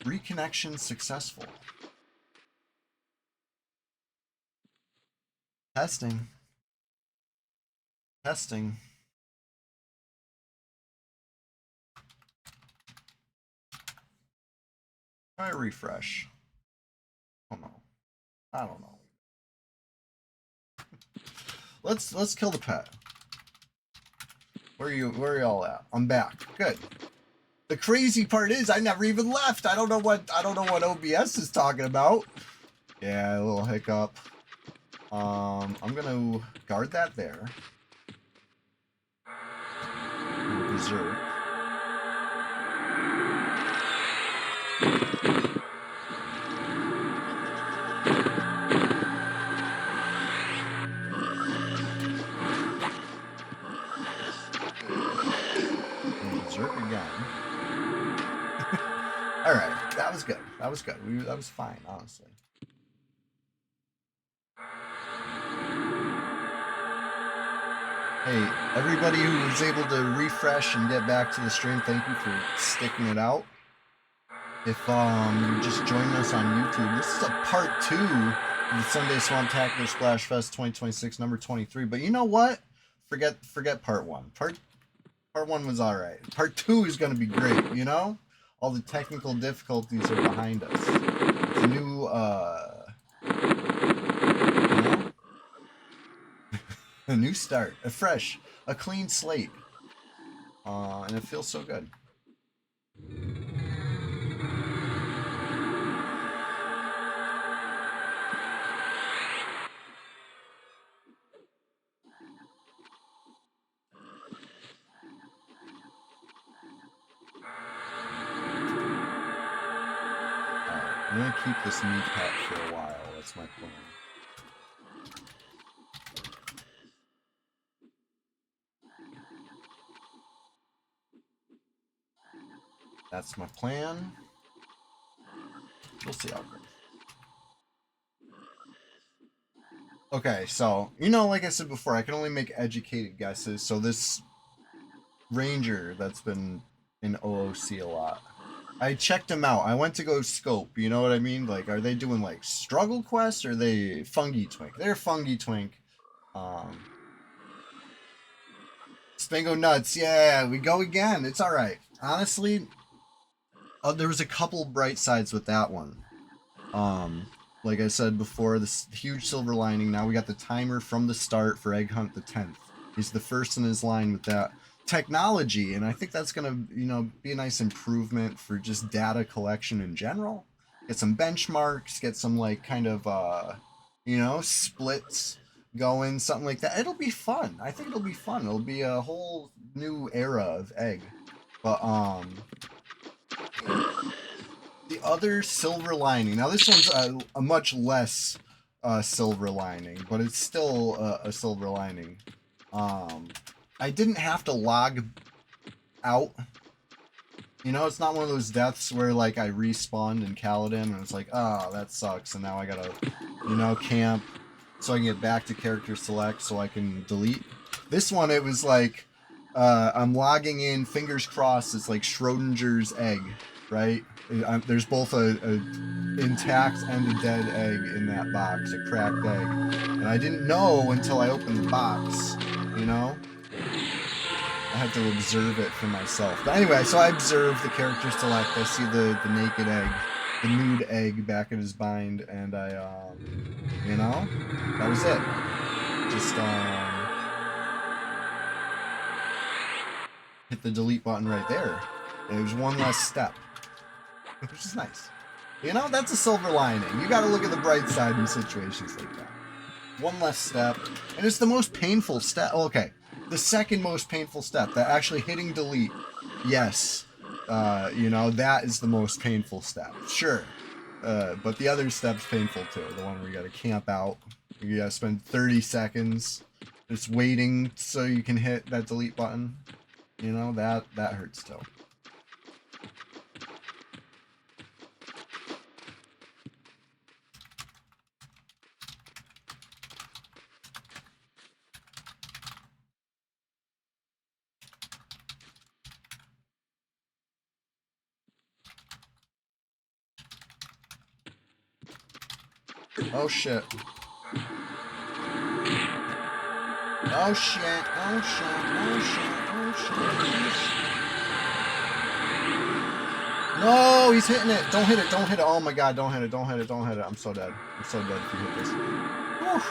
Reconnection successful. Testing. Testing. Try a refresh. Oh no. I don't know. Let's kill the pet. Where are y'all at? I'm back. Good. The crazy part is I never even left. I don't know what OBS is talking about. Yeah, a little hiccup. I'm gonna guard that there. Berserk. Berserk again. All right, that was good. That was good. That was fine, honestly. Hey, everybody who was able to refresh and get back to the stream, thank you for sticking it out. If you're just joining us on YouTube, this is a part 2 of the Sunday Swamptacular Splashfest 2026, number 23. But you know what? Forget part 1. Part 1 was all right. Part 2 is going to be great, you know? All the technical difficulties are behind us. The new, a new start, a clean slate. And it feels so good. I'm gonna keep this new pet for a while. That's my plan. That's my plan. We'll see how it goes. Okay, so, you know, like I said before, I can only make educated guesses. So this ranger that's been in OOC a lot, I checked him out. I went to go scope, you know what I mean? Like, are they doing, like, struggle quests, or are they fungi twink? They're fungi twink. Spango nuts, yeah, we go again. It's alright. Honestly, there was a couple bright sides with that one. Like I said before, this huge silver lining. Now we got the timer from the start for Egg Hunt the 10th. He's the first in his line with that technology, and I think that's gonna, you know, be a nice improvement for just data collection in general. Get some benchmarks, get some, like, kind of you know, splits going, something like that. It'll be fun. I think it'll be fun. It'll be a whole new era of Egg. But the other silver lining. Now this one's a much less silver lining, but it's still a silver lining. I didn't have to log out. You know, it's not one of those deaths where, like, I respawned in Kaladin and it's like, oh, that sucks, and now I gotta, you know, camp so I can get back to character select so I can delete. This one, it was like, I'm logging in, fingers crossed, it's like Schrodinger's egg, right? There's both a intact and a dead egg in that box, a cracked egg. And I didn't know until I opened the box, you know? I had to observe it for myself. But anyway, so I observed the character select. I see the naked egg, the nude egg back in his bind, and I, you know, that was it. Just, hit the delete button right there. And it was one less step, which is nice. You know, that's a silver lining. You gotta look at the bright side in situations like that. One less step, and it's the most painful step. Okay, the second most painful step, that actually hitting delete. Yes, you know, that is the most painful step. Sure, but the other step's painful too. The one where you gotta camp out. You gotta spend 30 seconds just waiting so you can hit that delete button. You know, that hurts too. Oh shit. Oh shit. Oh shit. Oh shit. Oh shit. No, he's hitting it. Don't hit it. Don't hit it. Oh my god, don't hit it. Don't hit it. Don't hit it. I'm so dead. I'm so dead if you hit this. Whew.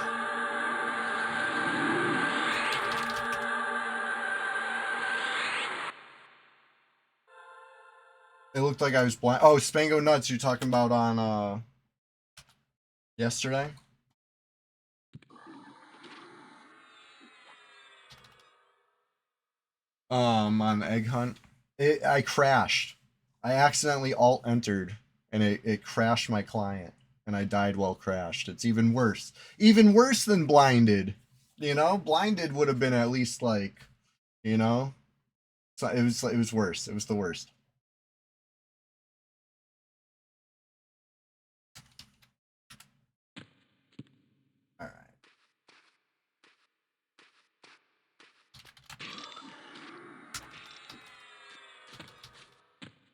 It looked like I was blind. Oh, Spango Nuts you're talking about on yesterday? On Egg Hunt. I crashed. I accidentally alt-entered and it crashed my client and I died while crashed. It's even worse. Even worse than blinded. You know? Blinded would have been at least like, you know? So it was worse. It was the worst. All right.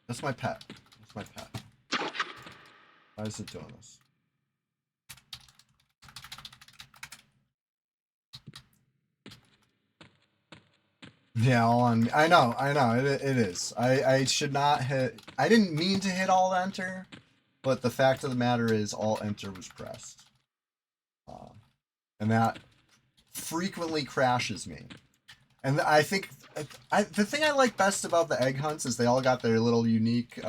That's my pet. That's my pet. Why is it doing this? Yeah, all on me. I know. It is. I should not hit. I didn't mean to hit alt enter, but the fact of the matter is, alt enter was pressed, and that frequently crashes me. And I think the thing I like best about the egg hunts is they all got their little unique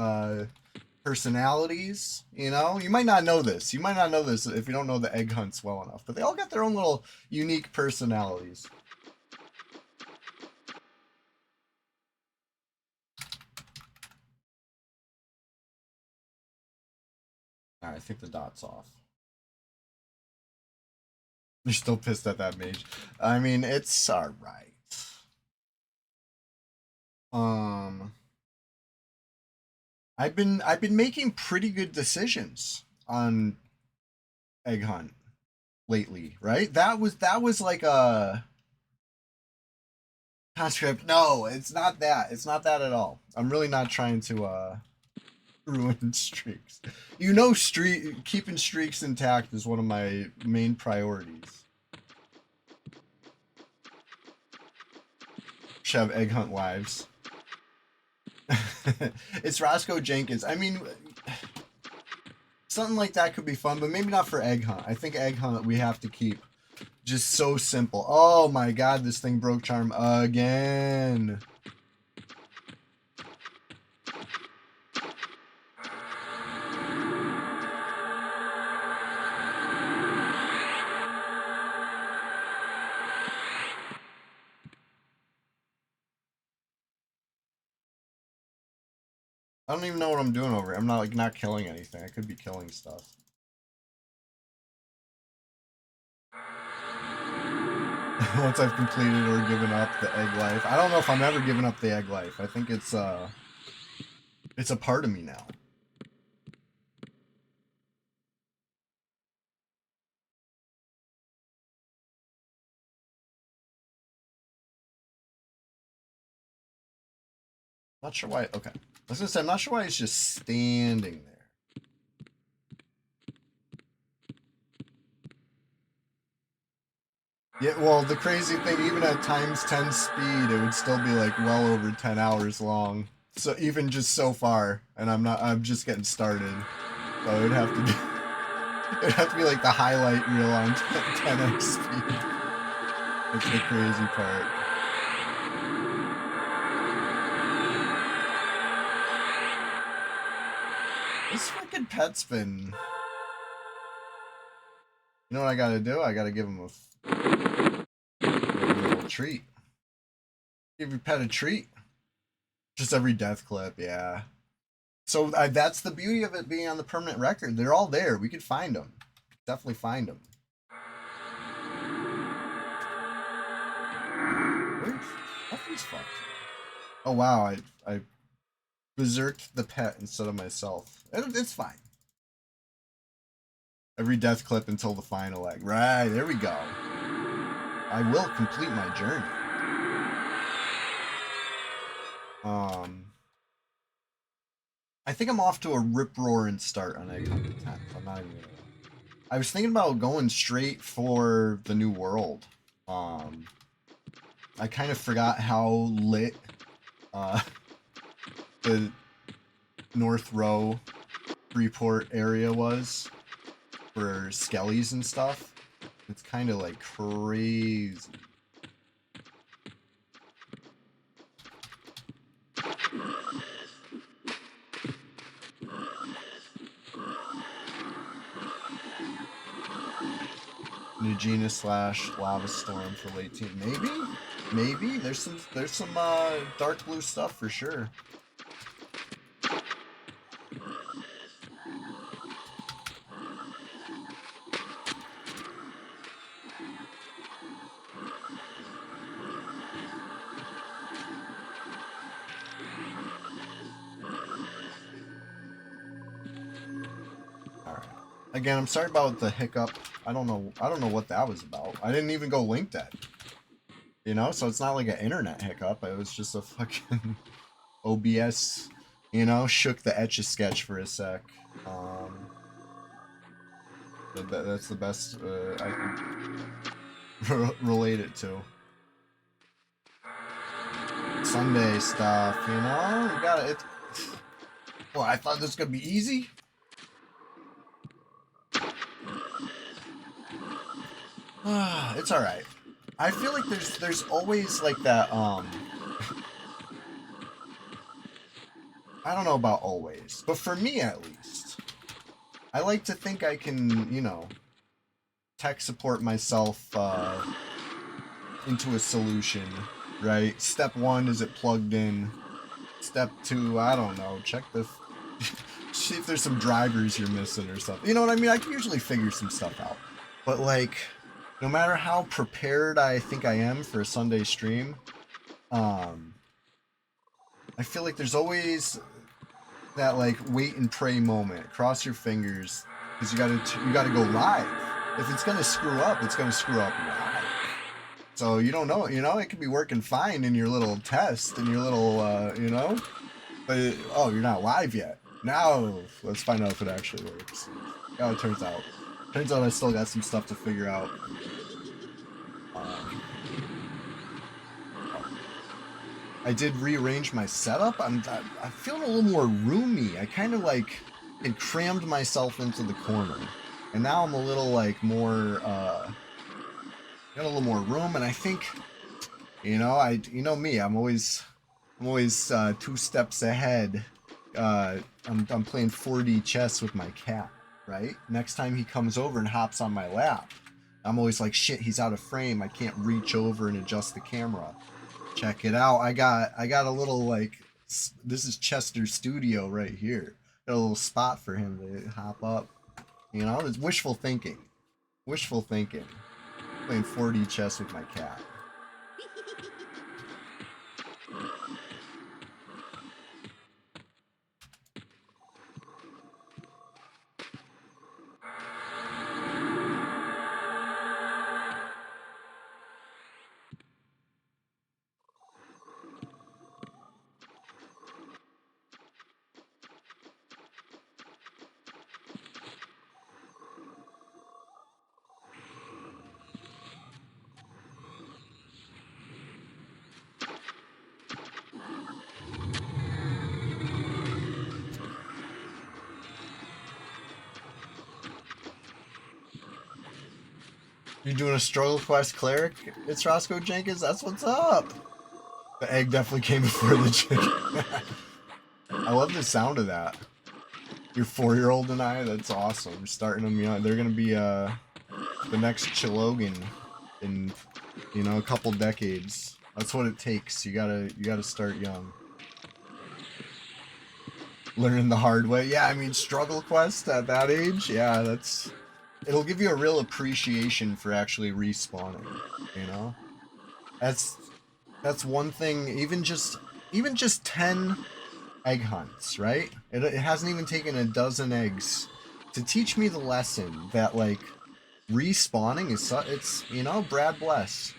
personalities. You know, you might not know this. You might not know this if you don't know the egg hunts well enough. But they all got their own little unique personalities. All right, I think the dot's off. You're still pissed at that mage. I mean, it's alright. Um, I've been making pretty good decisions on Egg Hunt lately, right? That was like a conscript. No, it's not that. It's not that at all. I'm really not trying to ruin streaks. You know, keeping streaks intact is one of my main priorities. Should have Egg Hunt lives. It's Roscoe Jenkins. I mean, something like that could be fun, but maybe not for Egg Hunt. I think Egg Hunt we have to keep just so simple. Oh my god, this thing broke charm again. I don't even know what I'm doing over here. I'm not like not killing anything. I could be killing stuff. Once I've completed or given up the egg life. I don't know if I'm ever giving up the egg life. I think it's a part of me now. Not sure why. Okay. I was gonna say, I'm not sure why it's just standing there. Yeah, well, the crazy thing, even at times 10 speed, it would still be like well over 10 hours long. So even just so far, and I'm just getting started. So it would have to be, it would have to be like the highlight reel on 10x speed. That's the crazy part. This freaking pet's been... You know what I gotta do? I gotta give him a little treat. Give your pet a treat. Just every death clip, yeah. So that's the beauty of it being on the permanent record. They're all there. We could find them. Definitely find them. Nothing's fucked. Oh wow, I berserked the pet instead of myself. It's fine. Every death clip until the final egg. Right, there we go. I will complete my journey. I think I'm off to a rip-roaring start on Egg Hunt 10th. I'm not even gonna... I was thinking about going straight for the new world. I kind of forgot how lit the North Row Freeport area was for skellies and stuff. It's kind of like crazy. Nugina / Lava Storm for late team. Maybe there's some dark blue stuff for sure. Again, I'm sorry about the hiccup. I don't know what that was about. I didn't even go link that. You know, so it's not like an internet hiccup. It was just a fucking OBS, you know, shook the Etch-a-Sketch for a sec. That's the best I can relate it to. Sunday stuff, you know? You gotta, it. Well, I thought this was gonna be easy. It's alright. I feel like there's always like that, I don't know about always, but for me at least, I like to think I can, you know, tech support myself into a solution, right? Step 1, is it plugged in? Step 2, I don't know, check the... see if there's some drivers you're missing or something. You know what I mean? I can usually figure some stuff out. But like, no matter how prepared I think I am for a Sunday stream, I feel like there's always that like wait and pray moment. Cross your fingers, because you gotta go live. If it's gonna screw up, it's gonna screw up live. So you don't know, you know, it could be working fine in your little test, in your little, you know, but oh, you're not live yet. Now let's find out if it actually works. How it turns out. Turns out I still got some stuff to figure out. I did rearrange my setup. I'm feeling a little more roomy. I kind of like had crammed myself into the corner, and now I'm a little like more got a little more room. And I think, you know, you know me. I'm always 2 steps ahead. I'm playing 4D chess with my cat. Right? Next time he comes over and hops on my lap, I'm always like, shit, he's out of frame. I can't reach over and adjust the camera. Check it out. I got a little like, this is Chester's studio right here. Got a little spot for him to hop up. You know, it's wishful thinking. Wishful thinking. Playing 4D chess with my cat. You doing a struggle quest cleric? It's Roscoe Jenkins. That's what's up. The egg definitely came before the chicken. I love the sound of that. Your 4-year-old and I. That's awesome. We're starting them young. They're gonna be the next Chilogan in, you know, a couple decades. That's what it takes. You gotta start young. Learning the hard way. Yeah, I mean, struggle quest at that age. Yeah, that's. It'll give you a real appreciation for actually respawning, you know? That's one thing, even just 10 egg hunts, right? It hasn't even taken a dozen eggs to teach me the lesson that, like, respawning is, it's, you know, Brad bless.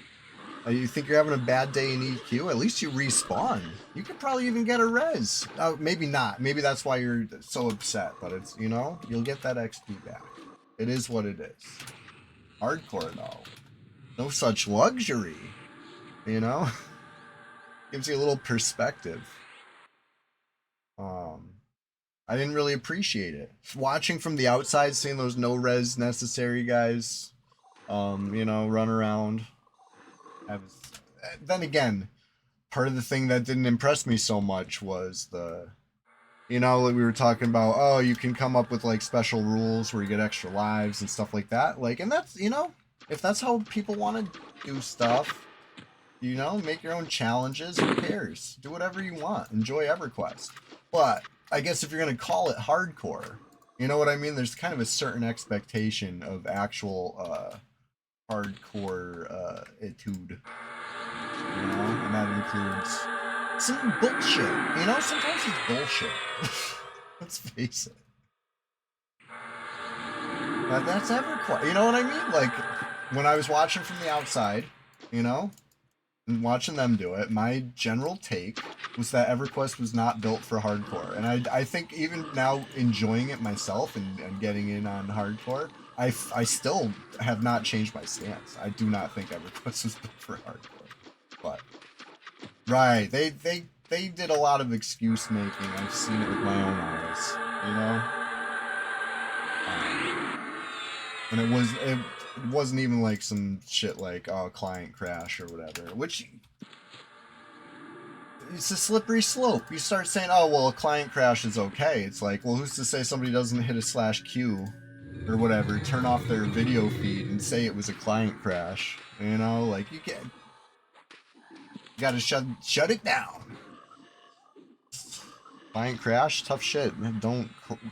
You think you're having a bad day in EQ? At least you respawn. You could probably even get a res. Maybe not. Maybe that's why you're so upset, but it's, you know, you'll get that XP back. It is what it is. Hardcore, though. No such luxury. You know? Gives you a little perspective. I didn't really appreciate it. Watching from the outside, seeing those no-res necessary guys, you know, run around. Then again, part of the thing that didn't impress me so much was the, you know, like we were talking about, oh, you can come up with like special rules where you get extra lives and stuff like that. Like, and that's, you know, if that's how people want to do stuff, you know, make your own challenges. Who cares? Do whatever you want. Enjoy EverQuest. But I guess if you're going to call it hardcore, you know what I mean? There's kind of a certain expectation of actual hardcore etude. You know? And that includes some bullshit. You know, sometimes it's bullshit. Let's face it. That's EverQuest. You know what I mean? Like, when I was watching from the outside, you know, and watching them do it, my general take was that EverQuest was not built for hardcore. And I think even now, enjoying it myself and getting in on hardcore, I still have not changed my stance. I do not think EverQuest was built for hardcore. But, right, they did a lot of excuse making. I've seen it with my own eyes, you know? And it wasn't even like some shit like, oh, client crash or whatever, which, it's a slippery slope. You start saying, oh, well, a client crash is okay. It's like, well, who's to say somebody doesn't hit a /Q or whatever, turn off their video feed and say it was a client crash, you know? Like, you gotta shut it down. Client crash, tough shit.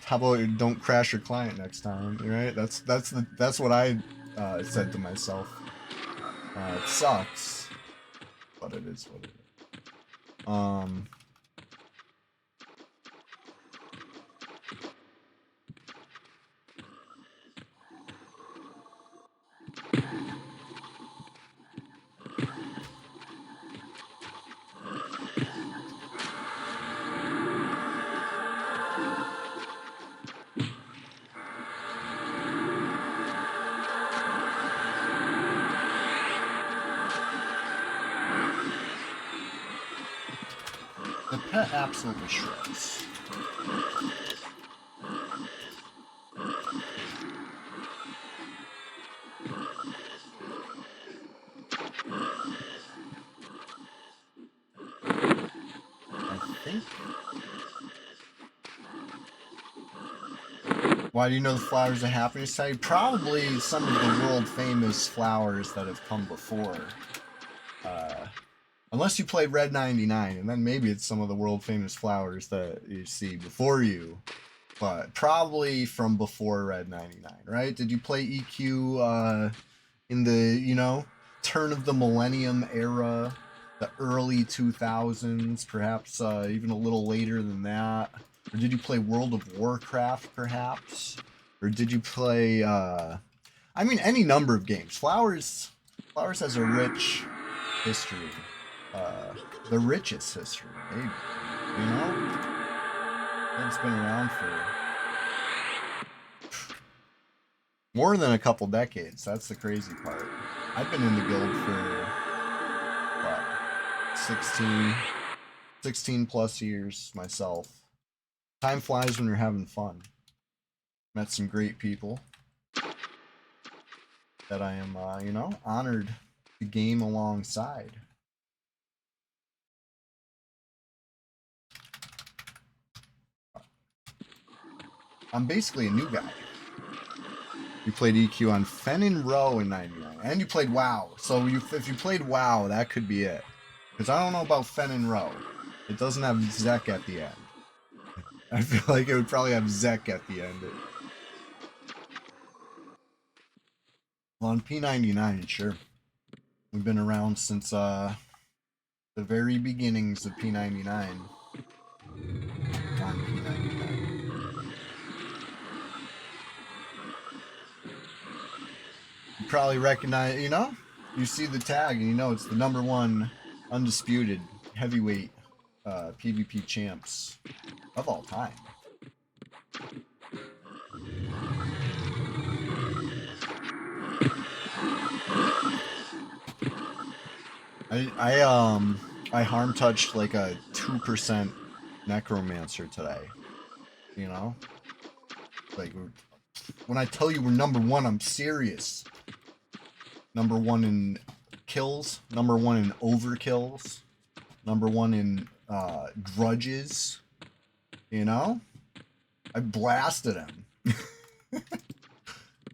How about don't crash your client next time, right? That's what I said to myself. It sucks, but it is what it is. The pet absolutely shreds. I think. Why do you know the flowers of happiness tell you? Probably some of the world famous flowers that have come before. Unless you played Red 99, and then maybe it's some of the world famous flowers that you see before you. But probably from before Red 99, right? Did you play EQ in the, you know, turn of the millennium era, the early 2000s, perhaps even a little later than that? Or did you play World of Warcraft, perhaps? Or did you play, I mean, any number of games. Flowers has a rich history. The richest history, maybe. You know? It's been around for more than a couple decades. That's the crazy part. I've been in the guild for, what, 16 plus years myself. Time flies when you're having fun. Met some great people that I am, you know, honored to game alongside. I'm basically a new guy. You played EQ on Fen and Row in 99. And you played WoW. So if you played WoW, that could be it. Because I don't know about Fen and Row. It doesn't have Zek at the end. I feel like it would probably have Zek at the end. Well, on P99, sure. We've been around since the very beginnings of P99. On P99. You probably recognize, you know? You see the tag and you know it's the #1 undisputed heavyweight PvP champs of all time. I harm touched like a 2% necromancer today. You know, like when I tell you we're number one, I'm serious. Number one in kills, number one in overkills, number one in grudges. You know, I blasted him.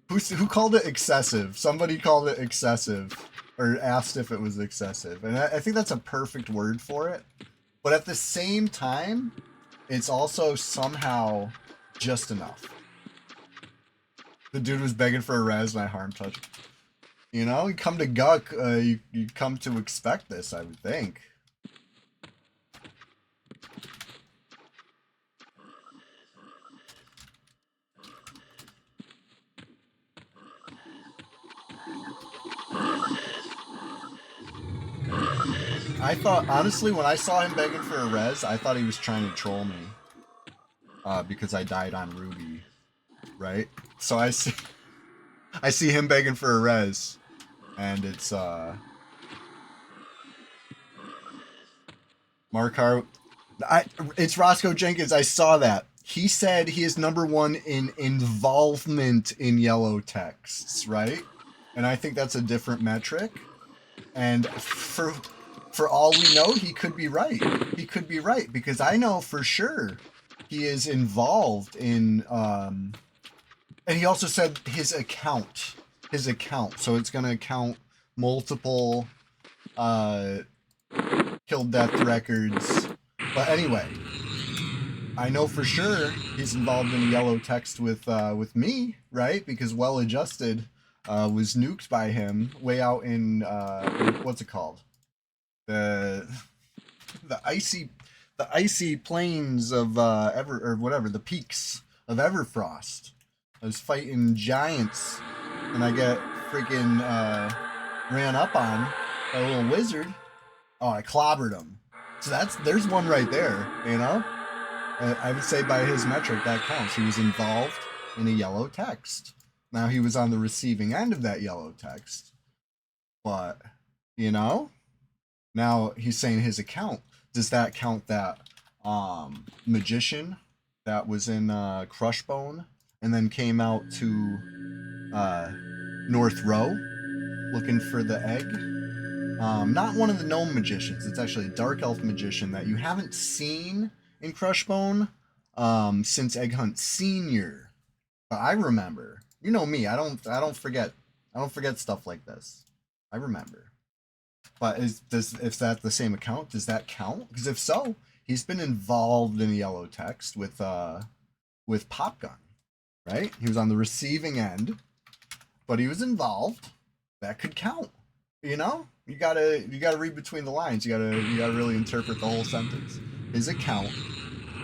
Who called it excessive? Somebody called it excessive, or asked if it was excessive, and I think that's a perfect word for it. But at the same time, it's also somehow just enough. The dude was begging for a res, and I harm touch. You know, you come to Guck, you come to expect this, I would think. I thought, honestly, when I saw him begging for a res, I thought he was trying to troll me. Because I died on Ruby, right? So I see him begging for a res, and it's Mark Har. It's Roscoe Jenkins. I saw that. He said he is number one in involvement in yellow texts, right? And I think that's a different metric. And for all we know, he could be right. He could be right because I know for sure he is involved in. And he also said his account. So it's gonna count multiple kill death records. But anyway, I know for sure he's involved in yellow text with me, right? Because Well Adjusted was nuked by him way out in what's it called? The icy plains of the peaks of Everfrost. I was fighting giants, and I get freaking ran up on by a little wizard. Oh, I clobbered him. So there's one right there, you know? I would say by his metric, that counts. He was involved in a yellow text. Now he was on the receiving end of that yellow text. But, you know? Now he's saying his account. Does that count that magician that was in Crushbone and then came out to North Row looking for the egg? Not one of the gnome magicians. It's actually a dark elf magician that you haven't seen in Crushbone since Egg Hunt Senior. But I remember. You know me. I don't forget. I don't forget stuff like this. I remember. But if that's the same account, does that count? Because if so, he's been involved in yellow text with Popgun, right? He was on the receiving end, but he was involved. That could count. You know, you gotta read between the lines. You gotta really interpret the whole sentence. His account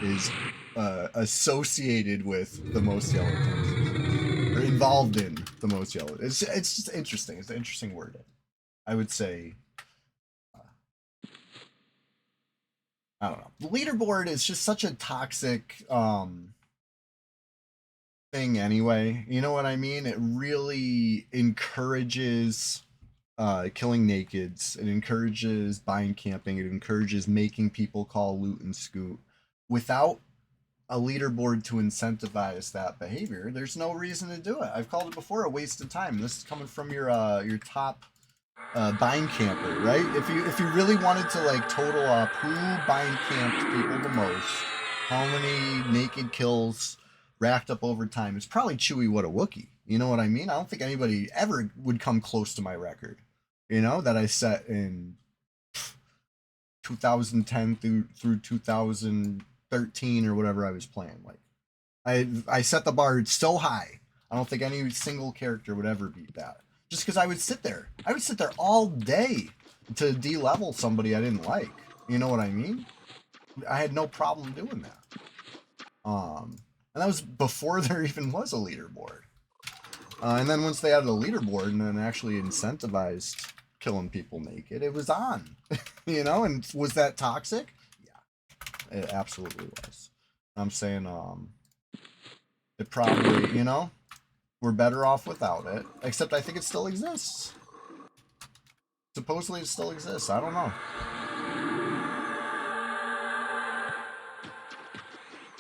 is associated with the most yellow text, or involved in the most yellow. It's just interesting. It's an interesting word. I would say. I don't know. The leaderboard is just such a toxic thing anyway. You know what I mean? It really encourages killing nakeds. It encourages bind camping. It encourages making people call loot and scoot. Without a leaderboard to incentivize that behavior, there's no reason to do it. I've called it before a waste of time. This is coming from your top bind camper, right? If you really wanted to like total up who bind camped people the most, how many naked kills racked up over time, it's probably Chewy What a Wookie. You know what I mean? I don't think anybody ever would come close to my record, you know, that I set in 2010 through 2013 or whatever I was playing. Like I set the bar so high. I don't think any single character would ever beat that. Just because I would sit there all day to de-level somebody I didn't like. You know what I mean? I had no problem doing that. And that was before there even was a leaderboard. And then once they added a leaderboard and then actually incentivized killing people naked, it was on. You know, and was that toxic? Yeah, it absolutely was. I'm saying, it probably, you know, we're better off without it. Except I think it still exists. Supposedly it still exists. I don't know.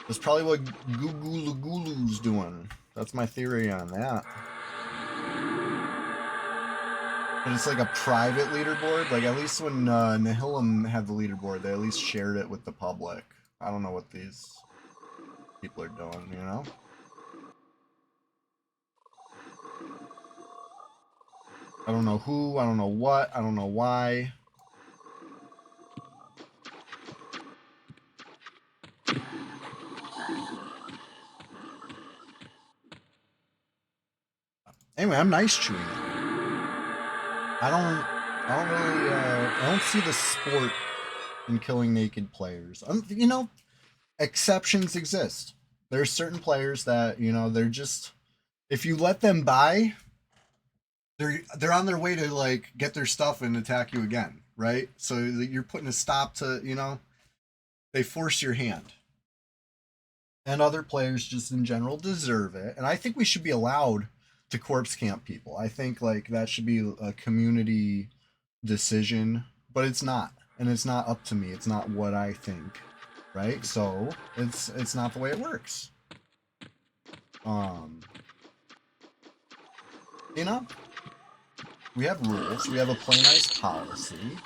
That's probably what Gugulugulu's doing. That's my theory on that. But it's like a private leaderboard. Like, at least when Nihilum had the leaderboard, they at least shared it with the public. I don't know what these people are doing, you know? I don't know who, I don't know what, I don't know why. Anyway, I'm nice chewing it. I don't really, I don't see the sport in killing naked players. You know, exceptions exist. There's certain players that, you know, they're just, if you let them by, they're on their way to like get their stuff and attack you again, right? So you're putting a stop to, you know, they force your hand. And other players just in general deserve it. And I think we should be allowed to corpse camp people. I think like that should be a community decision, but it's not. And it's not up to me. It's not what I think, right? So it's not the way it works. You know, we have rules. We have a play nice policy.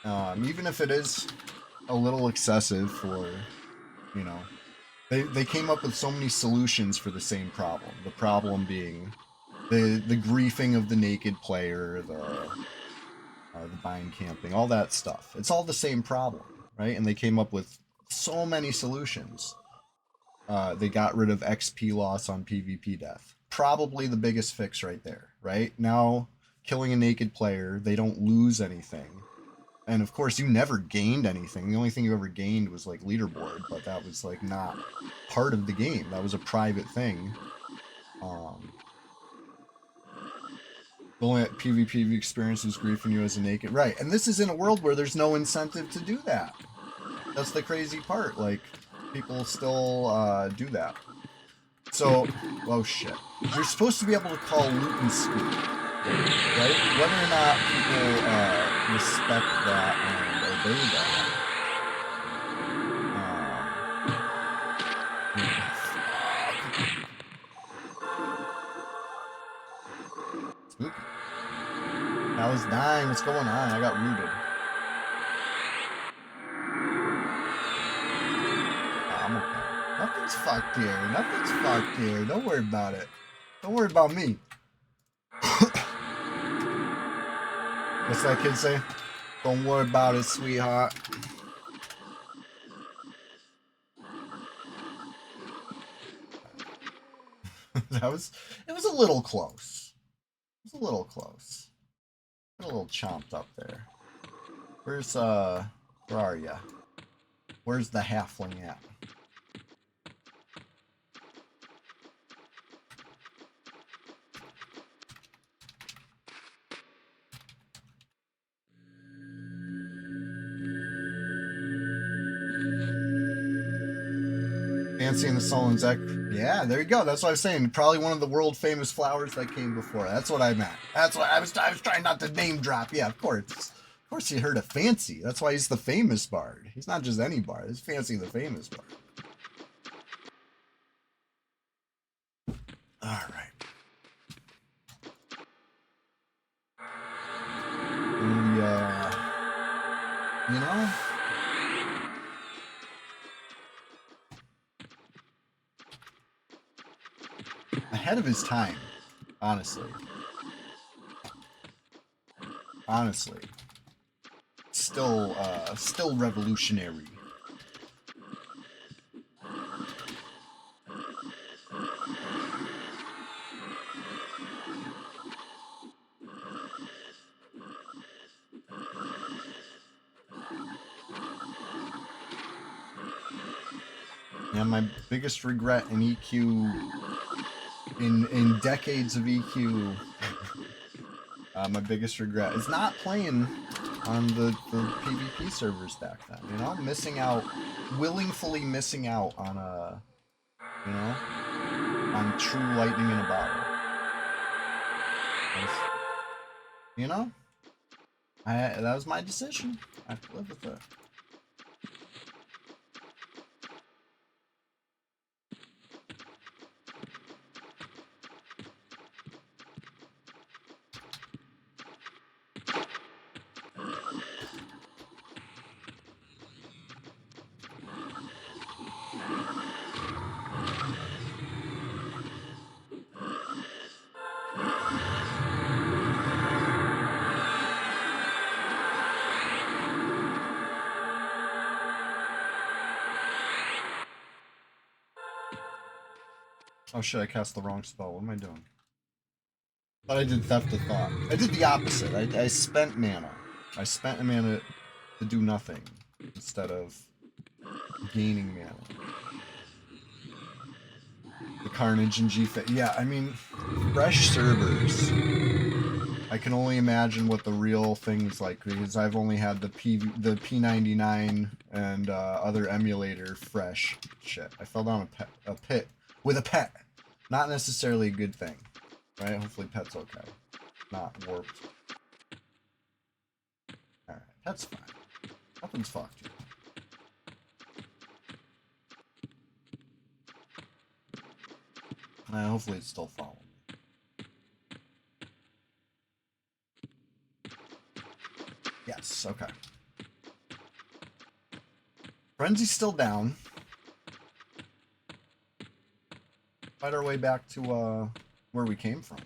Even if it is a little excessive for, you know, they came up with so many solutions for the same problem. The problem being the griefing of the naked player, the bind camping, all that stuff. It's all the same problem, right? And they came up with so many solutions. They got rid of XP loss on PvP death. Probably the biggest fix right there, right? Now, killing a naked player, they don't lose anything. And of course, you never gained anything. The only thing you ever gained was like leaderboard, but that was like not part of the game. That was a private thing. The only PvP experience was griefing you as a naked. Right, and this is in a world where there's no incentive to do that. That's the crazy part. Like, people still do that. So, oh shit. You're supposed to be able to call loot and scoop, right? Whether or not people respect that and obey that. Spooky. I was dying. What's going on? I got rooted. I'm okay. Nothing's fucked here. Nothing's fucked here. Don't worry about it. Don't worry about me. What's that kid say? Don't worry about it, sweetheart. It was a little close. It was a little close. A little chomped up there. Where are ya? Where's the halfling at? Fancy in the Sullen's Eck. Yeah, there you go. That's what I was saying. Probably one of the world famous flowers that came before. That's what I meant. That's what I was trying not to name drop. Yeah, of course. Of course you heard of Fancy. That's why he's the famous bard. He's not just any bard. He's Fancy the famous bard. Alright. You know? Ahead of his time, honestly. Honestly. Still revolutionary. Yeah, my biggest regret in EQ, in decades of EQ, my biggest regret is not playing on the PvP servers back then, you know? Willingly missing out on on true lightning in a bottle. You know? That was my decision. I have to live with it. Oh shit, I cast the wrong spell. What am I doing? Thought I did Theft of Thought. I did the opposite. I spent mana. I spent mana to do nothing instead of gaining mana. The Carnage and G. Yeah, I mean, fresh servers. I can only imagine what the real thing's like because I've only had the P99 and other emulator fresh. Shit, I fell down a pit with a pet. Not necessarily a good thing, right? Hopefully pet's okay. Not warped. Alright, pet's fine. Nothing's fucked you. Hopefully it's still following. Yes, okay. Frenzy's still down. Fight our way back to where we came from.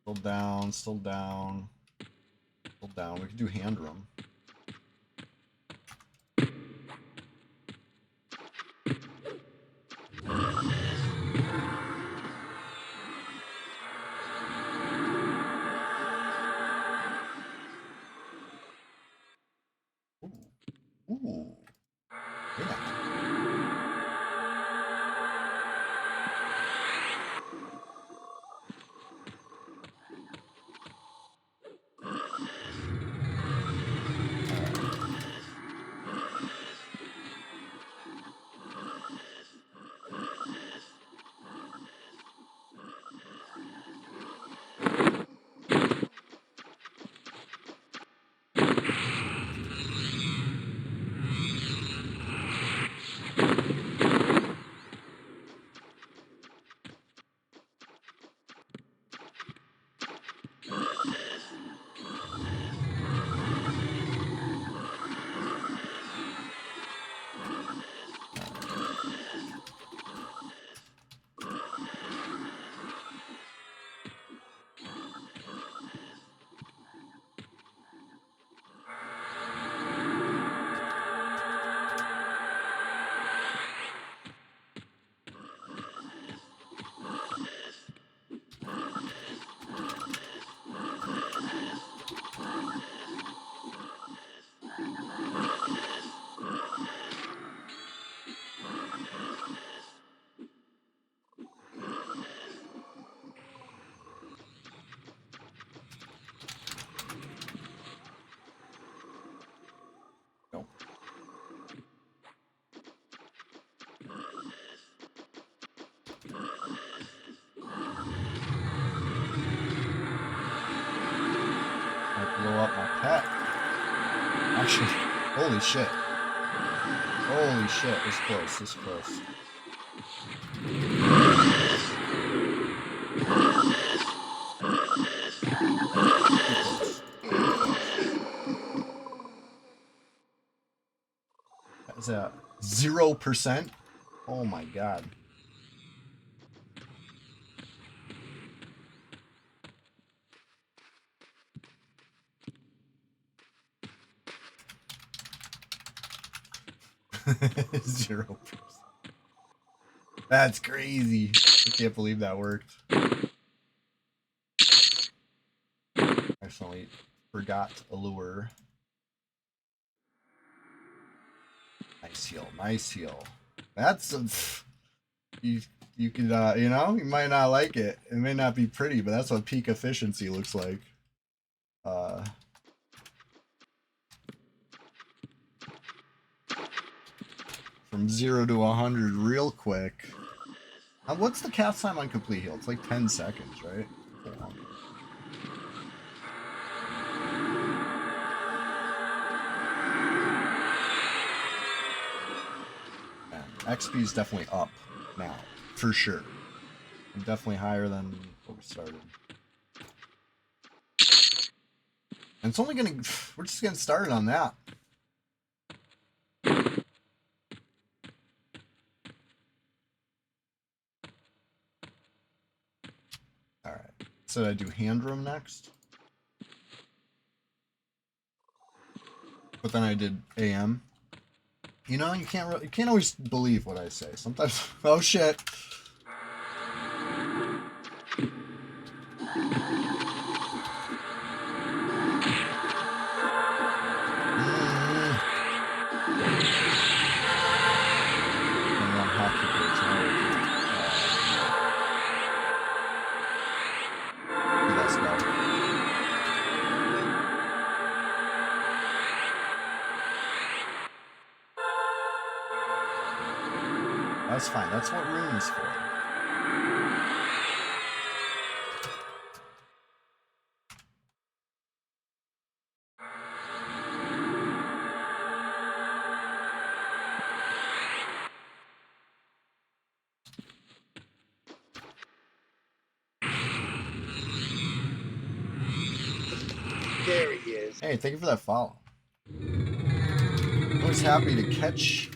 Still down, still down. Still down. We could do hand room. Ooh. Yeah. Nope. Might blow up my pet. Actually, holy shit. Holy shit, this close, this close. What is that? 0%? Oh my god. Zero percent. That's crazy. I can't believe that worked. Accidentally forgot a lure. Nice heal, nice heal. That's a, you could you know, you might not like it. It may not be pretty, but that's what peak efficiency looks like. From 0 to 100 real quick. What's the cast time on complete heal? It's like 10 seconds, right? XP is definitely up now, for sure. I'm definitely higher than what we started. And it's only gonna, we're just getting started on that. Alright, so I do hand room next. But then I did AM. You know, you can't always believe what I say. Sometimes, oh shit. That's fine. That's what room is for. There he is. Hey, thank you for that follow. I was happy to catch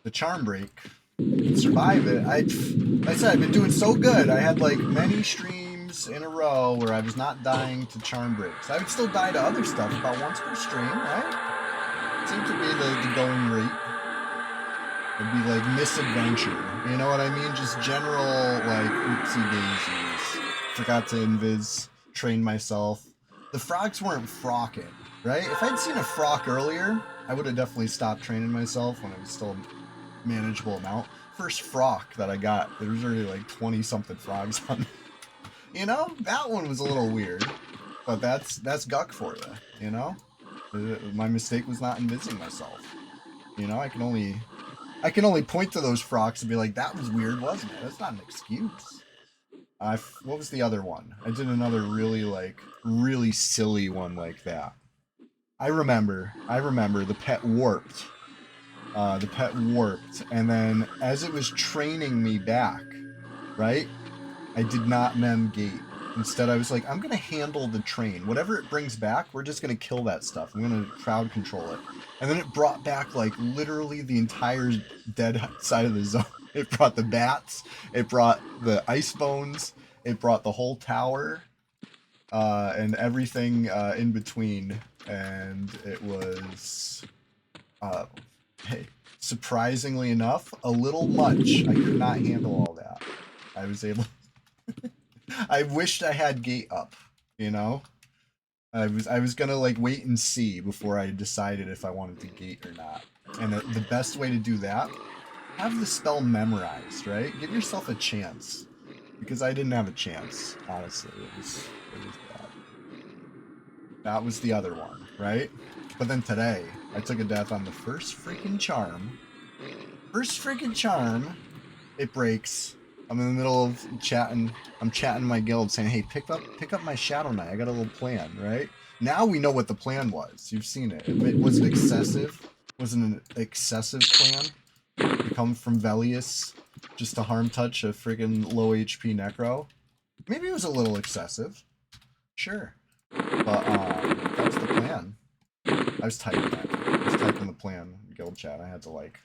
the charm break and survive it. Like I said, I've been doing so good. I had like many streams in a row where I was not dying to charm breaks. I would still die to other stuff about once per stream, right? Seemed to be the going rate. It'd be like misadventure. You know what I mean? Just general like oopsie daisies. Forgot to invis, train myself. The frogs weren't frocking, right? If I'd seen a frock earlier, I would have definitely stopped training myself when it was still a manageable amount. First frock that I got, there was already like 20 something frogs on it. You know, that one was a little weird, but that's Guck for you. You know, my mistake was not invising myself. You know, I can only point to those frocks and be like, that was weird, wasn't it? That's not an excuse. What was the other one? I did another really silly one like that. I remember the pet warped. And then as it was training me back, right? I did not mem gate. Instead, I was like, I'm gonna handle the train. Whatever it brings back, we're just gonna kill that stuff. I'm gonna crowd control it. And then it brought back like literally the entire dead side of the zone. It brought the bats. It brought the ice bones. It brought the whole tower, and everything in between. And it was, hey, surprisingly enough, a little much. I could not handle all that. I was able. I wished I had gate up, you know? I was gonna like wait and see before I decided if I wanted to gate or not. And the best way to do that, have the spell memorized, right? Give yourself a chance. Because I didn't have a chance, honestly. It was bad. That was the other one, right? But then today, I took a death on the first freaking charm. First freaking charm, it breaks. I'm in the middle of chatting. I'm chatting my guild saying, hey, pick up my Shadow Knight. I got a little plan, right? Now we know what the plan was. You've seen it. Was it excessive? Was it an excessive plan? To come from Velius just to harm touch a friggin' low HP Necro? Maybe it was a little excessive. Sure. But that was the plan. I was typing that. I was typing the plan in guild chat. I had to like,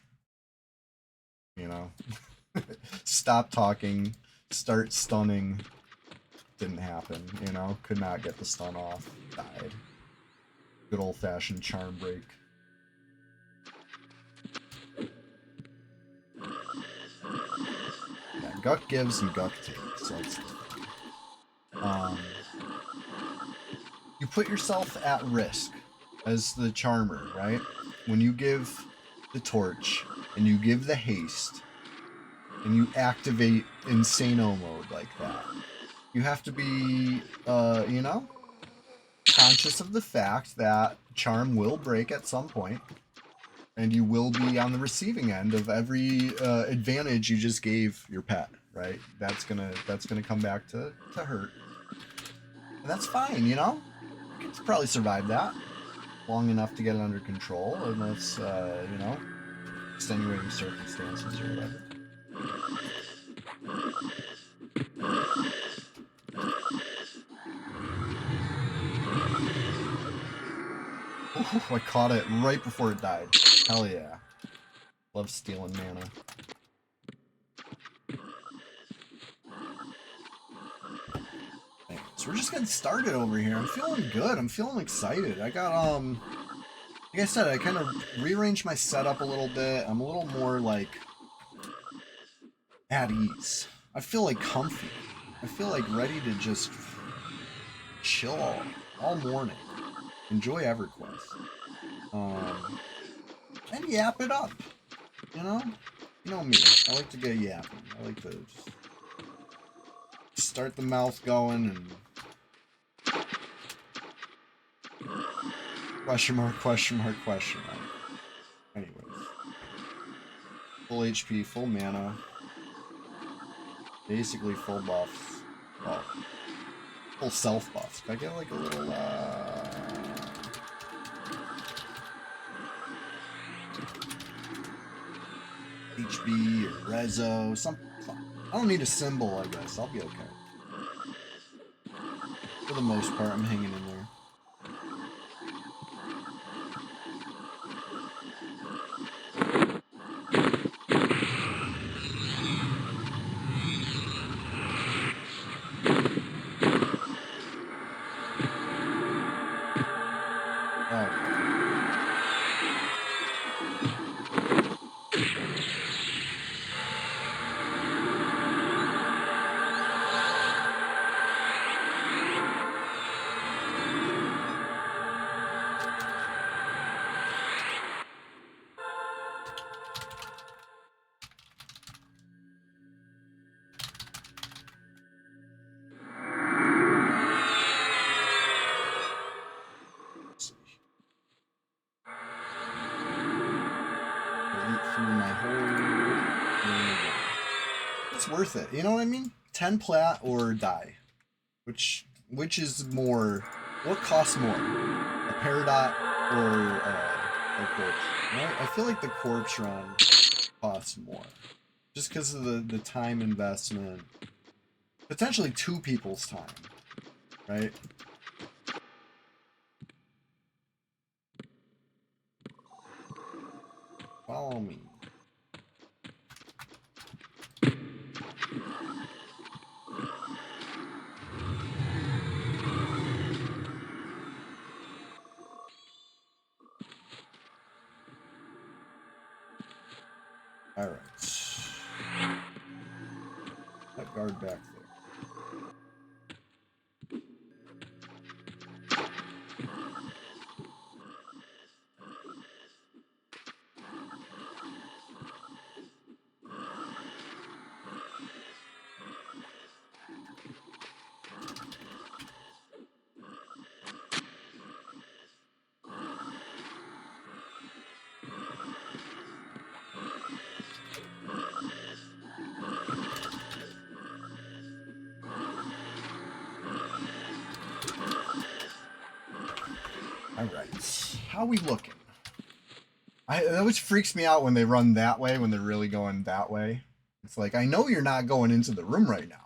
you know, stop talking, start stunning. Didn't happen, you know. Could not get the stun off. Died. Good old-fashioned charm break. Yeah, Guck gives and Guck takes. So that's you put yourself at risk as the charmer, right? When you give the torch and you give the haste and you activate Insano mode like that, you have to be, you know, conscious of the fact that charm will break at some point. and you will be on the receiving end of every advantage you just gave your pet, right? That's gonna come back to hurt, and that's fine, you know. You can probably survive that long enough to get it under control, unless you know, extenuating circumstances or whatever. Ooh, I caught it right before it died. Hell yeah. Love stealing mana. So we're just getting started over here. I'm feeling good. I'm feeling excited. I got, like I said, I kind of rearranged my setup a little bit. I'm a little more, like, at ease. I feel, like, comfy. I feel, like, ready to just chill all morning. Enjoy EverQuest. And yap it up. You know? You know me. I like to get yapping. I like to just start the mouth going and question mark, question mark, question mark. Anyways. Full HP, full mana. Basically full buffs. Oh. Full self buffs. Can I get like a little, HB or Rezo, something. I don't need a symbol, I guess. I'll be okay. For the most part, I'm hanging in there. It's worth it. You know what I mean? 10 plat or die. Which is more? What costs more? A Peridot or a corpse? Right? I feel like the corpse run costs more. Just because of the time investment. Potentially 2 people's time. Right? Follow me. Alright. That guard back there. Alright. How we looking? It always freaks me out when they run that way, when they're really going that way. It's like, I know you're not going into the room right now.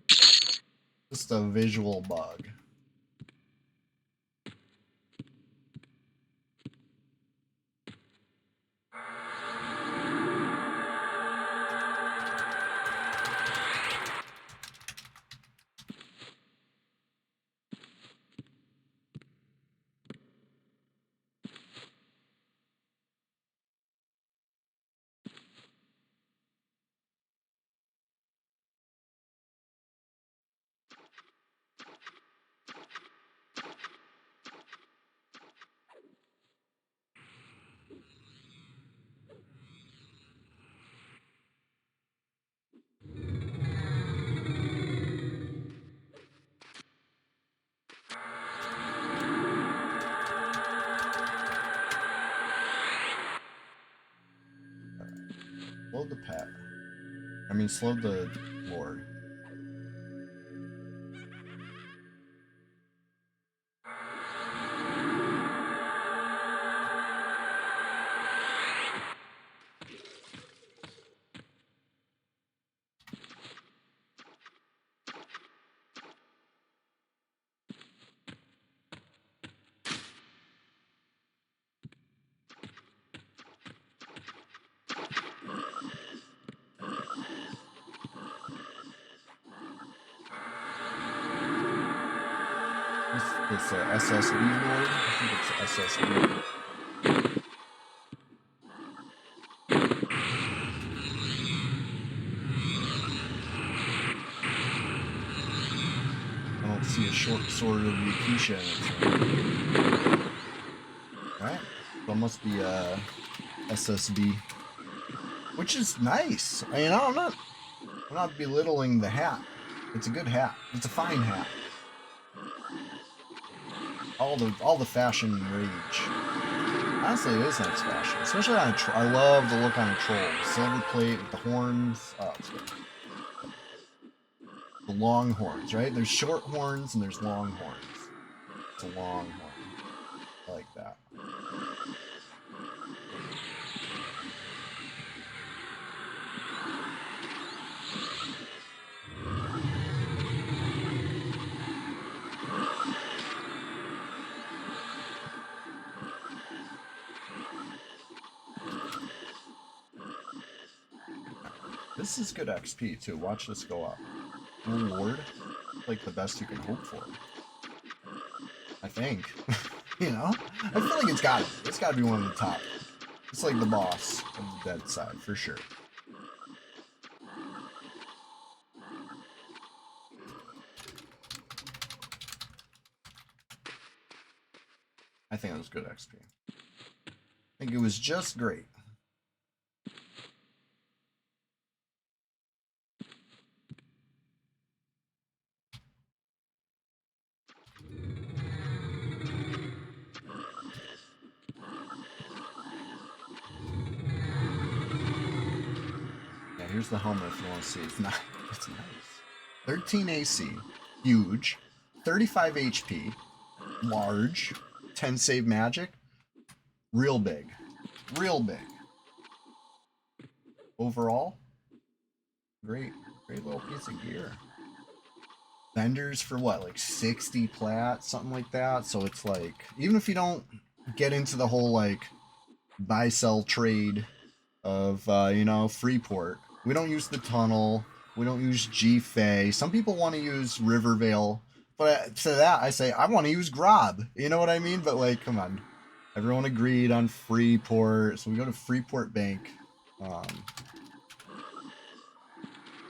Just a visual bug. Slow the pet. I mean, slow the Lord. This SSB Lord? I think it's SSB. I don't see a short sword of Yakisha in it. Alright. So it must be SSB. Which is nice. I mean, I'm not belittling the hat. It's a good hat. It's a fine hat. All the fashion rage. Honestly, it is nice fashion, especially on a troll. I love the look on a troll. Silver plate with the horns. Oh, it's good. The long horns, right? There's short horns and there's long horns. It's a long horn. I like that. This is good XP too. Watch this go up. Reward, like the best you can hope for. I think. You know? I feel like it's gotta be one of the top. It's like the boss of the dead side, for sure. I think it was good XP. I think it was just great. Here's the helmet if you want to see. It's nice. It's nice. 13 AC, huge, 35 HP, large, 10 save magic, real big, real big. Overall, great little piece of gear. Vendors for what, like 60 plat, something like that. So it's like, even if you don't get into the whole like buy sell trade of you know, Freeport. We don't use the tunnel. We don't use G-Fay. Some people want to use Rivervale. But to that, I say, I want to use Grob. You know what I mean? But, like, come on. Everyone agreed on Freeport. So we go to Freeport Bank.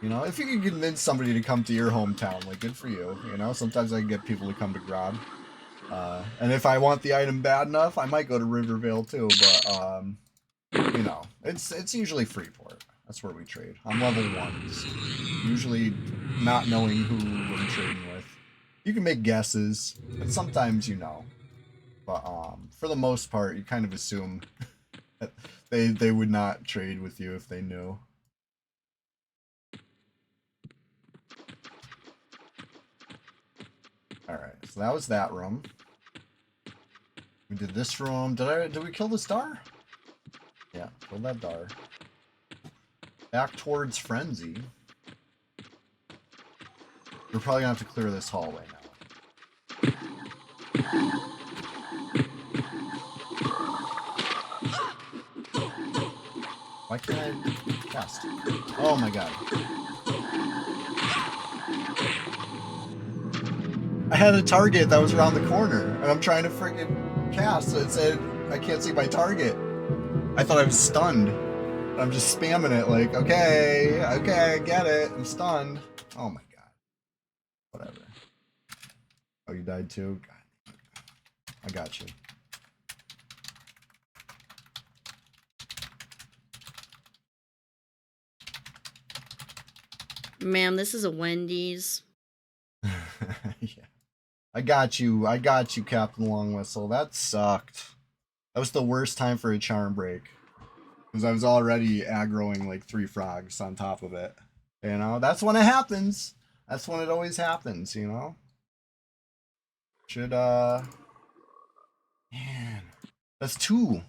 You know, if you can convince somebody to come to your hometown, like, good for you. You know, sometimes I can get people to come to Grob. And if I want the item bad enough, I might go to Rivervale too. But, you know, it's usually Freeport. That's where we trade. On level 1s. Usually not knowing who I'm trading with. You can make guesses, but sometimes you know. But for the most part, you kind of assume that they would not trade with you if they knew. Alright, so that was that room. We did this room. Did we kill the star? Yeah, kill that dar. Back towards Frenzy. We're probably gonna have to clear this hallway now. Why can't I cast? Oh my god. I had a target that was around the corner, and I'm trying to freaking cast, so it said I can't see my target. I thought I was stunned. I'm just spamming it like, okay, I get it. I'm stunned. Oh my god. Whatever. Oh, you died too? God. I got you. Ma'am, this is a Wendy's. Yeah. I got you, Captain Long Whistle. That sucked. That was the worst time for a charm break. Because I was already aggroing like 3 frogs on top of it. You know, that's when it happens. That's when it always happens, you know? Should, man. That's 2.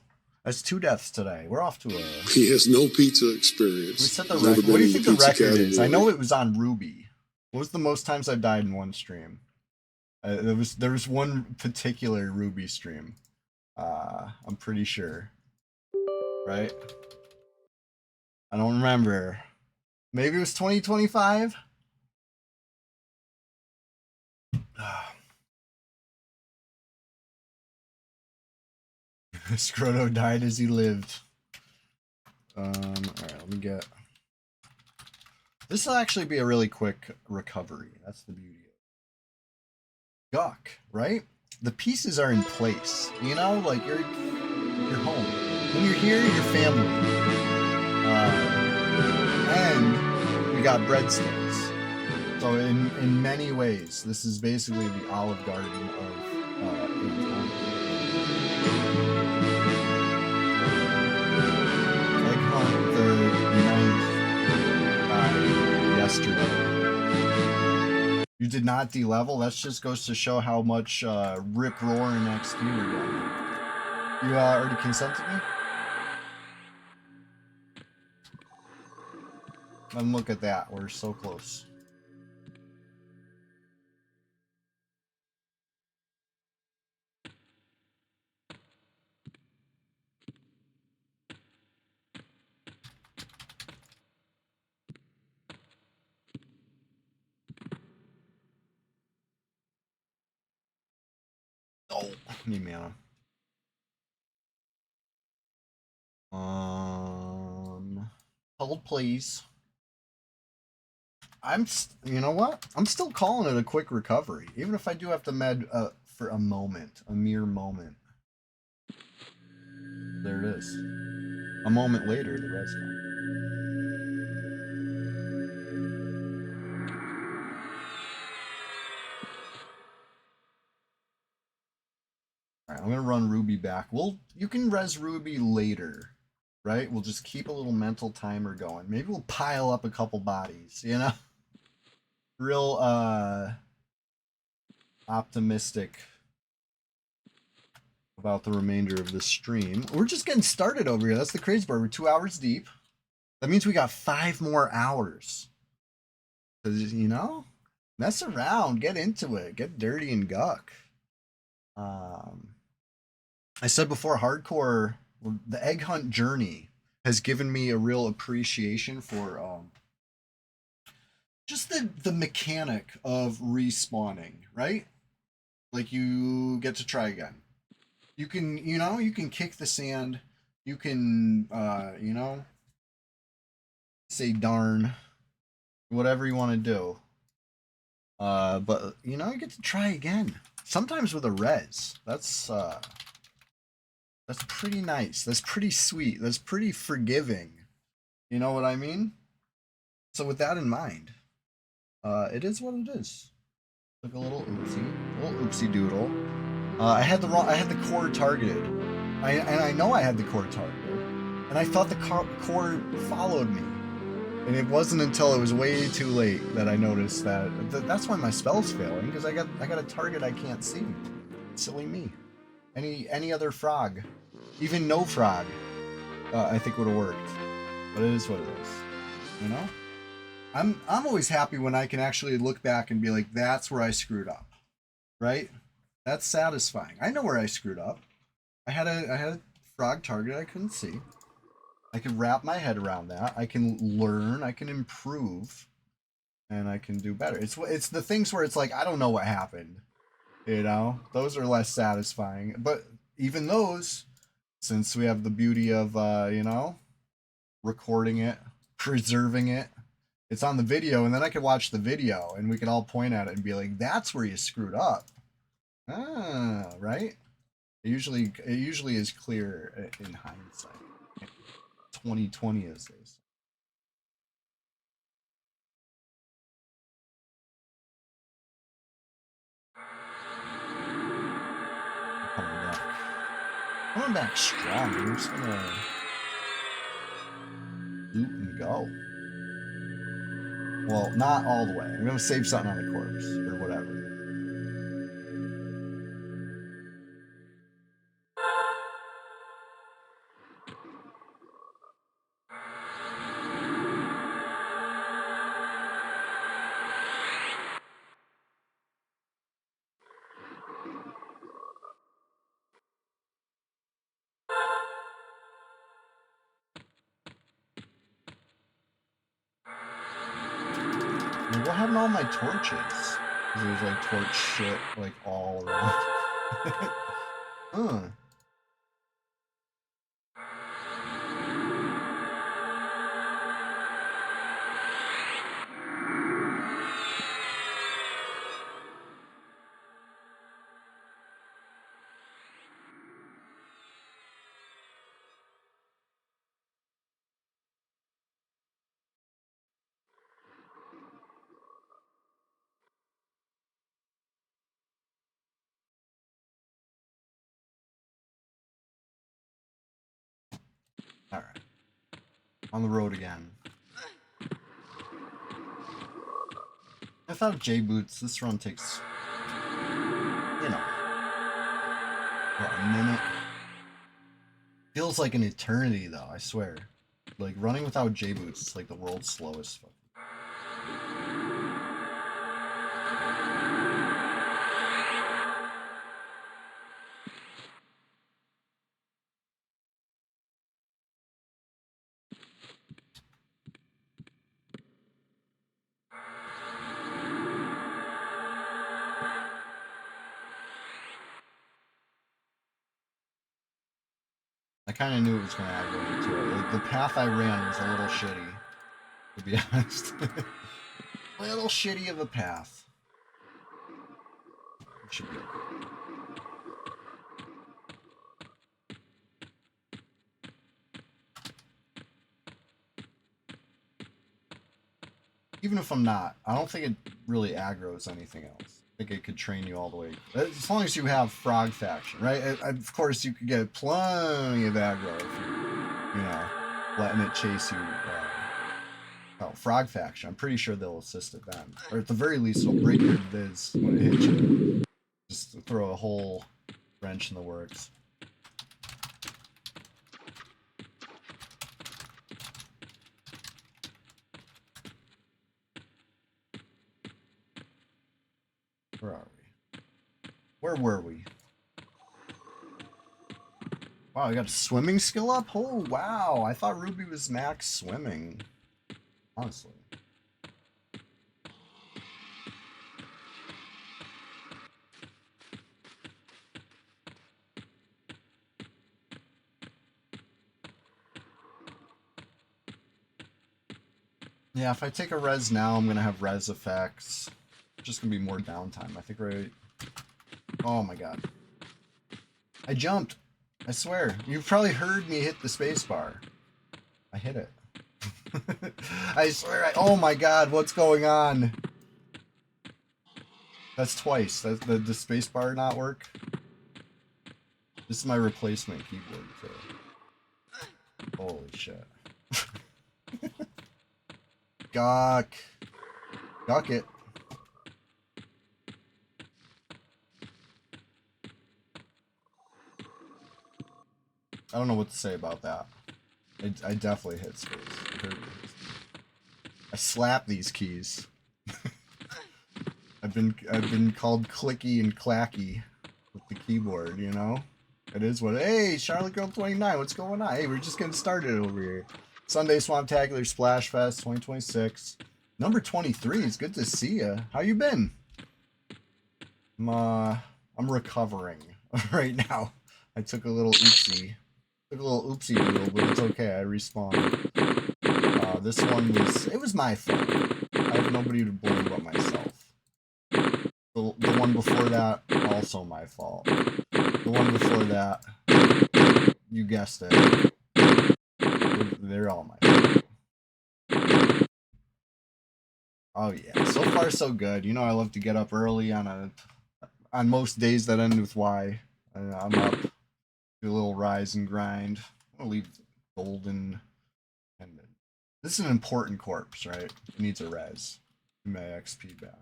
That's 2 deaths today. We're off to a... He has no pizza experience. We set the He's never record. What do been you in think the pizza record is? I category. know it was on Ruby. What was the most times I've died in one stream? There was one particular Ruby stream. I'm pretty sure. Right? I don't remember. Maybe it was 2025? Scroto died as he lived. Alright, let me get... This will actually be a really quick recovery. That's the beauty of it. Guck, right? The pieces are in place. You know, like you're home. When you're here, you're family. And we got breadsticks. So in many ways, this is basically the Olive Garden of Italy. Egg hunt the 9th yesterday. You did not de-level? That just goes to show how much rip roaring XP you're getting. You already consented me? And look at that, we're so close. Oh, need mana. Hold please. You know what? I'm still calling it a quick recovery, even if I do have to med for a moment, a mere moment. There it is. A moment later, the res comes. All right, I'm gonna run Ruby back. You can res Ruby later, right? We'll just keep a little mental timer going. Maybe we'll pile up a couple bodies, you know? Real optimistic about the remainder of the stream. We're just getting started over here. That's the crazy part. We're 2 hours deep. That means we got 5 more hours. Cause you know, mess around, get into it, get dirty and guck. I said before, hardcore, the egg hunt journey has given me a real appreciation for just the mechanic of respawning, right? Like you get to try again. You can, you know, you can kick the sand. You can, you know, say darn, whatever you want to do. But you know, you get to try again. Sometimes with a res. That's pretty nice. That's pretty sweet. That's pretty forgiving. You know what I mean? So with that in mind, it is what it is. Took a little oopsie doodle. I had the core targeted. I know I had the core targeted, and I thought the core followed me. And it wasn't until it was way too late that I noticed that. That's why my spell's failing, because I got a target I can't see. Silly me. Any other frog, even no frog, I think would have worked. But it is what it is. You know? I'm always happy when I can actually look back and be like, that's where I screwed up. Right? That's satisfying. I know where I screwed up. I had a frog target I couldn't see. I can wrap my head around that. I can learn. I can improve, and I can do better. It's the things where it's like I don't know what happened. You know, those are less satisfying. But even those, since we have the beauty of you know, recording it, preserving it, it's on the video, and then I can watch the video, and we can all point at it and be like, "That's where you screwed up." Ah, right. It usually is clear in hindsight. 2020 as they say. Coming back strong. We're just gonna go. Well, not all the way. I'm gonna save something on the corpse, or whatever. What happened to all my torches? There's like torch shit like all around. Huh. Alright. On the road again. Without J-Boots, this run takes, you know, what, a minute? Feels like an eternity, though, I swear. Like, running without J-Boots is like the world's slowest. I kind of knew it was going to aggro into it. The path I ran was a little shitty, to be honest. A little shitty of a path. It should be okay. Even if I'm not, I don't think it really aggroes anything else. I think it could train you all the way. As long as you have Frog Faction, right? Of course, you could get plenty of aggro if you know, letting it chase you. Frog Faction, I'm pretty sure they'll assist it then. Or at the very least, it'll break your viz when it hits you. Just throw a whole wrench in the works. Where are we? Where were we? Wow, I got a swimming skill up? Oh, wow. I thought Ruby was max swimming. Honestly. Yeah, if I take a res now, I'm going to have res effects. Just going to be more downtime. I think, right? Oh my god. I jumped. I swear. You've probably heard me hit the spacebar. I hit it. I swear. Oh my god, what's going on? That's twice. The spacebar not work? This is my replacement keyboard, too. Holy shit. Gawk. Gawk it. I don't know what to say about that. I definitely hit space. I slap these keys. I've been called clicky and clacky with the keyboard, you know? It is what. Hey, Charlotte Girl 29, what's going on? Hey, we're just getting started over here. Sunday Swamptacular Splashfest 2026. Number 23, it's good to see you. How you been? I'm recovering right now. I took a little oopsie. Took a little oopsie doodle, but it's okay, I respawned. This one was my fault. I have nobody to blame but myself. The one before that, also my fault. The one before that, you guessed it. They're all my fault. Oh yeah, so far so good. You know I love to get up early on most days that end with Y. I'm up, do a little rise and grind. I'm gonna leave golden pendant. This is an important corpse, right? It needs a res. Get my XP back.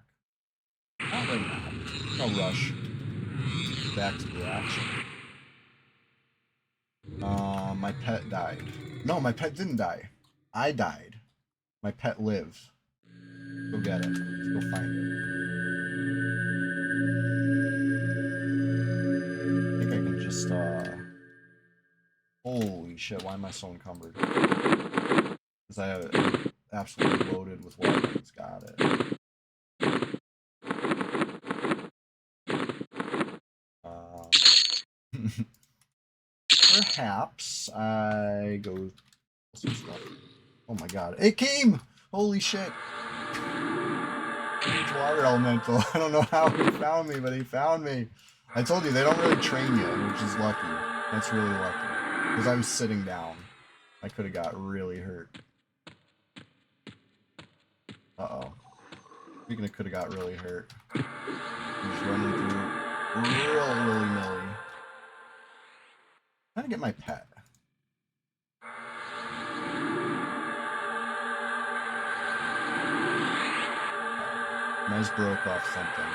Not right now. No rush. Back to the action. My pet died. No, my pet didn't die. I died. My pet lived. Go get it. Let's go find it. I think I can just, Holy shit, why am I so encumbered? Because I have it absolutely loaded with weapons. Got it. Perhaps I go some stuff. Oh my god. It came! Holy shit. Huge water elemental. I don't know how he found me, but he found me. I told you, they don't really train you, which is lucky. That's really lucky. Because I was sitting down. I could have got really hurt. Uh-oh. Speaking of could have got really hurt. He's running through real willy-nilly. Trying to get my pet. Mez broke off something.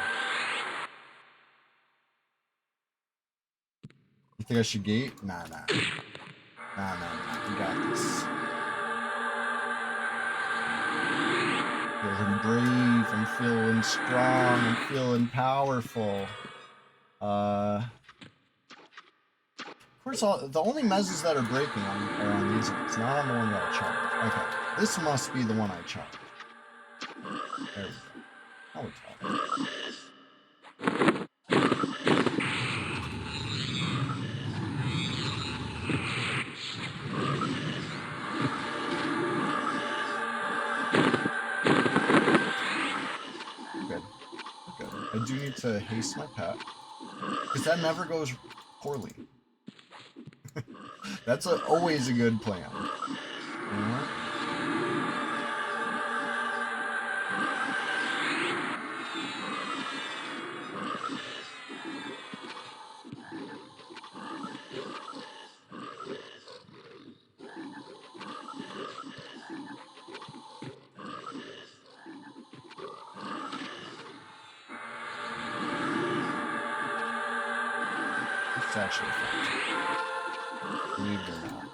You think I should gate? Nah. You got this. Feeling brave, I'm feeling strong, I'm feeling powerful. Of course, the only mezzes that are breaking are on these ones, not on the one that I chopped. Okay, this must be the one I chopped. There we go. Now we're talking. Good. I do need to haste my pet, because that never goes poorly. That's always a good plan. You know? It's actually fun. Believe it or not.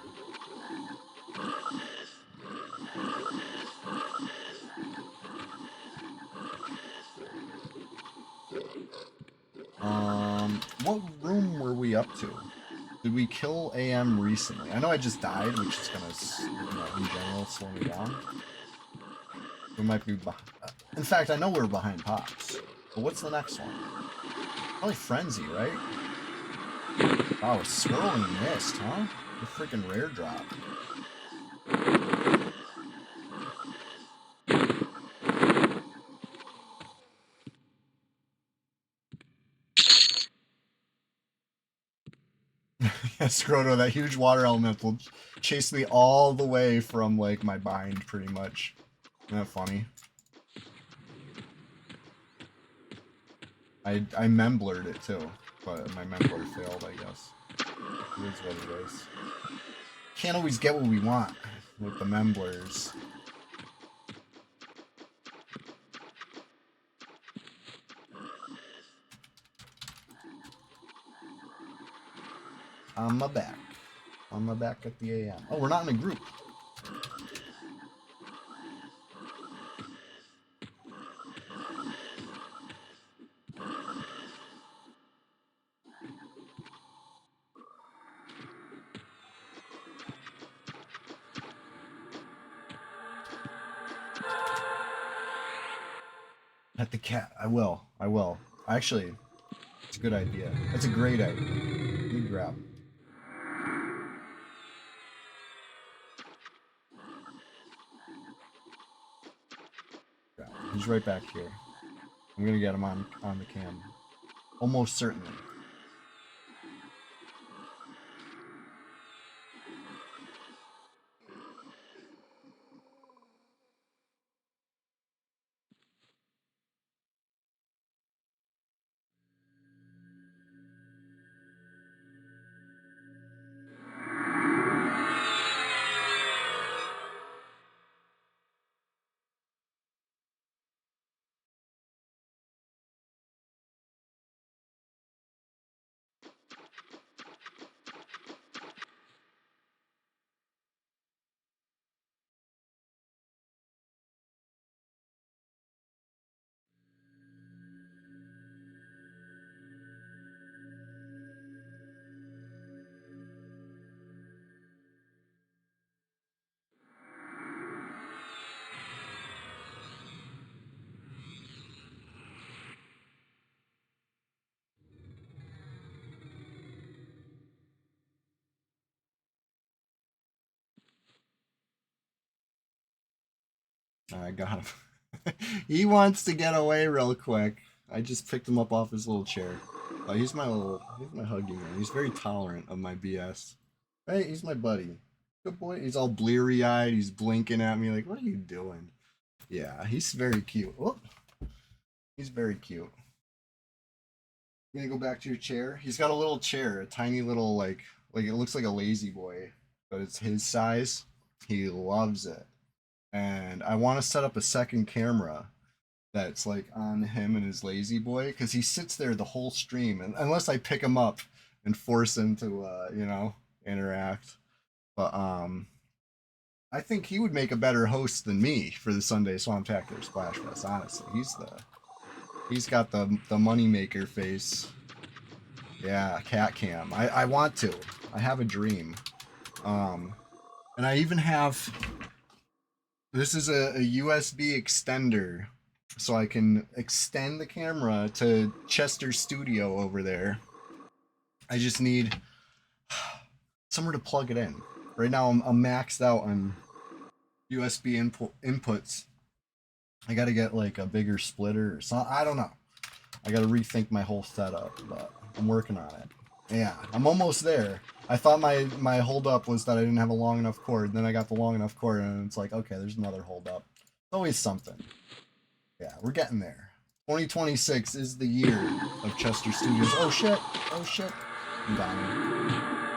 What room were we up to? Did we kill AM recently? I know I just died, which is gonna, in general, slow me down. We might be in fact, I know we're behind Pops. But what's the next one? Probably Frenzy, right? Wow, a swirling mist, huh? The freaking rare drop. Yeah, Scroto, that huge water elemental chased me all the way from, like, my bind, pretty much. Isn't that funny? I memblered it, too. But my membler failed, I guess. It is what it is. Can't always get what we want with the memblers. On my back. On my back at the AM. Oh, we're not in a group. At the cat. I will. Actually, it's a good idea. That's a great idea. Let me grab him. He's right back here. I'm gonna get him on the cam. Almost certainly. I got him. He wants to get away real quick. I just picked him up off his little chair. He's my huggy man. He's very tolerant of my BS. Right? He's my buddy. Good boy. He's all bleary eyed. He's blinking at me like, what are you doing? Yeah, he's very cute. Whoop. He's very cute. You gonna go back to your chair? He's got a little chair, a tiny little like it looks like a lazy boy, but it's his size. He loves it. And I want to set up a second camera that's like on him and his lazy boy because he sits there the whole stream, and unless I pick him up and force him to interact. But I think he would make a better host than me for the Sunday Swamptacular Splashfest. Honestly, he's got the money maker face. Yeah, cat cam. I want to. I have a dream. And I even have. This is a USB extender, so I can extend the camera to Chester's studio over there. I just need somewhere to plug it in. Right now I'm maxed out on USB inputs. I gotta get like a bigger splitter or something. I don't know. I gotta rethink my whole setup, but I'm working on it. Yeah, I'm almost there. I thought my holdup was that I didn't have a long enough cord. Then I got the long enough cord, and it's like, okay, there's another holdup. It's always something. Yeah, we're getting there. 2026 is the year of Chester Studios. Oh shit! Oh shit! I'm dying.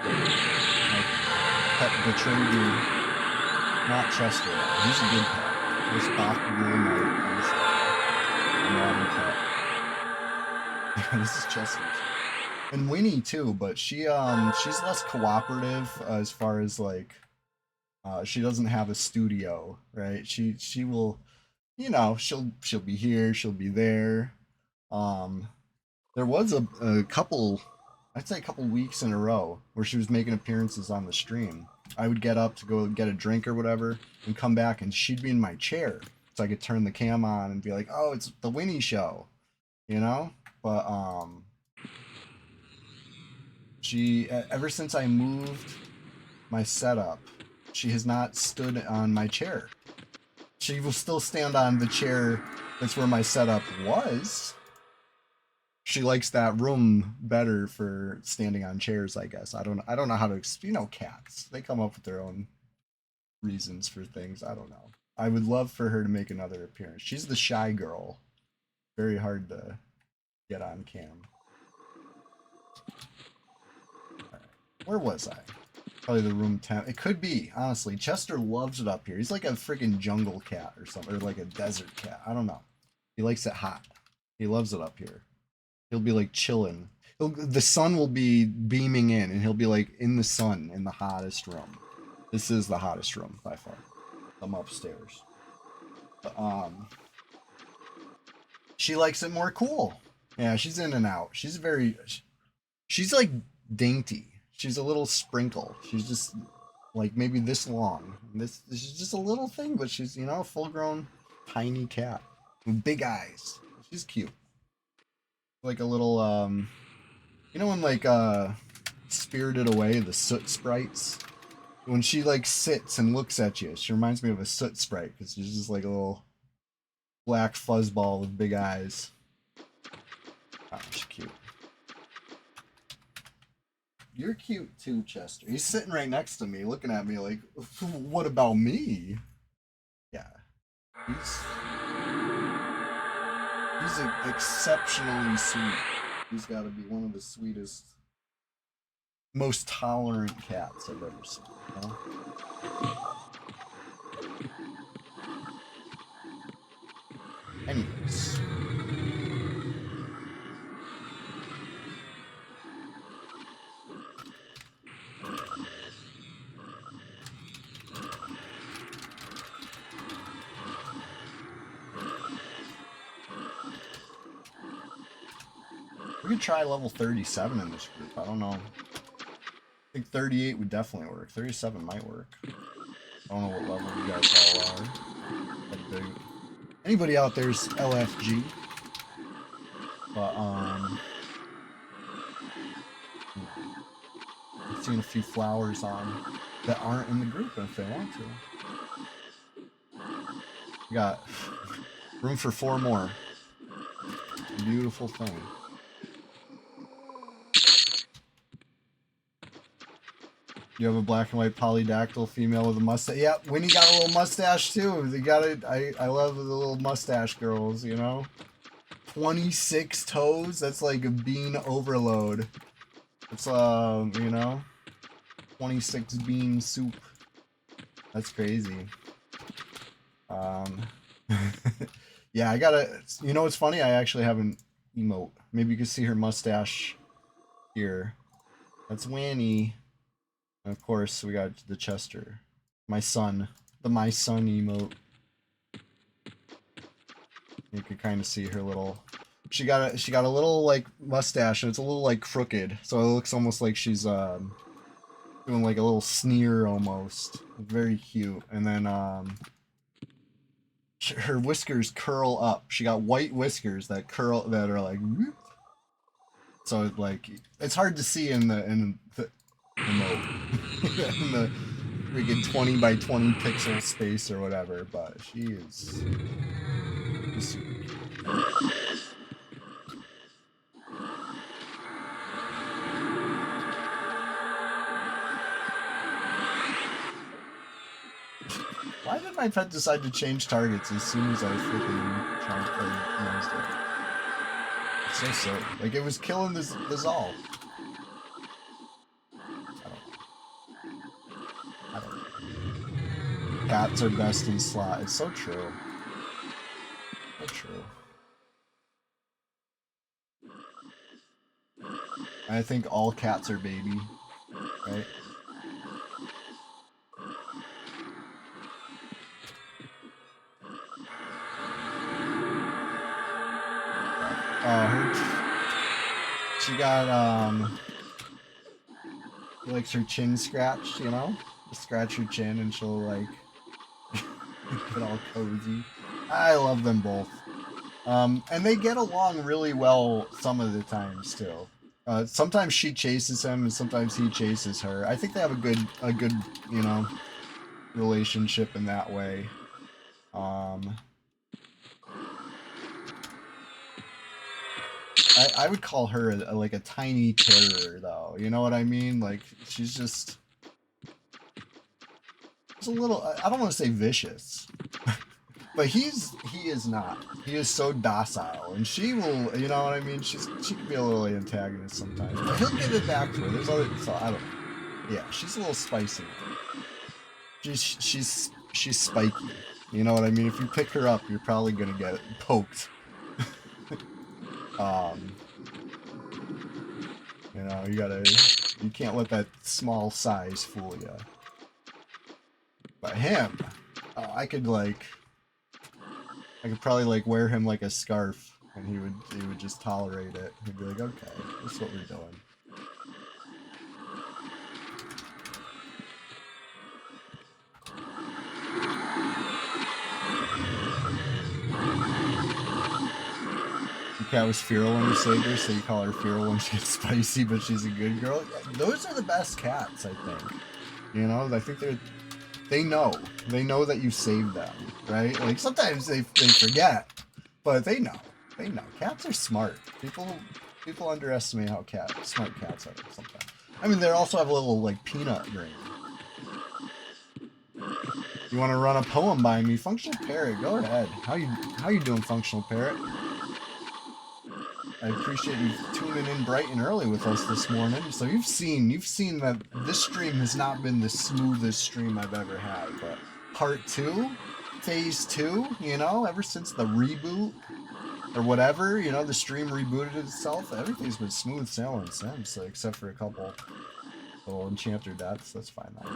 My pet betrayed me. Not Chester. He's a good pet. This Bakugou Knight is a naughty pet. This is Chester's. And Winnie too, but she's less cooperative as far as like she doesn't have a studio, right? She will, she'll be here, she'll be there. There was a couple, I'd say a couple weeks in a row where she was making appearances on the stream. I would get up to go get a drink or whatever and come back and she'd be in my chair. So I could turn the cam on and be like, oh, it's the Winnie show, But she, ever since I moved my setup, she has not stood on my chair. She will still stand on the chair that's where my setup was. She likes that room better for standing on chairs, I guess. I don't know how to, cats. They come up with their own reasons for things. I don't know. I would love for her to make another appearance. She's the shy girl. Very hard to get on cam. Where was I? Probably the room 10. It could be, honestly. Chester loves it up here. He's like a freaking jungle cat or something, or like a desert cat. I don't know. He likes it hot. He loves it up here. He'll be like chilling. The sun will be beaming in, and he'll be like in the sun in the hottest room. This is the hottest room by far. I'm upstairs. But, she likes it more cool. Yeah, she's in and out. She's like dainty. She's a little sprinkle. She's just like maybe this long. This is just a little thing, but she's, a full-grown tiny cat with big eyes. She's cute. Like a little when like Spirited Away, the soot sprites, when she like sits and looks at you, she reminds me of a soot sprite because she's just like a little black fuzzball with big eyes. Oh, she's cute. You're cute too, Chester. He's sitting right next to me, looking at me like, what about me? Yeah. He's exceptionally sweet. He's got to be one of the sweetest, most tolerant cats I've ever seen. Anyways. We could try level 37 in this group. I don't know. I think 38 would definitely work. 37 might work. I don't know what level you guys all are. Anybody out there's LFG. But, I'm seeing a few flowers on that aren't in the group if they want to. We got room for 4 more. Beautiful thing. You have a black and white polydactyl female with a mustache. Yeah, Winnie got a little mustache too. They got it. I love the little mustache girls, you know? 26 toes? That's like a bean overload. It's, you know? 26 bean soup. That's crazy. Yeah, I gotta... You know what's funny? I actually have an emote. Maybe you can see her mustache here. That's Winnie. And of course, we got the Chester. My son. The my son emote. You can kind of see her little... She got a little, like, mustache, and it's a little, like, crooked. So it looks almost like she's, doing, like, a little sneer, almost. Very cute. And then, her whiskers curl up. She got white whiskers that curl, that are, like... Whoop. So, like, it's hard to see in the emote. In the freaking 20 by 20 pixel space or whatever, but she's super cute. Why did my pet decide to change targets as soon as I freaking tried it? It's so silly. Like, it was killing this all. I don't know. Cats are best in slot. It's so true. So true. I think all cats are baby, right? She got, she likes her chin scratched, you know? Just scratch her chin and she'll, like, get all cozy. I love them both. And they get along really well some of the times, too. Sometimes she chases him and sometimes he chases her. I think they have a good, you know, relationship in that way. I would call her like a tiny terror, though. You know what I mean? Like, she's just a little... I don't want to say vicious. But he is not. He is so docile, and she will, you know what I mean? She can be a little antagonist sometimes, but he'll give it back to her. There's other... So, I don't know. Yeah, she's a little spicy. She's spiky. You know what I mean? If you pick her up, you're probably gonna get poked. You know, you can't let that small size fool you. But him, I could probably like wear him like a scarf, and he would just tolerate it. He'd be like, okay, this is what we're doing. Your cat was feral when you saved her, so you call her feral when she gets spicy, but she's a good girl. Those are the best cats, I think. You know, I think they know that you saved them, right? Like sometimes they forget, but they know. Cats are smart. People underestimate how smart cats are sometimes. I mean, they also have a little like peanut brain. You want to run a poem by me, Functional Parrot? Go ahead. How you doing, Functional Parrot? I appreciate you tuning in bright and early with us this morning. So you've seen that this stream has not been the smoothest stream I've ever had, but part 2, phase 2, you know, ever since the reboot or whatever, you know, the stream rebooted itself, everything's been smooth sailing since, except for a couple little enchanter deaths. That's fine though.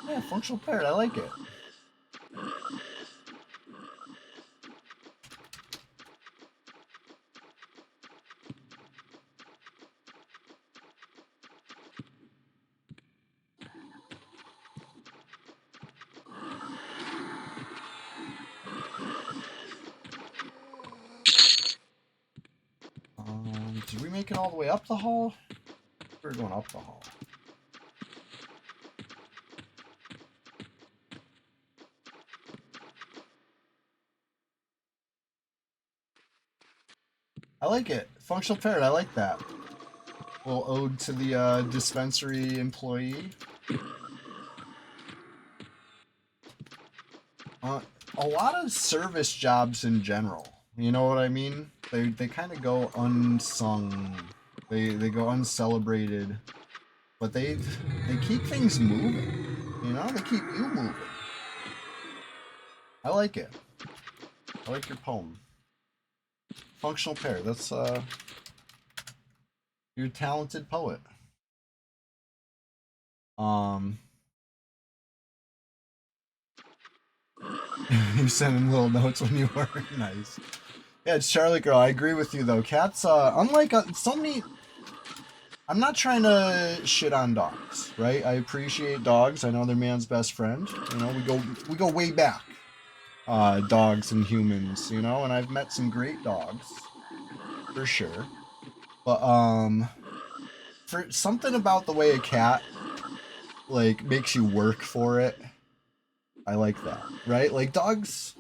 Yeah, Functional Parrot, I like it. Did we make it all the way up the hall? We're going up the hall. I like it. Functional parrot, I like that. Little ode to the dispensary employee. A lot of service jobs in general. You know what I mean? They kind of go unsung. They go uncelebrated, but they keep things moving. You know, they keep you moving. I like it. I like your poem. Functional pair. That's you're a talented poet. You send him little notes when you were nice. Yeah, it's Charlie Girl. I agree with you though. Cats, unlike so many. I'm not trying to shit on dogs, right? I appreciate dogs. I know they're man's best friend. You know, we go way back. Dogs and humans, you know, and I've met some great dogs, for sure. But for something about the way a cat like makes you work for it, I like that, right? Like dogs,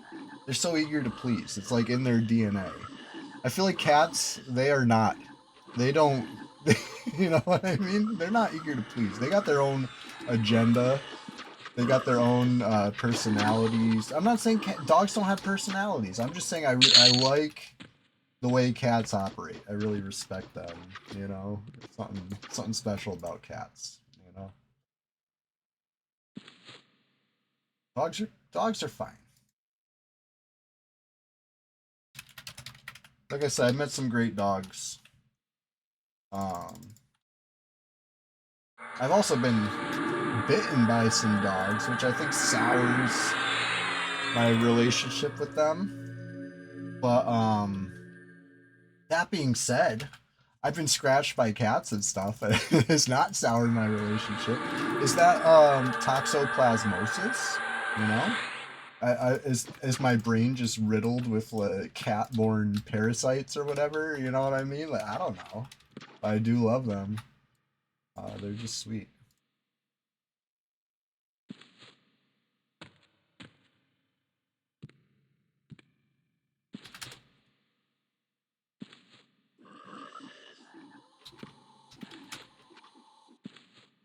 they're so eager to please. It's like in their DNA. I feel like cats, they are not. They don't. You know what I mean? They're not eager to please. They got their own agenda. They got their own personalities. I'm not saying dogs don't have personalities. I'm just saying I like the way cats operate. I really respect them. You know, something special about cats. You know, dogs are fine. Like I said, I've met some great dogs. I've also been bitten by some dogs, which I think sours my relationship with them. But that being said, I've been scratched by cats and stuff, and it's not soured my relationship. Is that toxoplasmosis? You know, is my brain just riddled with like, cat-borne parasites or whatever? You know what I mean? Like I don't know. I do love them. They're just sweet.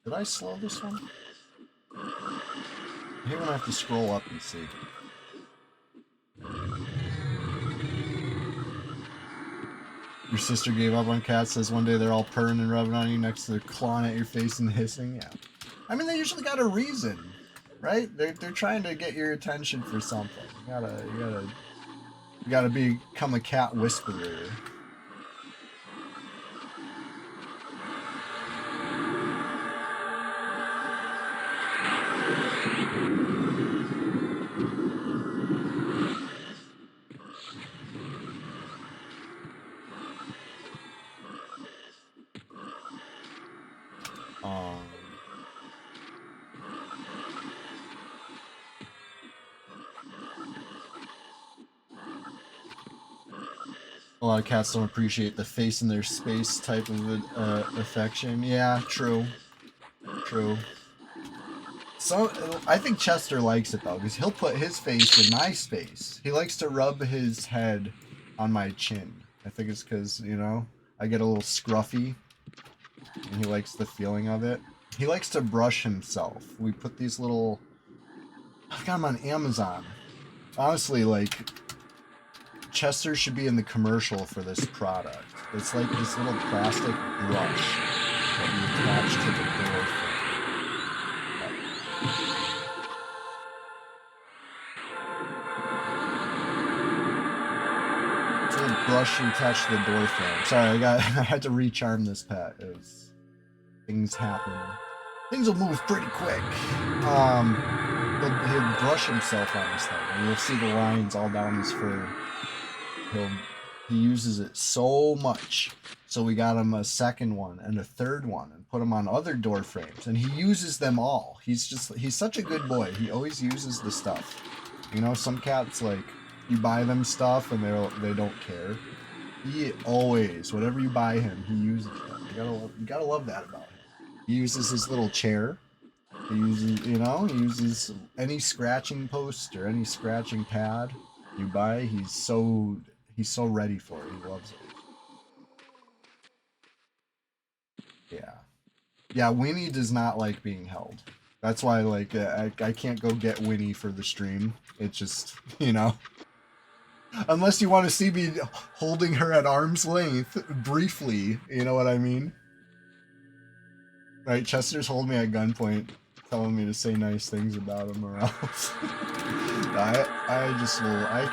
Did I slow this one? I hate when I have to scroll up and see. Your sister gave up on cats, says one day they're all purring and rubbing on you next to the clawing at your face and hissing. Yeah. I mean, they usually got a reason, right? They're trying to get your attention for something. You gotta become a cat whisperer. A lot of cats don't appreciate the face in their space type of affection. Yeah, true. True. So I think Chester likes it though, because he'll put his face in my space. He likes to rub his head on my chin. I think it's because, you know, I get a little scruffy, and he likes the feeling of it. He likes to brush himself. We put these little... I've got them on Amazon. Honestly, like, Chester should be in the commercial for this product. It's like this little plastic brush that you attach to the door frame. It's a little brush you attach to the door frame. Sorry, I had to recharm this pet. Things happen. Things will move pretty quick. He'll brush himself on this thing, and you'll see the lines all down his fur. He uses it so much, so we got him a second one and a third one, and put him on other door frames, and he uses them all. He's such a good boy. He always uses the stuff. You know, some cats, like, you buy them stuff and they don't care. He always, whatever you buy him, he uses them. You gotta love that about him. He uses his little chair. He uses any scratching post or any scratching pad you buy. He's so ready for it. He loves it. Yeah. Yeah, Winnie does not like being held. That's why, like, I can't go get Winnie for the stream. It's just, you know. Unless you want to see me holding her at arm's length briefly, you know what I mean? Right, Chester's holding me at gunpoint, telling me to say nice things about him or else. I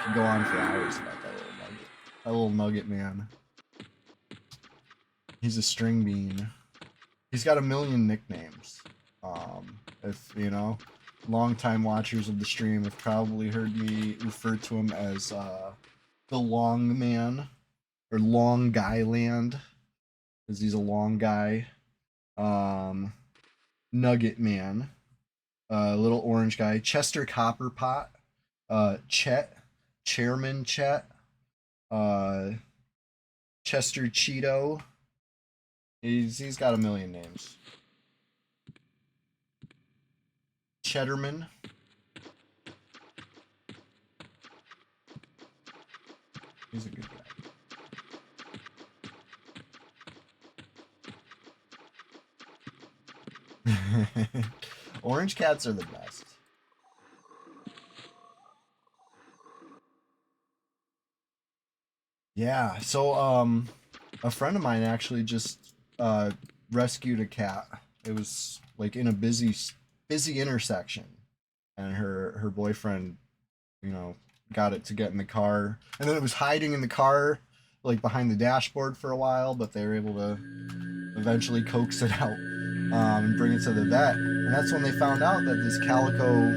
could go on for hours about that little nugget. That little nugget man. He's a string bean. He's got a million nicknames. If, you know, longtime watchers of the stream have probably heard me refer to him as, the Long Man, or Long Guy Land, because he's a long guy. Nugget Man, little orange guy, Chester Copperpot, Chet, Chairman Chet, Chester Cheeto. He's got a million names. Cheddarman. He's a good guy. Orange cats are the best. Yeah, so a friend of mine actually just rescued a cat. It was like in a busy intersection, and her boyfriend, you know, got it to get in the car, and then it was hiding in the car, like behind the dashboard for a while, but they were able to eventually coax it out and bring it to the vet. And that's when they found out that this calico,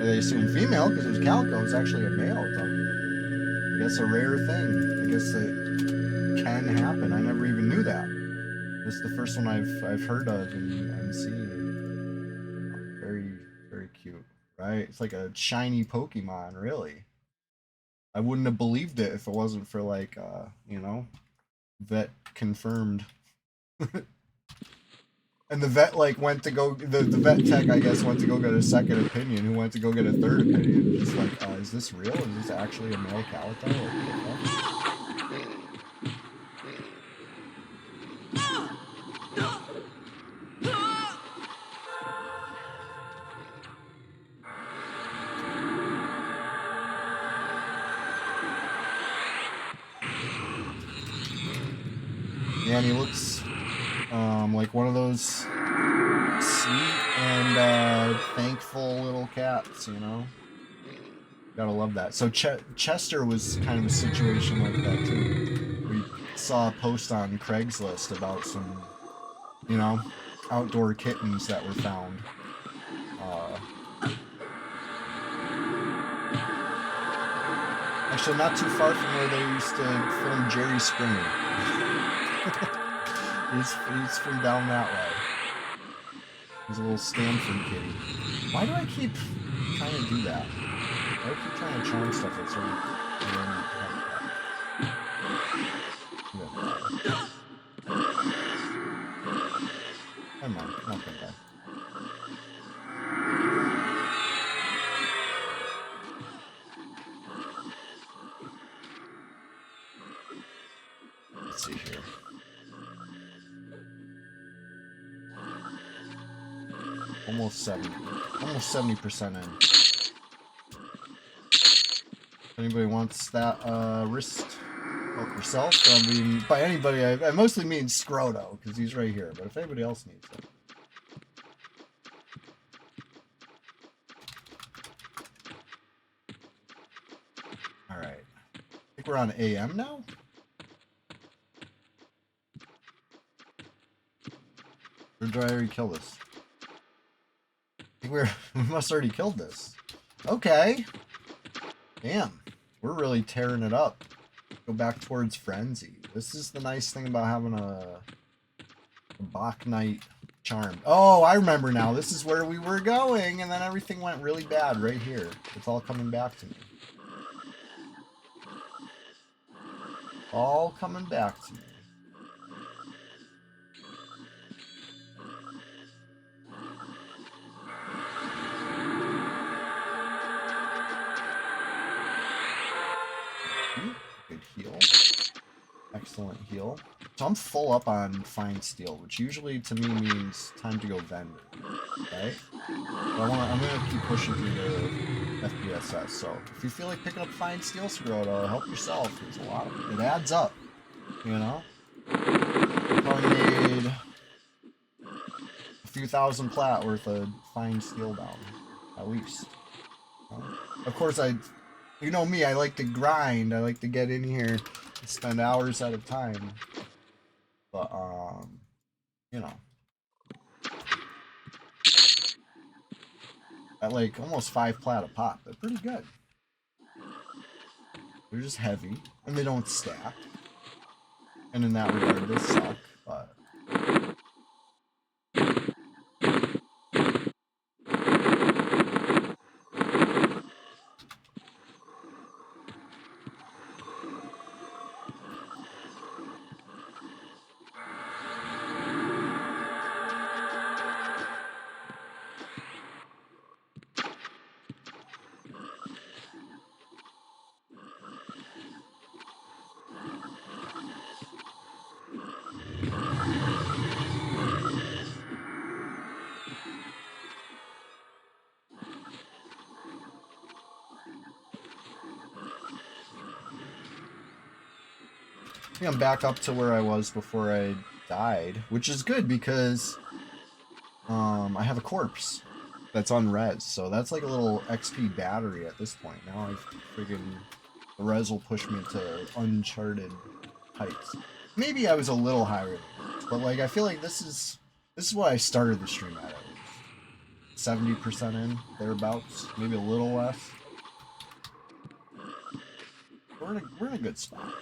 they assumed female because it was calico, it was actually a male. It's I guess a rare thing. I guess it can happen. I never even knew that. This is the first one I've heard of and seen. Very, very cute, right? It's like a shiny Pokemon, really. I wouldn't have believed it if it wasn't for, like, you know, vet confirmed. And the vet, like, went to go, the vet tech, I guess, went to go get a second opinion, who went to go get a third opinion. Just like, is this real? Is this actually a male calico? Like, what the fuck? Yeah, and he looks like one of those sweet and thankful little cats, you know? Gotta love that. So Chester was kind of a situation like that too. We saw a post on Craigslist about some, you know, outdoor kittens that were found. Actually, not too far from where they used to film Jerry Springer. he's from down that way. He's a little Stanford kitty. Why do I keep trying to do that? Why do I keep trying to charm stuff that's already Never mind, nothing bad. Let's see here. Almost 70% in. If anybody wants that wrist, help yourself. I mean, by anybody, I mostly mean Scroto, because he's right here, but if anybody else needs it. Alright. I think we're on AM now? Or did I already kill this? I think we must already killed this. Okay. Damn. We're really tearing it up. Go back towards Frenzy. This is the nice thing about having a Bach Knight charm. Oh, I remember now. This is where we were going, and then everything went really bad right here. It's all coming back to me. All coming back to me. Good heal. Excellent heal. So I'm full up on fine steel, which usually to me means time to go vendor, right? But I'm gonna keep pushing through the FPSS. So if you feel like picking up fine steel, Scroto, help yourself. There's a lot of it adds up, you know. Probably made a few thousand plat worth of fine steel down, at least. Of course, you know me, I like to grind. I like to get in here and spend hours at a time. But you know, at like almost 5 plat a pop, they're pretty good. They're just heavy and they don't stack. And in that regard, they suck. But I think I'm back up to where I was before I died, which is good because I have a corpse that's unres, so that's like a little XP battery at this point. Now the res will push me to uncharted heights. Maybe I was a little higher than this, but like I feel like this is what I started the stream at least. 70% in, thereabouts, maybe a little less. We're in a good spot.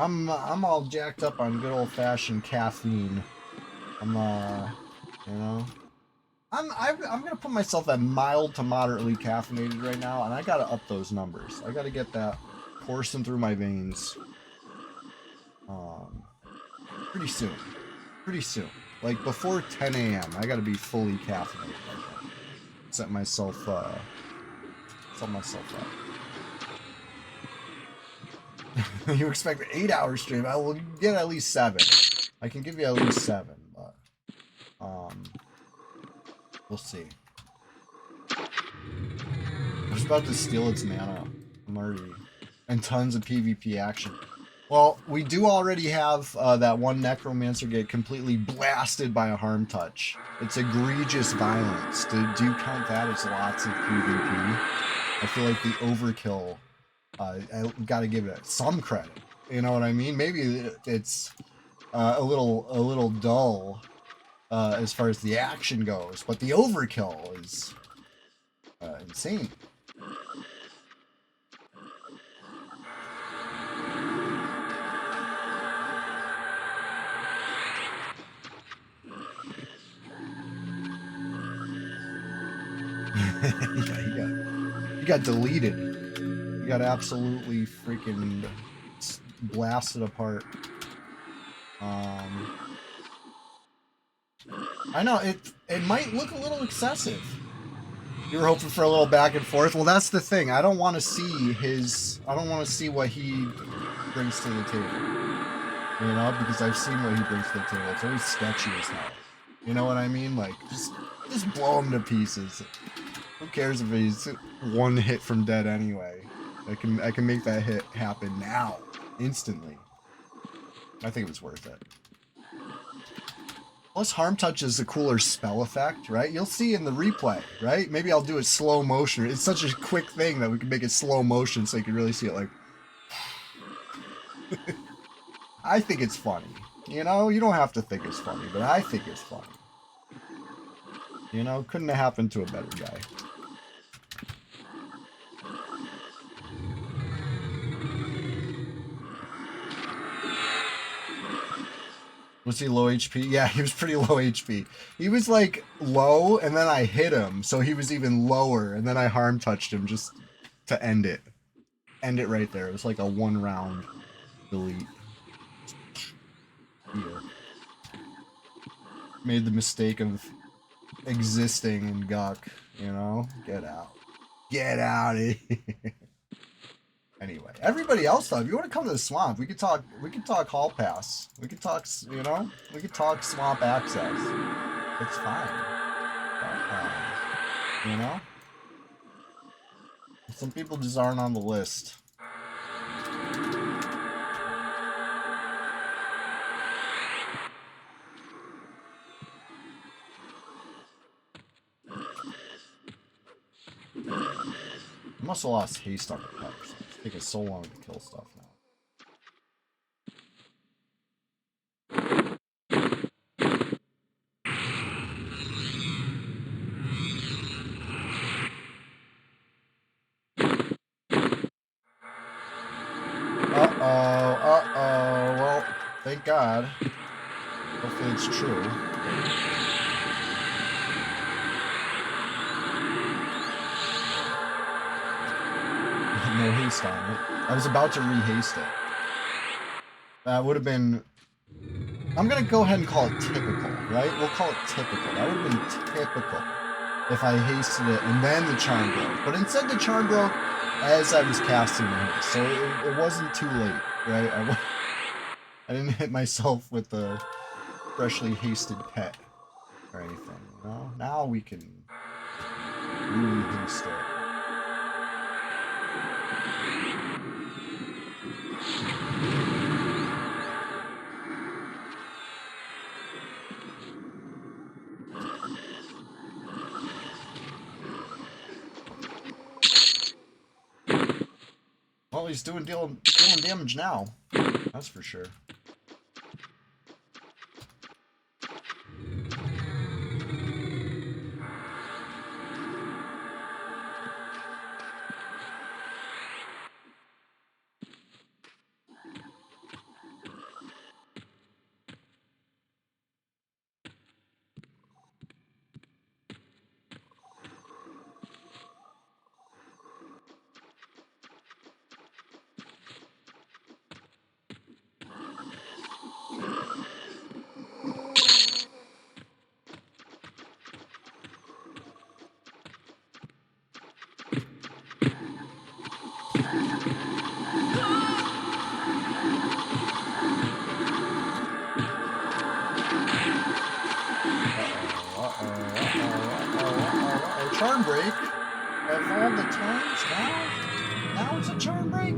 I'm all jacked up on good old-fashioned caffeine. I'm you know, I'm gonna put myself at mild to moderately caffeinated right now, and I gotta up those numbers. I gotta get that coursing through my veins. Pretty soon. Pretty soon. Like before 10 a.m. I gotta be fully caffeinated. Set myself up. You expect an 8-hour stream? I will get at least 7. I can give you at least 7, but we'll see. I was about to steal its mana. I'm already and tons of PvP action. Well, we do already have that one Necromancer get completely blasted by a harm touch. It's egregious violence. Do you count that as lots of PvP? I feel like the overkill. I gotta give it some credit. You know what I mean? Maybe it's a little dull as far as the action goes, but the overkill is insane. Yeah, he got deleted. He got absolutely freaking blasted apart. I know it might look a little excessive. You were hoping for a little back and forth. Well, that's the thing. I don't want to see what he brings to the table. You know, because I've seen what he brings to the table. It's always sketchy as hell. You know what I mean? Like just blow him to pieces. Who cares if he's one hit from dead anyway? I can make that hit happen now, instantly. I think it was worth it. Plus, Harm Touch is a cooler spell effect, right? You'll see in the replay, right? Maybe I'll do it slow motion. It's such a quick thing that we can make it slow motion so you can really see it like... I think it's funny. You know, you don't have to think it's funny, but I think it's funny. You know, couldn't have happened to a better guy. Was he low HP? Yeah, he was pretty low HP. He was like low, and then I hit him, so he was even lower, and then I harm touched him just to end it. End it right there. It was like a 1-round delete. Here. Made the mistake of existing in Guk, you know? Get out. Get out of here. Anyway, everybody else though, if you want to come to the swamp, we could talk hall pass. We could talk, you know? We could talk swamp access. It's fine. You know? Some people just aren't on the list. I must have lost haste on the pet. It's taking so long to kill stuff now. Uh-oh. Well, thank God. Hopefully it's true. No haste on it. I was about to re-haste it. That would have been... I'm going to go ahead and call it typical, right? We'll call it typical. That would have been typical if I hasted it and then the charm broke. But instead the charm broke as I was casting the haste. So it wasn't too late, right? I didn't hit myself with the freshly hasted pet or anything, you know? Now we can re-haste it. Well, he's dealing damage now. That's for sure. Charm break of all the times now it's a charm break.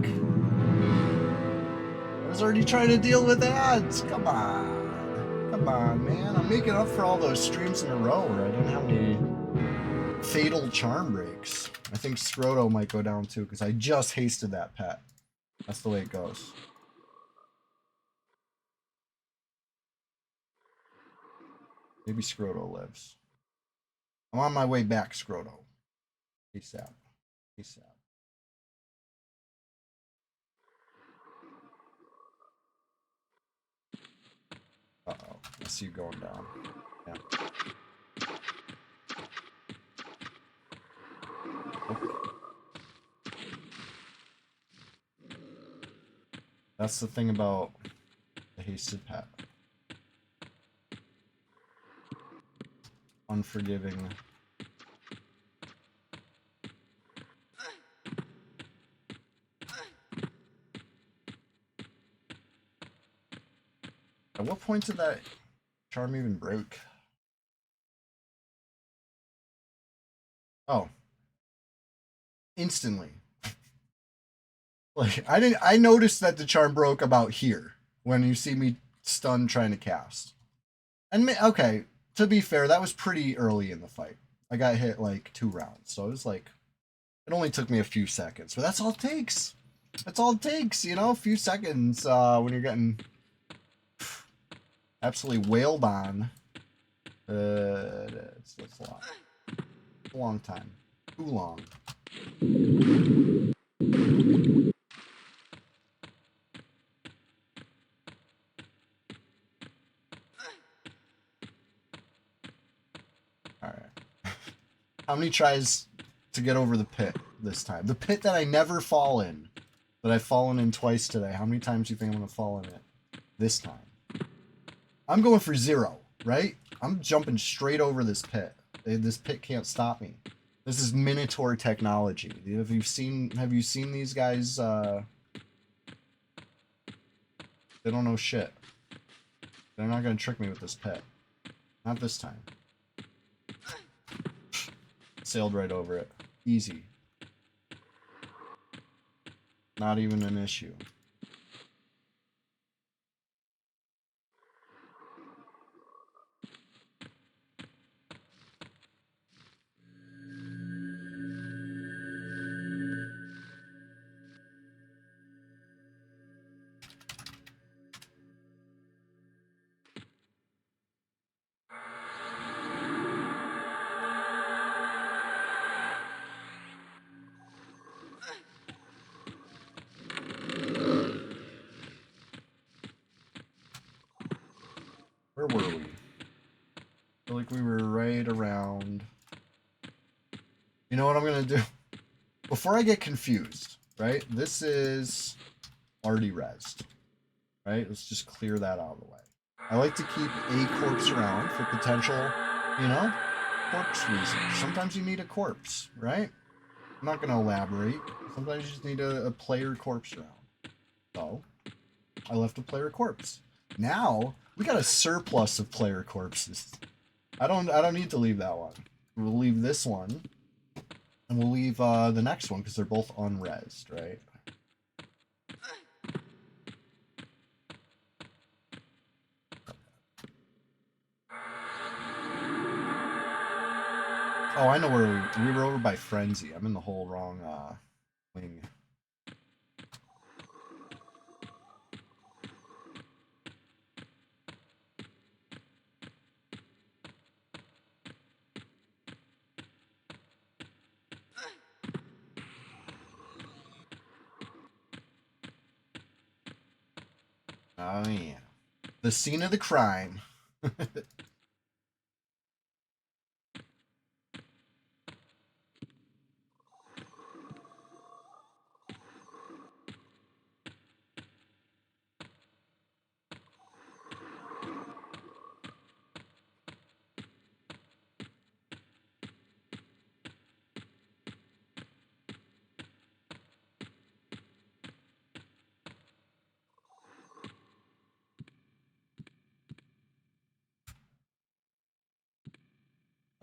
I was already trying to deal with ads. Come on, man. I'm making up for all those streams in a row where I didn't have any fatal charm breaks. I think Scroto might go down too because I just hasted that pet. That's the way it goes. Maybe Scroto lives. I'm on my way back, Scroto. ASAP. ASAP. Uh-oh. I see you going down. Yeah. Okay. That's the thing about the hasted pet. Unforgiving. At what point did that charm even break? Oh. Instantly. Like, I noticed that the charm broke about here when you see me stunned trying to cast. And okay, to be fair, that was pretty early in the fight. I got hit like 2 rounds, so it was like, it only took me a few seconds, but that's all it takes. That's all it takes, you know, a few seconds when you're getting absolutely wailed on. That's a lot. A long time. Too long. How many tries to get over the pit this time? The pit that I never fall in. That I've fallen in twice today. How many times do you think I'm going to fall in it this time? I'm going for 0, right? I'm jumping straight over this pit. This pit can't stop me. This is Minotaur technology. Have you seen these guys? They don't know shit. They're not going to trick me with this pit. Not this time. Sailed right over it. Easy. Not even an issue. Where were we? I feel like we were right around... You know what I'm going to do? Before I get confused, right? This is already rezzed, right? Let's just clear that out of the way. I like to keep a corpse around for potential, you know, corpse reasons. Sometimes you need a corpse, right? I'm not going to elaborate. Sometimes you just need a player corpse around. So, I left a player corpse. Now, we got a surplus of player corpses. I don't need to leave that one. We'll leave this one. And we'll leave the next one because they're both unrezzed, right? Oh, I know where we were over by Frenzy. I'm in the whole wrong wing. Oh yeah. The scene of the crime.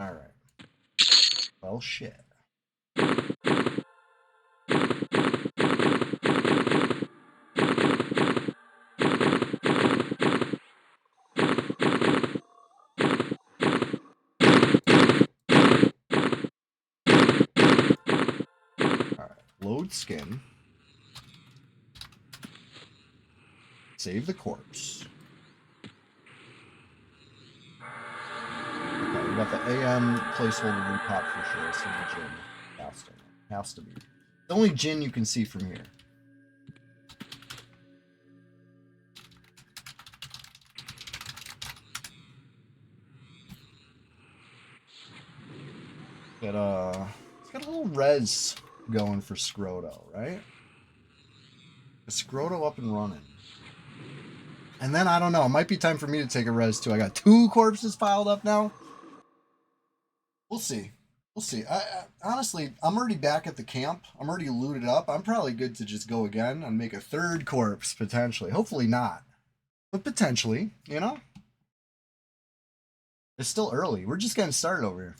All right. Well, shit. All right. Load skin. Save the corpse. Okay, we got the AM placeholder repop for sure. It's in the gym. Has to be. The only gin you can see from here. It's got a little res going for Scroto, right? The Scroto up and running. And then, I don't know, it might be time for me to take a res too. I got 2 corpses piled up now. We'll see. We'll see. Honestly, I'm already back at the camp. I'm already looted up. I'm probably good to just go again and make a 3rd corpse, potentially. Hopefully not. But potentially, you know? It's still early. We're just getting started over here.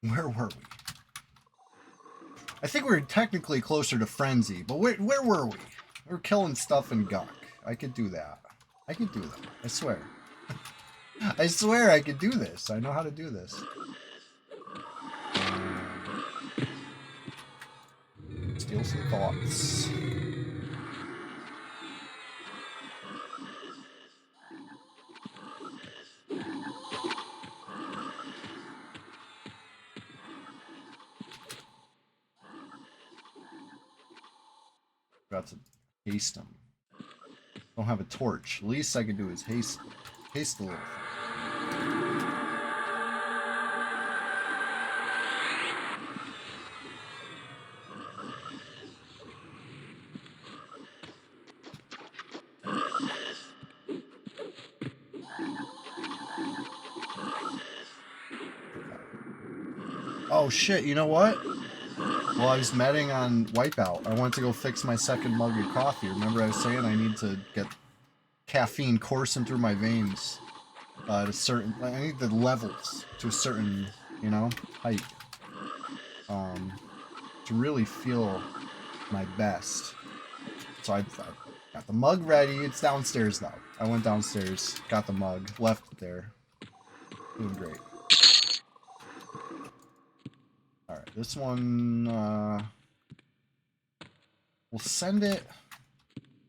Where were we? I think we were technically closer to Frenzy, but where were we? We were killing stuff in Guk. I could do that. I could do that. I swear. I swear I could do this. I know how to do this. Steal some thoughts. Got to haste them. Don't have a torch. Least I can do is haste the little thing. Oh shit, you know what? While I was medding on Wipeout, I went to go fix my second mug of coffee. Remember I was saying I need to get caffeine coursing through my veins at a certain... I need the levels to a certain, you know, height. To really feel my best. So I got the mug ready. It's downstairs though. I went downstairs, got the mug, left it there. Doing great. Alright, this one, we'll send it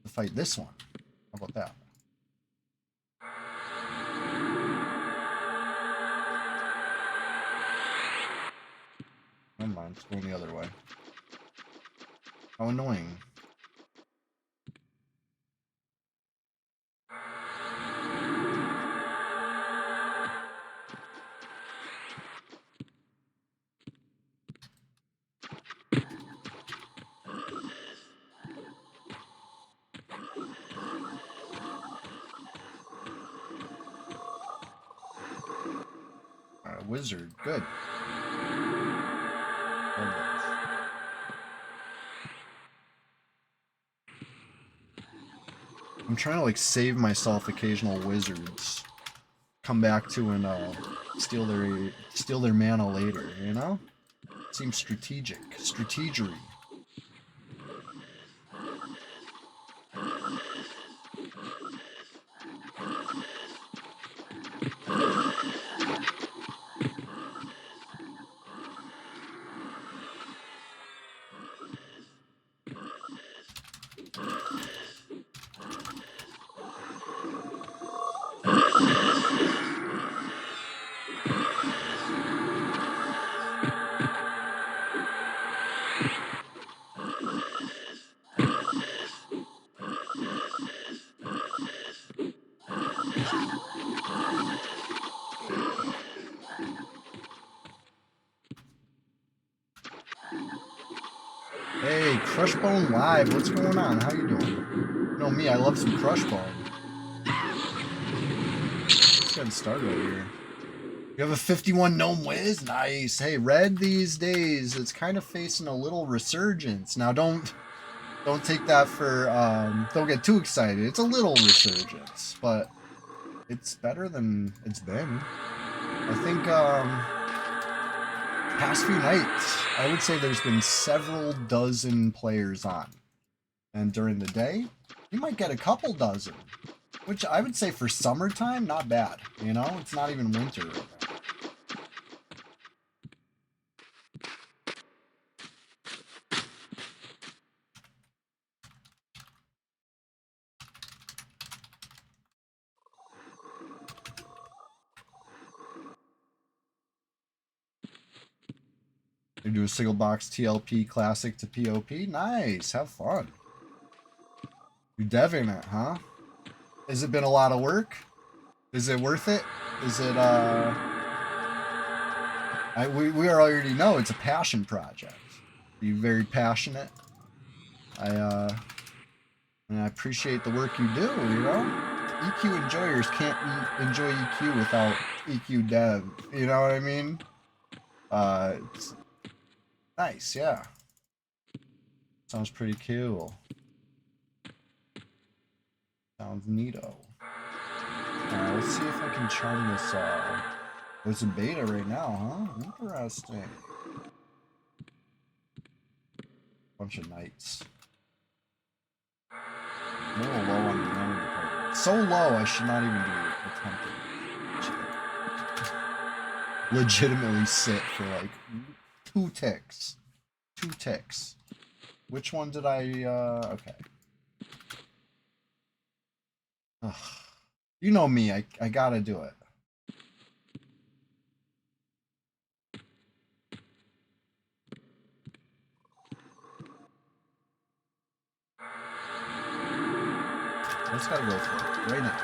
to fight this one. How about that? Never mind, it's going the other way. How annoying. Wizard, good. I'm trying to like save myself occasional wizards. Come back to and steal their mana later, you know? Seems strategic. Strategery. Hey, Crushbone Live, what's going on? How you doing? You know me, I love some Crushbone. Let's get started over here. You have a 51 Gnome Wiz? Nice. Hey, Red these days, it's kind of facing a little resurgence. Now, don't take that for, don't get too excited. It's a little resurgence, but it's better than it's been. I think, past few nights, I would say there's been several dozen players on. And during the day, you might get a couple dozen. Which I would say for summertime, not bad. You know, it's not even winter right now. You do a single box TLP classic to POP? Nice, have fun. You're deving it, huh? Has it been a lot of work? Is it worth it? Is it, we already know it's a passion project. You're very passionate. And I appreciate the work you do, you know? EQ enjoyers can't enjoy EQ without EQ dev, you know what I mean? It's nice, yeah. Sounds pretty cool. Sounds neato. Let's see if I can charm this, Oh, it's in beta right now, huh? Interesting. Bunch of knights. I'm a little low on the mana department. So low, I should not even be attempting. Legitimately sit for like 2 ticks. 2 ticks. Which one did I, okay. Ugh. You know me, I gotta do it. I just gotta go for it right now.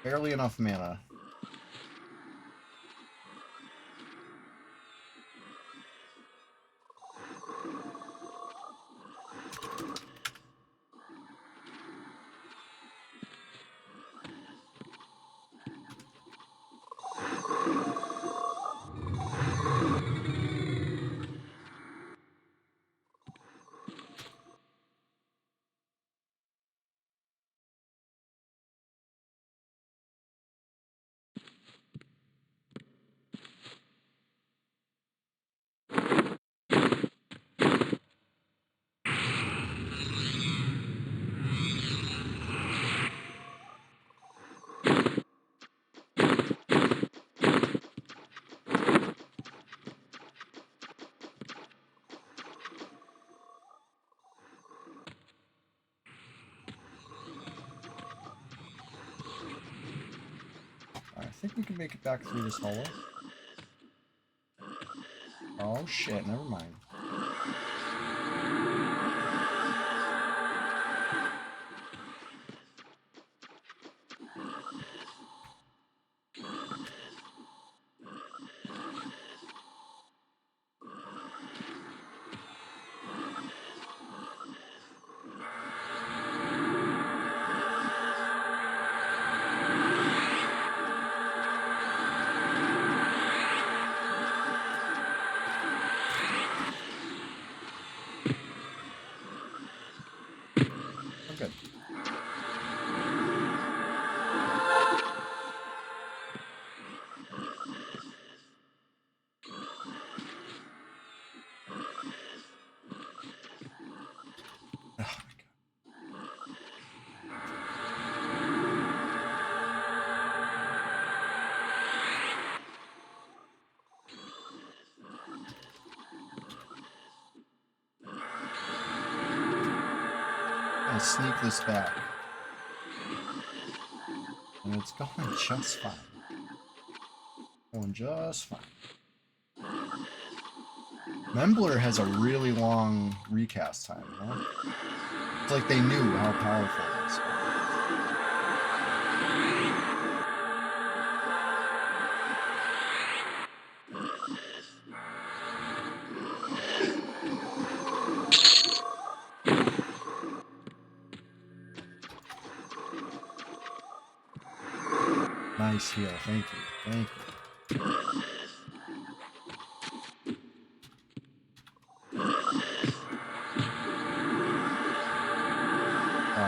Barely enough mana. I think we can make it back through this hallway. Oh shit, never mind. We're good. Oh my god. I'm gonna sneak this back. And it's going just fine. Going just fine. Membler has a really long recast time, huh? It's like they knew how powerful it is. Nice heal, thank you, thank you.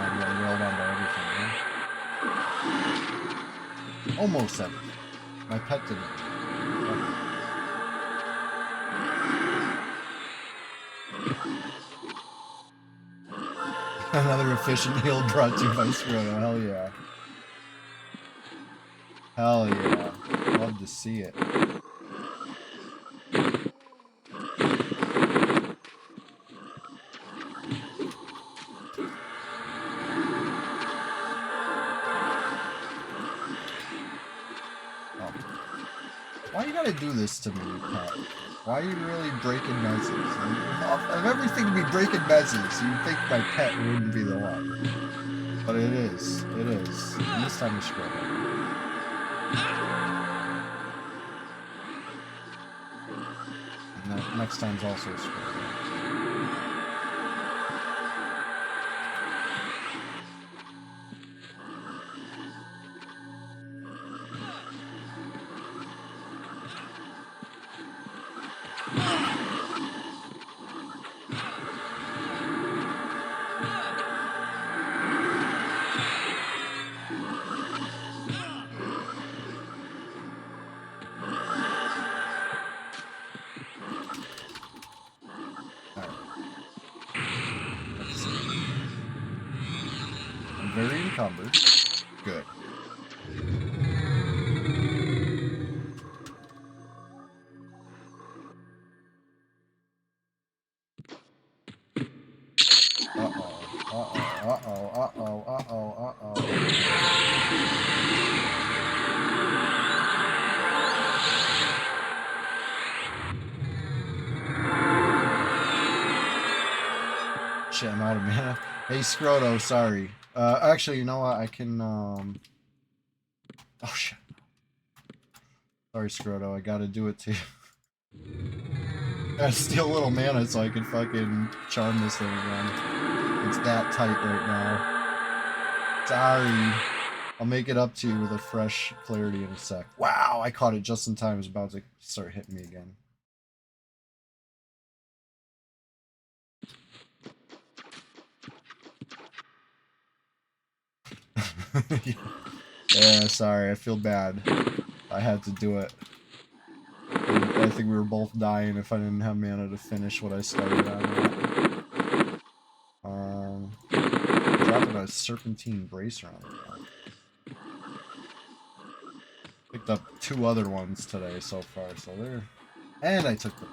You got railed onto everything, huh? Almost everything. My pet didn't. Another efficient heal brought to you by Squirtle. Hell yeah. Hell yeah. Love to see it. Oh. Why you gotta do this to me, Pat? Why are you really breaking mezzes? Of everything to be breaking mezzes, you'd think my pet wouldn't be the one. But it is. It is. And this time you screw it. And next time's also a screw it. very encumbered. Good. Shit, I'm out of mana. Hey, Scroto, sorry. Actually, you know what? I can, Oh, shit. Sorry, Scroto. I gotta do it to you. Gotta steal a little mana so I can fucking charm this thing again. It's that tight right now. Sorry. I'll make it up to you with a fresh clarity in a sec. Wow, I caught it just in time. It was about to start hitting me again. Yeah, sorry. I feel bad. I had to do it. I think we were both dying if I didn't have mana to finish what I started on that. Dropping a Serpentine Bracer on it. Picked up 2 other ones today so far, so there. And I took the...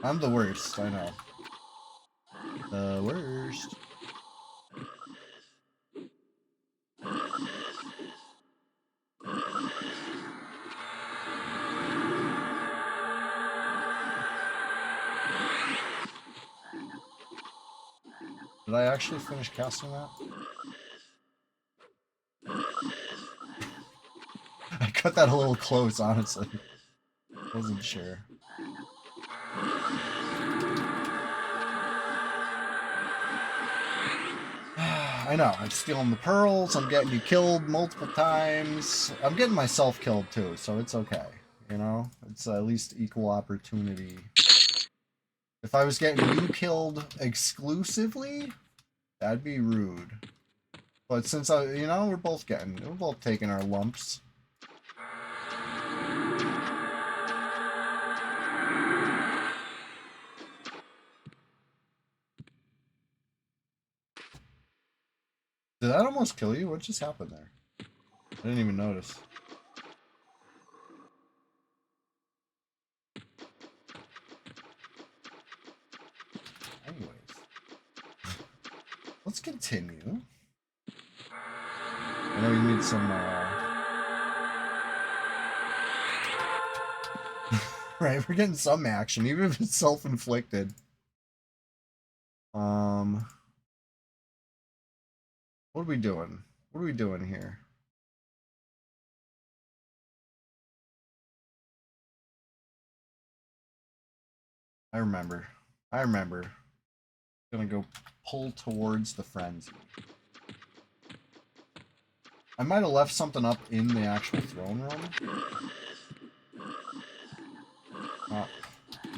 I'm the worst, I know. The worst. Did I actually finish casting that? I cut that a little close, honestly. Wasn't sure. I know, I'm stealing the pearls, I'm getting you killed multiple times. I'm getting myself killed too, so it's okay. You know? It's at least equal opportunity. If I was getting you killed exclusively, that'd be rude. But since you know, we're both taking our lumps. Did that almost kill you? What just happened there? I didn't even notice. Anyways. Let's continue. I know you need some, right, we're getting some action, even if it's self-inflicted. What are we doing? What are we doing here? I remember. Gonna go pull towards the frenzy. I might have left something up in the actual throne room. Not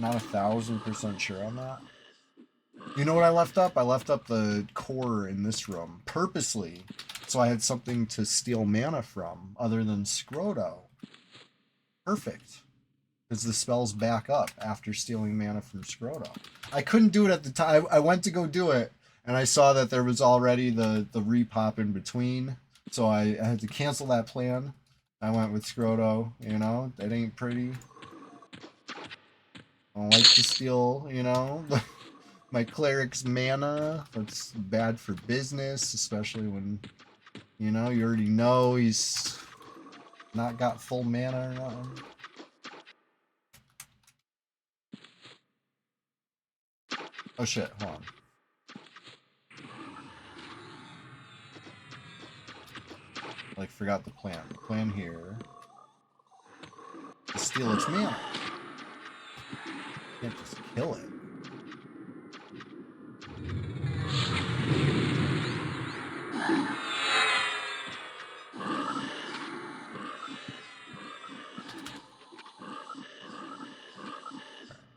1,000% sure on that. You know what I left up? I left up the core in this room purposely, so I had something to steal mana from other than Scroto. Perfect. Because the spells back up after stealing mana from Scroto. I couldn't do it at the time. I went to go do it, and I saw that there was already the repop in between, so I had to cancel that plan. I went with Scroto, you know? That ain't pretty. I don't like to steal, you know, my cleric's mana. That's bad for business, especially when, you know, you already know he's not got full mana or nothing. Oh shit, hold on. Like, forgot the plan. The plan here is steal its mana. Can't just kill it.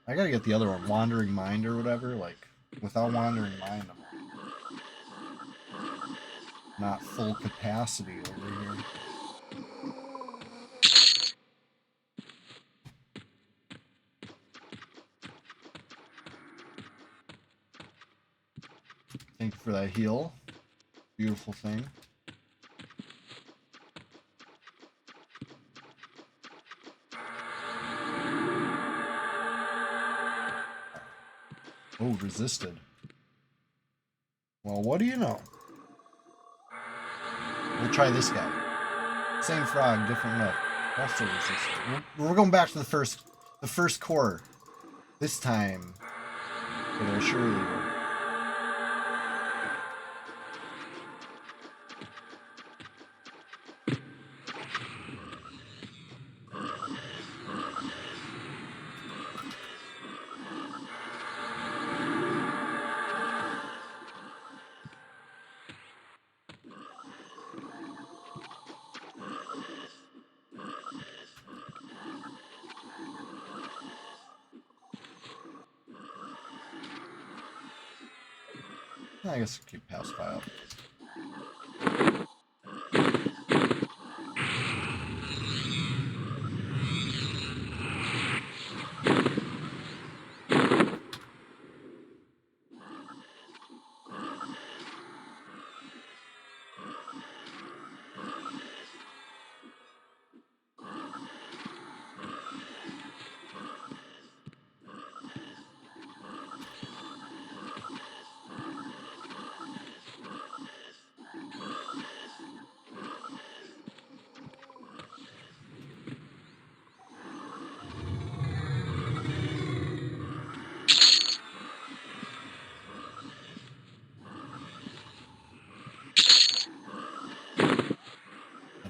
I gotta get the other one, Wandering Mind or whatever. Like, without Wandering Mind, I'm not full capacity over here. Thank you for that heal. Beautiful thing. Oh, resisted. Well, what do you know? We'll try this guy. Same frog, different luck. Also resisted. We're going back to the first core. This time, it'll surely work. I guess I'll keep pacify up.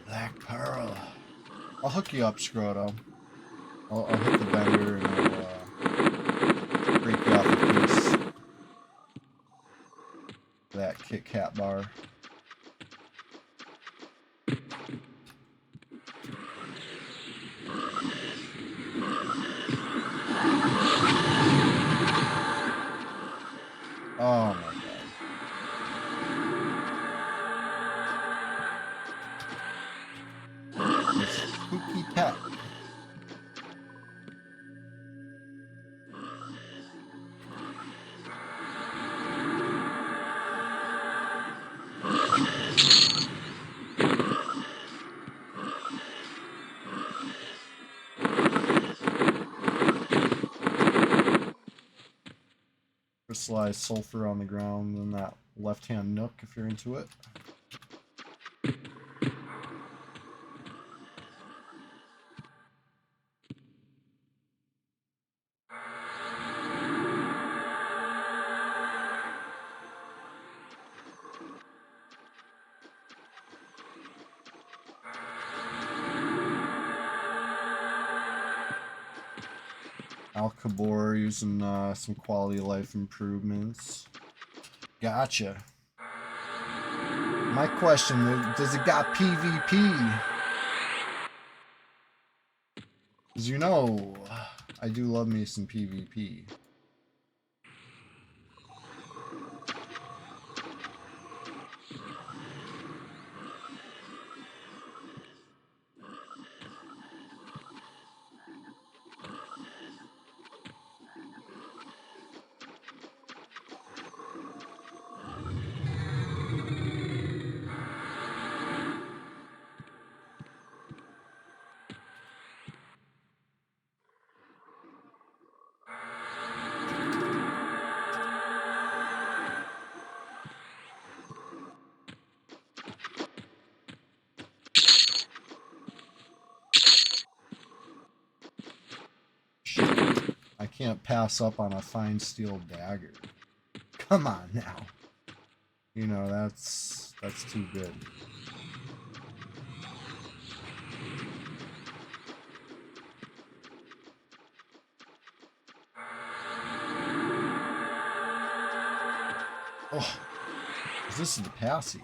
Black Pearl. I'll hook you up, Scroto. I'll hit the vendor and I'll break you off a piece of that Kit Kat bar. Oh my god. This spooky pet. Crystallized sulfur on the ground in that left-hand nook if you're into it. Alcabor using some quality of life improvements. Gotcha. My question, does it got PvP? Because you know, I do love me some PvP. I can't pass up on a fine steel dagger. Come on now. You know, that's too good. Oh, this is the passy.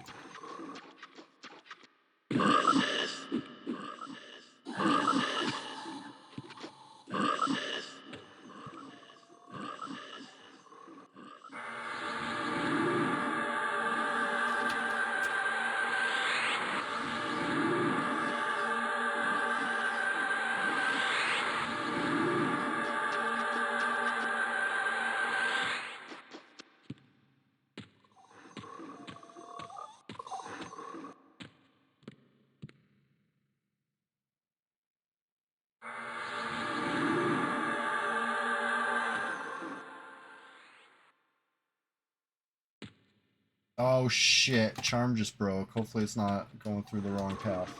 Oh shit, charm just broke. Hopefully it's not going through the wrong path.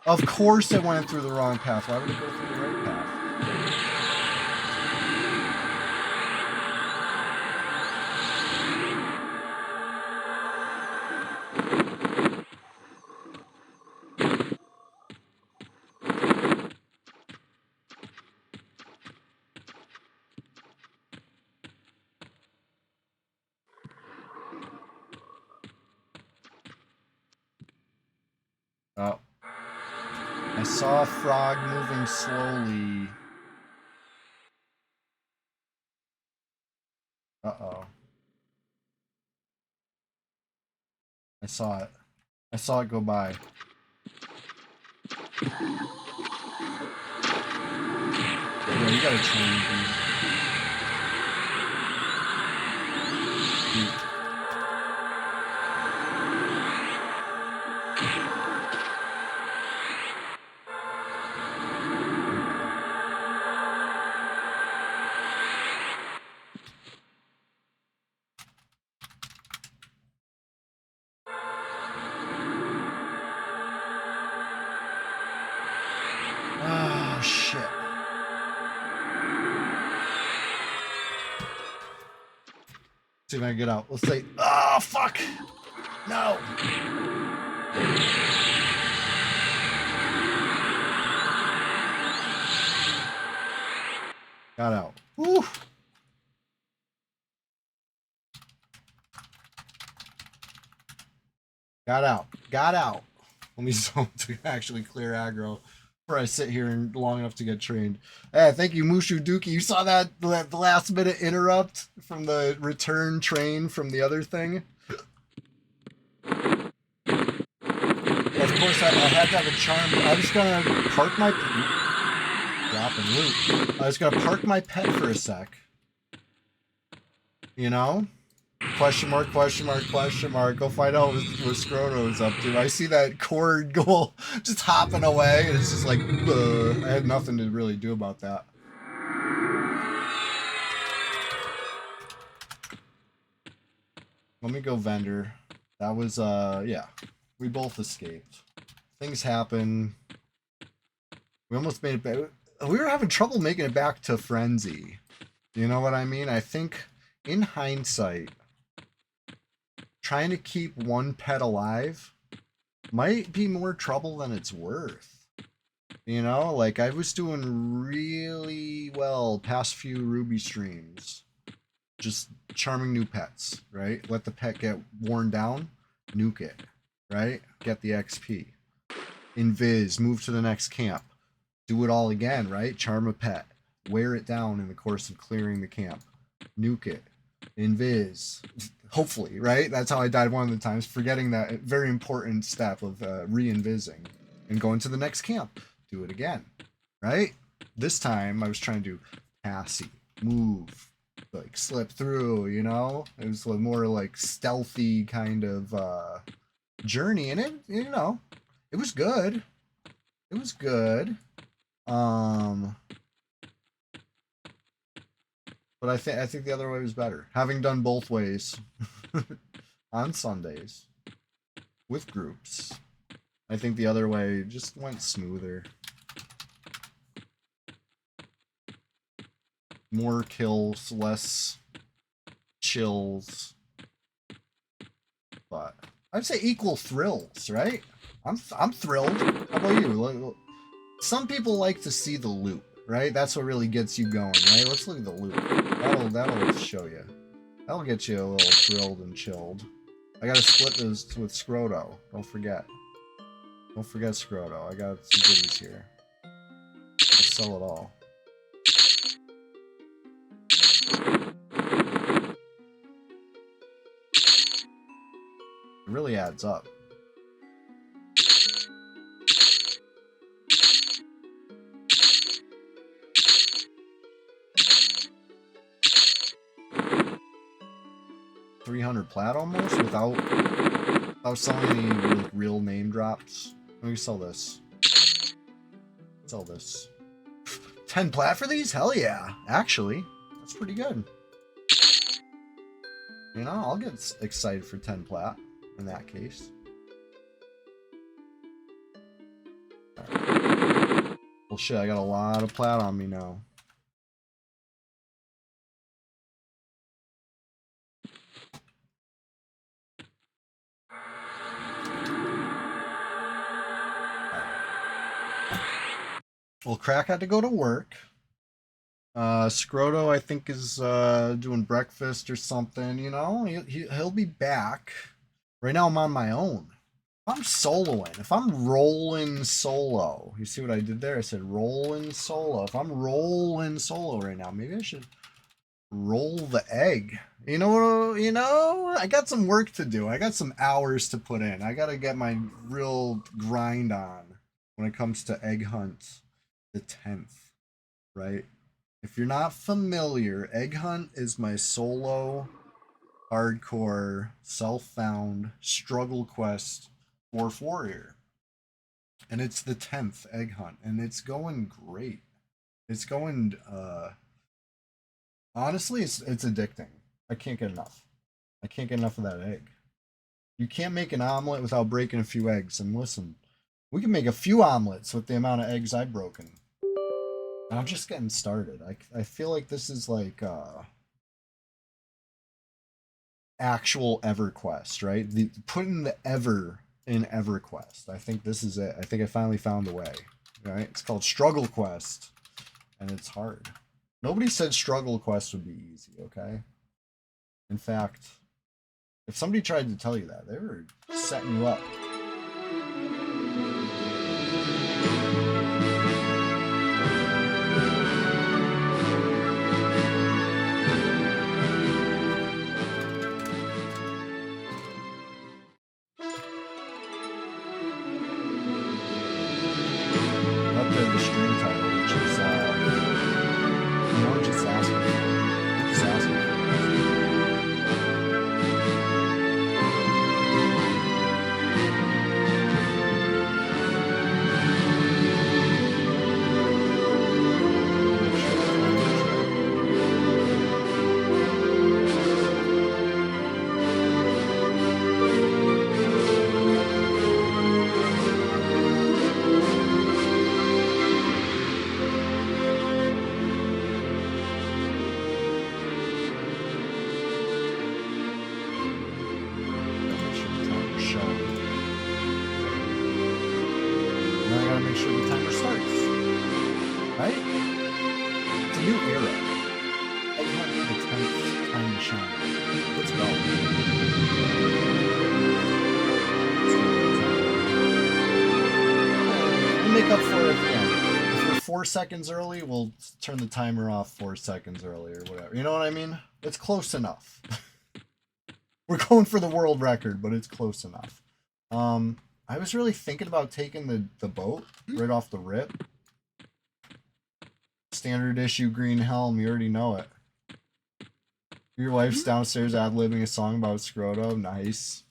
Of course it went through the wrong path. Why would it go through the right path? Oh. I saw a frog moving slowly. Uh-oh. I saw it. I saw it go by. Yeah, you gotta train, dude. Oh, shit. See if I can get out. Let's say, oh, fuck! No! Got out. Woo! Got out. Got out. Let me zone to actually clear aggro before I sit here and long enough to get trained. Hey, thank you, Mushu Duki. You saw that last minute interrupt from the return train from the other thing? Of course, I had to have a charm. I was gonna park my dropping loot. I was gonna park my pet for a sec. You know? Question mark, question mark, question mark. Go find out what Scroto's up to. I see that cord goal just hopping away, and it's just like, I had nothing to really do about that. Let me go vendor. That was, yeah. We both escaped. Things happen. We almost made it back. We were having trouble making it back to Frenzy. You know what I mean? I think, in hindsight, trying to keep one pet alive might be more trouble than it's worth. You know, like I was doing really well past few Ruby streams. Just charming new pets, right? Let the pet get worn down, nuke it, right? Get the XP. Invis, move to the next camp. Do it all again, right? Charm a pet. Wear it down in the course of clearing the camp. Nuke it. Invis. Hopefully, right? That's how I died one of the times, forgetting that very important step of re-invising and going to the next camp. Do it again, right? This time I was trying to do passy, move, like slip through, you know? It was a more like stealthy kind of journey, and it, you know, it was good. It was good. But I think the other way was better. Having done both ways on Sundays with groups, I think the other way just went smoother. More kills, less chills. But I'd say equal thrills, right? I'm thrilled. How about you? Some people like to see the loot, right? That's what really gets you going, right? Let's look at the loot. That'll show you. That'll get you a little thrilled and chilled. I gotta split those with Scroto. Don't forget. Don't forget Scroto. I got some goodies here. I'll sell it all. It really adds up. $300 plat almost without selling any real name drops. Let me sell this. Sell this. 10 plat for these? Hell yeah. Actually, that's pretty good. You know, I'll get excited for 10 plat in that case. Right. Well, shit, I got a lot of plat on me now. Well, Crack had to go to work. Scroto, I think, is doing breakfast or something. You know, he'll be back. Right now, I'm on my own. If I'm soloing, if I'm rolling solo, you see what I did there? I said rolling solo. If I'm rolling solo right now, maybe I should roll the egg. You know, I got some work to do. I got some hours to put in. I got to get my real grind on when it comes to egg hunt the 10th, right? If you're not familiar, Egg Hunt is my solo hardcore self-found struggle quest Dwarf Warrior. And it's the 10th Egg Hunt and it's going great. It's going honestly it's addicting. I can't get enough. I can't get enough of that egg. You can't make an omelet without breaking a few eggs. And listen, we can make a few omelets with the amount of eggs I've broken. And I'm just getting started. I feel like this is like actual EverQuest, right? Putting the ever in EverQuest. I think this is it. I think I finally found the way. Right? It's called Struggle Quest, and it's hard. Nobody said Struggle Quest would be easy, okay? In fact, if somebody tried to tell you that, they were setting you up. Up there, the stream title, which is, you know, just asking for it. Just asking for it. Seconds early, we'll turn the timer off 4 seconds early or whatever. You know what I mean? It's close enough. We're going for the world record, but it's close enough. I was really thinking about taking the boat right off the rip. Standard issue green helm, you already know it. Your wife's downstairs ad-libbing a song about Scroto. Nice.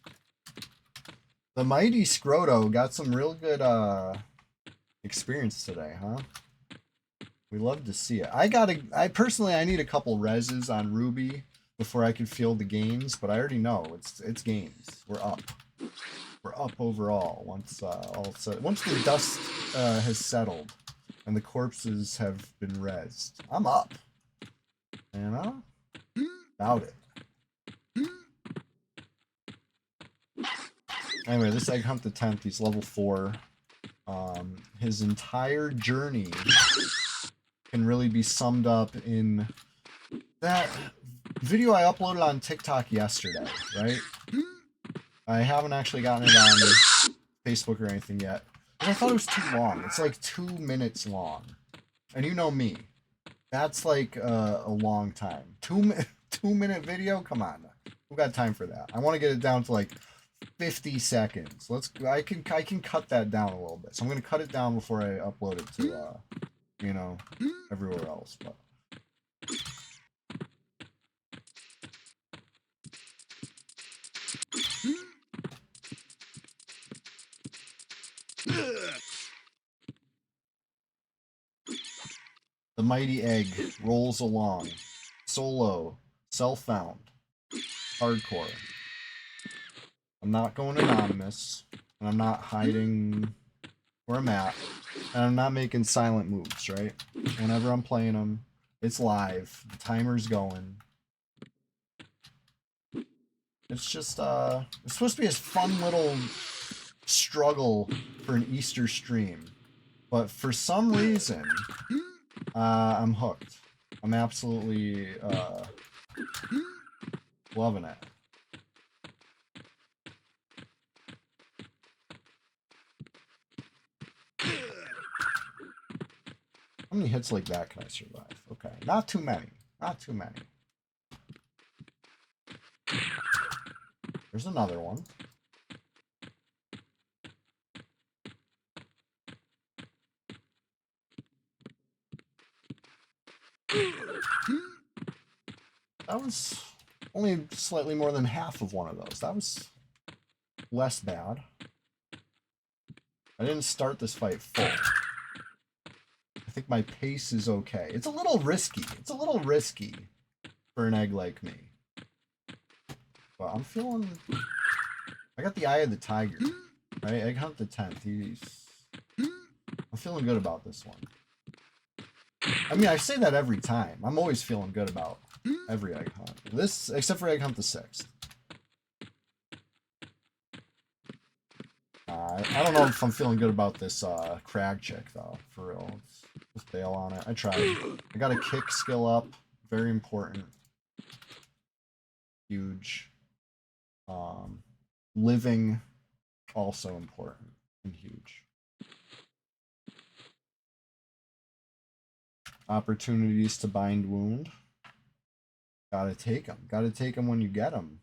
The mighty Scroto got some real good experience today, huh? We love to see it. I personally need a couple reses on Ruby before I can feel the gains, but I already know it's gains. We're up. We're up overall once once the dust has settled and the corpses have been rezzed. I'm up. You know? About it. Anyway, this Egg Hunt the 10th, he's level 4. His entire journey can really be summed up in that video I uploaded on TikTok yesterday, right? I haven't actually gotten it on Facebook or anything yet. But I thought it was too long. It's like 2 minutes long. And you know me. That's like a long time. 2-minute video? Come on. Who got time for that? I want to get it down to like 50 seconds. I can cut that down a little bit. So I'm going to cut it down before I upload it to you know, everywhere else, but the mighty egg rolls along, solo, self-found. hardcore. I'm not going anonymous, and I'm not hiding where I'm at, and I'm not making silent moves, right? Whenever I'm playing them, it's live. The timer's going. It's just, it's supposed to be a fun little struggle for an Easter stream. But for some reason, I'm hooked. I'm absolutely, loving it. How many hits like that can I survive? Okay, not too many. Not too many. There's another one. That was only slightly more than half of one of those. That was less bad. I didn't start this fight full. I think my pace is okay. It's a little risky. It's a little risky for an egg like me. But I'm feeling... I got the eye of the tiger. Right? Egg hunt the 10th. I'm feeling good about this one. I mean, I say that every time. I'm always feeling good about every egg hunt. This, except for egg hunt the 6th. I don't know if I'm feeling good about this crag chick, though, for real. Let's bail on it. I tried. I got a kick skill up. Very important. Huge. Living, also important and huge. Opportunities to bind wound. Gotta take them. Gotta take them when you get them.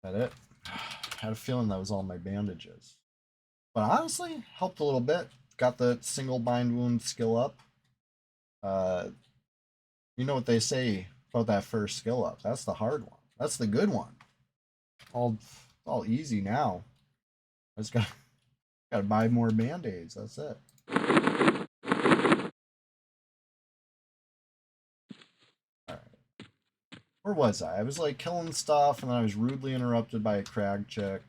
That it? Had a feeling that was all my bandages. But honestly, helped a little bit. Got the single bind wound skill up. You know what they say about that first skill up. That's the hard one. That's the good one. All easy now. I just gotta buy more band-aids. That's it. Alright. Where was I? I was like killing stuff and then I was rudely interrupted by a crag chick.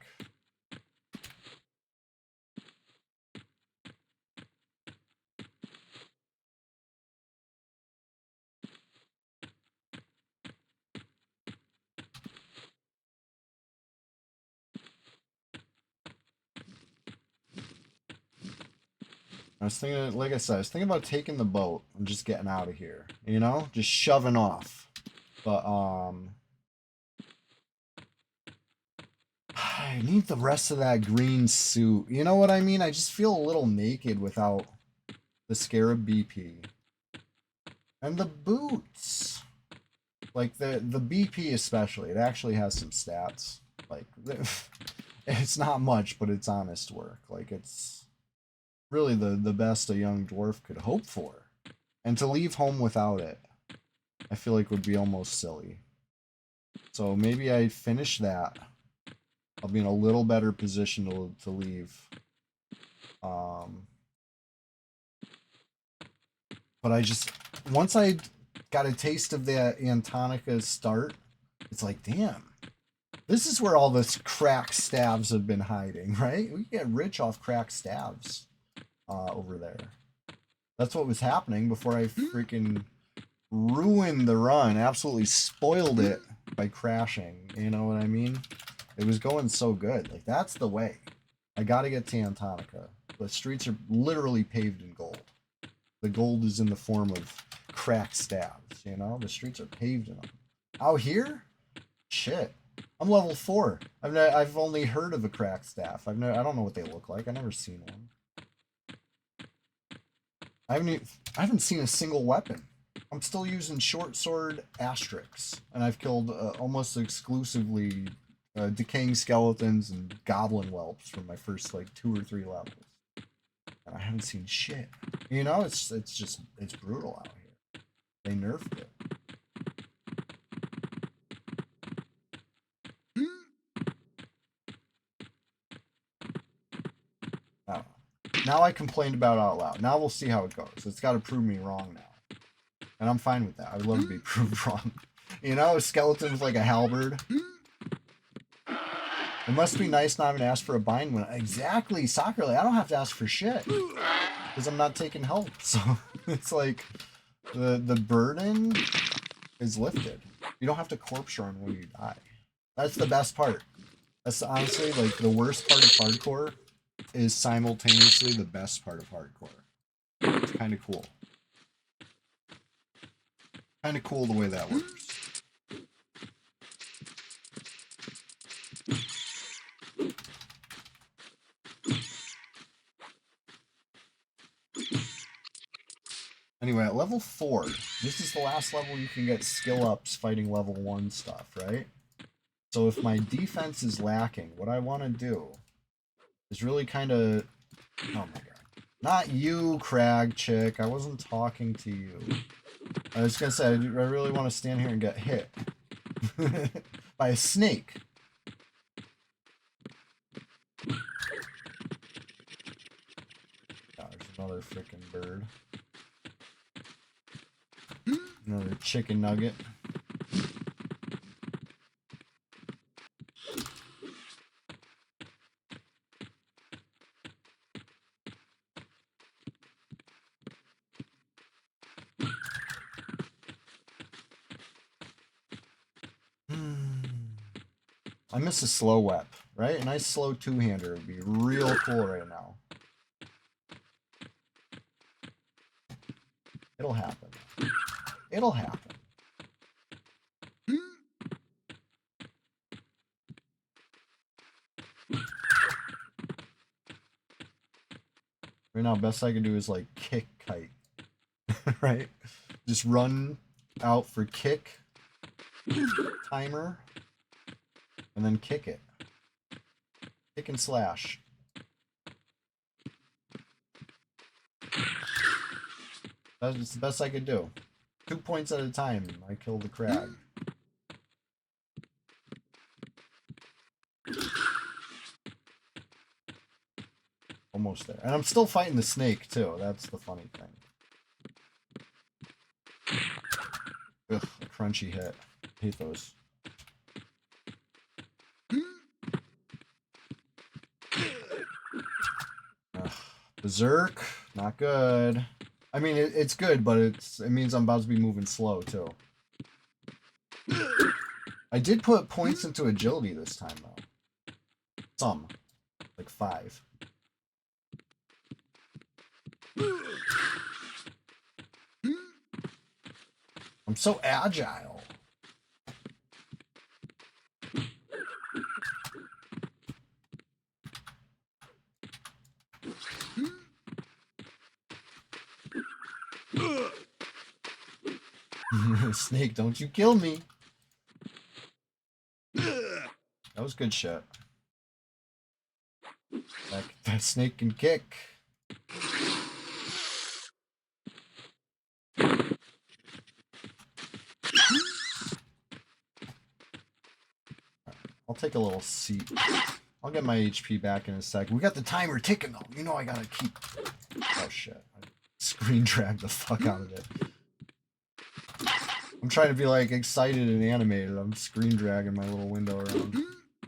I was thinking, like I said, I was thinking about taking the boat and just getting out of here. You know? Just shoving off. But, I need the rest of that green suit. You know what I mean? I just feel a little naked without the Scarab BP. And the boots. Like, the BP especially. It actually has some stats. Like, it's not much, but it's honest work. Like, it's really the best a young dwarf could hope for. And to leave home without it, I feel like would be almost silly. So maybe I finish that. I'll be in a little better position to leave. But I just, once I got a taste of the Antonica start, it's like, damn, this is where all this crack stabs have been hiding, right? We get rich off crack stabs over there. That's what was happening before I freaking ruined the run, absolutely spoiled it by crashing. You know what I mean? It was going so good. Like, that's the way. I gotta get to Antonica. The streets are literally paved in gold. The gold is in the form of cracked stabs, you know? The streets are paved in them. Out here? Shit. I'm level 4. I've only heard of a crack staff. I don't know what they look like. I've never seen one. I haven't seen a single weapon. I'm still using short sword asterisks, and I've killed almost exclusively decaying skeletons and goblin whelps from my first like 2 or 3 levels. And I haven't seen shit. You know, it's brutal out here. They nerfed it. Now I complained about it out loud. Now we'll see how it goes. It's got to prove me wrong now. And I'm fine with that. I would love to be proved wrong. You know, a skeleton with like a halberd. It must be nice not having to ask for a bind when... Exactly, Soccerly. I don't have to ask for shit. Because I'm not taking help. So it's like the burden is lifted. You don't have to corpse run when you die. That's the best part. That's honestly like the worst part of hardcore is simultaneously the best part of hardcore. It's kind of cool. Kind of cool the way that works. Anyway, at level 4, this is the last level you can get skill ups fighting level 1 stuff, right? So if my defense is lacking, what I want to do is really kind of... Oh my god. Not you, Crag Chick. I wasn't talking to you. I was going to say, I really want to stand here and get hit. By a snake. Oh, there's another freaking bird. Another chicken nugget. I miss a slow wep, right? A nice slow two-hander would be real cool right now. It'll happen. It'll happen. Right now, best I can do is like kick kite. Right? Just run out for kick timer and then kick it. Kick and slash. That's the best I could do. 2 points at a time, I killed the crag. Almost there. And I'm still fighting the snake, too. That's the funny thing. Ugh, a crunchy hit. Hate those. Ugh. Berserk, not good. I mean, it's good, but it means I'm about to be moving slow, too. I did put points into agility this time, though. Some. Like 5. I'm so agile. Snake, don't you kill me. That was good shit. That snake can kick. I'll take a little seat. I'll get my HP back in a sec. We got the timer ticking though. You know I gotta keep... Oh shit. I screen dragged the fuck out of it. I'm trying to be like excited and animated. I'm screen dragging my little window around.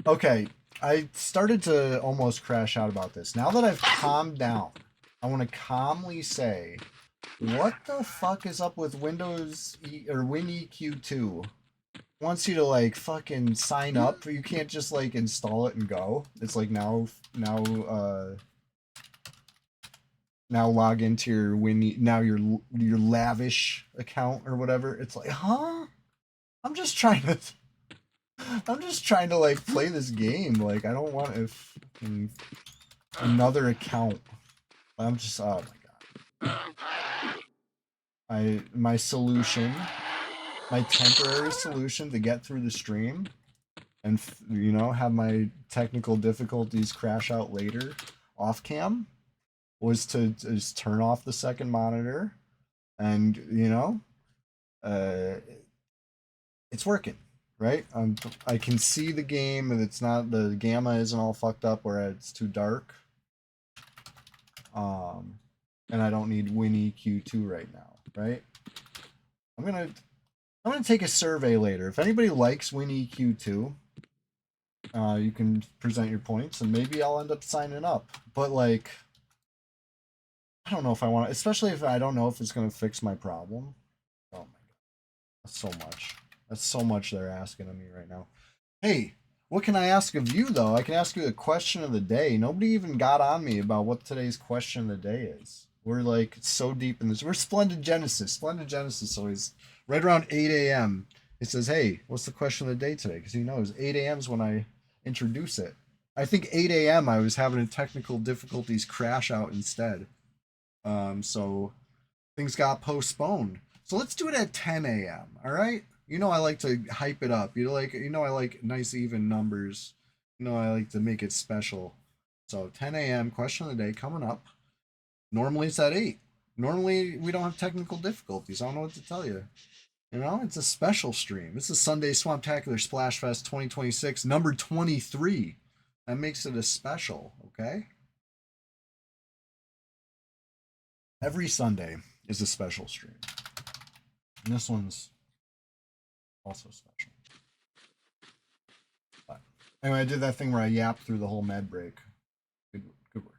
Okay, I started to almost crash out about this. Now that I've calmed down, I want to calmly say, what the fuck is up with Windows or WinEQ2? Wants you to like fucking sign up. You can't just like install it and go. It's like now log into your your lavish account or whatever. It's like, huh? I'm just trying to I'm just trying to like play this game. Like I don't want if another account. I'm just oh my god. My solution, my temporary solution to get through the stream and you know have my technical difficulties crash out later off cam was to just turn off the second monitor and you know uh it's working, right? I can see the game and it's not the gamma isn't all fucked up where it's too dark. And I don't need WinEQ2 right now, right? I'm gonna take a survey later. If anybody likes WinEQ2, you can present your points and maybe I'll end up signing up. But like I don't know if I want to, especially if I don't know if it's gonna fix my problem. Oh my god. That's so much. That's so much they're asking of me right now. Hey, what can I ask of you though? I can ask you the question of the day. Nobody even got on me about what today's question of the day is. We're like so deep in this. We're Splendid Genesis. Splendid Genesis always right around 8 a.m. It says, hey, what's the question of the day today? Because he knows 8 a.m. is when I introduce it. I think 8 a.m. I was having a technical difficulties crash out instead. So things got postponed. So let's do it at 10 a.m. All right. You know I like to hype it up. You know I like nice even numbers. You know I like to make it special. So 10 a.m. question of the day coming up. Normally it's at 8. Normally we don't have technical difficulties. I don't know what to tell you. You know, it's a special stream. It's a Sunday Swamptacular Splashfest 2026, number 23. That makes it a special, okay? Every Sunday is a special stream. And this one's also special. But anyway, I did that thing where I yapped through the whole med break. Good work.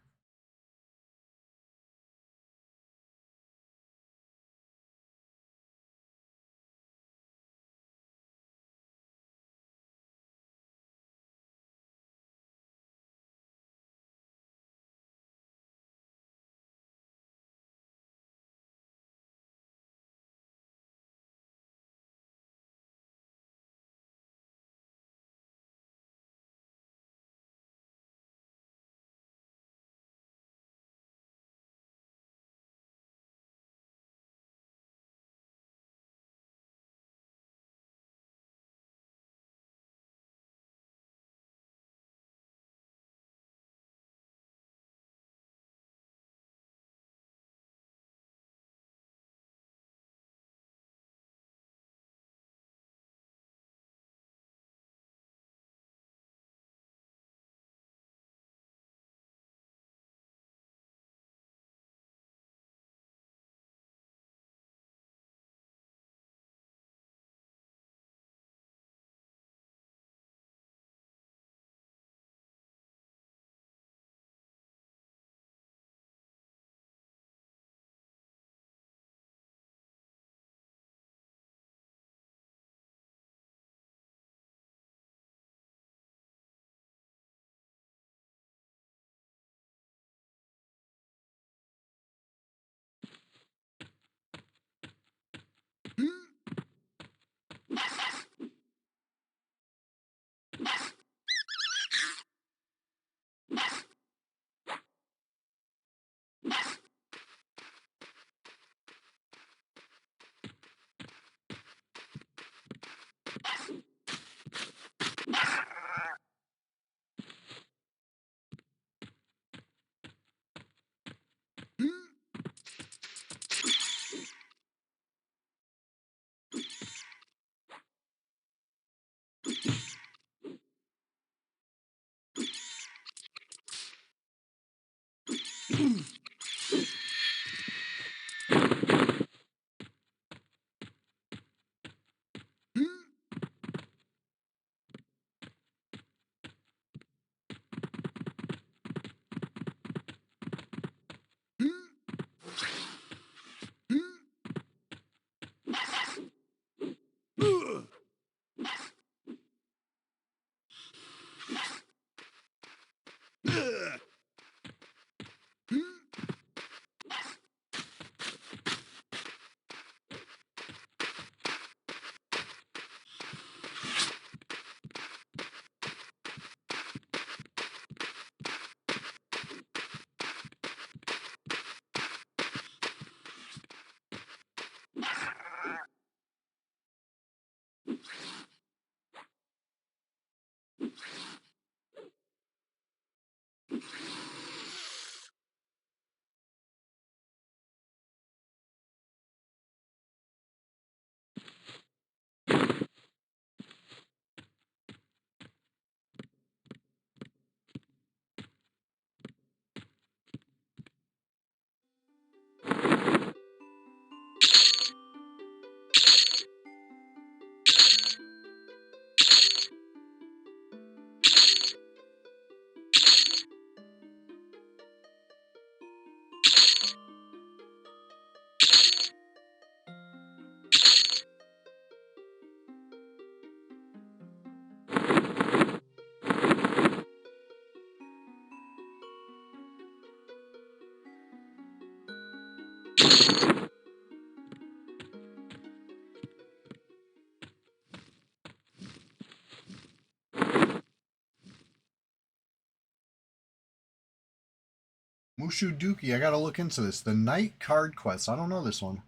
Mushu Duki, I gotta look into this. The Night Card Quest. I don't know this one.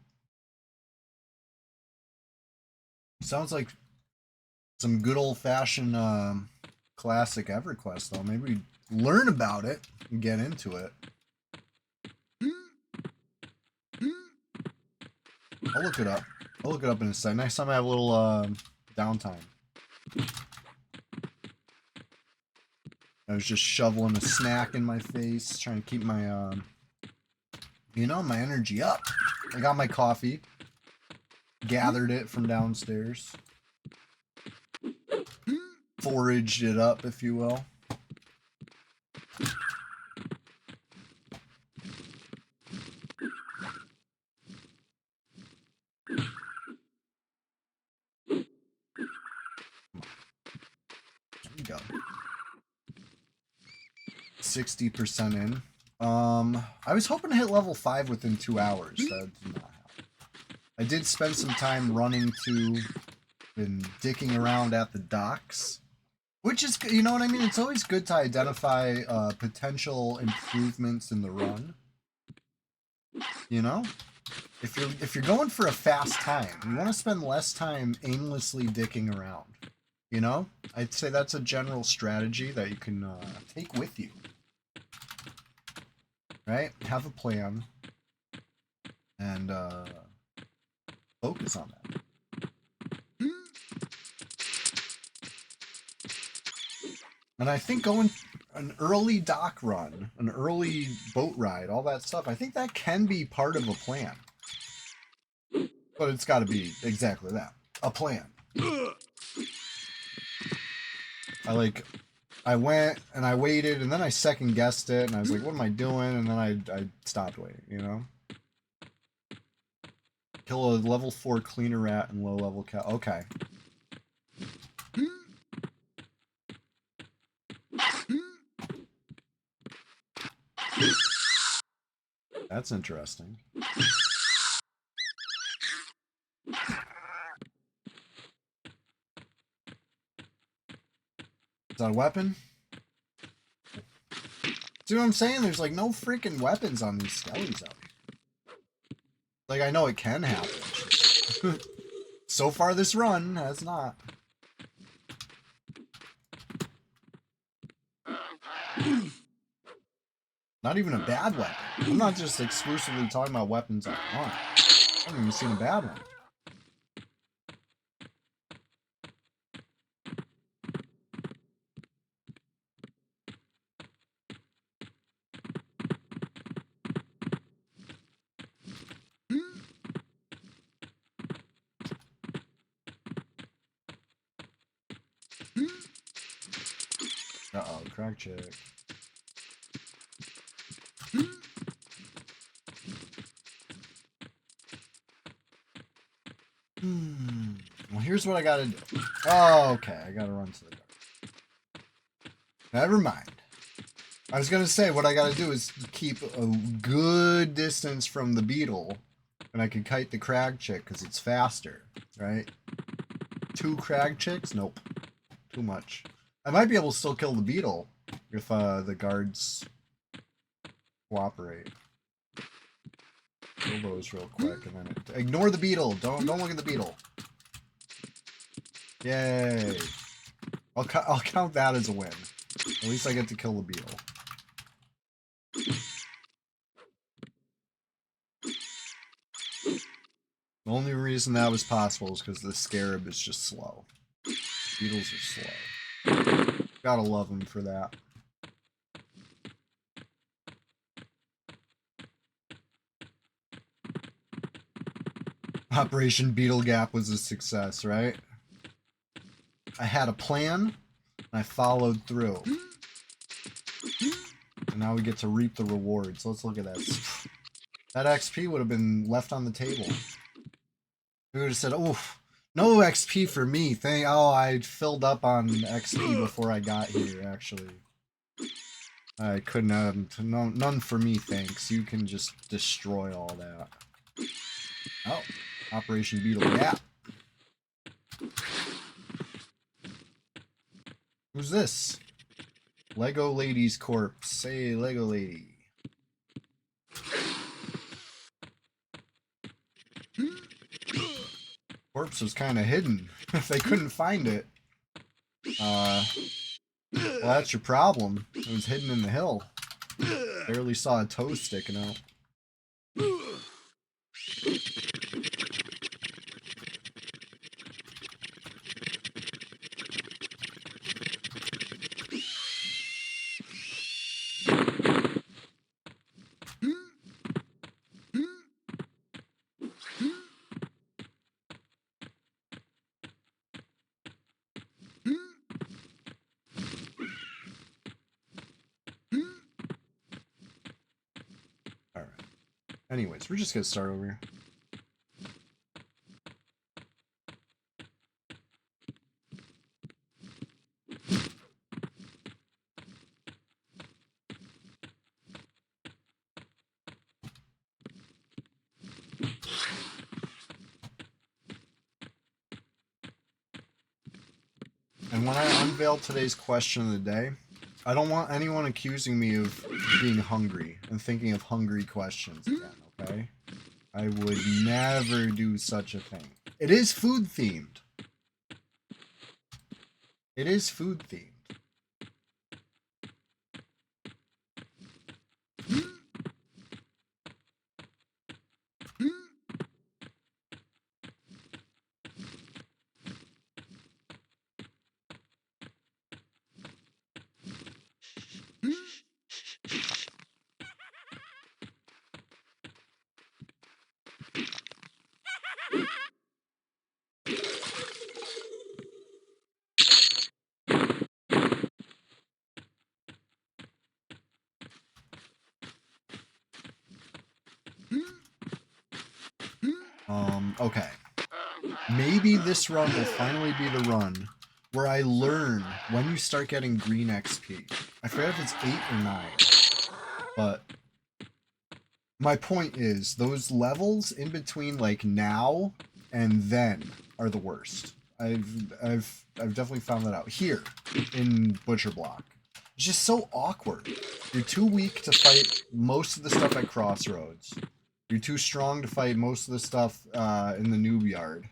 Sounds like some good old-fashioned classic EverQuest, though. Maybe learn about it and get into it. I'll look it up. I'll look it up in a second. Next time I have a little downtime. I was just shoveling a snack in my face, trying to keep my, you know, my energy up. I got my coffee, gathered it from downstairs, foraged it up, if you will. There we go. 60% in. I was hoping to hit level 5 within 2 hours. That did not happen. I did spend some time running to and dicking around at the docks, which is, you know what I mean? It's always good to identify potential improvements in the run. You know? If you're going for a fast time, you want to spend less time aimlessly dicking around. You know? I'd say that's a general strategy that you can take with you. Right? Have a plan. And focus on that. And I think going an early dock run, an early boat ride, all that stuff, I think that can be part of a plan. But it's got to be exactly that. A plan. I went and I waited and then I second guessed it and I was like, what am I doing? And then I stopped waiting, you know? Kill a level 4 cleaner rat and low level cow. Okay. That's interesting. Is that a weapon? See what I'm saying? There's like no freaking weapons on these skellies out here. Like, I know it can happen. So far this run has not. Not even a bad weapon. I'm not just exclusively talking about weapons I want. I haven't even seen a bad one. Uh-oh, crack check. Well, here's what I gotta do. Oh, okay, I gotta run to the dark. Never mind. I was gonna say, what I gotta do is keep a good distance from the beetle, and I can kite the crag chick, because it's faster, right? 2 crag chicks? Nope. Too much. I might be able to still kill the beetle, if the guards cooperate. Kill those real quick, and then ignore the beetle. Don't look at the beetle. Yay! I'll count that as a win. At least I get to kill the beetle. The only reason that was possible is because the scarab is just slow. Beetles are slow. Gotta love them for that. Operation Beetle Gap was a success, right? I had a plan, and I followed through. And now we get to reap the rewards. Let's look at that. That XP would have been left on the table. We would have said, oof, no XP for me. Oh, I filled up on XP before I got here, actually. I couldn't have, none for me, thanks. You can just destroy all that. Oh, Operation Beetle Gap. Who's this? Lego Lady's corpse. Say Lego Lady. Corpse was kind of hidden. If they couldn't find it, well, that's your problem. It was hidden in the hill. Barely saw a toe sticking out. Alright. Anyways, we're just gonna start over here. And when I unveil today's question of the day, I don't want anyone accusing me of being hungry and thinking of hungry questions again, okay? I would never do such a thing. It is food themed. It is food themed. Okay. Maybe this run will finally be the run where I learn when you start getting green XP. I forget if it's 8 or 9. But my point is, those levels in between like now and then are the worst. I've definitely found that out. Here in Butcher Block. It's just so awkward. You're too weak to fight most of the stuff at Crossroads. You're too strong to fight most of the stuff in the Noob Yard.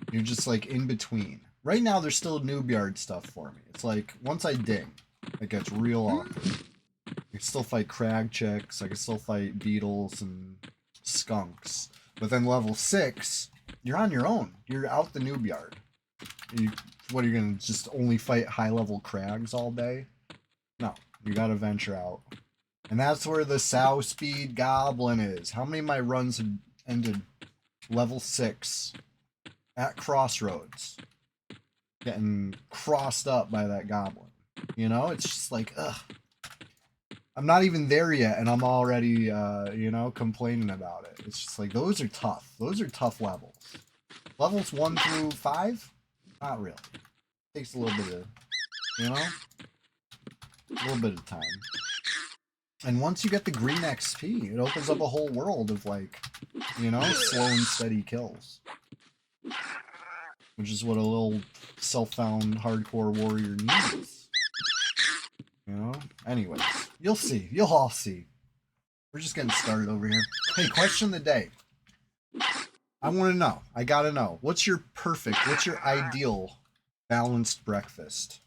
You're just like in between. Right now, there's still Noob Yard stuff for me. It's like, once I ding, it gets real awkward. I can still fight crag chicks. I can still fight beetles and skunks. But then level 6, you're on your own. You're out the Noob Yard. What, are you going to just only fight high-level crags all day? No, you got to venture out. And that's where the Sow Speed Goblin is. How many of my runs have ended level 6 at Crossroads? Getting crossed up by that goblin. You know, it's just like, ugh. I'm not even there yet, and I'm already, you know, complaining about it. It's just like, those are tough. Those are tough levels. Levels 1 through 5? Not really. Takes a little bit of, you know? A little bit of time. And once you get the green XP, it opens up a whole world of, like, you know, slow and steady kills. Which is what a little self-found hardcore warrior needs. You know? Anyways, you'll see. You'll all see. We're just getting started over here. Hey, question of the day. I want to know. I gotta know. What's your ideal balanced breakfast?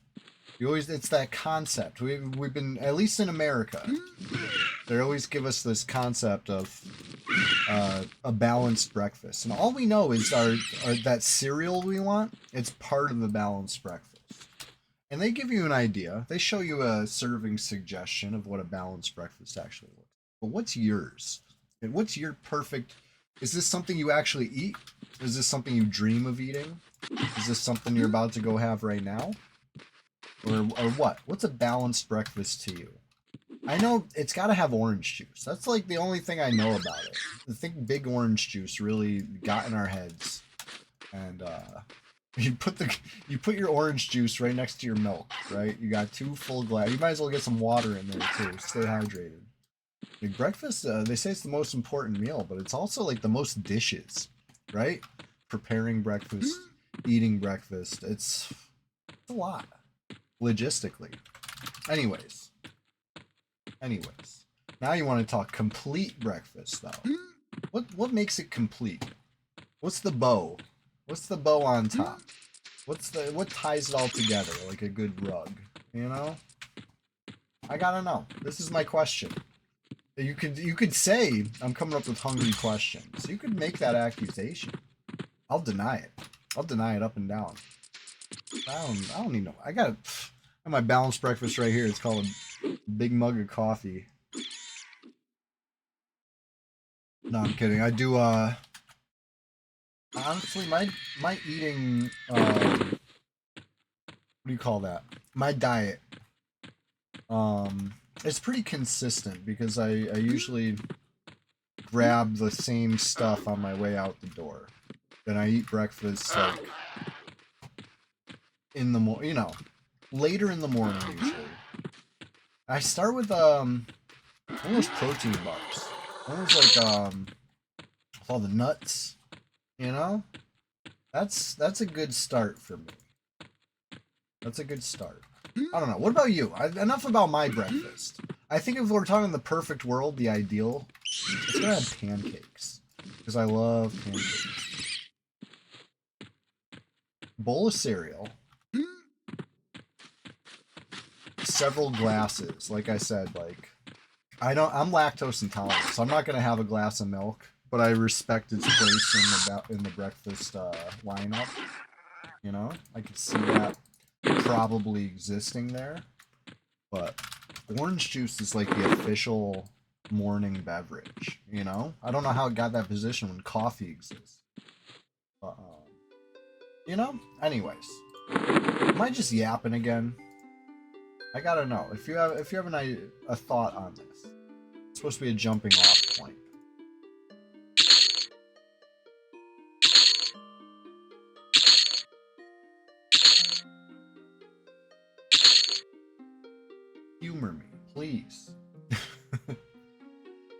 It's that concept. We've been, at least in America, they always give us this concept of a balanced breakfast, and all we know is our that cereal we want. It's part of the balanced breakfast, and they give you an idea. They show you a serving suggestion of what a balanced breakfast actually looks like. But what's yours? And what's your perfect? Is this something you actually eat? Is this something you dream of eating? Is this something you're about to go have right now? Or what? What's a balanced breakfast to you? I know it's got to have orange juice. That's like the only thing I know about it. I think big orange juice really got in our heads. And you put your orange juice right next to your milk, right? You got 2 full glass. You might as well get some water in there too. Stay hydrated. Like breakfast, they say it's the most important meal, but it's also like the most dishes, right? Preparing breakfast, eating breakfast. It's a lot. Logistically. Anyways. Now you want to talk complete breakfast, though. What makes it complete? What's the bow? What's the bow on top? What ties it all together like a good rug? You know? I gotta know. This is my question. You could say I'm coming up with hungry questions. You could make that accusation. I'll deny it. I'll deny it up and down. I don't need no. I got my balanced breakfast right here. It's called a big mug of coffee. No, I'm kidding. I do honestly my eating what do you call that? My diet it's pretty consistent because I usually grab the same stuff on my way out the door. Then I eat breakfast like in the later in the morning usually. I start with almost protein bars. Almost like with all the nuts, you know? That's a good start for me. That's a good start. I don't know. What about you? Enough about my breakfast. I think if we're talking the perfect world, the ideal, it's gonna have pancakes. Because I love pancakes. Bowl of cereal. Several glasses. Like I said, like I'm lactose intolerant, so I'm not gonna have a glass of milk. But I respect its place in the breakfast lineup. You know, I could see that probably existing there. But orange juice is like the official morning beverage. You know, I don't know how it got that position when coffee exists. But you know, anyways, am I just yapping again? I gotta know if you have a thought on this. It's supposed to be a jumping off point. Humor me, please.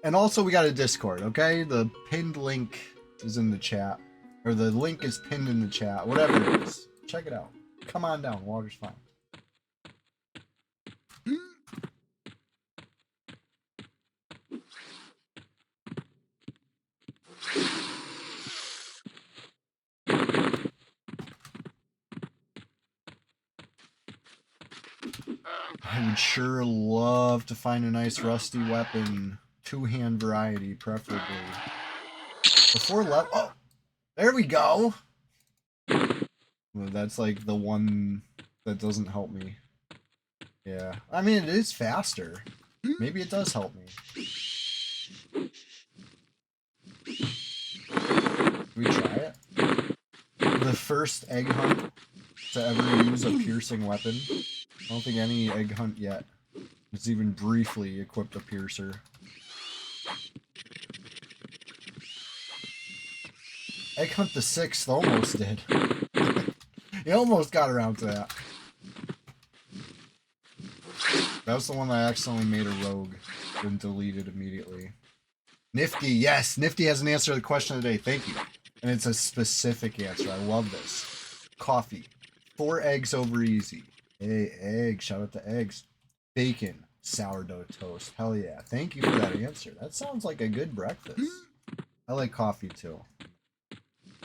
And also, we got a Discord, okay? The pinned link is in the chat. Or the link is pinned in the chat. Whatever it is. Check it out. Come on down. Water's fine. I would sure love to find a nice rusty weapon. Two-hand variety, preferably. Before left. Oh! There we go! Well, that's like the one that doesn't help me. Yeah. I mean, it is faster. Maybe it does help me. Can we try it? The first egg hunt to ever use a piercing weapon. I don't think any egg hunt yet has even briefly equipped a piercer. Egg hunt the 6th almost did. He almost got around to that. That was the one that I accidentally made a rogue and deleted immediately. Nifty, yes! Nifty has an answer to the question of the day. Thank you. And it's a specific answer. I love this. Coffee. 4 eggs over easy. Hey, eggs. Shout out to eggs. Bacon. Sourdough toast. Hell yeah. Thank you for that answer. That sounds like a good breakfast. I like coffee too.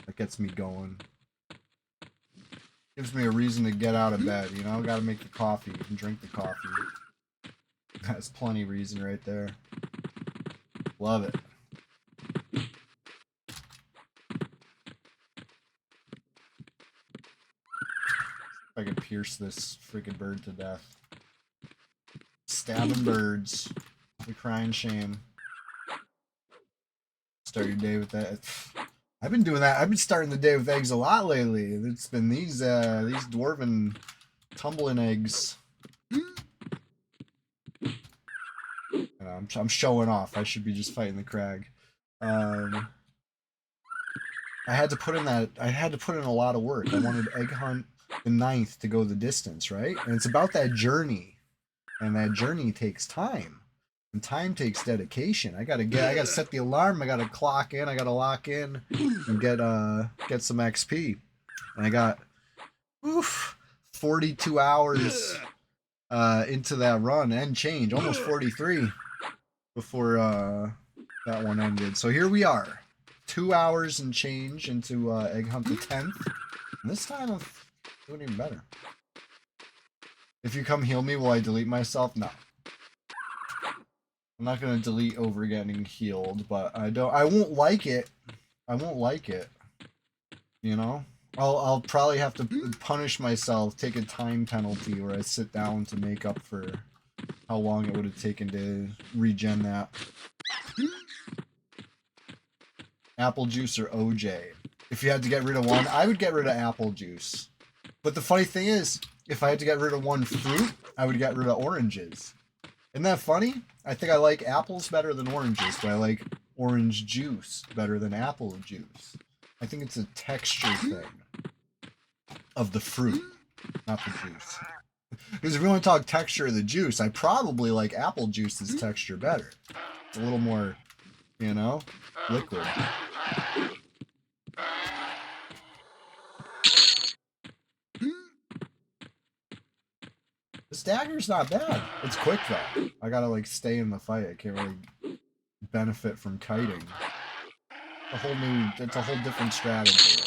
That gets me going. Gives me a reason to get out of bed, you know? Gotta make the coffee and drink the coffee. That's plenty of reason right there. Love it. If I could pierce this freaking bird to death. Stabbing birds. The crying shame. Start your day with that. I've been doing that. I've been starting the day with eggs a lot lately. It's been these dwarven tumbling eggs. I'm showing off. I should be just fighting the crag. I had to put in a lot of work. I wanted egg hunt the 9th to go the distance, right? And it's about that journey. And that journey takes time. And time takes dedication. I gotta set the alarm, I gotta clock in, I gotta lock in and get some XP. And I got 42 hours into that run and change, almost 43 before that one ended. So here we are. 2 hours and change into Egg Hunt the 10th. And this time I'm doing even better. If you come heal me, will I delete myself? No. I'm not gonna delete over getting healed, but I won't like it. I won't like it. You know? I'll probably have to punish myself, take a time penalty where I sit down to make up for how long it would have taken to regen that. Apple juice or OJ? If you had to get rid of one, I would get rid of apple juice. But the funny thing is, if I had to get rid of one fruit, I would get rid of oranges. Isn't that funny? I think I like apples better than oranges, but I like orange juice better than apple juice. I think it's a texture thing of the fruit, not the juice. Because if we want to talk texture of the juice, I probably like apple juice's texture better. It's a little more, you know, liquid. This dagger's not bad. It's quick though. I gotta like stay in the fight. I can't really benefit from kiting. It's a whole different strategy.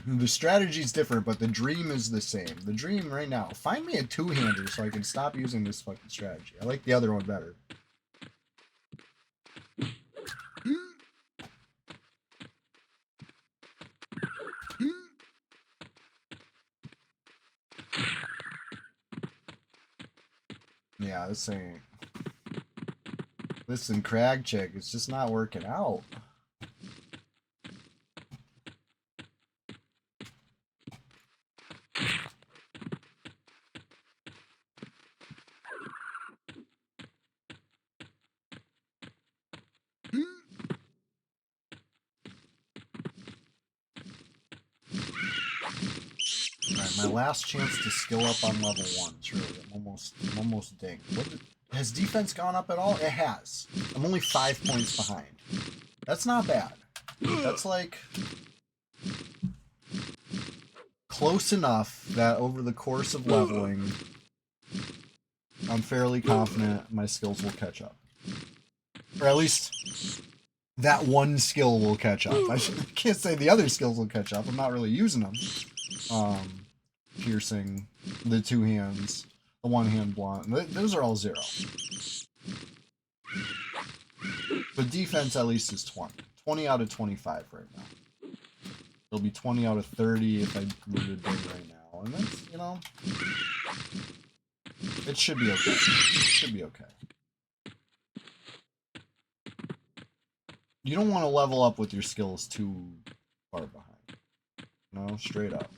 The strategy's different, but the dream is the same. The dream right now, find me a two-hander so I can stop using this fucking strategy. I like the other one better. Yeah, this ain't... Listen, Crag Chick, it's just not working out. Alright, my last chance to skill up on level 1. It's really, I'm almost dinged. Has defense gone up at all? It has. I'm only 5 points behind. That's not bad. That's like... close enough that over the course of leveling, I'm fairly confident my skills will catch up. Or at least that one skill will catch up. I can't say the other skills will catch up. I'm not really using them. Piercing, the two hands, the one hand blunt. Those are all 0. But defense at least is 20. 20 out of 25 right now. It'll be 20 out of 30 if I rooted big right now. And that's, you know, it should be okay. It should be okay. You don't want to level up with your skills too far behind. No, straight up.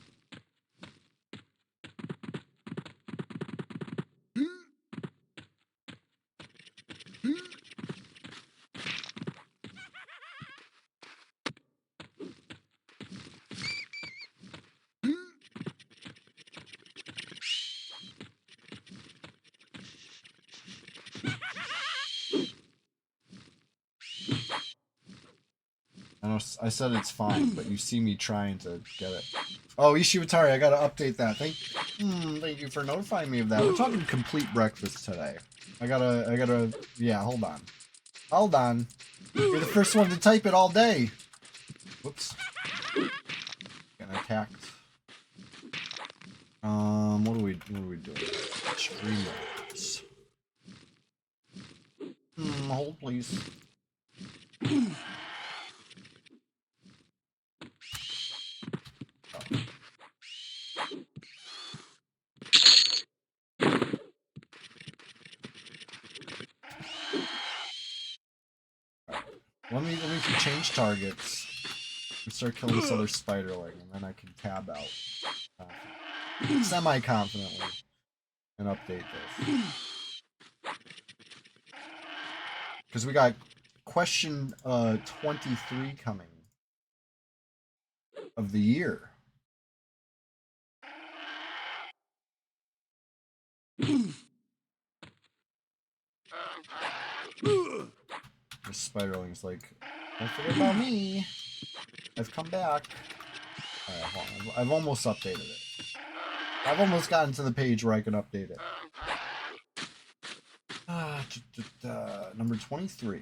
I said it's fine, but you see me trying to get it. Oh, Ishiwatari, I gotta update that. Thank you for notifying me of that. We're talking complete breakfast today. I gotta, yeah, hold on. Hold on. You're the first one to type it all day. Whoops. Getting attacked. What are we doing? Streamers. Hold please. Let me change targets and start killing this other spiderling, and then I can tab out semi-confidently and update this. Because we got question 23 coming of the year. The spiderling's like, don't forget about me. I've come back. Alright, hold on. I've almost updated it. I've almost gotten to the page where I can update it. Number 23.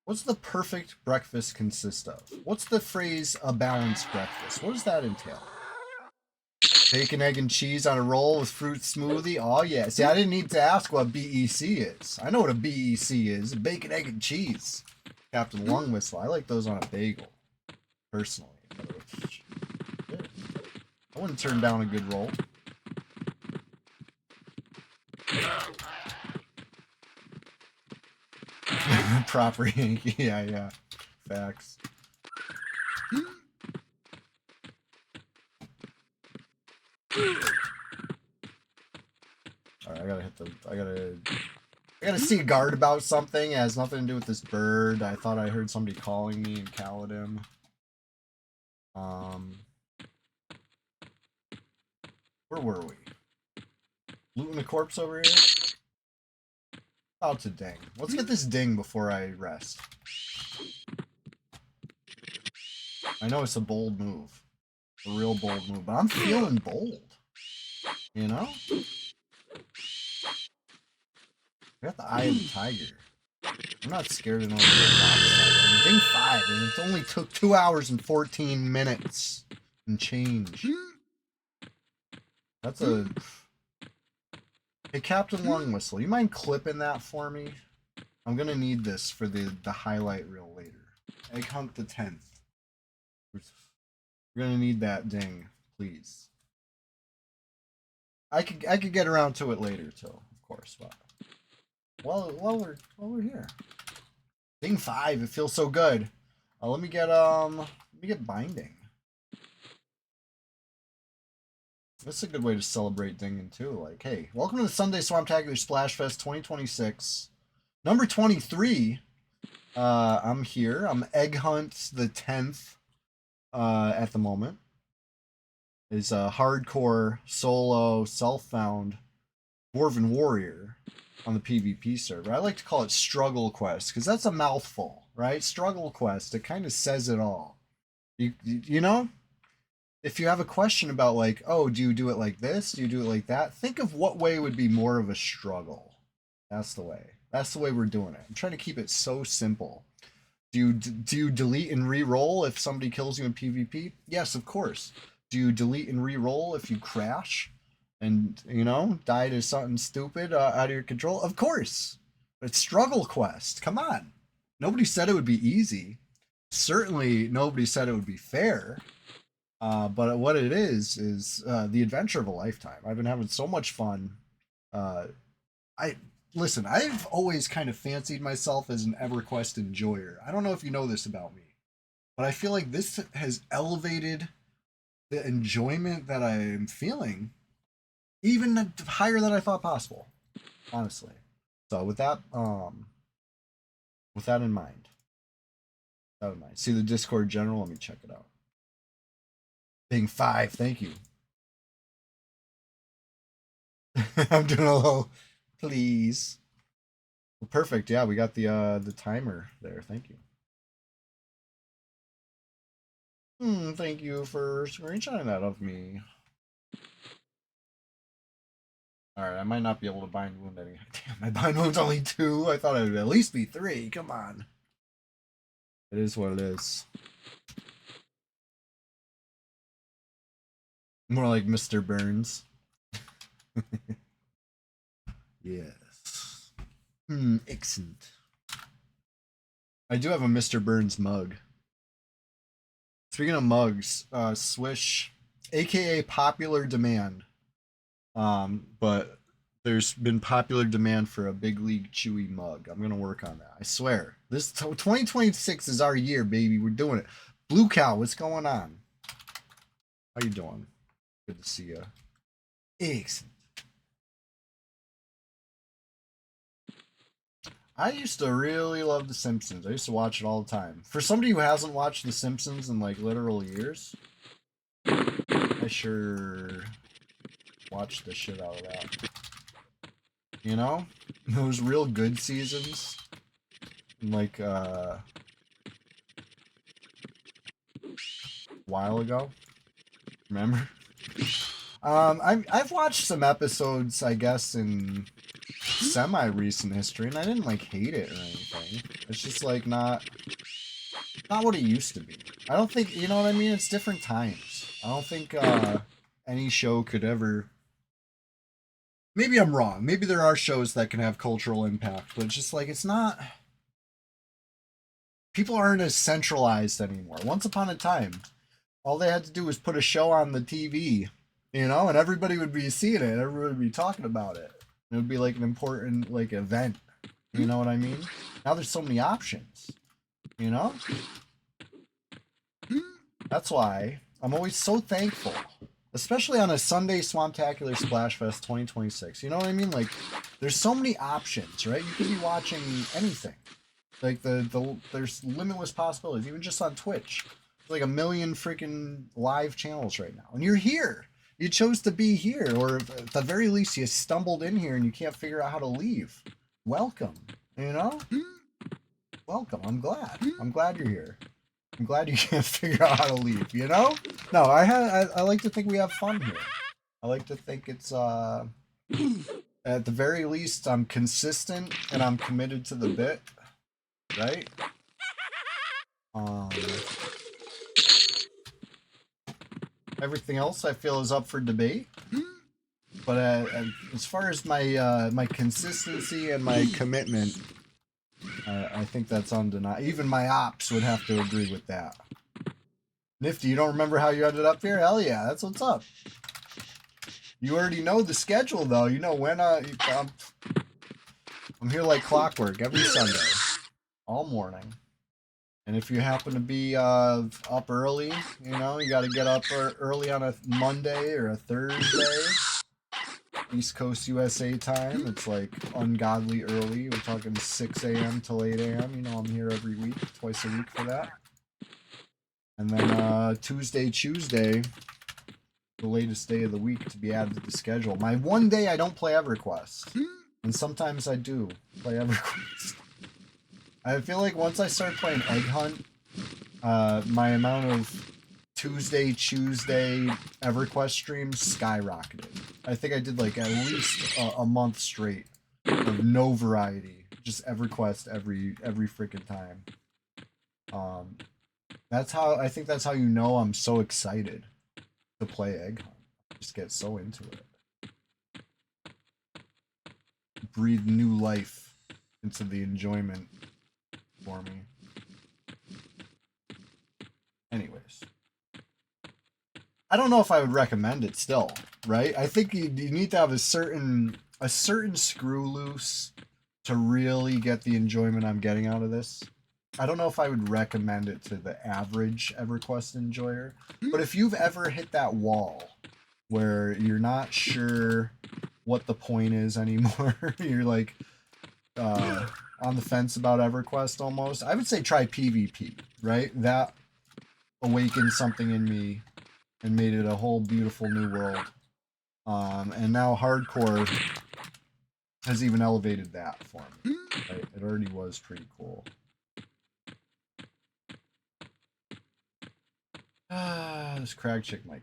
What's the perfect breakfast consist of? What's the phrase a balanced breakfast? What does that entail? Bacon, egg, and cheese on a roll with fruit smoothie? Oh, yeah. See, I didn't need to ask what BEC is. I know what a BEC is. Bacon, egg, and cheese. Captain Lung Whistle. I like those on a bagel, personally. I wouldn't turn down a good roll. Proper Yankee. Yeah. Facts. Alright, I gotta see guard about something. It has nothing to do with this bird. I thought I heard somebody calling me in Kaladin. Where were we? Looting a corpse over here? Oh, it's a ding. Let's get this ding before I rest. I know it's a bold move. A real bold move, but I'm feeling bold. You know? I got the eye of the tiger. I'm not scared of no real box tiger. Ding 5, and it only took 2 hours and 14 minutes and change. That's a... Hey, Captain Lung Whistle, you mind clipping that for me? I'm gonna need this for the highlight reel later. Egg Hunt the 10th. We're gonna need that ding, please. I could get around to it later too, of course. But while we're here, ding 5. It feels so good. Let me get binding. That's a good way to celebrate dinging too. Like, hey, welcome to the Sunday Swamptacular Splashfest 2026, number 23. I'm here. I'm Egg Hunt the 10th. At the moment is a hardcore solo self-found Dwarven warrior on the PvP server. I like to call it Struggle Quest because that's a mouthful, right? Struggle Quest. It kind of says it all. You know, if you have a question about like, oh, do you do it like this? Do you do it like that? Think of what way would be more of a struggle. That's the way. That's the way we're doing it. I'm trying to keep it so simple. Do you delete and re-roll if somebody kills you in PvP? Yes, of course. Do you delete and re-roll if you crash and, you know, die to something stupid out of your control? Of course. But it's Struggle Quest. Come on. Nobody said it would be easy. Certainly nobody said it would be fair. But what it is the adventure of a lifetime. I've been having so much fun. Listen, I've always kind of fancied myself as an EverQuest enjoyer. I don't know if you know this about me, but I feel like this has elevated the enjoyment that I am feeling even higher than I thought possible, honestly. So with that in mind, see the Discord general. Let me check it out. Being 5, thank you. I'm doing a little. Please. Well, perfect. Yeah, we got the timer there. Thank you. Thank you for screenshotting that of me. Alright, I might not be able to bind wound any. Damn, my bind wound's only 2. I thought it would at least be 3. Come on. It is what it is. More like Mr. Burns. Yes. Excellent. I do have a Mr. Burns mug. Speaking of mugs, Swish, aka popular demand. But there's been popular demand for a Big League Chewy mug. I'm gonna work on that. I swear. This 2026 is our year, baby. We're doing it. Blue Cow, what's going on? How you doing? Good to see you. Excellent. I used to really love The Simpsons. I used to watch it all the time. For somebody who hasn't watched The Simpsons in like literal years, I I sure watched the shit out of that. You know? Those real good seasons. Like, a while ago. Remember? I've watched some episodes, I guess, in semi-recent history, and I didn't, like, hate it or anything. It's just, like, not what it used to be. I don't think, you know what I mean? It's different times. I don't think, any show could ever... Maybe I'm wrong. Maybe there are shows that can have cultural impact, but it's just, like, it's not... People aren't as centralized anymore. Once upon a time, all they had to do was put a show on the TV, you know, and everybody would be seeing it. Everybody would be talking about it. It would be like an important, like, event. You know what I mean? Now there's so many options, you know? That's why I'm always so thankful, especially on a Sunday Swamptacular Splashfest 2026. You know what I mean? Like, there's so many options, right? You could be watching anything. Like, there's limitless possibilities, even just on Twitch. There's like a million freaking live channels right now. And you're here. You chose to be here, or at the very least, you stumbled in here and you can't figure out how to leave. Welcome, you know? Welcome. I'm glad. I'm glad you're here. I'm glad you can't figure out how to leave, you know? No, I like to think we have fun here. I like to think it's, at the very least, I'm consistent and I'm committed to the bit. Right? Everything else I feel is up for debate. But as far as my my consistency and my commitment, I think that's undeniable. Even my ops would have to agree with that. Nifty, you don't remember how you ended up here? Hell yeah, that's what's up. You already know the schedule, though. You know when I'm here like clockwork every Sunday, all morning. And if you happen to be up early, you know, you got to get up early on a Monday or a Thursday, East Coast USA time. It's like ungodly early. We're talking 6 a.m. till 8 a.m. You know, I'm here every week, twice a week for that. And then Tuesday, the latest day of the week to be added to the schedule. My one day I don't play EverQuest. And sometimes I do play EverQuest. I feel like once I start playing Egg Hunt, my amount of Tuesday EverQuest streams skyrocketed. I think I did like at least a month straight of no variety, just EverQuest every freaking time. That's how I think that's how you know I'm so excited to play Egg Hunt. I just get so into it. Breathe new life into the enjoyment for me. Anyways, I don't know if I would recommend it still, right? I think you need to have a certain screw loose to really get the enjoyment I'm getting out of this. I don't know if I would recommend it to the average EverQuest enjoyer, but if you've ever hit that wall where you're not sure what the point is anymore, you're like on the fence about EverQuest almost, I would say try PvP, right? That awakened something in me and made it a whole beautiful new world. And now hardcore has even elevated that for me. Right? It already was pretty cool. This crag chick might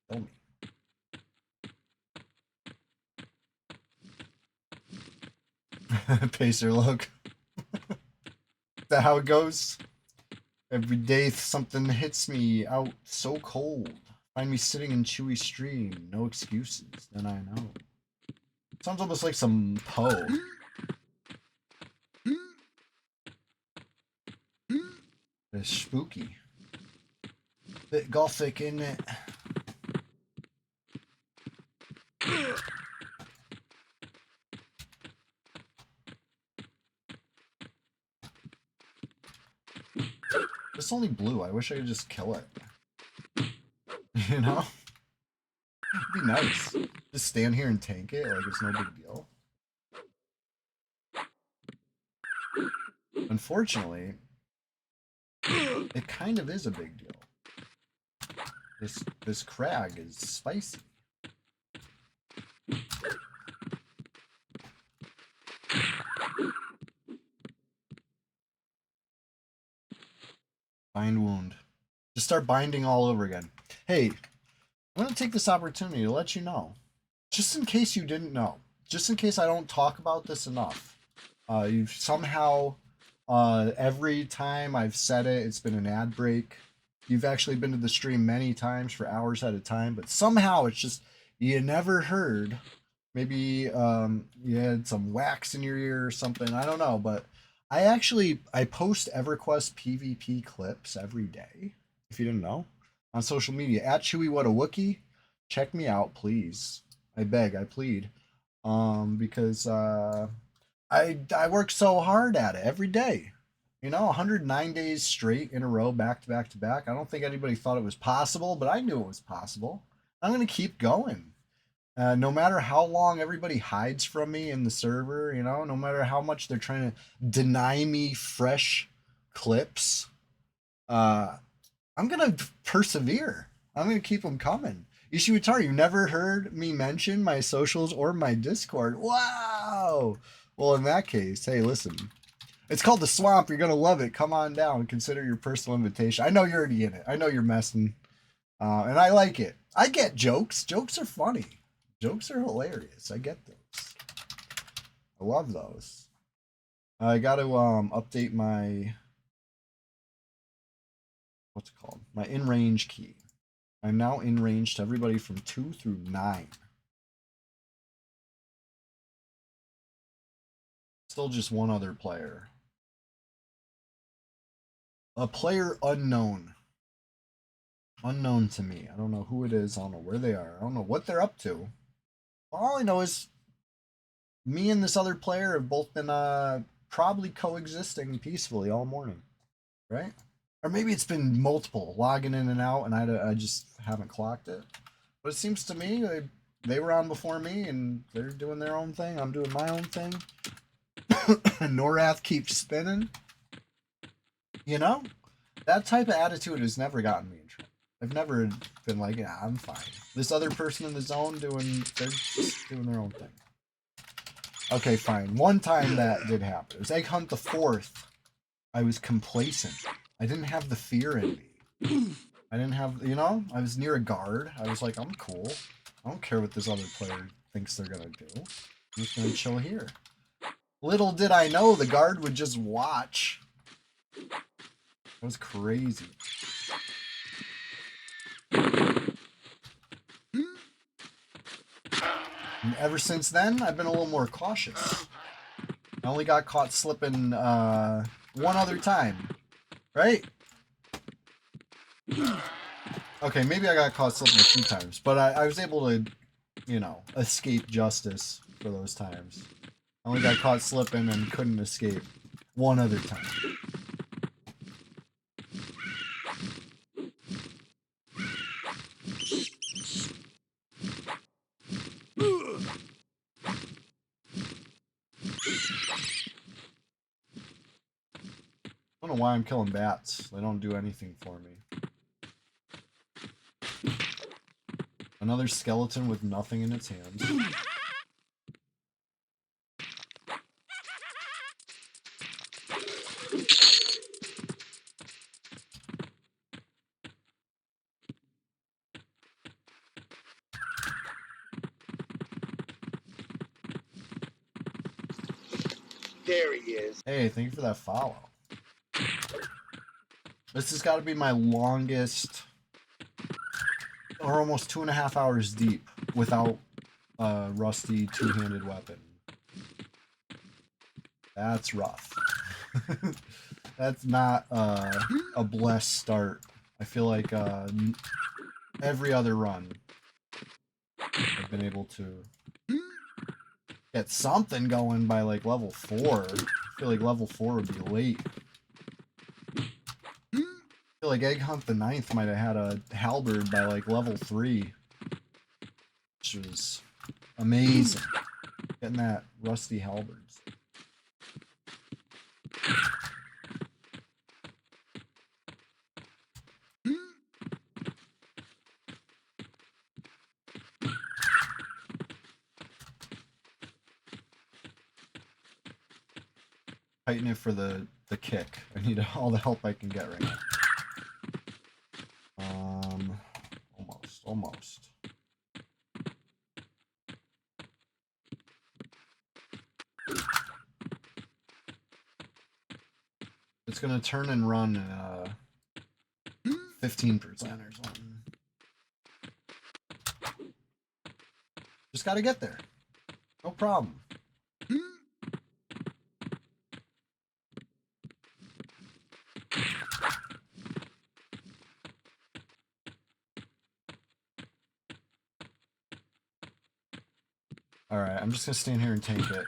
kill me. Pacer look. Is that how it goes? Every day something hits me out so cold. Find me sitting in chewy stream. No excuses. Then I know. Sounds almost like some Poe. It's spooky. Bit gothic, isn't it? It's only blue. I wish I could just kill it. You know? It'd be nice. Just stand here and tank it like it's no big deal. Unfortunately, it kind of is a big deal. This crag is spicy. Bind wound. Just start binding all over again. Hey, I'm going to take this opportunity to let you know, just in case you didn't know, just in case I don't talk about this enough. You've somehow, every time I've said it, it's been an ad break. You've actually been to the stream many times for hours at a time, but somehow it's just, you never heard. Maybe you had some wax in your ear or something. I don't know, but I post EverQuest PvP clips every day. If you didn't know, on social media at Chewy What a Wookie. Check me out, please. I beg, I plead, because I work so hard at it every day. You know, 109 days straight in a row, back to back to back. I don't think anybody thought it was possible, but I knew it was possible. I'm gonna keep going. No matter how long everybody hides from me in the server, you know, no matter how much they're trying to deny me fresh clips, I'm gonna persevere. I'm gonna keep them coming. Ishiwatari, you never heard me mention my socials or my Discord. Wow. Well, in that case, hey, listen. It's called the Swamp. You're gonna love it. Come on down. Consider your personal invitation. I know you're already in it. I know you're messing, and I like it. I get jokes. Jokes are funny. Jokes are hilarious. I get those. I love those. I got to update my, what's it called? My in-range key. I'm now in range to everybody from 2 through 9. Still just one other player. A player unknown. Unknown to me. I don't know who it is. I don't know where they are. I don't know what they're up to. All I know is me and this other player have both been probably coexisting peacefully all morning. Right? Or maybe it's been multiple, logging in and out, and I just haven't clocked it. But it seems to me they were on before me, and they're doing their own thing. I'm doing my own thing. Norath keeps spinning. You know? That type of attitude has never gotten me in trouble. I've never been like, yeah, I'm fine. This other person in the zone they're just doing their own thing. Okay, fine. One time that did happen. It was Egg Hunt the 4th. I was complacent. I didn't have the fear in me. I didn't have, you know, I was near a guard. I was like, I'm cool. I don't care what this other player thinks they're gonna do. I'm just gonna chill here. Little did I know the guard would just watch. That was crazy. And ever since then, I've been a little more cautious. I only got caught slipping one other time. Right? Okay, maybe I got caught slipping a few times, but I was able to, you know, escape justice for those times. I only got caught slipping and couldn't escape one other time. I don't know why I'm killing bats. They don't do anything for me. Another skeleton with nothing in its hands. There he is. Hey, thank you for that follow. This has got to be my longest, or almost 2.5 hours deep without a rusty two-handed weapon. That's rough. That's not a blessed start. I feel like every other run I've been able to get something going by like level 4. I feel like level 4 would be late. I feel like Egg Hunt the 9th might have had a halberd by like level 3. Which was amazing. Getting that rusty halberd. Tighten it for the kick. I need all the help I can get right now. Almost. It's gonna turn and run 15% or something. Just gotta get there. No problem. Alright, I'm just gonna stand here and tank it.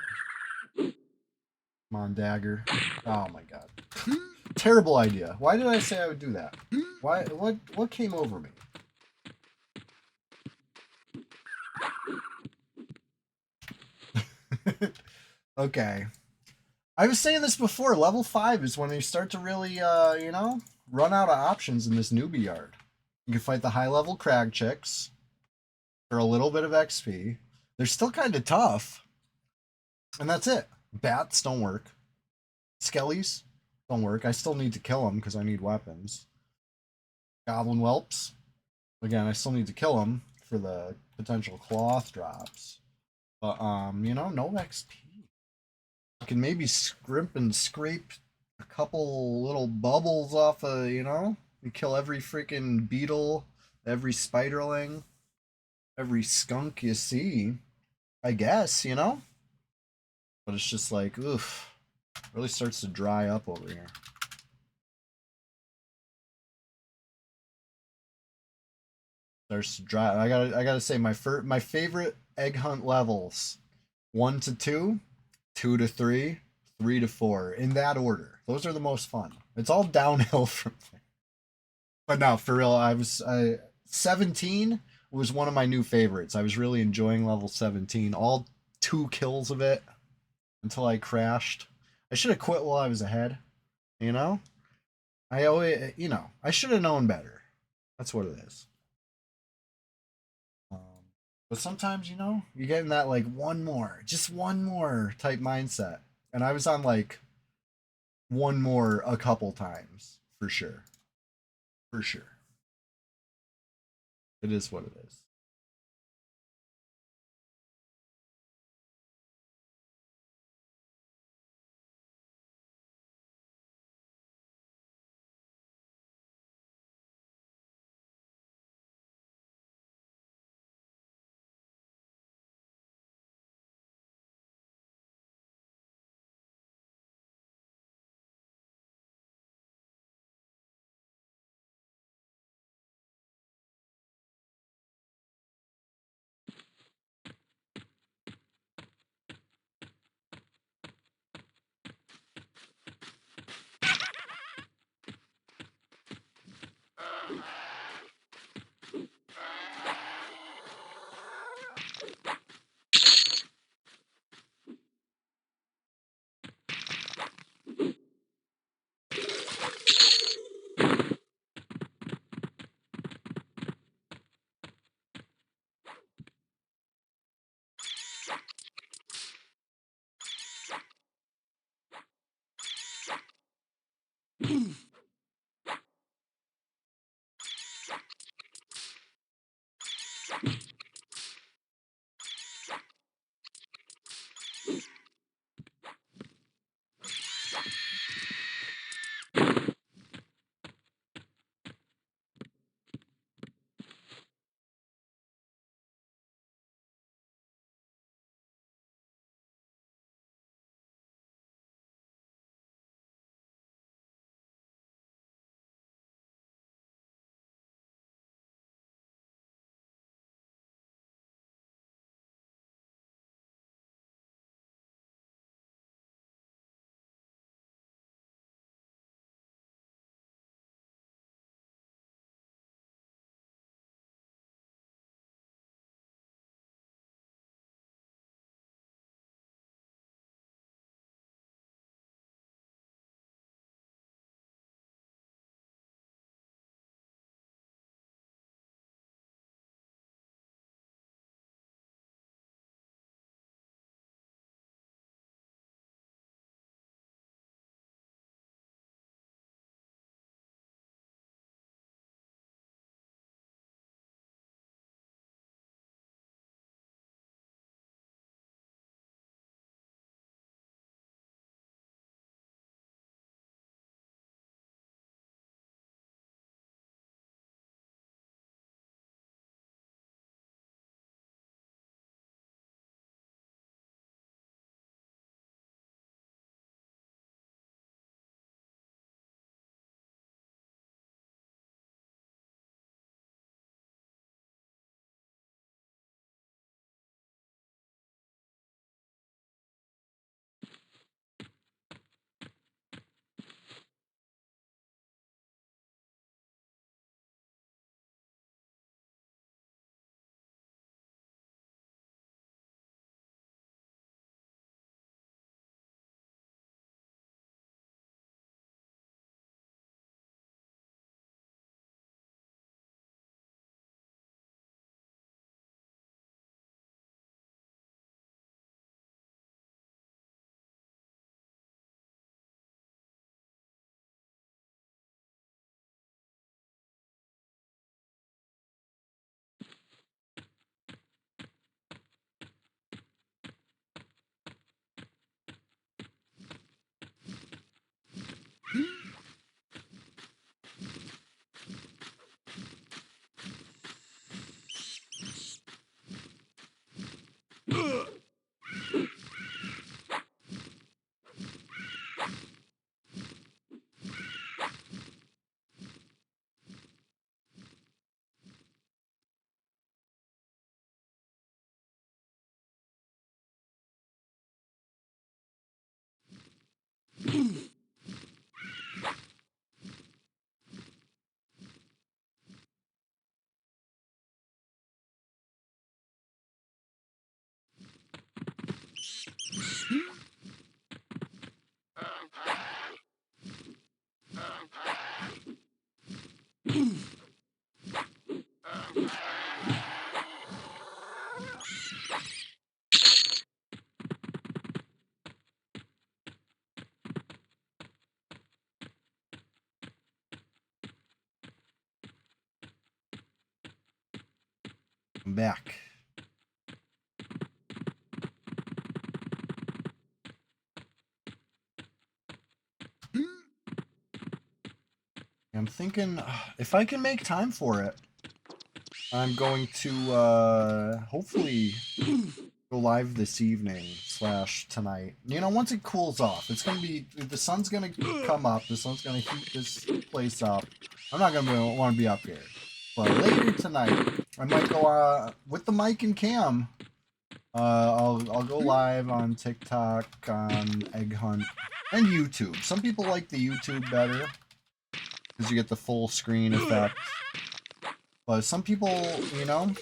Come on, dagger. Oh my god. Terrible idea. Why did I say I would do that? Why? What came over me? Okay. I was saying this before. Level 5 is when you start to really, you know, run out of options in this newbie yard. You can fight the high-level crag chicks for a little bit of XP. They're still kind of tough. And that's it. Bats don't work. Skellies don't work. I still need to kill them because I need weapons. Goblin whelps. Again, I still need to kill them for the potential cloth drops. But, you know, no XP. I can maybe scrimp and scrape a couple little bubbles off of, you know? You kill every freaking beetle, every spiderling, every skunk you see. I guess, you know? But it's just like, oof. Really starts to dry up over here. Starts to dry. I gotta say my favorite egg hunt levels: 1 to 2, 2 to 3, 3 to 4, in that order. Those are the most fun. It's all downhill from there. But no, for real, 17 was one of my new favorites. I was really enjoying level 17. All 2 kills of it until I crashed. I should have quit while I was ahead. You know? I always, you know, I should have known better. That's what it is. Um, but sometimes, you know, you get in that like just one more type mindset. And I was on like one more a couple times for sure. For sure. It is what it is. I'm back. I'm thinking if I can make time for it, I'm going to hopefully go live this evening / tonight. You know, once it cools off, it's gonna be, the sun's gonna come up, the sun's gonna heat this place up. I'm not gonna want to be up here, but later tonight I might go with the mic and cam. I'll go live on TikTok, on Egg Hunt, and YouTube. Some people like the YouTube better because you get the full screen effect. But some people, you know,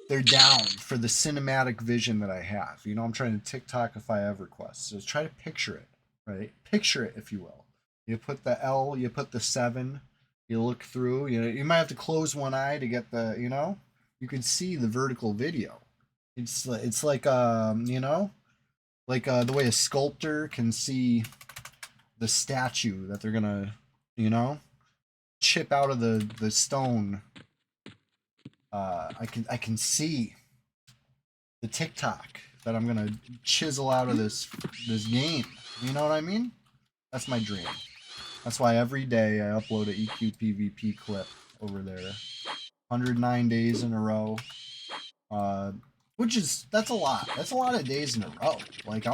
they're down for the cinematic vision that I have. You know, I'm trying to TikTokify EverQuest. So try to picture it, right? Picture it, if you will. You put the L, you put the 7, you look through. You know, you might have to close one eye to get the, you know, you can see the vertical video. It's like you know, like the way a sculptor can see the statue that they're gonna, you know, chip out of the stone. I can see the TikTok that I'm gonna chisel out of this game. You know what I mean? That's my dream. That's why every day I upload a EQ PvP clip over there. 109 days in a row. Which is, that's a lot. That's a lot of days in a row. Like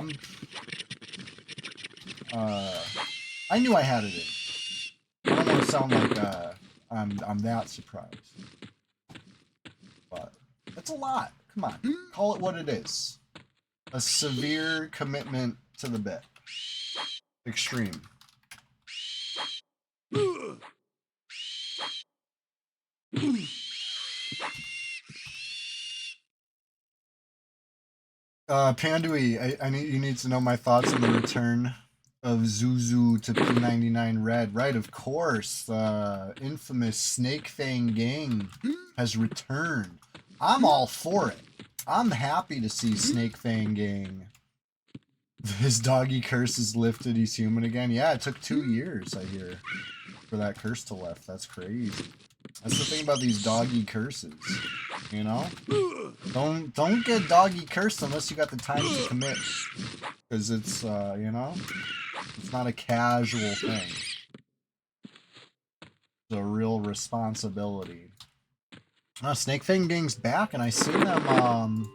I knew I had it in. I don't want to sound like I'm that surprised. But that's a lot. Come on. Call it what it is. A severe commitment to the bit. Extreme. Pandui, I need, you need to know my thoughts on the return of Zuzu to P99 Red. Right, of course. The infamous Snake Fang gang has returned. I'm all for it. I'm happy to see Snake Fang gang. His doggy curse is lifted. He's human again. Yeah, it took 2 years, I hear, for that curse to lift. That's crazy. That's the thing about these doggy curses, you know? Don't get doggy cursed unless you got the time to commit, because it's you know, it's not a casual thing. It's a real responsibility. Now, Snake Fang Gang's back, and I seen them.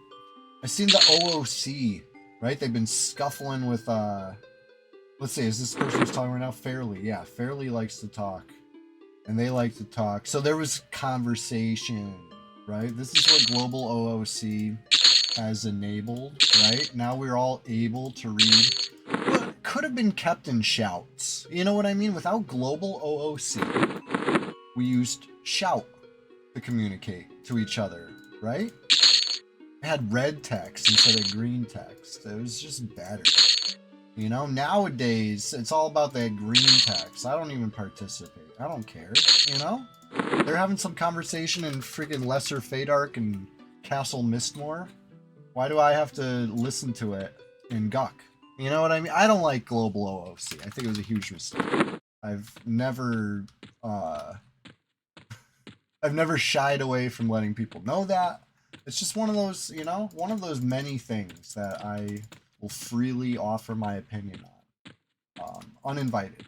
I seen the OOC, right? They've been scuffling with let's see, is this person who's talking right now? Fairly, yeah. Fairly likes to talk. And they like to talk. So there was conversation, right? This is what Global OOC has enabled, right? Now we're all able to read what could have been kept in shouts. You know what I mean? Without Global OOC, we used shout to communicate to each other, right? It had red text instead of green text. It was just better. You know, nowadays, it's all about that green text. I don't even participate. I don't care, you know? They're having some conversation in friggin' Lesser Fadark and Castle Mistmore. Why do I have to listen to it in Guck? You know what I mean? I don't like Global OOC. I think it was a huge mistake. I've never shied away from letting people know that. It's just one of those, you know, one of those many things that I will freely offer my opinion on, uninvited.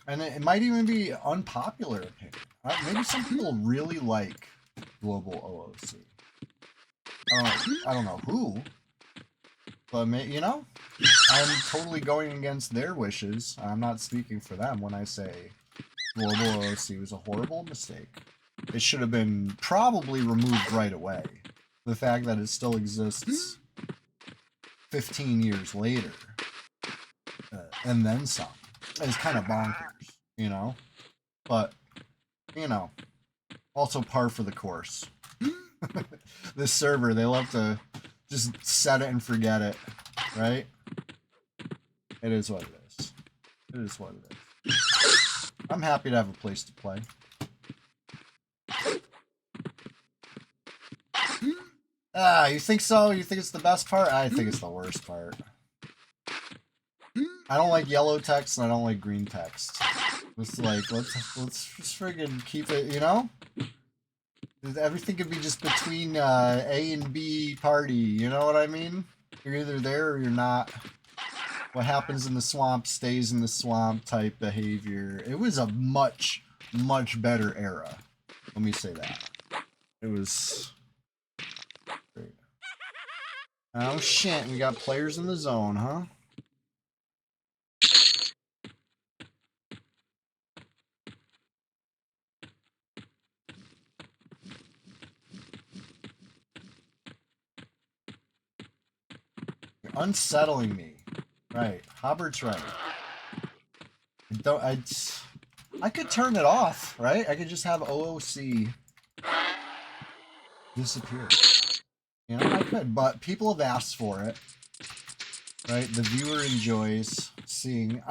And it might even be unpopular opinion. Maybe some people really like Global OOC. I don't know who, but you know, I'm totally going against their wishes. I'm not speaking for them when I say Global OOC was a horrible mistake. It should have been probably removed right away. The fact that it still exists 15 years later, and then some, is kind of bonkers, you know? But, you know, also par for the course. This server, they love to just set it and forget it, right? It is what it is. It is what it is. I'm happy to have a place to play. Ah, you think so? You think it's the best part? I think it's the worst part. I don't like yellow text and I don't like green text. It's like, let's just friggin' keep it, you know? Everything could be just between A and B party. You know what I mean? You're either there or you're not. What happens in the swamp stays in the swamp type behavior. It was a much, much better era. Let me say that. It was great. Oh shit, we got players in the zone, huh? You're unsettling me. Right. Hobbert's right. I could turn it off, right? I could just have OOC disappear. You know, I could, but people have asked for it. Right? The viewer enjoys seeing.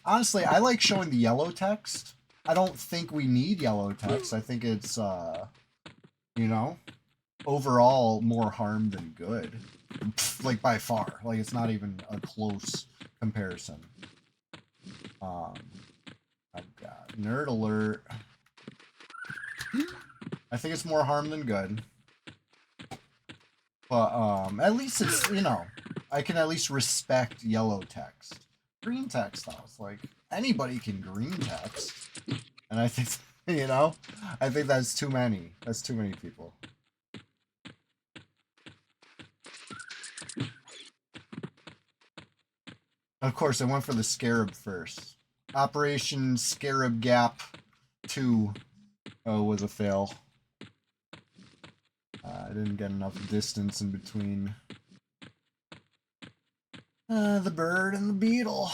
Honestly, I like showing the yellow text. I don't think we need yellow text. I think it's you know, overall more harm than good. Like by far. Like it's not even a close comparison. I've got nerd alert. I think it's more harm than good. But at least it's, you know, I can at least respect yellow text. Green text though, it's like anybody can green text. And I think, you know, I think that's too many. That's too many people. Of course, I went for the Scarab first. Operation Scarab Gap 2 was a fail. I didn't get enough distance in between the bird and the beetle.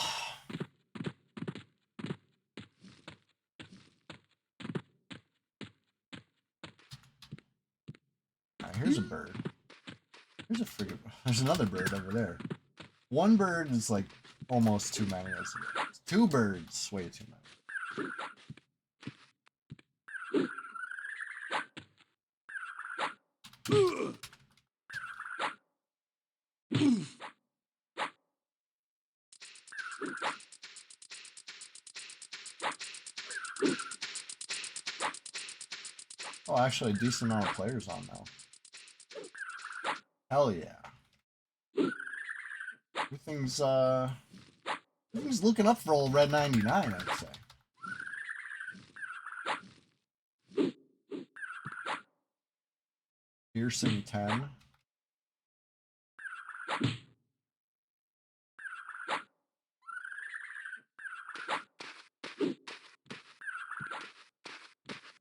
Right, here's a bird. Here's a friggin'... There's another bird over there. One bird is like almost too many. Two birds, way too many. Oh, actually, a decent amount of players on now. Hell yeah. Everything's looking up for old Red 99, I'd say. Piercing 10.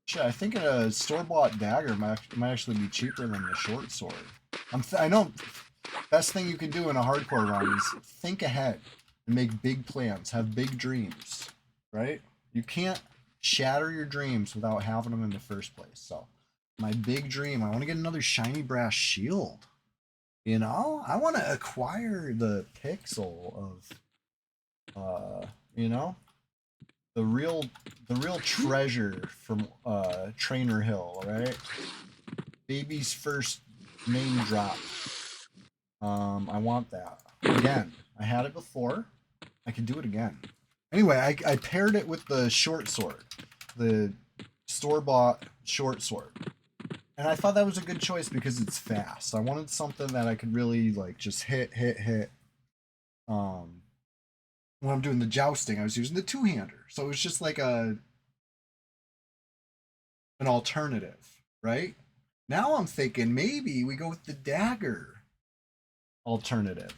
Shit, I think a store-bought dagger might actually be cheaper than the short sword. I know best thing you can do in a hardcore run is think ahead and make big plans, have big dreams, right? You can't shatter your dreams without having them in the first place. So, my big dream, I want to get another shiny brass shield. You know, I want to acquire the pixel of, you know, the real treasure from Trainer Hill, right? Baby's first main drop. I want that again. I had it before. I can do it again. Anyway, I paired it with the short sword, the store-bought short sword. And I thought that was a good choice because it's fast. I wanted something that I could really like just hit. When I'm doing the jousting, I was using the two-hander. So it was just like an alternative, right? Now I'm thinking maybe we go with the dagger alternative,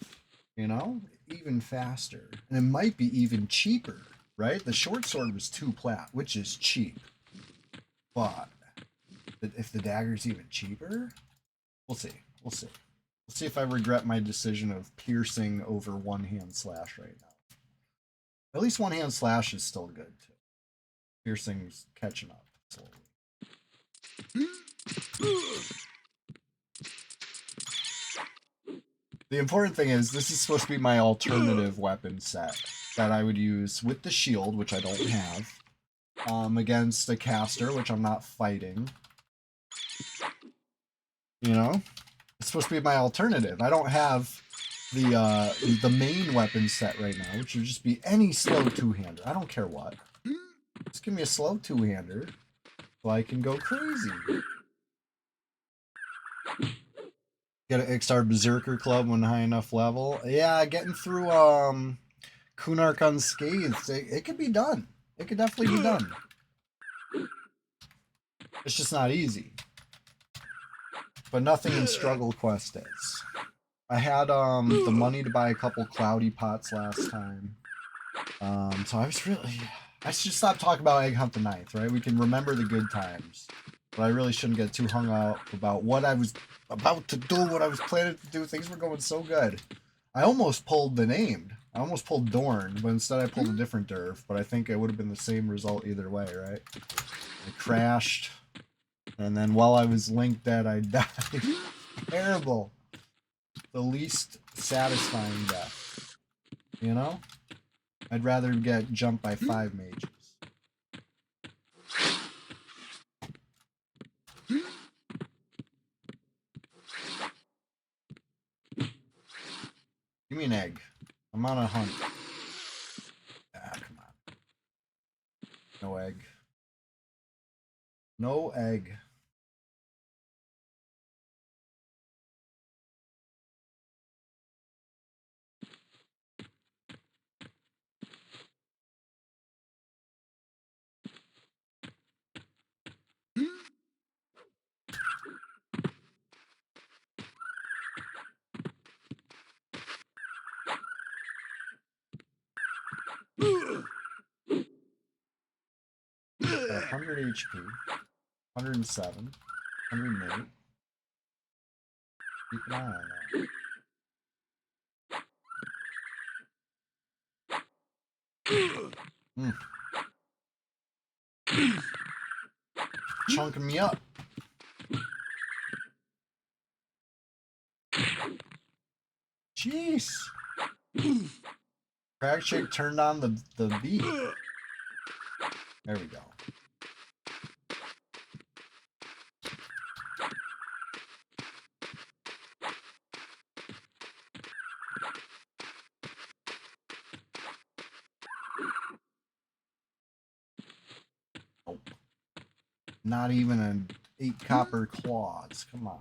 you know? Even faster. And it might be even cheaper, right? The short sword was 2 plat, which is cheap. But if the dagger's even cheaper, we'll see. We'll see. We'll see if I regret my decision of piercing over one-hand slash right now. At least one-hand slash is still good, too. Piercing's catching up slowly. The important thing is, this is supposed to be my alternative weapon set that I would use with the shield, which I don't have, against a caster, which I'm not fighting. You know? It's supposed to be my alternative. I don't have the main weapon set right now, which would just be any slow two-hander. I don't care what. Just give me a slow two-hander so I can go crazy. Get an XR Berserker Club when high enough level. Yeah, getting through Kunark unscathed, it could be done. It could definitely be done. It's just not easy. But nothing in Struggle Quest is. I had the money to buy a couple cloudy pots last time. So I was really... I should stop talking about Egg Hunt the Ninth, right? We can remember the good times. But I really shouldn't get too hung up about what I was about to do, what I was planning to do. Things were going so good. I almost pulled the named. I almost pulled Dorn, but instead I pulled a different Derf. But I think it would have been the same result either way, right? I crashed. And then while I was linked dead, I died. Terrible. The least satisfying death. You know? I'd rather get jumped by 5 mages. Give me an egg. I'm on a hunt. Ah, come on. No egg. No egg. Got 100 HP. 107. 108. Keep an eye on that. Chunking me up. Jeez. Crack Chick turned on the beat. There we go. Oh. Not even an 8 copper claws. Come on.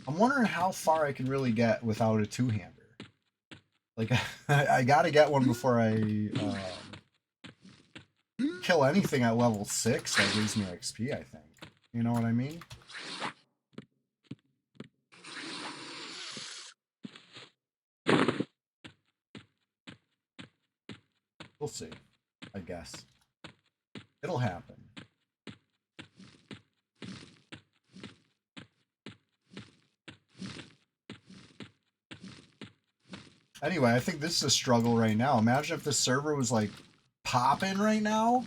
I'm wondering how far I can really get without a two-hander. Like, I gotta get one before I kill anything at level 6 that gives me XP, I think. You know what I mean? We'll see, I guess. It'll happen. Anyway, I think this is a struggle right now. Imagine if this server was like popping right now.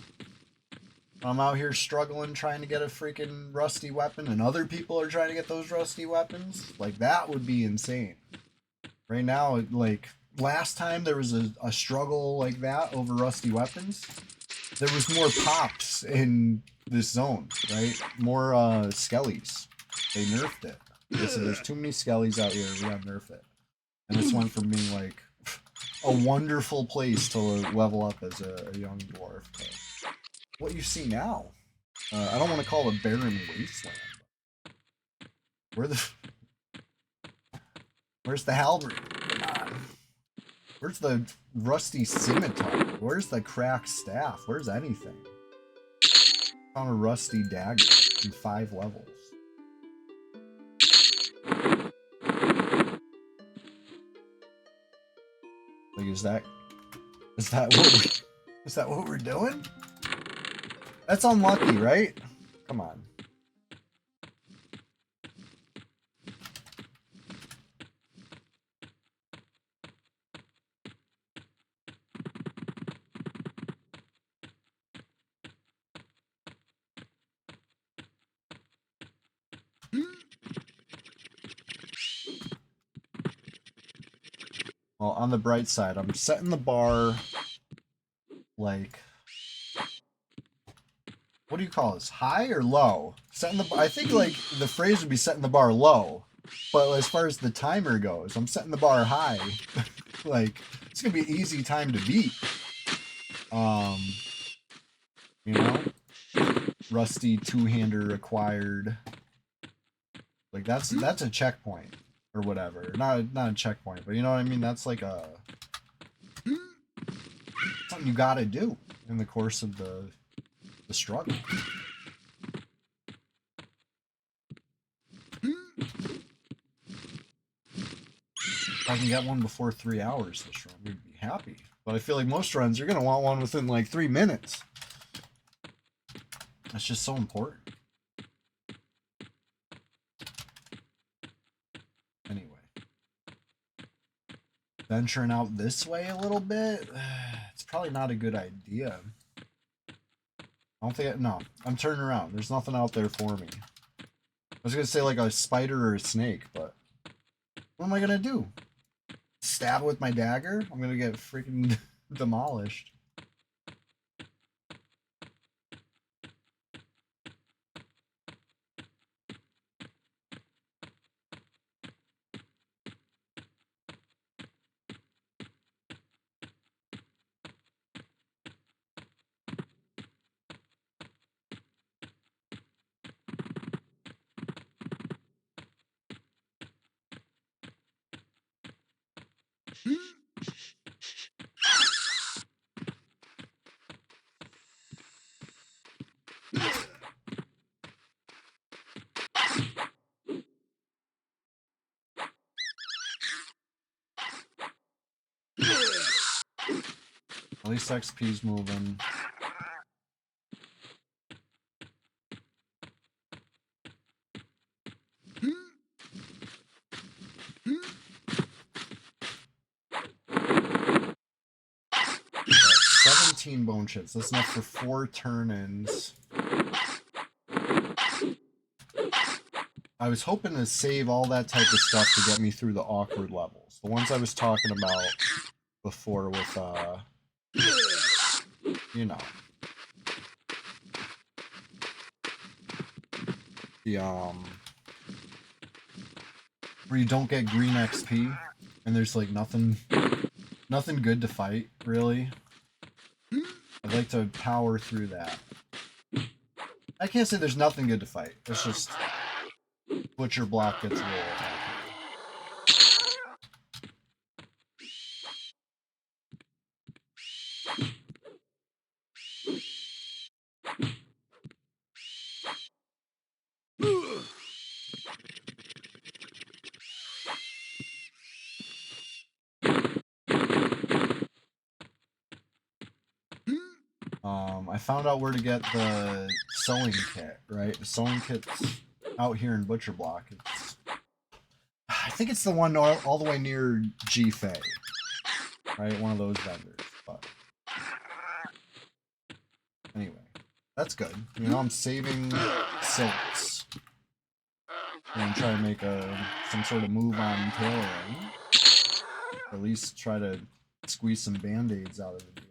I'm out here struggling trying to get a freaking rusty weapon and other people are trying to get those rusty weapons. Like, that would be insane. Right now, like, last time there was a struggle like that over rusty weapons, there was more pops in this zone, right? More skellies. They nerfed it. They said there's too many skellies out here, we gotta nerf it. And this went from being like a wonderful place to level up as a young dwarf. But what you see now, I don't want to call it a barren wasteland. Where's the halberd? Come on. Where's the rusty scimitar? Where's the cracked staff? Where's anything? Found a rusty dagger in 5 levels. Like, is that what we're doing? That's unlucky, right? Come on. Well, on the bright side, I'm setting the bar, like, what do you call this? High or low? Setting the, I think, like, the phrase would be setting the bar low. But as far as the timer goes, I'm setting the bar high. Like, it's gonna be an easy time to beat. You know? Rusty two-hander acquired. Like, that's a checkpoint. Or whatever. Not a checkpoint, but you know what I mean? That's like a... something you gotta do in the course of the struggle. If I can get one before 3 hours this run, we'd be happy. But I feel like most runs, you're gonna want one within like 3 minutes. That's just so important. Anyway. Venturing out this way a little bit? It's probably not a good idea. I don't think no, I'm turning around. There's nothing out there for me. I was gonna say like a spider or a snake, but what am I gonna do? Stab with my dagger? I'm gonna get freaking demolished. At least XP's moving. Right, 17 bone chips. That's enough for 4 turn-ins. I was hoping to save all that type of stuff to get me through the awkward levels. The ones I was talking about before with, you know. The, where you don't get green XP, and there's, like, nothing good to fight, really. I'd like to power through that. I can't say there's nothing good to fight. It's just Butcher Block gets rolled. 'em. I found out where to get the sewing kit, right? The sewing kit's out here in Butcher Block. I think it's the one all the way near G-Fay. Right? One of those vendors. But anyway, that's good. You know, I'm saving silks. And try to make some sort of move on tailoring. At least try to squeeze some band-aids out of the deal.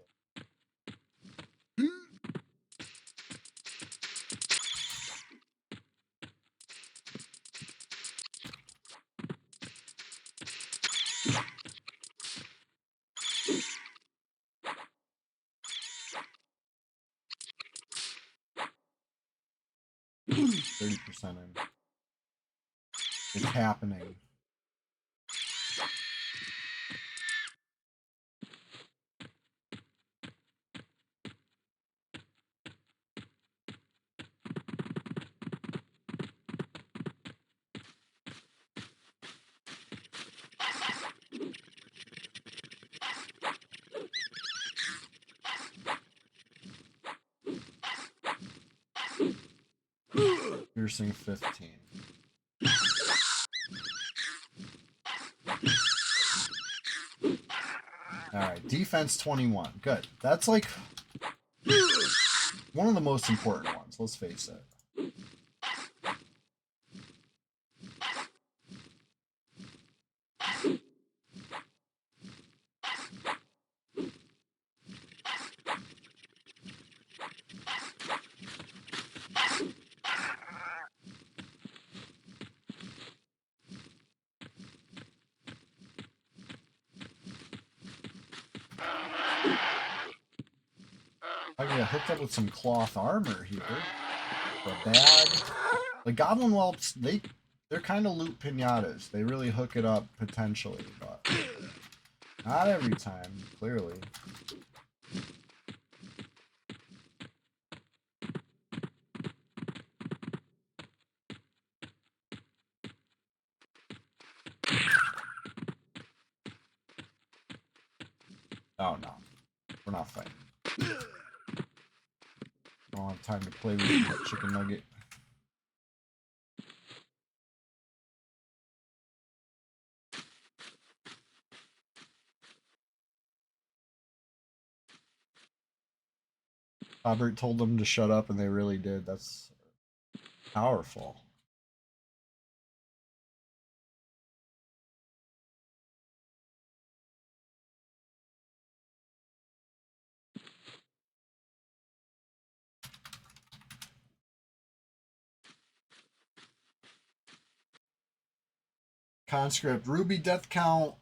%. It's happening. Piercing 15. Alright, defense 21. Good. That's like one of the most important ones, let's face it. I get hooked up with some cloth armor here. A bag. The goblin whelps, they're kind of loot pinatas. They really hook it up potentially, but not every time, clearly. Oh no, we're not fighting. I don't have time to play with the chicken nugget. Robert told them to shut up, and they really did. That's powerful. Conscript, Ruby death count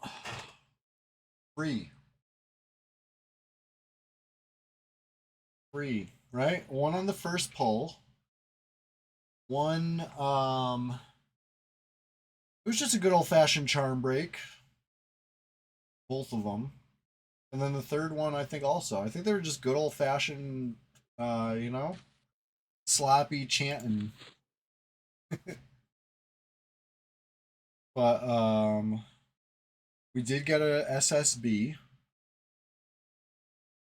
3. 3, right? 1 on the first pull. 1, it was just a good old-fashioned charm break. Both of them. And then the third one, I think also. I think they were just good old-fashioned, you know, sloppy chanting. But, we did get a SSB.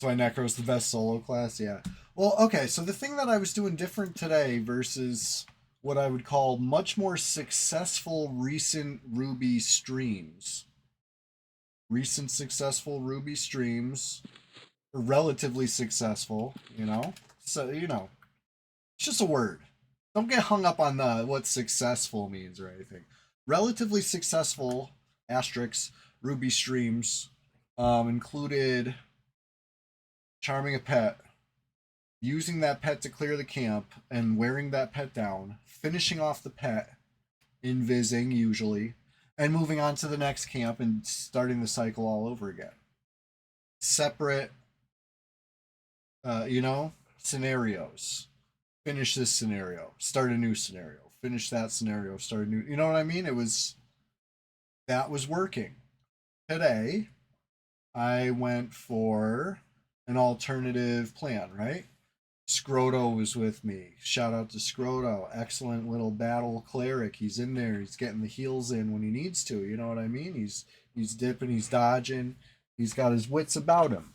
That's why Necro's the best solo class, yeah. Well, okay, so the thing that I was doing different today versus what I would call much more successful recent Ruby streams. Recent successful Ruby streams, or relatively successful, you know? So, you know, it's just a word. Don't get hung up on what successful means or anything. Relatively successful, asterisks, Ruby streams included charming a pet, using that pet to clear the camp, and wearing that pet down, finishing off the pet, invising usually, and moving on to the next camp and starting the cycle all over again. Separate, you know, scenarios. Finish this scenario, start a new scenario. Finish that scenario, start a new. You know what I mean? That was working. Today, I went for an alternative plan, right? Scroto was with me. Shout out to Scroto. Excellent little battle cleric. He's in there. He's getting the heals in when he needs to. You know what I mean? He's dipping, he's dodging. He's got his wits about him.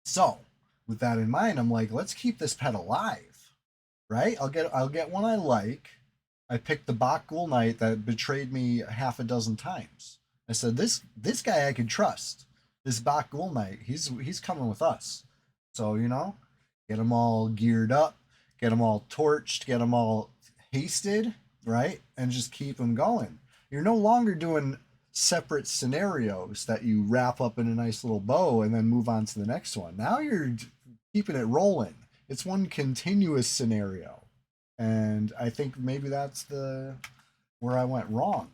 So, with that in mind, I'm like, let's keep this pet alive. Right? I'll get one I like. I picked the Bach Ghoul Knight that betrayed me half a dozen times. I said, this guy I can trust. This Bach Ghoul Knight, he's coming with us. So, you know, get them all geared up, get them all torched, get them all hasted, right? And just keep them going. You're no longer doing separate scenarios that you wrap up in a nice little bow and then move on to the next one. Now you're keeping it rolling. It's one continuous scenario. And I think maybe that's where I went wrong,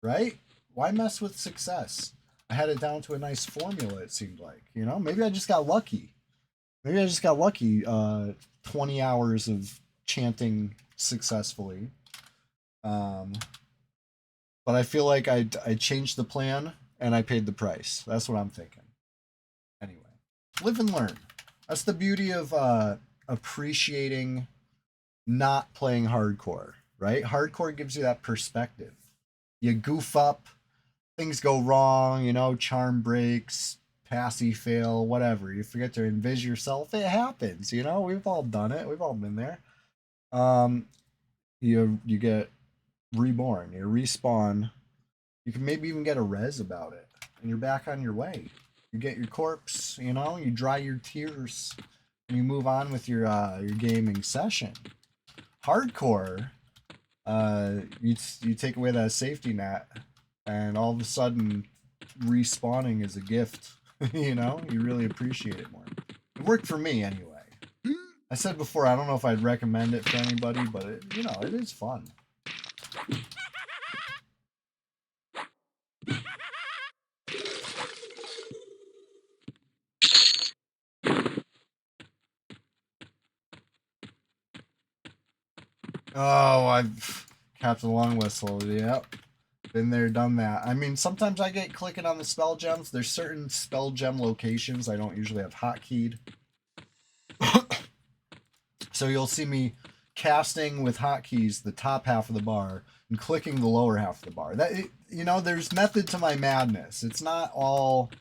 right? Why mess with success? I had it down to a nice formula, it seemed like. You know, maybe I just got lucky. Maybe I just got lucky. 20 hours of chanting successfully. But I feel like I changed the plan and I paid the price. That's what I'm thinking. Anyway, live and learn. That's the beauty of appreciating not playing hardcore, right? Hardcore gives you that perspective. You goof up, things go wrong, you know, charm breaks, passy fail, whatever. You forget to invis yourself. It happens, you know. We've all done it. We've all been there. You get reborn. You respawn. You can maybe even get a res about it, and you're back on your way. You get your corpse, you know. You dry your tears, and you move on with your gaming session. Hardcore, you take away that safety net, and all of a sudden, respawning is a gift. You know, you really appreciate it more. It worked for me anyway. I said before, I don't know if I'd recommend it for anybody, but it, you know, it is fun. Oh, I've Captain Long Whistle. Yep. Been there, done that. I mean, sometimes I get clicking on the spell gems. There's certain spell gem locations I don't usually have hotkeyed. So you'll see me casting with hotkeys the top half of the bar and clicking the lower half of the bar. You know, there's method to my madness. It's not all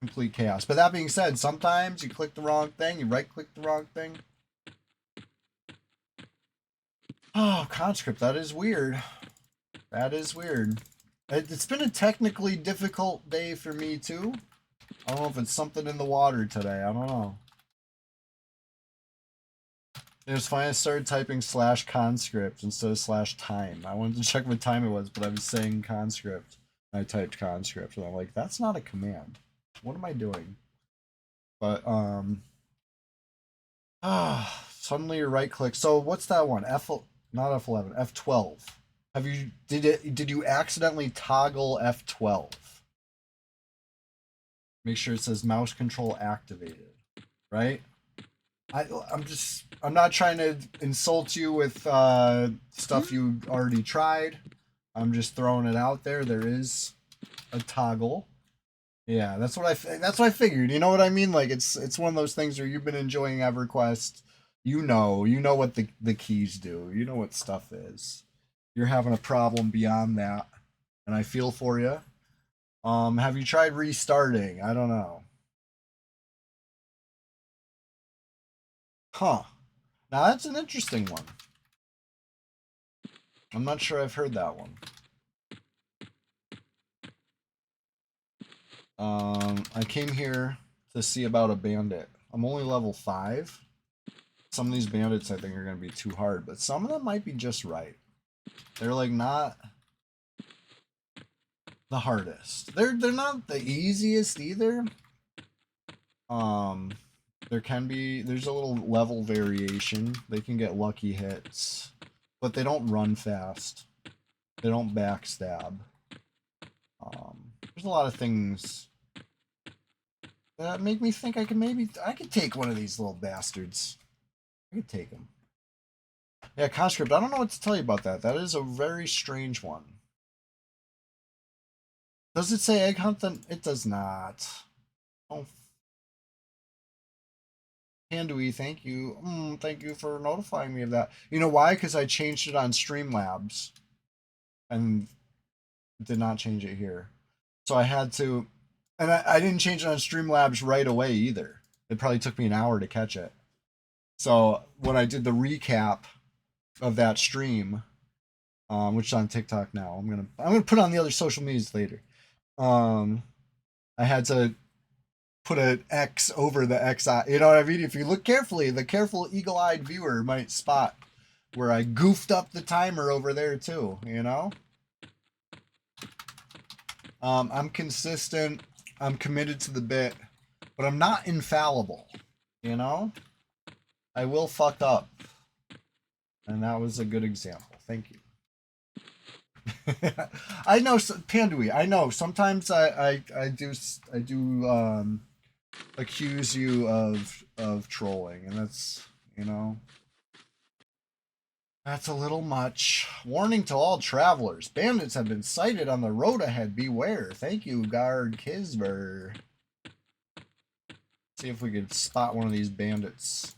complete chaos. But that being said, sometimes you click the wrong thing, you right click the wrong thing. Oh, conscript, that is weird. That is weird. It's been a technically difficult day for me too. I don't know if it's something in the water today. I don't know. It was fine. I started typing /conscript instead of /time. I wanted to check what time it was, but I was saying conscript. I typed conscript, and I'm like, that's not a command. What am I doing? But suddenly you right click. So what's that one? Not F11, F12. Did you accidentally toggle F12? Make sure it says mouse control activated, right? I'm not trying to insult you with stuff you already tried. I'm just throwing it out there. There is a toggle. Yeah, that's what I figured. You know what I mean? Like it's one of those things where you've been enjoying EverQuest. You know what the keys do. You know what stuff is. You're having a problem beyond that, and I feel for you. Have you tried restarting? I don't know. Huh. Now that's an interesting one. I'm not sure I've heard that one. I came here to see about a bandit. I'm only level 5. Some of these bandits I think are going to be too hard, but some of them might be just right. They're like not the hardest. They're not the easiest either. There's a little level variation. They can get lucky hits, but they don't run fast. They don't backstab. There's a lot of things that make me think I could take one of these little bastards. I could take him. Yeah, conscript. I don't know what to tell you about that. That is a very strange one. Does it say egg hunt? Then it does not. Oh, Handui, thank you. Thank you for notifying me of that. You know why? Because I changed it on Streamlabs, and did not change it here. So I had to, and I didn't change it on Streamlabs right away either. It probably took me an hour to catch it. So when I did the recap of that stream, which is on TikTok now, I'm gonna put it on the other social medias later. I had to put an X over the XI. You know what I mean? If you look carefully, the careful eagle-eyed viewer might spot where I goofed up the timer over there too. You know. I'm consistent. I'm committed to the bit, but I'm not infallible. You know, I will fuck up, and that was a good example. Thank you. I know, Pandui. I know. Sometimes I do accuse you of trolling, and that's that's a little much. Warning to all travelers: bandits have been sighted on the road ahead. Beware. Thank you, Guard Kisber. See if we could spot one of these bandits.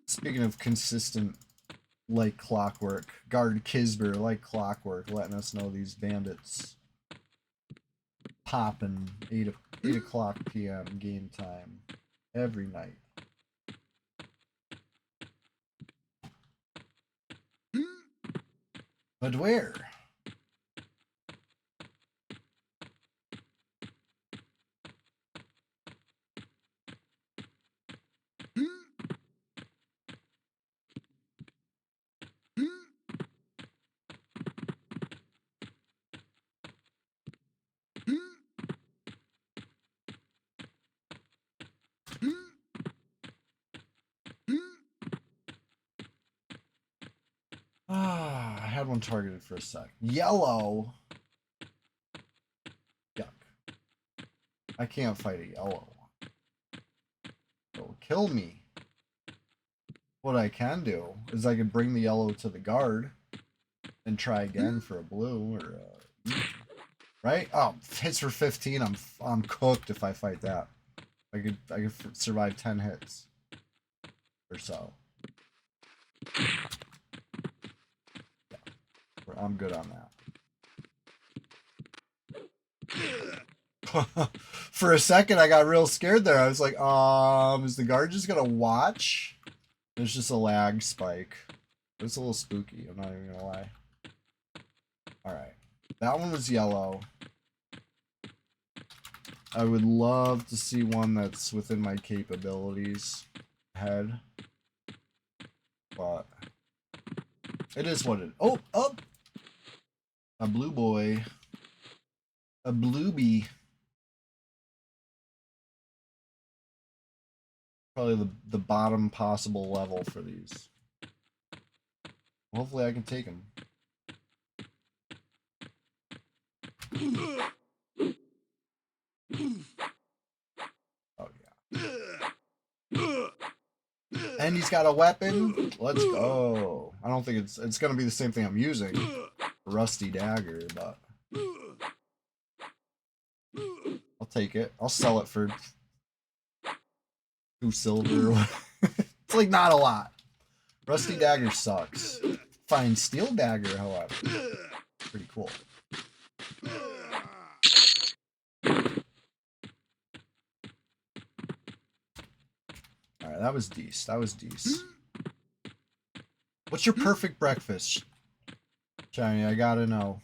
Speaking of consistent, like clockwork, Guard Kisber, like clockwork, letting us know these bandits popping 8 o'clock p.m. game time every night. But where? I had one targeted for a sec. Yellow. Yuck. I can't fight a yellow. kill me. What I can do is I can bring the yellow to the guard and try again for a blue or a... Right? Oh, hits for 15. I'm cooked if I fight that. I could survive 10 hits or so. Yeah, I'm good on that. For a second, I got real scared there. I was like, is the guard just gonna watch? There's just a lag spike. It's a little spooky, I'm not even gonna lie. Alright. That one was yellow. I would love to see one that's within my capabilities head. But it is what it is. Oh, up! A blue boy. A bluebie. Probably the bottom possible level for these. Hopefully I can take him. Oh yeah. And he's got a weapon. Let's go. I don't think it's gonna be the same thing I'm using. Rusty dagger, but I'll take it. I'll sell it for 2 silver. It's like not a lot. Rusty dagger sucks. Fine steel dagger, however, pretty cool. Alright, that was decent. That was decent. What's your perfect breakfast, Shiny? I gotta know.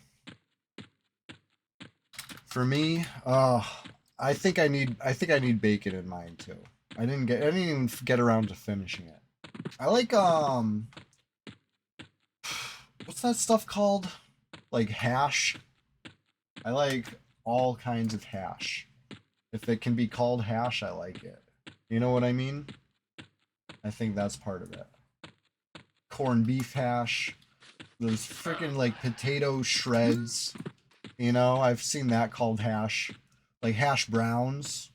For me, I think I need bacon in mine too. I didn't even get around to finishing it. I like what's that stuff called? Like hash. I like all kinds of hash. If it can be called hash, I like it. You know what I mean? I think that's part of it. Corned beef hash. Those freaking like potato shreds. You know, I've seen that called hash. Like hash browns.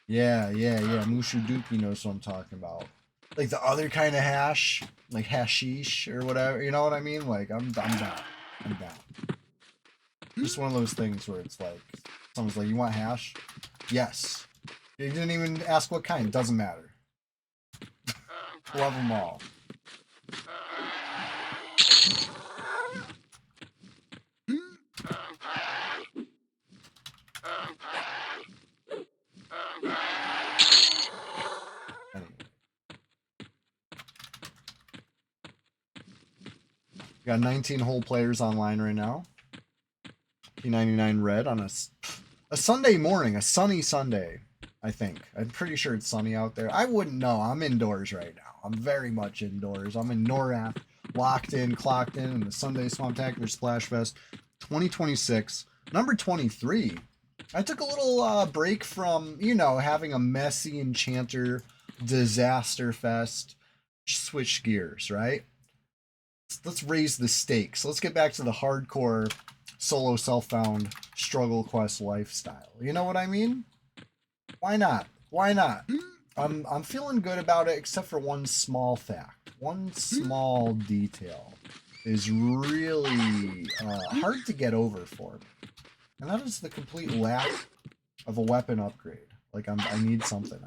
Yeah. Mushu Dookie knows what I'm talking about. Like the other kind of hash. Like hashish or whatever. You know what I mean? Like, I'm down. I'm down. Just one of those things where it's like, someone's like, you want hash? Yes. You didn't even ask what kind. Doesn't matter. Love them all. Anyway. Got 19 whole players online right now. P99 red on a Sunday morning, a sunny Sunday, I think. I'm pretty sure it's sunny out there. I wouldn't know. I'm indoors right now. I'm very much indoors. I'm in NORAD, locked in, clocked in the Sunday Swamptacular Splashfest 2026, number 23. I took a little break from, you know, having a messy enchanter disaster fest. Switch gears, right? Let's raise the stakes. Let's get back to the hardcore solo self-found struggle quest lifestyle. You know what I mean? Why not? Why not? I'm feeling good about it, except for one small fact. One small detail is really hard to get over for me, and that is the complete lack of a weapon upgrade. Like I need something.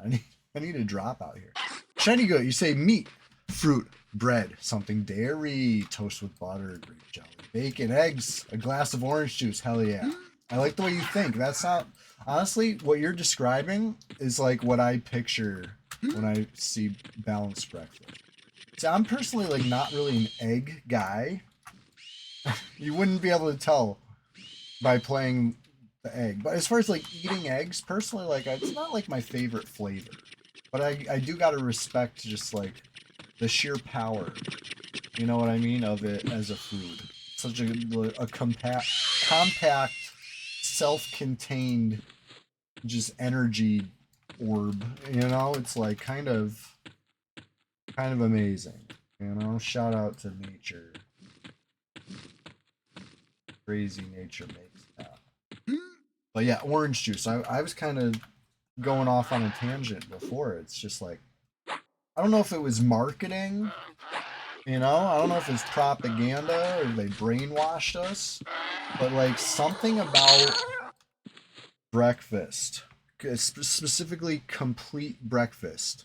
I need a drop out here. Shiny good. You say meat, fruit, bread, something dairy, toast with butter, grape jelly, bacon, eggs, a glass of orange juice. Hell yeah. I like the way you think. That's not, honestly, what you're describing is like what I picture when I see balanced breakfast. See, I'm personally like not really an egg guy. You wouldn't be able to tell by playing the egg. But as far as like eating eggs, personally, like it's not like my favorite flavor. But I do gotta respect just like the sheer power, you know what I mean, of it as a food. Such a compact, self-contained, just energy orb. You know, it's like kind of amazing. You know, shout out to nature. Crazy nature makes that. But yeah, orange juice. I was kind of going off on a tangent before. It's just like, I don't know if it was marketing, you know, I don't know if it's propaganda or they brainwashed us, but like something about breakfast, specifically complete breakfast.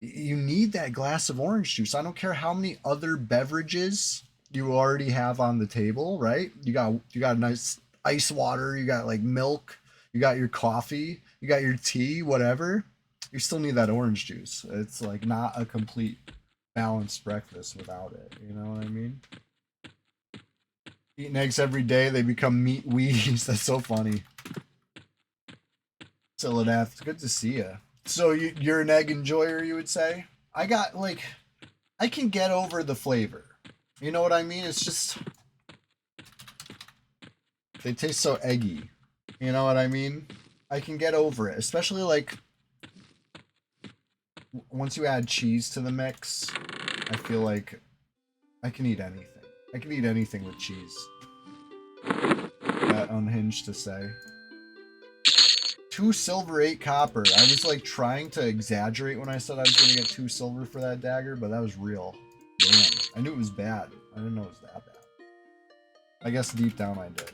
You need that glass of orange juice. I don't care how many other beverages you already have on the table, right? You got nice ice water, you got like milk, you got your coffee, you got your tea, whatever. You still need that orange juice. It's like not a complete balanced breakfast without it. You know what I mean? Eating eggs every day, they become meat weeds. That's so funny. Siladath, it's good to see you. So you're an egg enjoyer, you would say? I got like, I can get over the flavor. You know what I mean? It's just, they taste so eggy. You know what I mean? I can get over it, especially like once you add cheese to the mix. I feel like I can eat anything. I can eat anything with cheese. That unhinged to say. 2 silver, 8 copper. I was like trying to exaggerate when I said I was gonna get 2 silver for that dagger, but that was real. Damn. I knew it was bad. I didn't know it was that bad. I guess deep down I did.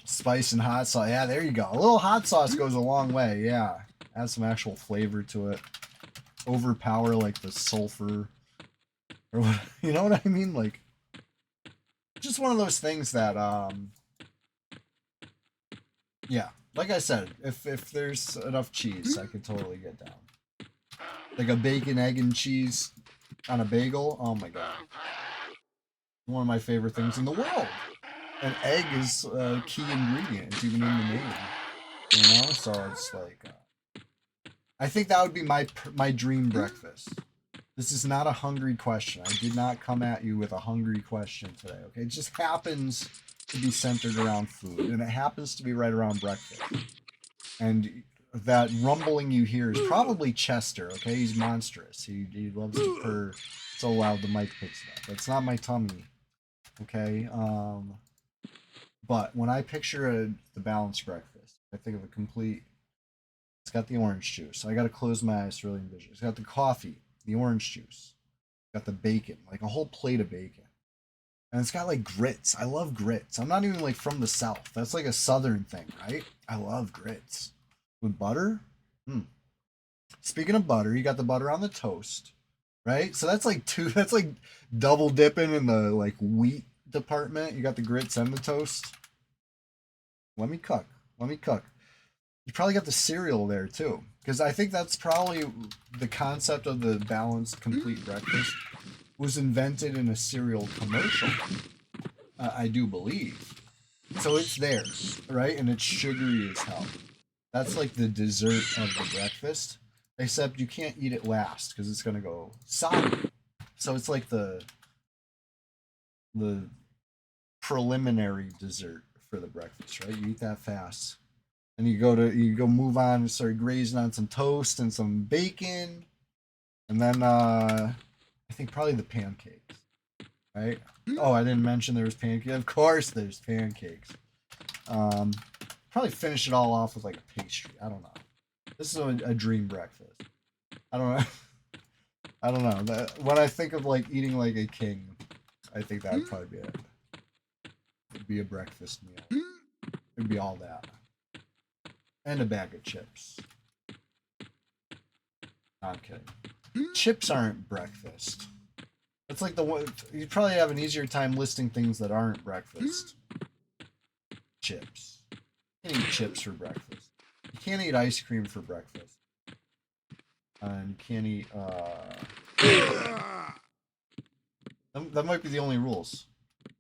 Spice and hot sauce. Yeah, there you go. A little hot sauce goes a long way. Yeah. Add some actual flavor to it. Overpower like the sulfur. Or what, you know what I mean? Like, just one of those things that, yeah. Like I said, if there's enough cheese, I could totally get down. Like a bacon, egg, and cheese on a bagel. Oh my god. One of my favorite things in the world. An egg is a key ingredient. It's even in the name. You know? So it's like, I think that would be my dream breakfast. This is not a hungry question. I did not come at you with a hungry question today, okay? It just happens to be centered around food, and it happens to be right around breakfast. And that rumbling you hear is probably Chester, okay? He's monstrous. He loves to purr so loud the mic picks it up. It's not my tummy, okay? But when I picture the balanced breakfast, I think of a complete... It's got the orange juice. I got to close my eyes to really envision. It's got the coffee, the orange juice. Got the bacon, like a whole plate of bacon. And it's got like grits. I love grits. I'm not even like from the South. That's like a Southern thing, right? I love grits. With butter? Speaking of butter, you got the butter on the toast, right? So that's like that's like double dipping in the like wheat department. You got the grits and the toast. Let me cook. Let me cook. You probably got the cereal there too. Because I think that's probably the concept of the balanced complete breakfast was invented in a cereal commercial. I do believe. So it's there, right? And it's sugary as hell. That's like the dessert of the breakfast. Except you can't eat it last because it's gonna go soggy. So it's like the preliminary dessert for the breakfast, right? You eat that fast. And you go move on and start grazing on some toast and some bacon. And then I think probably the pancakes. Right? Oh, I didn't mention there was pancakes. Of course there's pancakes. Probably finish it all off with like a pastry. I don't know. This is a dream breakfast. I don't know. I don't know. When I think of like eating like a king, I think that would probably be it. It'd be a breakfast meal. It'd be all that. And a bag of chips. No, I'm kidding. Chips aren't breakfast. It's like the one you'd probably have an easier time listing things that aren't breakfast. Chips. You can't eat chips for breakfast. You can't eat ice cream for breakfast. And you can't eat that might be the only rules.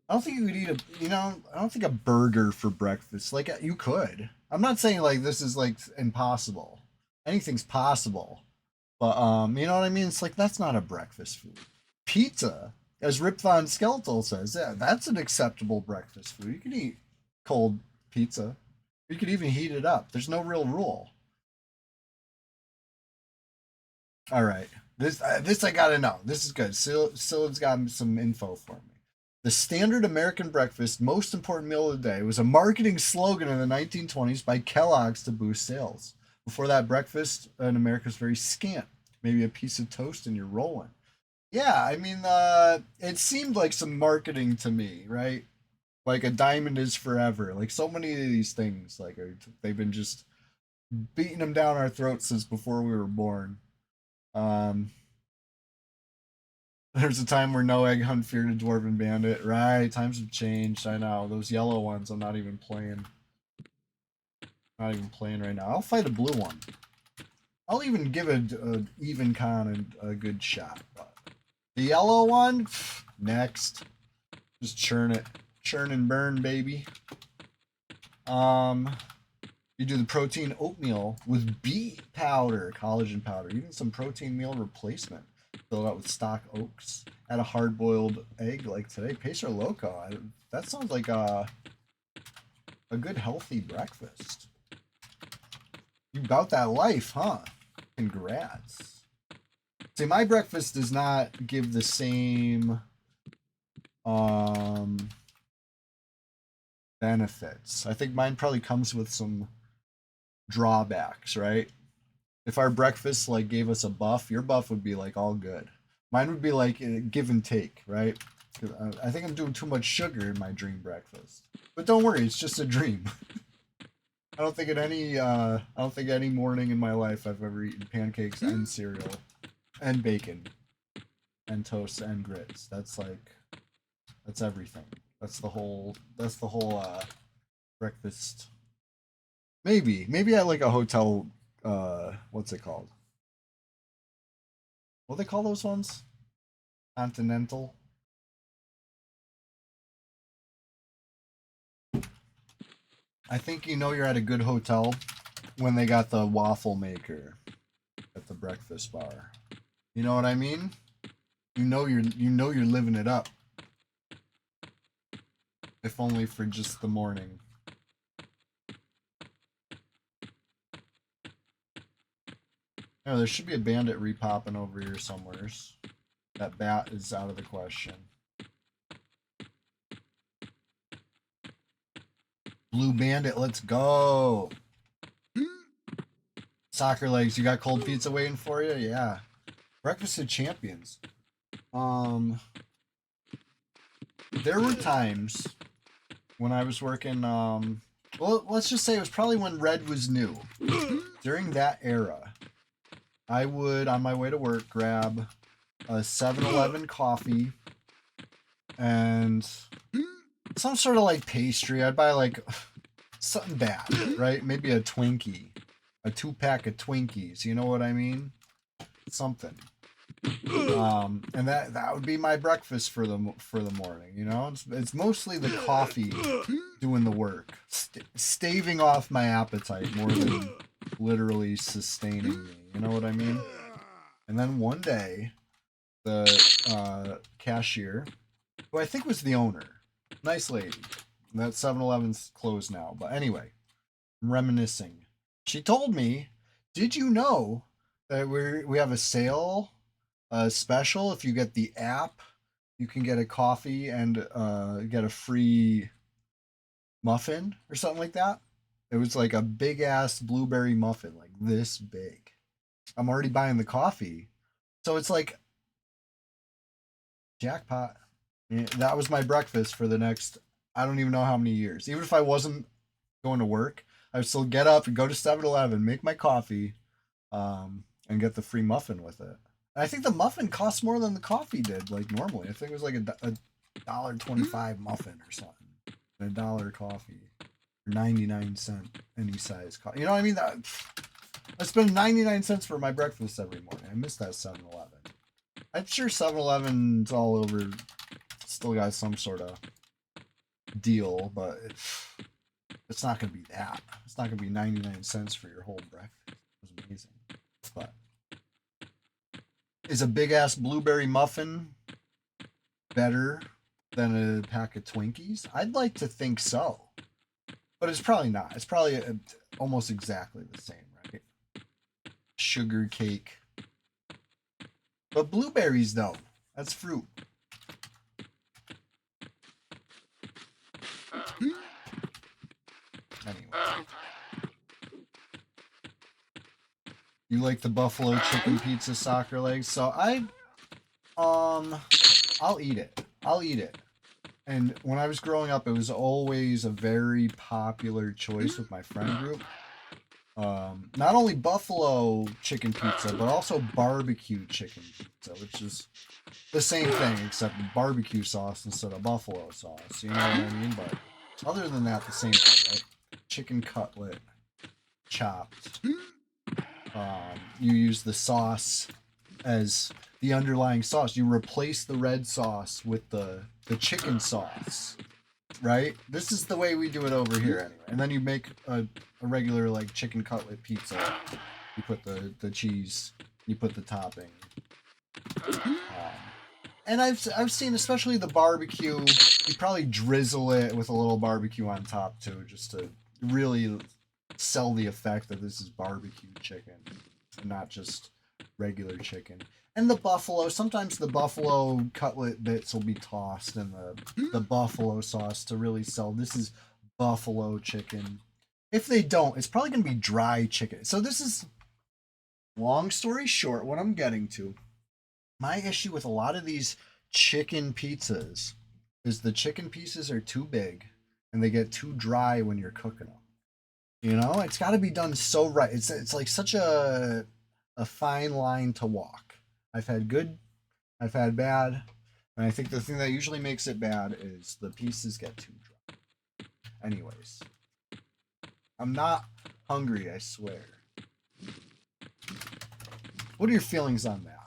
I don't think you could eat I don't think a burger for breakfast. Like, you could. I'm not saying, like, this is, like, impossible. Anything's possible. But, you know what I mean? It's like, that's not a breakfast food. Pizza, as Rip Von Skeltel says, yeah, that's an acceptable breakfast food. You can eat cold pizza. You could even heat it up. There's no real rule. All right. This I gotta know. This is good. Scyld's got some info for me. The standard American breakfast, most important meal of the day, was a marketing slogan in the 1920s by Kellogg's to boost sales. Before that, breakfast in America was very scant. Maybe a piece of toast and you're rolling. Yeah, I mean, it seemed like some marketing to me, right? Like a diamond is forever. Like so many of these things, like they've been just beating them down our throats since before we were born. Um, there's a time where no egg hunt feared a dwarven bandit. Right, times have changed. I know those yellow ones. I'm not even playing. Not even playing right now. I'll fight a blue one. I'll even give a even con a good shot. But the yellow one, next. Just churn it, churn and burn, baby. You do the protein oatmeal with beet powder, collagen powder, even some protein meal replacement. Fill it out with stock oats. Add a hard-boiled egg like today. Peso Loco. That sounds like a good healthy breakfast. You about that life, huh? Congrats. See, my breakfast does not give the same benefits. I think mine probably comes with some drawbacks, right? If our breakfast like gave us a buff, your buff would be like all good. Mine would be like give and take, right? I think I'm doing too much sugar in my dream breakfast. But don't worry, it's just a dream. I don't think any morning in my life I've ever eaten pancakes and cereal and bacon and toast and grits. That's everything. That's the whole breakfast. Maybe at like a hotel, what's it called? What do they call those ones? Continental. I think you know you're at a good hotel when they got the waffle maker at the breakfast bar. You know what I mean? You know you're living it up. If only for just the morning. Oh, there should be a bandit repopping over here somewheres. That bat is out of the question. Blue bandit, let's go. Soccer legs, you got cold pizza waiting for you? Yeah. Breakfast of Champions. There were times when I was working, well, let's just say it was probably when Red was new. During that era, I would, on my way to work, grab a 7-Eleven coffee and some sort of like pastry. I'd buy like something bad, right? Maybe a Twinkie, a 2-pack of Twinkies. You know what I mean? Something. And that would be my breakfast for the morning. You know, it's mostly the coffee doing the work, staving off my appetite more than literally sustaining me. You know what I mean? And then one day, the cashier, who I think was the owner, nice lady. That 7-Eleven's closed now, but anyway, I'm reminiscing. She told me, "Did you know that we have a sale, special? If you get the app, you can get a coffee and get a free muffin or something like that." It was like a big ass blueberry muffin, like this big. I'm already buying the coffee, so it's like jackpot. Yeah, that was my breakfast for the next, I don't even know how many years. Even if I wasn't going to work, I would still get up and go to 7-Eleven, make my coffee, and get the free muffin with it. And I think the muffin costs more than the coffee did, like normally. I think it was like a $1.25 muffin or something, and $1 coffee, 99 cent any size coffee. You know what I mean? I spend 99 cents for my breakfast every morning. I miss that 7-Eleven. I'm sure 7-Eleven's all over, still got some sort of deal, but it's not going to be that. It's not going to be 99 cents for your whole breakfast. It was amazing. But is a big ass blueberry muffin better than a pack of Twinkies? I'd like to think so, but it's probably not. It's probably almost exactly the same, right? Sugar cake. But blueberries, though, that's fruit. You like the buffalo chicken pizza soccer legs? So I'll eat it. I'll eat it. And when I was growing up, it was always a very popular choice with my friend group. Not only buffalo chicken pizza, but also barbecue chicken pizza, which is the same thing except barbecue sauce instead of buffalo sauce. You know what I mean? But other than that, the same thing, right? Chicken cutlet, chopped. You use the sauce as the underlying sauce. You replace the red sauce with the chicken sauce, right? This is the way we do it over here anyway. And then you make a regular like chicken cutlet pizza. You put the cheese, you put the topping. And I've seen, especially the barbecue, you probably drizzle it with a little barbecue on top too, just to really sell the effect that this is barbecue chicken, and not just regular chicken. And the buffalo, sometimes the buffalo cutlet bits will be tossed in the buffalo sauce to really sell this is buffalo chicken. If they don't, it's probably going to be dry chicken. So this is, long story short, what I'm getting to. My issue with a lot of these chicken pizzas is the chicken pieces are too big and they get too dry when you're cooking them. You know, it's got to be done so right. It's like such a fine line to walk. I've had good, I've had bad, and I think the thing that usually makes it bad is the pieces get too dry. Anyways, I'm not hungry, I swear. What are your feelings on that?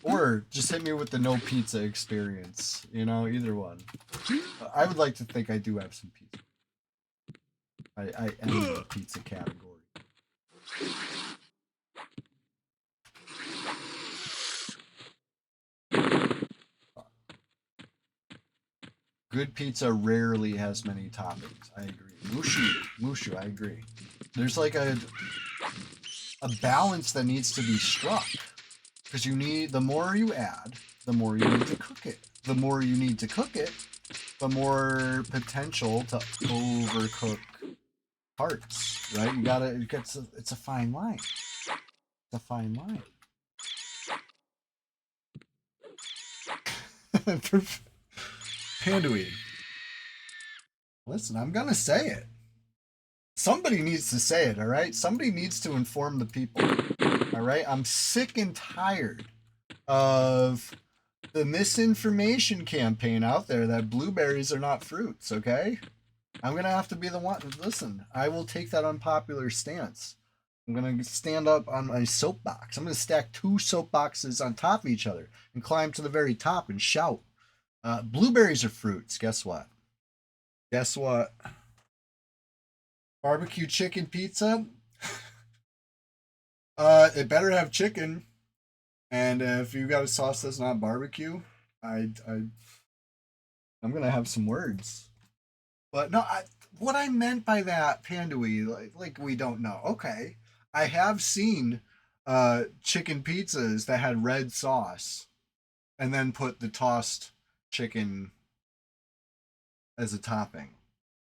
Or just hit me with the no pizza experience. You know, either one. I would like to think I do have some pizza. I am in the pizza category. Good pizza rarely has many toppings. I agree. Mushu, I agree. There's like a balance that needs to be struck. Because you need, the more you add, the more you need to cook it. The more you need to cook it, the more potential to overcook parts, right? You gotta, it's a fine line. It's a fine line. Panduin. Listen, I'm gonna say it. Somebody needs to say it, all right? Somebody needs to inform the people, all right? I'm sick and tired of the misinformation campaign out there that blueberries are not fruits, okay? I'm gonna have to be the one. Listen, I will take that unpopular stance. I'm gonna stand up on my soapbox. I'm gonna stack 2 soapboxes on top of each other and climb to the very top and shout. Blueberries are fruits. Guess what? Guess what? Barbecue chicken pizza. It better have chicken. And if you got a sauce that's not barbecue, I'm gonna have some words. But no, what I meant by that, Pandui, like we don't know. Okay, I have seen chicken pizzas that had red sauce, and then put the tossed chicken as a topping,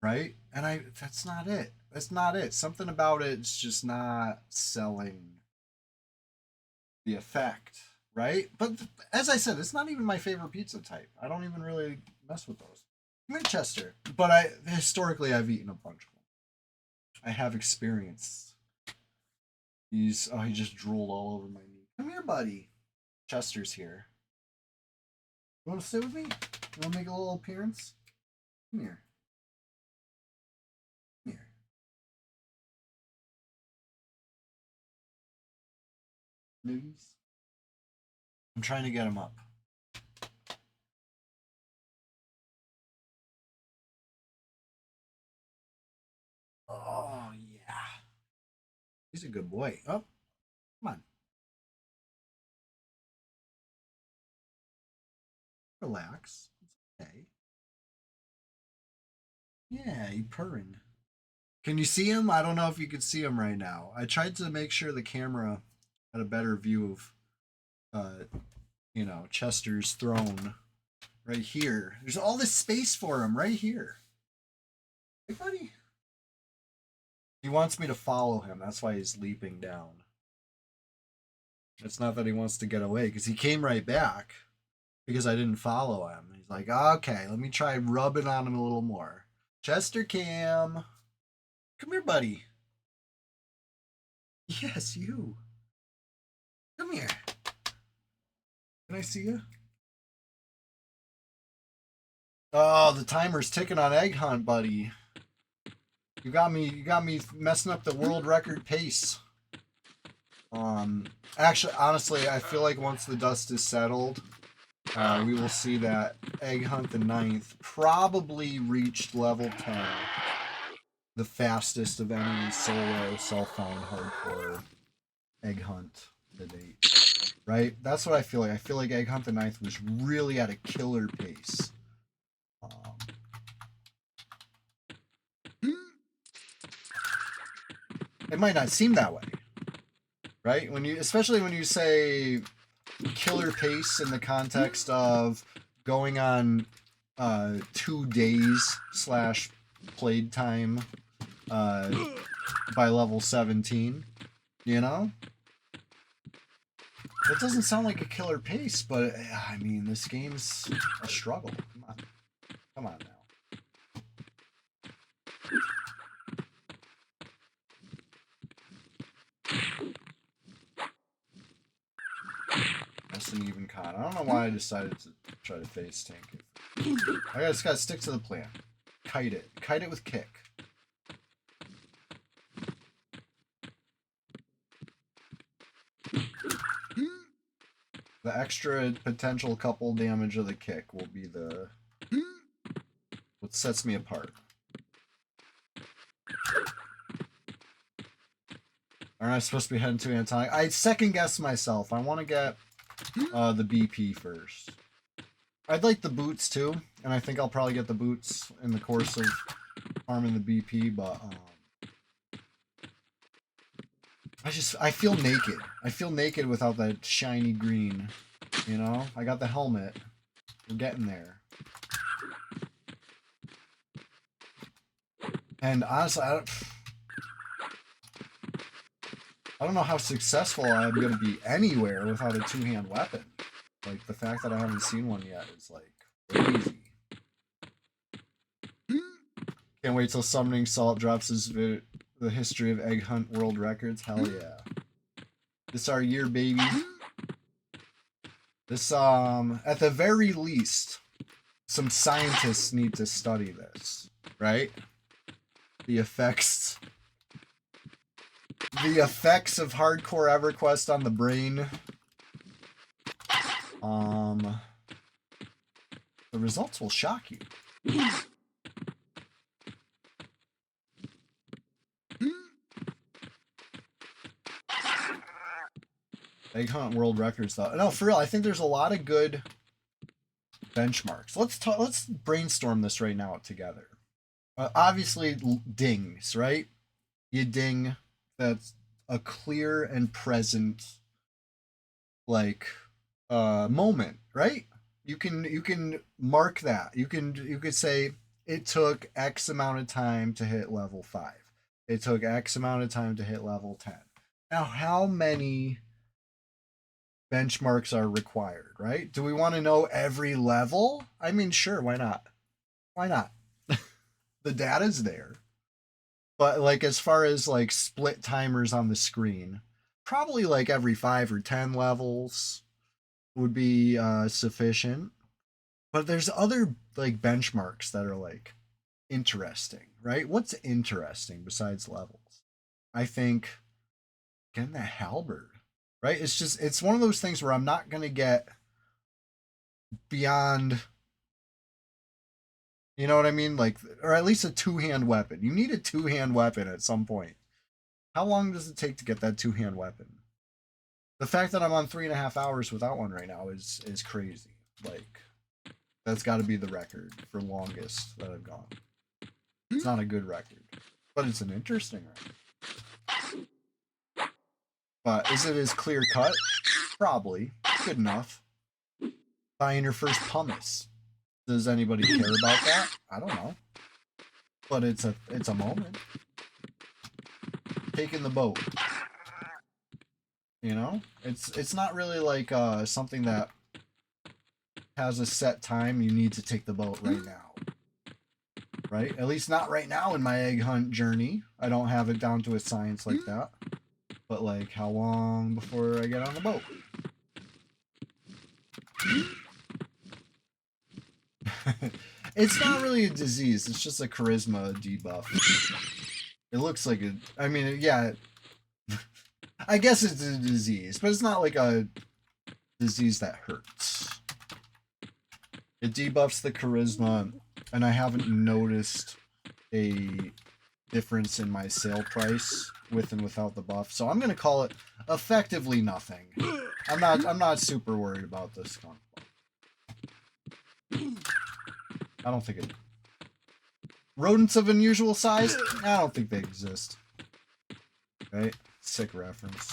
right? And that's not it. That's not it. Something about it's just not selling the effect, right? But as I said, it's not even my favorite pizza type. I don't even really mess with those. Winchester, but historically I've eaten a bunch of them. I have experience. He just drooled all over my knee. Come here, buddy. Chester's here. You want to sit with me? You want to make a little appearance? Come here. Come here. Nuggies. I'm trying to get him up. Oh, yeah. He's a good boy. Oh, come on. Relax. It's okay. Yeah, he purring. Can you see him? I don't know if you can see him right now. I tried to make sure the camera had a better view of, Chester's throne right here. There's all this space for him right here. Hey, buddy. He wants me to follow him. That's why he's leaping down. It's not that he wants to get away, because he came right back because I didn't follow him. He's like, okay, let me try rubbing on him a little more. Chester Cam. Come here, buddy. Yes, you. Come here. Can I see you? Oh, the timer's ticking on Egg Hunt, buddy. You got me messing up the world record pace. Actually, honestly, I feel like once the dust is settled, we will see that Egg Hunt the 9th probably reached level 10. The fastest of any solo self-found hardcore Egg Hunt to date. Right? That's what I feel like. I feel like Egg Hunt the 9th was really at a killer pace. It might not seem that way, right? Especially when you say killer pace in the context of going on 2 days / played time by level 17, you know? That doesn't sound like a killer pace, but I mean, this game's a struggle. Come on now. That's an even con. I don't know why I decided to try to face tank it. I just gotta stick to the plan. Kite it. Kite it with kick. The extra potential couple damage of the kick will be what sets me apart. Aren't I supposed to be heading to Antonic? I second guess myself. I want to get the BP first. I'd like the boots too, and I think I'll probably get the boots in the course of farming the BP, but I feel naked. I feel naked without that shiny green, you know? I got the helmet. We're getting there. And honestly, I don't know how successful I'm going to be anywhere without a two-hand weapon. Like, the fact that I haven't seen one yet is, like, crazy. Can't wait till Summoning Salt drops the history of Egg Hunt world records. Hell yeah. This our year, baby. This, at the very least, some scientists need to study this, right? The effects of hardcore EverQuest on the brain. The results will shock you. Egg Hunt world records though. No, for real, I think there's a lot of good benchmarks. Let's brainstorm this right now together. Obviously dings, right? You ding. That's a clear and present like moment, right? You can mark that. You could say it took X amount of time to hit level 5. It took X amount of time to hit level 10. Now, how many benchmarks are required, right? Do we want to know every level? I mean, sure, why not? Why not? The data's there. But like as far as like split timers on the screen, probably like every 5 or 10 levels would be sufficient. But there's other like benchmarks that are like interesting, right? What's interesting besides levels? I think getting the halberd, right? It's one of those things where I'm not gonna get beyond, you know what I mean? Like, or at least a two-hand weapon. You need a two-hand weapon at some point. How long does it take to get that two-hand weapon? The fact that I'm on 3.5 hours without one right now is crazy. Like, that's got to be the record for longest that I've gone. It's not a good record, but it's an interesting record. But is it as clear cut? Probably. Good enough. Buying your first pumice. Does anybody care about that? I don't know. But it's a moment. taking the boat. You know, it's not really like something that has a set time. You need to take the boat right now, right? At least not right now in my egg hunt journey. I don't have it down to a science like that. But like, how long before I get on the boat? It's not really a disease. It's just a charisma debuff. It looks like it. I mean, yeah. I guess it's a disease, but it's not like a disease that hurts. It debuffs the charisma, and I haven't noticed a difference in my sale price with and without the buff. So I'm gonna call it effectively nothing. I'm not super worried about this skunk. I don't think it. Rodents of unusual size? I don't think they exist. Right? Sick reference.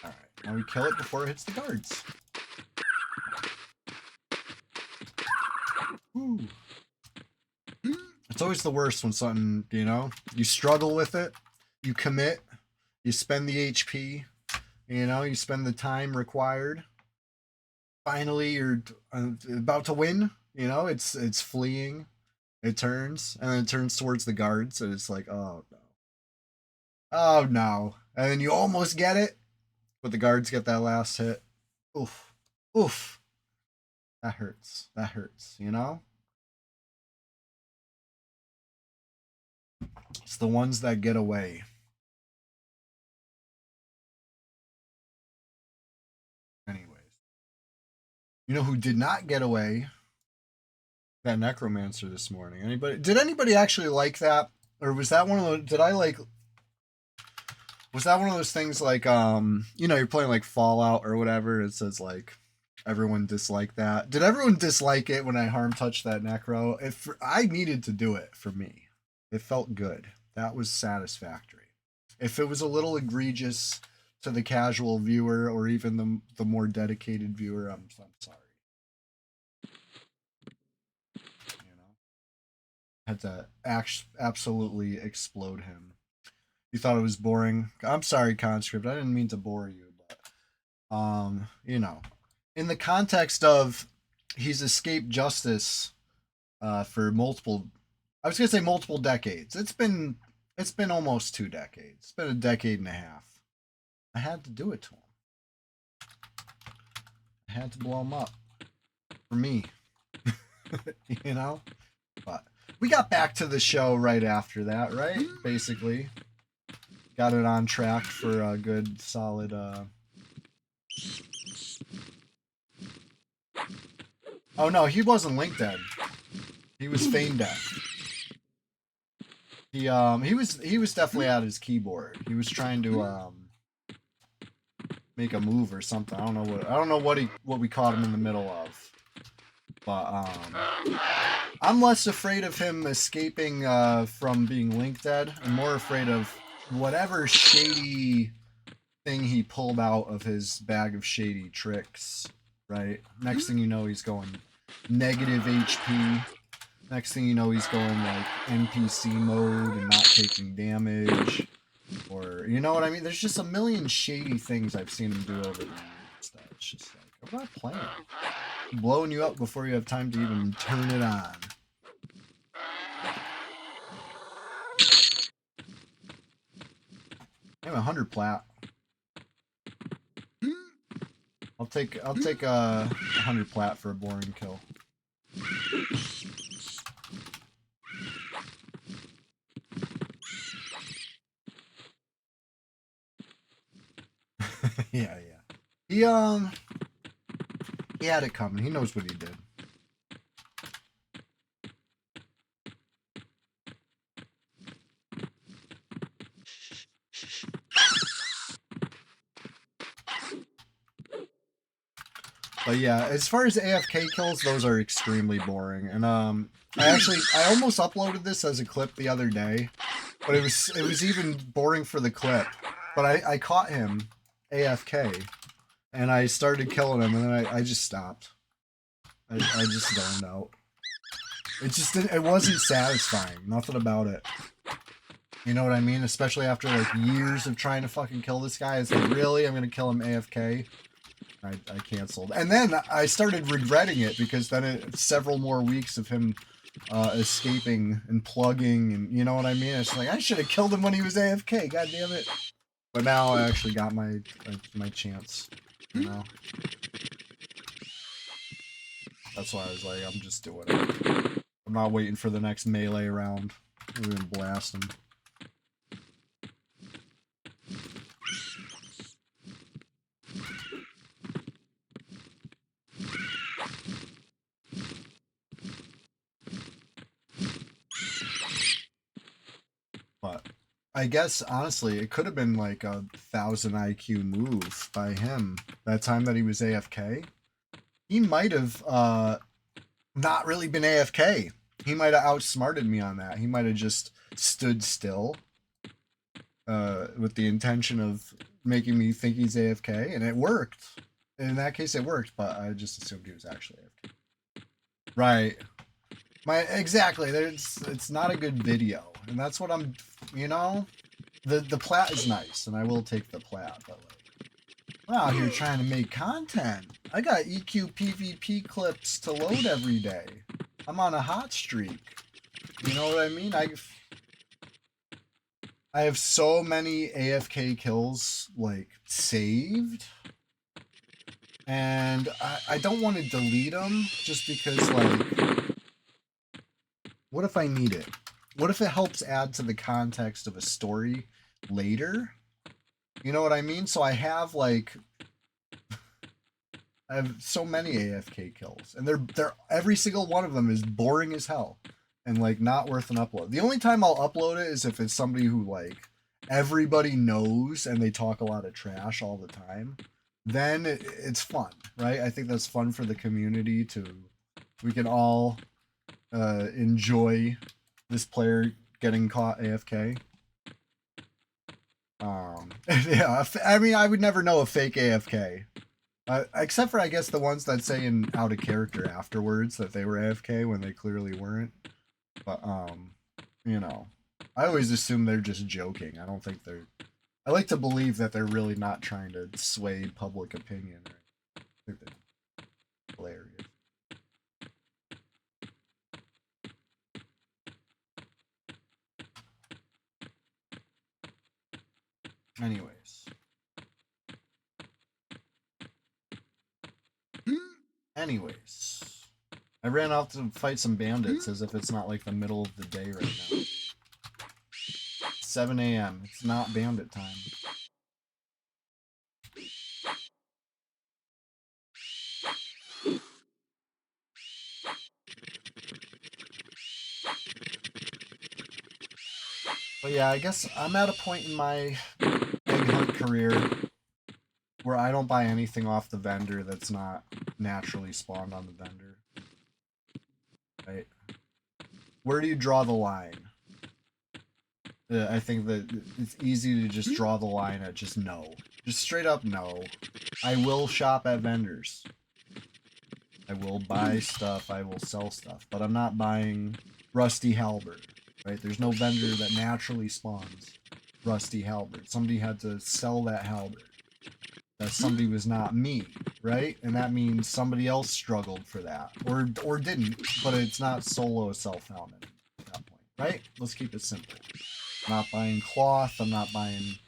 Alright, now we kill it before it hits the guards. Ooh. It's always the worst when something, you know, you struggle with it, you commit, you spend the HP, you know, you spend the time required. Finally, you're about to win, you know, it's fleeing, it turns, and then it turns towards the guards, and it's like, oh no. Oh no. And then you almost get it, but the guards get that last hit. Oof. Oof. That hurts. That hurts, you know? It's the ones that get away. Anyways. You know who did not get away? That necromancer this morning. Anybody? Did anybody actually like that? Or was that one of those, did I like, was that one of those things like, you know, you're playing like Fallout or whatever, it says like, everyone disliked that. Did everyone dislike it when I harm touched that necro? If I needed to do it for me. It felt good. That was satisfactory. If it was a little egregious to the casual viewer or even the more dedicated viewer, I'm sorry. You know, had to absolutely explode him. You thought it was boring. I'm sorry, Conscript. I didn't mean to bore you, but you know, in the context of he's escaped justice for multiple, I was gonna say multiple decades. It's been almost 2 decades. It's been a decade and a half. I had to do it to him. I had to blow him up for me. You know? But we got back to the show right after that, right? Basically. Got it on track for a good solid Oh no, he wasn't Link dead. He was feign dead. He was definitely at his keyboard. He was trying to make a move or something. I don't know what we caught him in the middle of. But I'm less afraid of him escaping from being Link dead. I'm more afraid of whatever shady thing he pulled out of his bag of shady tricks. Right? Next thing you know, he's going negative HP. Next thing you know, he's going like NPC mode and not taking damage. Or, you know what I mean? There's just a million shady things I've seen him do over the years. It's just like, I'm not playing. I'm blowing you up before you have time to even turn it on. I'm 100 plat. I'll take 100 plat for a boring kill. Yeah. He had it coming. He knows what he did. But yeah, as far as AFK kills, those are extremely boring. And I almost uploaded this as a clip the other day, but it was even boring for the clip. But I caught him AFK, and I started killing him, and then I just stopped. I just zoned out. It just didn't, it wasn't satisfying. Nothing about it. You know what I mean? Especially after like years of trying to fucking kill this guy. It's like, really? I'm gonna kill him AFK? I canceled. And then I started regretting it because then several more weeks of him escaping and plugging, and you know what I mean? It's like, I should have killed him when he was AFK, god damn it. But now I actually got my chance, you know? That's why I was like, I'm just doing it. I'm not waiting for the next melee round. I'm gonna blast him. But I guess honestly, it could have been like a 1000 IQ move by him that time that he was AFK. He might have not really been AFK. He might have outsmarted me on that. He might have just stood still with the intention of making me think he's AFK, and it worked. In that case, it worked, but I just assumed he was actually AFK. Right. Exactly. It's not a good video, and that's what I'm. You know, the plat is nice, and I will take the plat, but like, I'm out here trying to make content. I got EQ PvP clips to load every day. I'm on a hot streak. You know what I mean? I have so many AFK kills like saved, and I don't want to delete them just because like, what if I need it? What if it helps add to the context of a story later? You know what I mean? So I have like, I have so many AFK kills, and they're every single one of them is boring as hell and like not worth an upload. The only time I'll upload it is if it's somebody who like everybody knows and they talk a lot of trash all the time. Then it's fun, right? I think that's fun for the community to, we can all enjoy this player getting caught AFK. Yeah, I mean, I would never know a fake AFK. Except for, I guess, the ones that say in out of character afterwards that they were AFK when they clearly weren't. But, you know, I always assume they're just joking. I don't think they're... I like to believe that they're really not trying to sway public opinion. I think they're hilarious. Anyways. I ran off to fight some bandits as if it's not like the middle of the day right now. 7 a.m. It's not bandit time. But yeah, I guess I'm at a point in my egg hunt career where I don't buy anything off the vendor that's not naturally spawned on the vendor. Right? Where do you draw the line? I think that it's easy to just draw the line at just no. Just straight up no. I will shop at vendors. I will buy stuff, I will sell stuff, but I'm not buying rusty halberd, right? There's no vendor that naturally spawns rusty halberd. Somebody had to sell that halberd. That somebody was not me, right? And that means somebody else struggled for that, or didn't, but it's not solo self-found at that point, right? Let's keep it simple. I'm not buying cloth, I'm not buying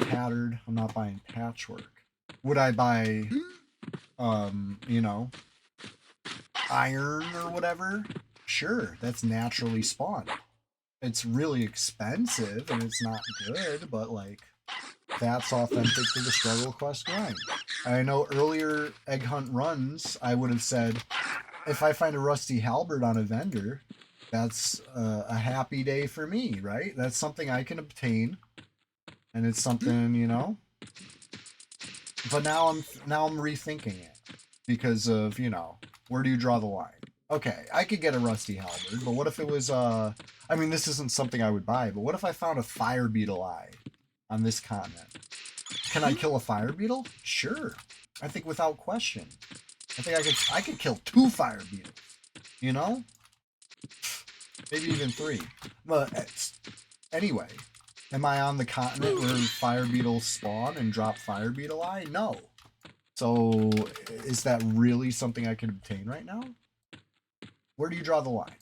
tattered, I'm not buying patchwork. Would I buy, you know, iron or whatever? Sure, that's naturally spawned. It's really expensive and it's not good, but like, that's authentic to the struggle quest grind. I know earlier egg hunt runs, I would have said, if I find a rusty halberd on a vendor, that's a happy day for me, right? That's something I can obtain, and it's something, you know. But now I'm rethinking it. because of, you know, where do you draw the line? Okay, I could get a rusty halberd, but what if it was, I mean, this isn't something I would buy, but what if I found a fire beetle eye on this continent? Can I kill a fire beetle? Sure. I think without question. I think I could kill 2 fire beetles. You know? Maybe even 3. But anyway, am I on the continent where fire beetles spawn and drop fire beetle eye? No. So is that really something I can obtain right now? Where do you draw the line?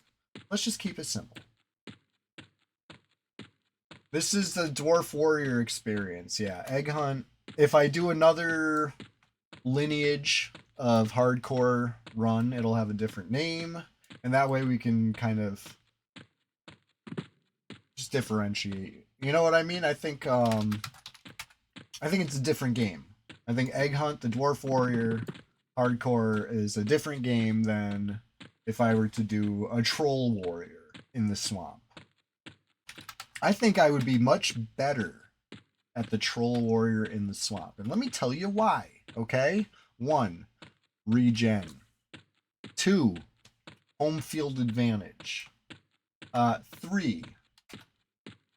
Let's just keep it simple. This is the Dwarf Warrior experience. Yeah, egg hunt. If I do another lineage of hardcore run, it'll have a different name, and that way we can kind of just differentiate. You know what I mean? I think it's a different game. I think Egg Hunt, the Dwarf Warrior hardcore is a different game than if I were to do a Troll Warrior in the swamp. I think I would be much better at the Troll Warrior in the swamp. And let me tell you why, okay? 1, regen. 2, home field advantage. 3,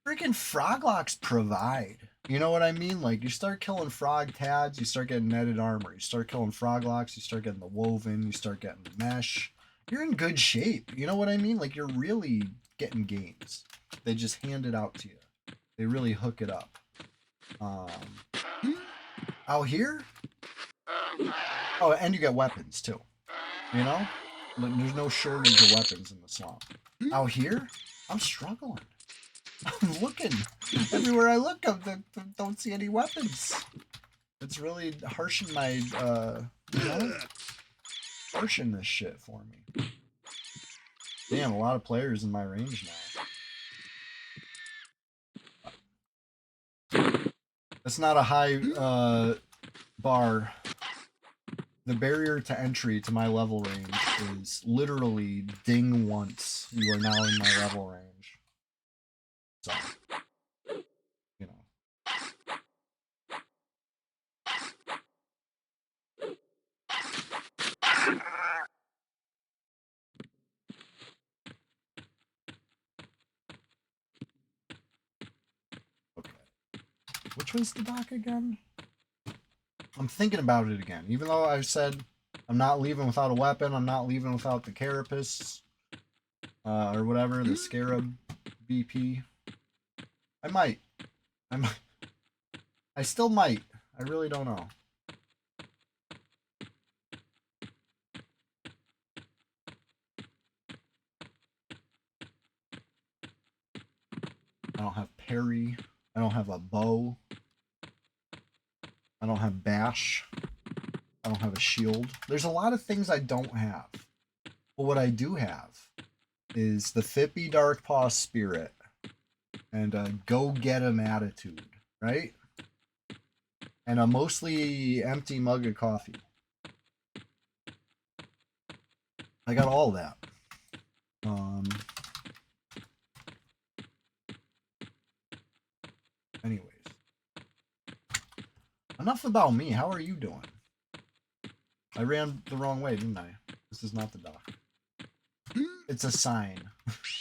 freaking Froglocks provide. You know what I mean? Like, you start killing frog tads, you start getting netted armor. You start killing Froglocks, you start getting the woven, you start getting the mesh. You're in good shape. You know what I mean? Like, you're really getting gains. They just hand it out to you. They really hook it up. Out here? Oh, and you get weapons, too. You know? There's no shortage of weapons in the swamp. Out here? I'm struggling. I'm looking. Everywhere I look, I don't see any weapons. It's really harshing my, you know? Harshing this shit for me. Damn, a lot of players in my range now. That's not a high, bar. The barrier to entry to my level range is literally ding once. You are now in my level range. So, you know. Okay. Which was the dock again? I'm thinking about it again. Even though I said I'm not leaving without a weapon, I'm not leaving without the carapace, or whatever, the scarab BP. I might. I still might. I really don't know. I don't have parry. I don't have a bow. I don't have bash. I don't have a shield. There's a lot of things I don't have. But what I do have is the Fippy Darkpaw Spirit and a go get 'em attitude, right? And a mostly empty mug of coffee. I got all that. Anyways. Enough about me. How are you doing? I ran the wrong way, didn't I? This is not the dock. It's a sign.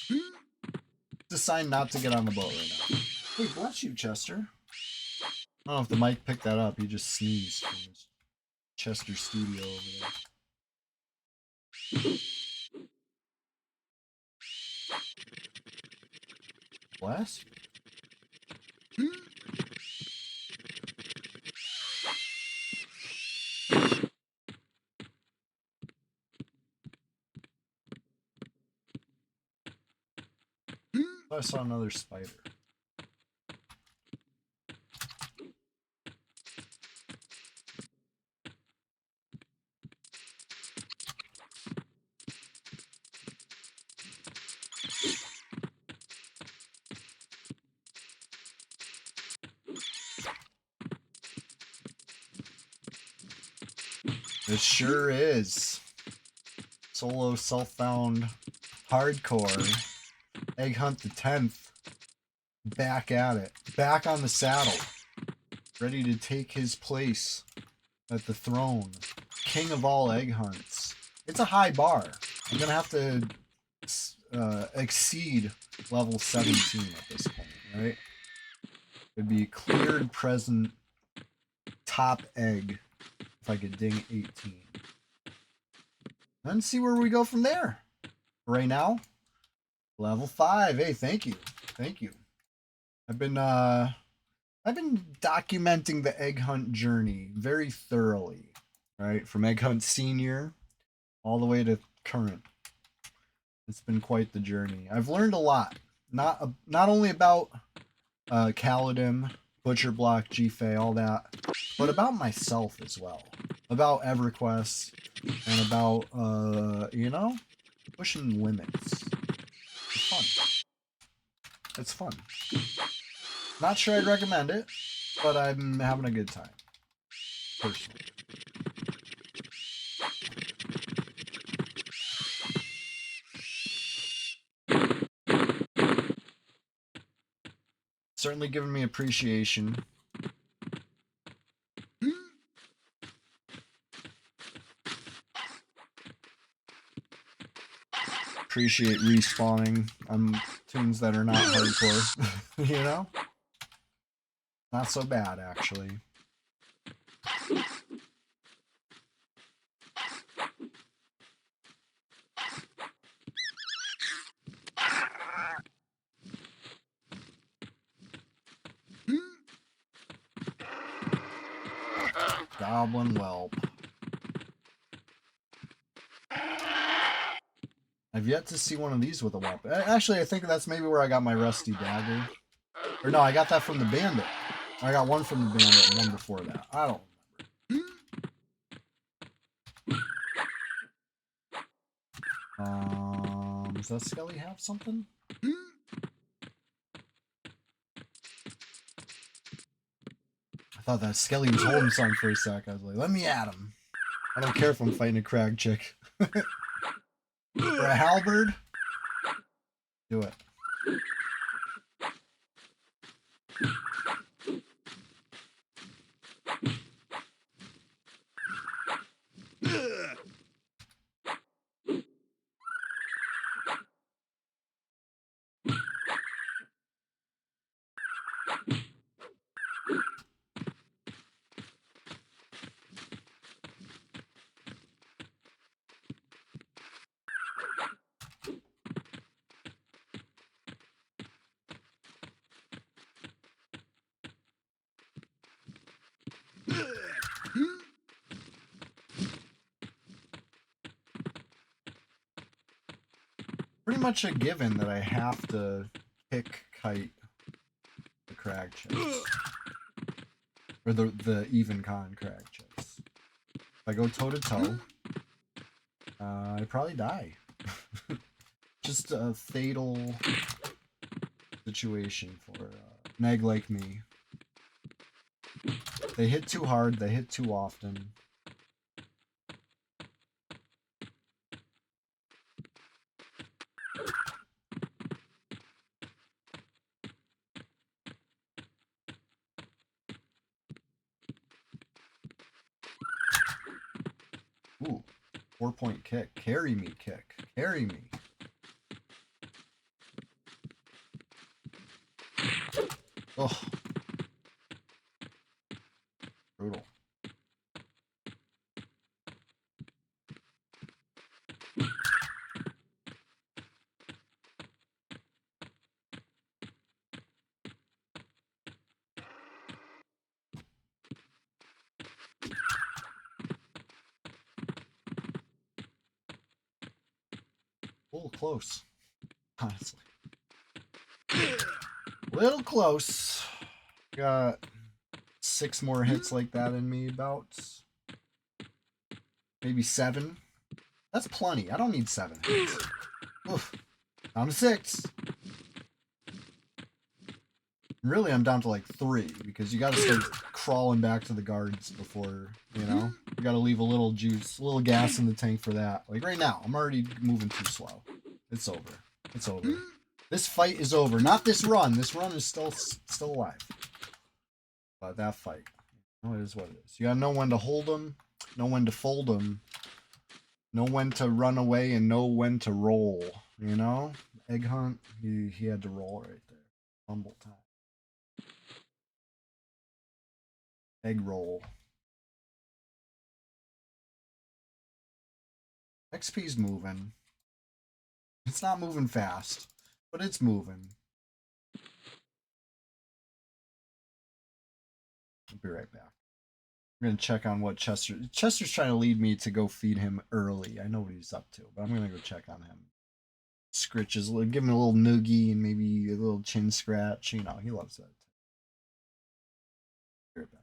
It's a sign not to get on the boat right now. Hey, bless you, Chester. I don't know if the mic picked that up. He just sneezed from his Chester studio over there. Bless? I saw another spider. It sure is. Solo self-found hardcore. Egg Hunt the 10th. Back at it. Back on the saddle. Ready to take his place at the throne. King of all egg hunts. It's a high bar. I'm gonna have to exceed level 17 at this point, right? It'd be cleared present top egg if I could ding 18. And see where we go from there. Right now, level 5. Hey, thank you. Thank you. I've been documenting the egg hunt journey very thoroughly, right? From egg hunt senior all the way to current. It's been quite the journey. I've learned a lot. Not only about Kaladin, Butcher Block, GFA, all that, but about myself as well. About EverQuest and about you know, pushing limits. It's fun. It's fun. Not sure I'd recommend it, but I'm having a good time. Personally. Certainly giving me appreciation. Appreciate respawning on tunes that are not hardcore. You know? Not so bad, actually. Goblin Whelp. I've yet to see one of these with a whelp. Actually, I think that's maybe where I got my rusty dagger. Or no, I got that from the bandit. I got one from the bandit and one before that. I don't remember. Does that Skelly have something? I thought that Skelly was holding something for a sec. I was like, let me at him. I don't care if I'm fighting a crag chick. For a halberd? Do it. Pretty much a given that I have to pick kite the crag chicks. Or the even con crag chicks. If I go toe to toe, I probably die. Just a fatal situation for an egg like me. They hit too hard, they hit too often. Ooh, 4-point kick. Carry me kick. Carry me. Oh. Brutal. A little close, honestly. Little close. Got 6 more hits like that in me, about maybe 7. That's plenty. I don't need 7 hits. Oof. Down to 6. Really, I'm down to like 3 because you got to start crawling back to the guards before, you know, you got to leave a little juice, a little gas in the tank for that. Like right now, I'm already moving too slow. It's over. It's over. This fight is over. Not this run. This run is still alive. But that fight. No, it is what it is. You gotta know when to hold them, know when to fold them, know when to run away, and know when to roll. You know, egg hunt. He had to roll right there. Fumble time. Egg roll. XP's moving. It's not moving fast, but it's moving. I'll be right back. I'm gonna check on what Chester's trying to lead me to go feed him early. I know what he's up to, but I'm gonna go check on him. Scritches, give him a little noogie and maybe a little chin scratch. You know, he loves that. Be right back.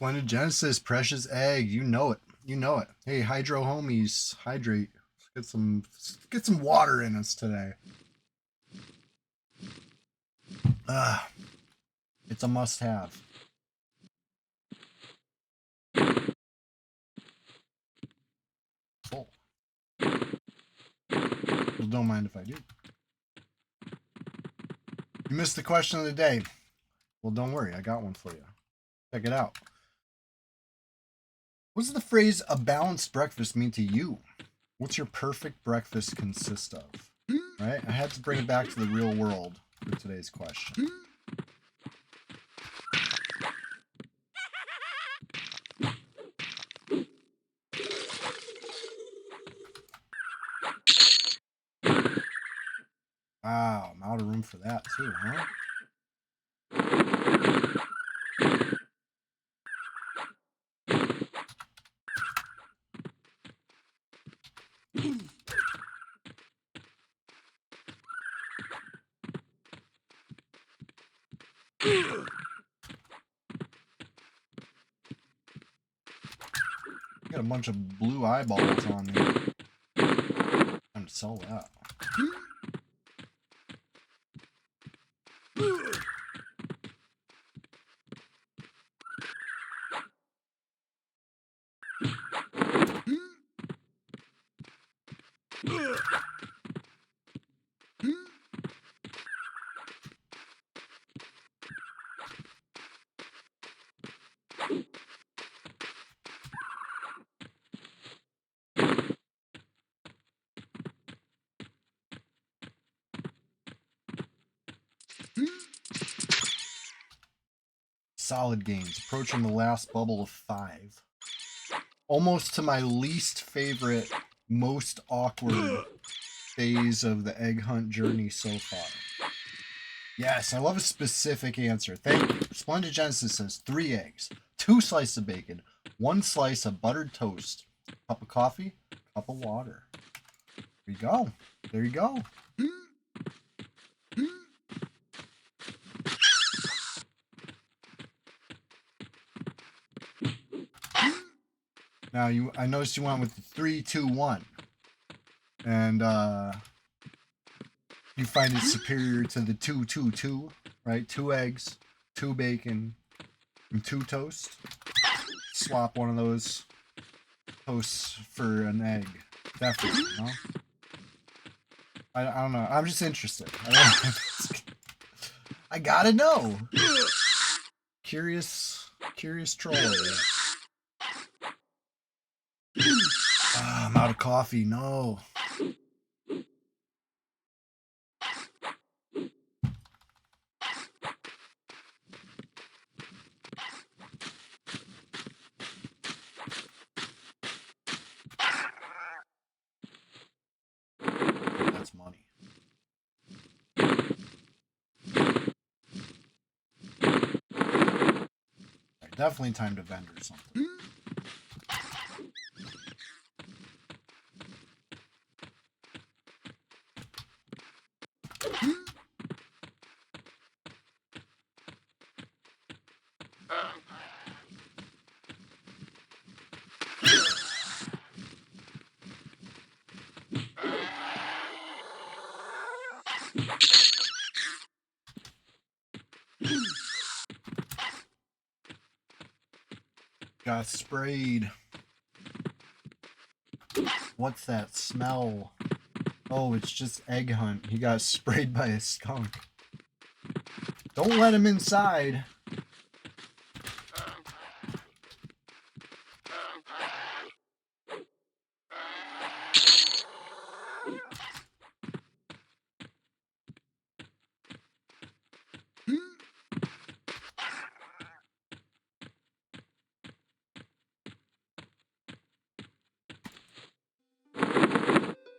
Splendid Genesis, precious egg. You know it. You know it. Hey, hydro homies, hydrate. Get some water in us today. It's a must-have. Oh. Well, don't mind if I do. You missed the question of the day. Well, don't worry. I got one for you. Check it out. What does the phrase "a balanced breakfast" mean to you? What's your perfect breakfast consist of? Right? I had to bring it back to the real world for today's question. Wow, I'm out of room for that too, huh? Got a bunch of blue eyeballs on me. Time to sell that. Solid games. Approaching the last bubble of 5. Almost to my least favorite, most awkward phase of the egg hunt journey so far. Yes, I love a specific answer. Thank you. Splendid Genesis says 3 eggs, 2 slices of bacon, 1 slice of buttered toast, cup of coffee, cup of water. There you go. There you go. Now I noticed you went with the 3, 2, 1. And you find it superior to the 2, 2, 2, right? 2 eggs, 2 bacon, and 2 toast. Swap one of those toasts for an egg. Definitely, no? I don't know. I'm just interested. I gotta know. Curious troll. I'm out of coffee. No. That's money. Right, definitely time to vend or something. Got sprayed. What's that smell? Oh, it's just egg hunt. He got sprayed by a skunk. Don't let him inside.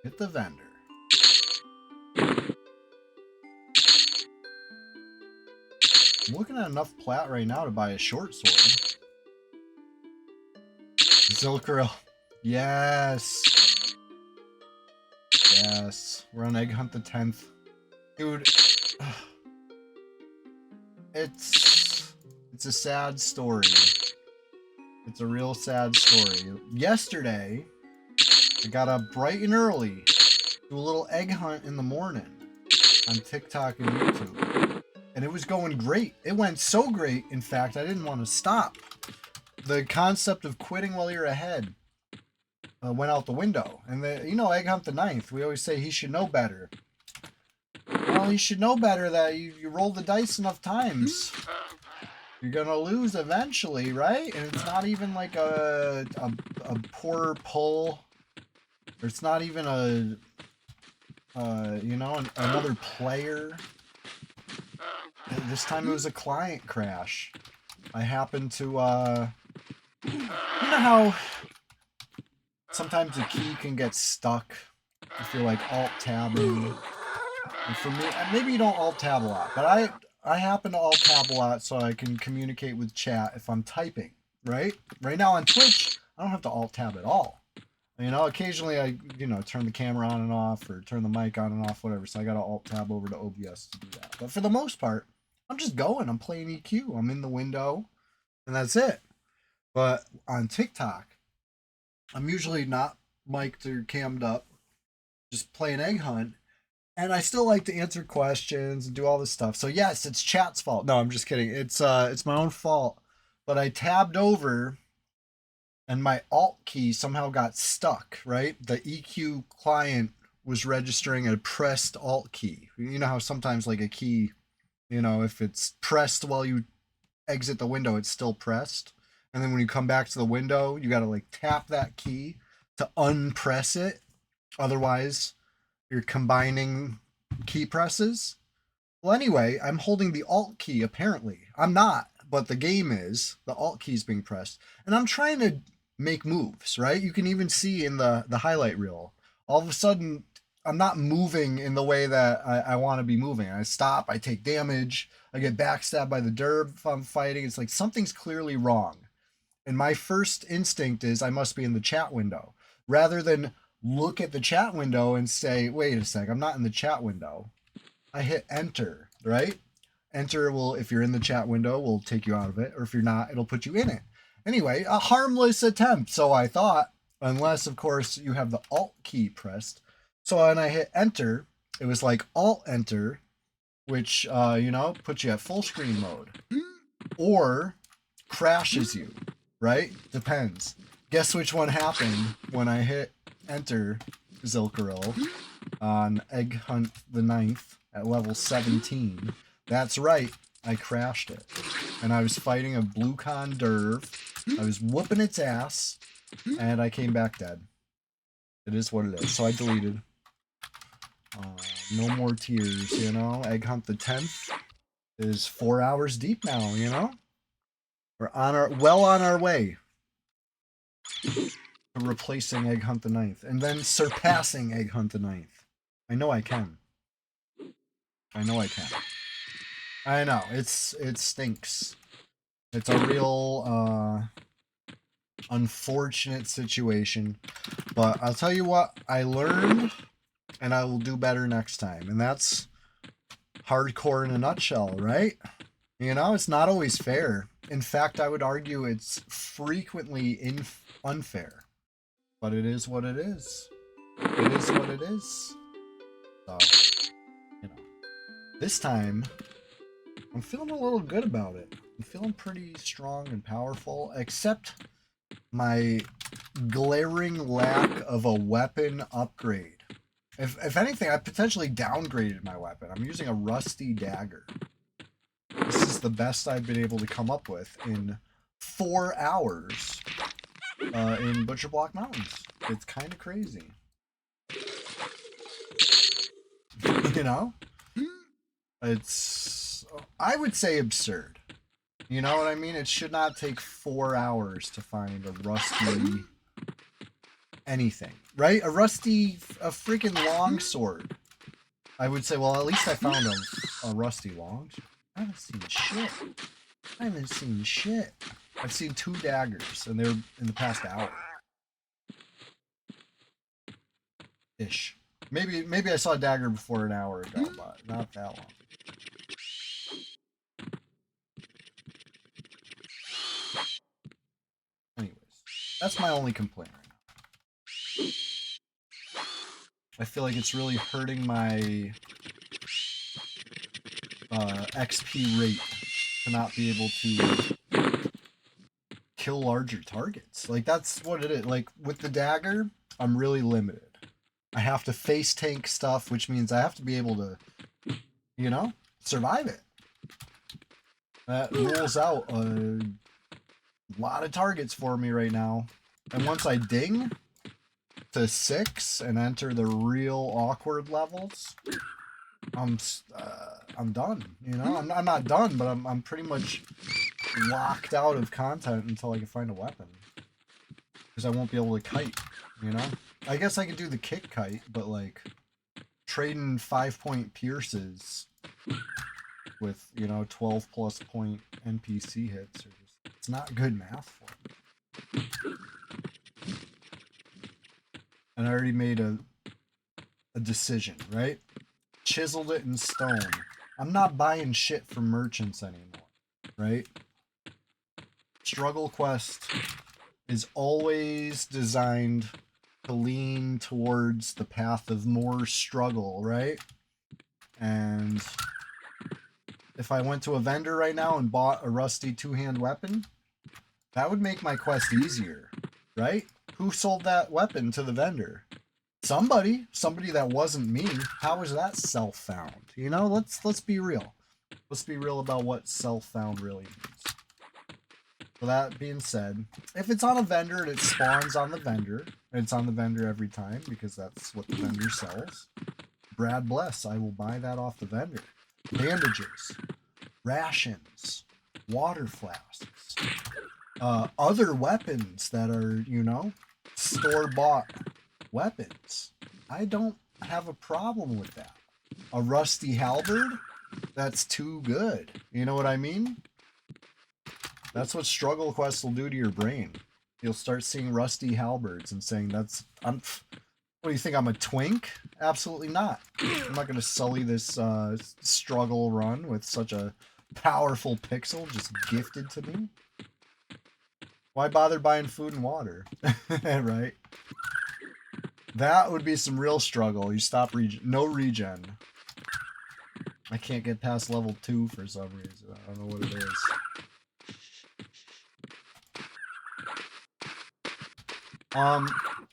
Hit the vendor. I'm looking at enough plat right now to buy a short sword. Zilkril. Yes. Yes. We're on Egg Hunt the 10th. Dude. It's a sad story. It's a real sad story. Yesterday, I got up bright and early, do a little egg hunt in the morning on TikTok and YouTube. And it was going great. It went so great, in fact, I didn't want to stop. The concept of quitting while you're ahead went out the window. And Egg Hunt the Ninth, we always say he should know better. Well, he should know better that you roll the dice enough times, you're gonna lose eventually, right? And it's not even like a poor pull, or it's not even another player. This time it was a client crash. I happened to you know how sometimes a key can get stuck if you're like alt tabbing. And for me, maybe you don't alt tab a lot, but I happen to alt tab a lot so I can communicate with chat if I'm typing, right? Right now on Twitch, I don't have to alt tab at all. Occasionally I, turn the camera on and off or turn the mic on and off, whatever. So I got to alt tab over to OBS to do that. But for the most part, I'm just going. I'm playing EQ. I'm in the window, and that's it. But on TikTok, I'm usually not mic'd or cammed up, just playing Egg Hunt. And I still like to answer questions and do all this stuff. So yes, it's chat's fault. No, I'm just kidding. It's my own fault. But I tabbed over and my alt key somehow got stuck, right? The EQ client was registering a pressed alt key. You know how sometimes like a key, if it's pressed while you exit the window, it's still pressed. And then when you come back to the window, you got to like tap that key to unpress it. Otherwise, you're combining key presses. Well, anyway, I'm holding the alt key, apparently. I'm not, but the game is. The alt key is being pressed. And I'm trying to make moves, right? You can even see in the highlight reel. All of a sudden, I'm not moving in the way that I want to be moving. I stop, I take damage, I get backstabbed by the derb if I'm fighting. It's like something's clearly wrong. And my first instinct is I must be in the chat window. Rather than look at the chat window and say, wait a sec, I'm not in the chat window. I hit enter, right? Enter will, if you're in the chat window, will take you out of it. Or if you're not, it'll put you in it. Anyway, a harmless attempt, so I thought, unless, of course, you have the alt key pressed. So when I hit enter, it was like alt enter, which, puts you at full screen mode. Or crashes you, right? Depends. Guess which one happened when I hit enter Zilkaril on Egg Hunt the Ninth at level 17. That's right, I crashed it. And I was fighting a blue con derv. I was whooping its ass, and I came back dead. It is what it is. So I deleted. No more tears, Egg Hunt the 10th is 4 hours deep now, We're on our way to replacing Egg Hunt the Ninth, and then surpassing Egg Hunt the Ninth. I know I can. I know, it stinks. It's a real unfortunate situation, but I'll tell you what, I learned, and I will do better next time, and that's hardcore in a nutshell, right? It's not always fair. In fact, I would argue it's frequently unfair. But it is what it is. It is what it is. So, this time, I'm feeling a little good about it. I'm feeling pretty strong and powerful, except my glaring lack of a weapon upgrade. If anything, I potentially downgraded my weapon. I'm using a rusty dagger. This is the best I've been able to come up with in 4 hours in Butcher Block Mountains. It's kind of crazy. It's, I would say, absurd. You know what I mean? It should not take 4 hours to find a rusty anything, right? A freaking longsword. I would say, well, at least I found a rusty longsword. I haven't seen shit. I've seen 2 daggers, and they're in the past hour. Ish. Maybe I saw a dagger before an hour ago, but not that long. That's my only complaint right now. I feel like it's really hurting my XP rate to not be able to kill larger targets. Like, that's what it is. Like, with the dagger, I'm really limited. I have to face tank stuff, which means I have to be able to, you know, survive it. That rules out a lot of targets for me right now. And once I ding to 6 and enter the real awkward levels, I'm done. You know, I'm not done, but I'm pretty much locked out of content until I can find a weapon, because I won't be able to kite. You know, I guess I could do the kick kite, but like trading 5-point pierces with, you know, 12+ point NPC hits are just, it's not good math for me. And I already made a decision, right? Chiseled it in stone. I'm not buying shit from merchants anymore, right? Struggle Quest is always designed to lean towards the path of more struggle, right? And if I went to a vendor right now and bought a rusty two-hand weapon, that would make my quest easier, right? Who sold that weapon to the vendor? Somebody that wasn't me. How is that self-found? You know, let's be real. Let's be real about what self-found really means. So that being said, if it's on a vendor and it spawns on the vendor, and it's on the vendor every time because that's what the vendor sells, Brad bless, I will buy that off the vendor. Bandages, rations, water flasks, other weapons that are, you know, store-bought weapons. I don't have a problem with that. A rusty halberd? That's too good. You know what I mean? That's what Struggle Quest will do to your brain. You'll start seeing rusty halberds and saying, what do you think, I'm a twink? Absolutely not. I'm not going to sully this struggle run with such a powerful pixel just gifted to me. Why bother buying food and water? Right? That would be some real struggle. You stop no regen. I can't get past level 2 for some reason. I don't know what it is.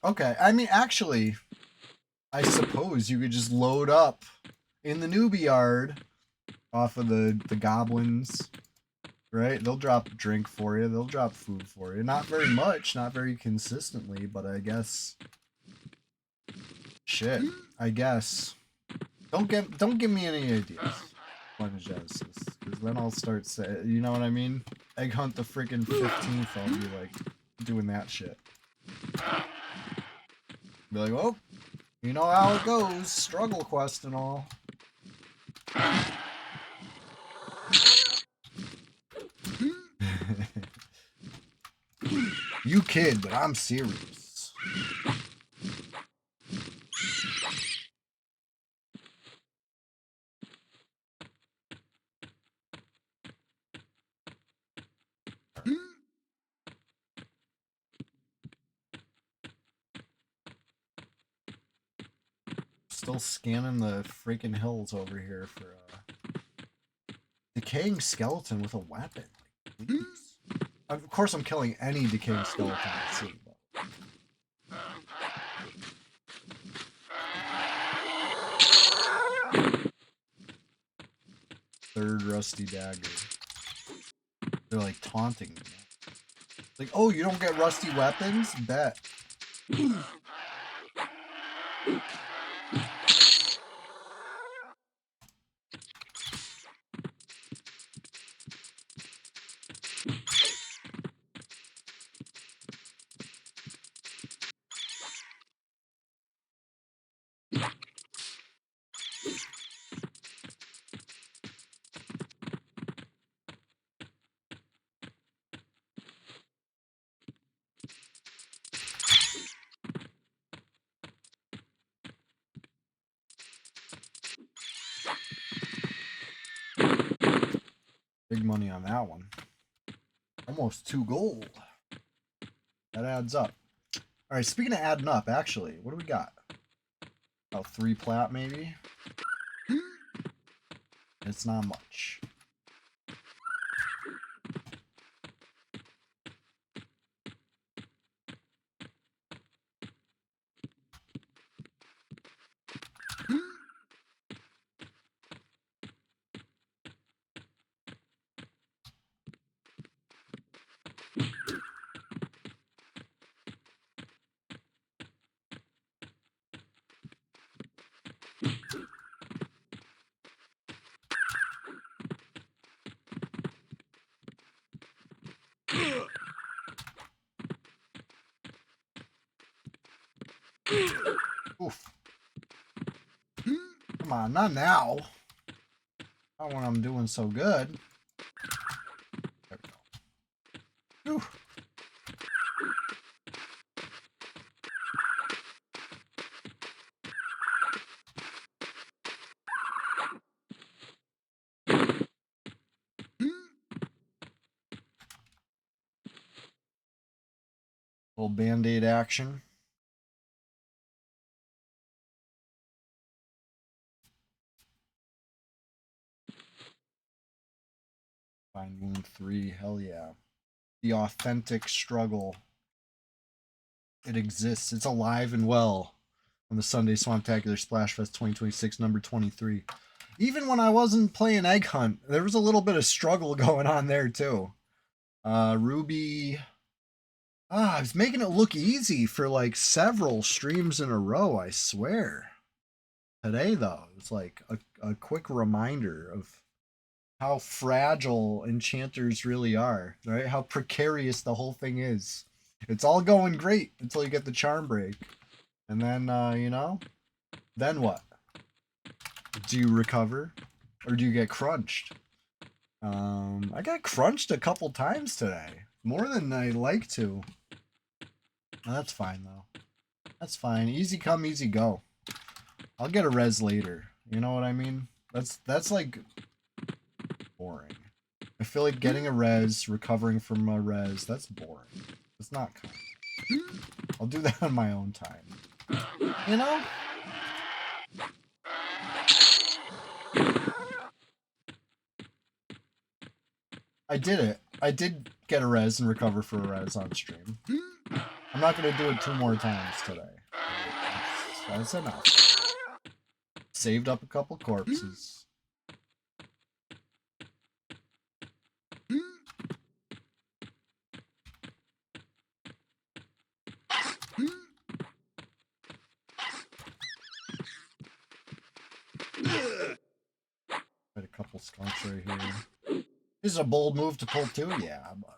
Okay. I mean, actually, I suppose you could just load up in the newbie yard off of the goblins, right? They'll drop a drink for you. They'll drop food for you. Not very much, not very consistently, but I guess. Shit. I guess. Don't give me any ideas. Genesis, because then I'll start saying, you know what I mean? Egg hunt the freaking 15th. I'll be like doing that shit. Be like, well, you know how it goes, Struggle Quest and all. You kid, but I'm serious. Still scanning the freaking hills over here for decaying skeleton with a weapon. Like, please. Of course, I'm killing any decaying skeleton I see. Third rusty dagger. They're like taunting me. Like, oh, you don't get rusty weapons? Bet. Big money on that one. Almost 2 gold. That adds up. All right, speaking of adding up, actually, what do we got? About 3 plat, maybe? It's not much. Oof. Come on, not now. Not when I'm doing so good. There we go. Whew. Little band-aid action. Find wound 3, hell yeah. The authentic struggle. It exists. It's alive and well on the Sunday Swamptacular Splashfest 2026, number 23. Even when I wasn't playing Egg Hunt, there was a little bit of struggle going on there too. Ruby. I was making it look easy for like several streams in a row, I swear. Today, though, it's like a quick reminder of how fragile enchanters really are, right? How precarious the whole thing is. It's all going great until you get the charm break. And then, you know, then what? Do you recover? Or do you get crunched? I got crunched a couple times today. More than I'd like to. That's fine, though. That's fine. Easy come, easy go. I'll get a res later. You know what I mean? That's like boring. I feel like getting a res, recovering from a res, that's boring. It's not kind. I'll do that on my own time. You know? I did it. I did get a res and recover for a res on stream. I'm not going to do it 2 more times today. That's enough. Saved up a couple corpses. Got a couple skunks right here. This is a bold move to pull 2, yeah, but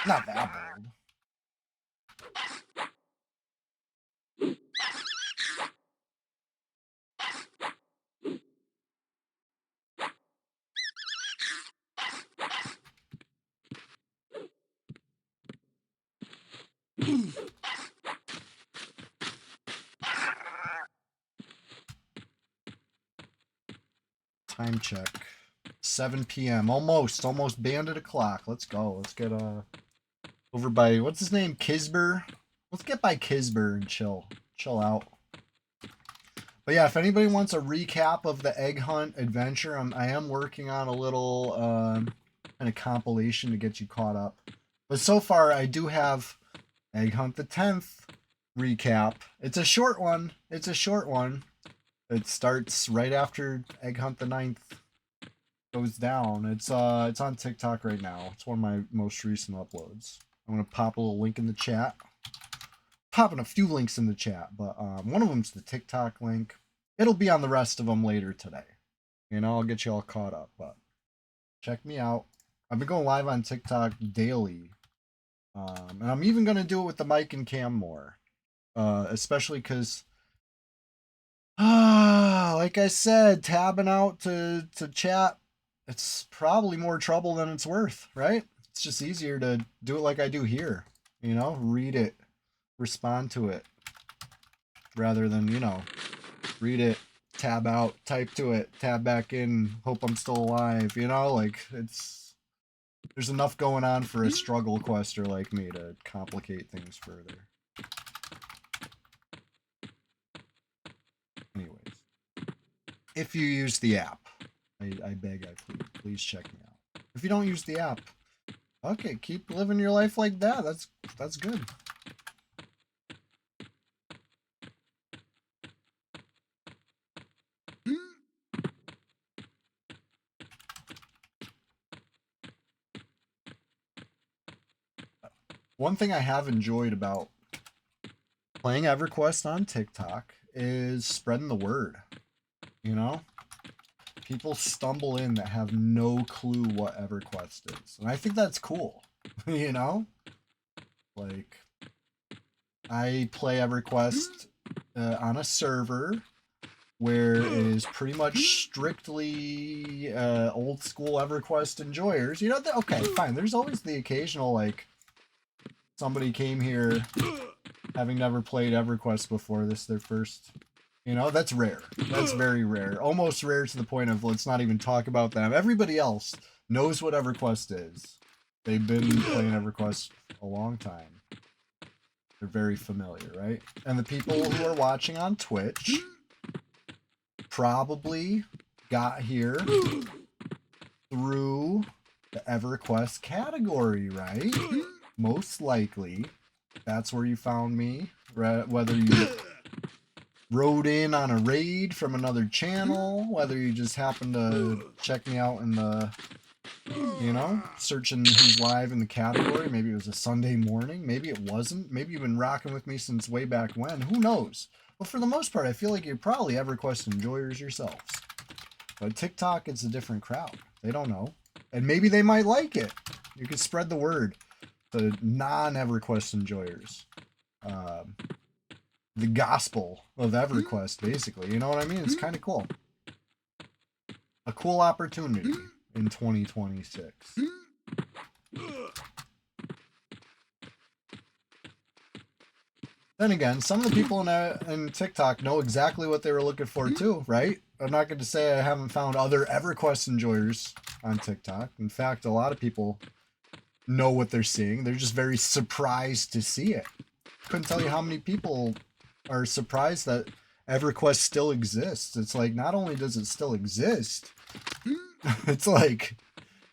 not that bold. Time check. 7 p.m. Almost bandit o'clock. Let's go. Let's get over by, what's his name? Kisber. Let's get by Kisber and chill out. But yeah, if anybody wants a recap of the Egg Hunt adventure, I am working on a little kind of compilation to get you caught up. But so far, I do have Egg Hunt the 10th recap. It's a short one. It starts right after Egg Hunt the 9th goes down. It's on TikTok right now. It's one of my most recent uploads. I'm gonna pop a little link in the chat. Popping a few links in the chat, but one of them's the TikTok link. It'll be on the rest of them later today. You know, I'll get you all caught up, but check me out. I've been going live on TikTok daily. And I'm even gonna do it with the mic and cam more. Especially because like I said, tabbing out to chat, it's probably more trouble than it's worth, right? It's just easier to do it like I do here. You know, read it, respond to it, rather than, you know, read it, tab out, type to it, tab back in, hope I'm still alive, you know, like it's There's enough going on for a struggle quester like me to complicate things further. Anyways, if you use the app, I beg, please check me out. If you don't use the app, okay, keep living your life like that. That's good. One thing I have enjoyed about playing EverQuest on TikTok is spreading the word. You know? People stumble in that have no clue what EverQuest is. And I think that's cool. You know? Like, I play EverQuest on a server where it is pretty much strictly old school EverQuest enjoyers. You know, okay, fine. There's always the occasional, like, somebody came here having never played EverQuest before. This is their first. You know, that's rare. That's very rare. Almost rare to the point of let's not even talk about them. Everybody else knows what EverQuest is. They've been playing EverQuest a long time. They're very familiar, right? And the people who are watching on Twitch probably got here through the EverQuest category, right? Most likely. That's where you found me. Whether you rode in on a raid from another channel, whether you just happened to check me out in the, you know, searching who's live in the category. Maybe it was a Sunday morning. Maybe it wasn't. Maybe you've been rocking with me since way back when. Who knows? But for the most part, I feel like you're probably EverQuest enjoyers yourselves. But TikTok, it's a different crowd. They don't know. And maybe they might like it. You could spread the word to non-EverQuest enjoyers. The gospel of EverQuest, basically. You know what I mean? It's kind of cool. A cool opportunity in 2026. Then again, some of the people in TikTok know exactly what they were looking for too, right? I'm not going to say I haven't found other EverQuest enjoyers on TikTok. In fact, a lot of people know what they're seeing. They're just very surprised to see it. Couldn't tell you how many people are surprised that EverQuest still exists. It's like, not only does it still exist, it's like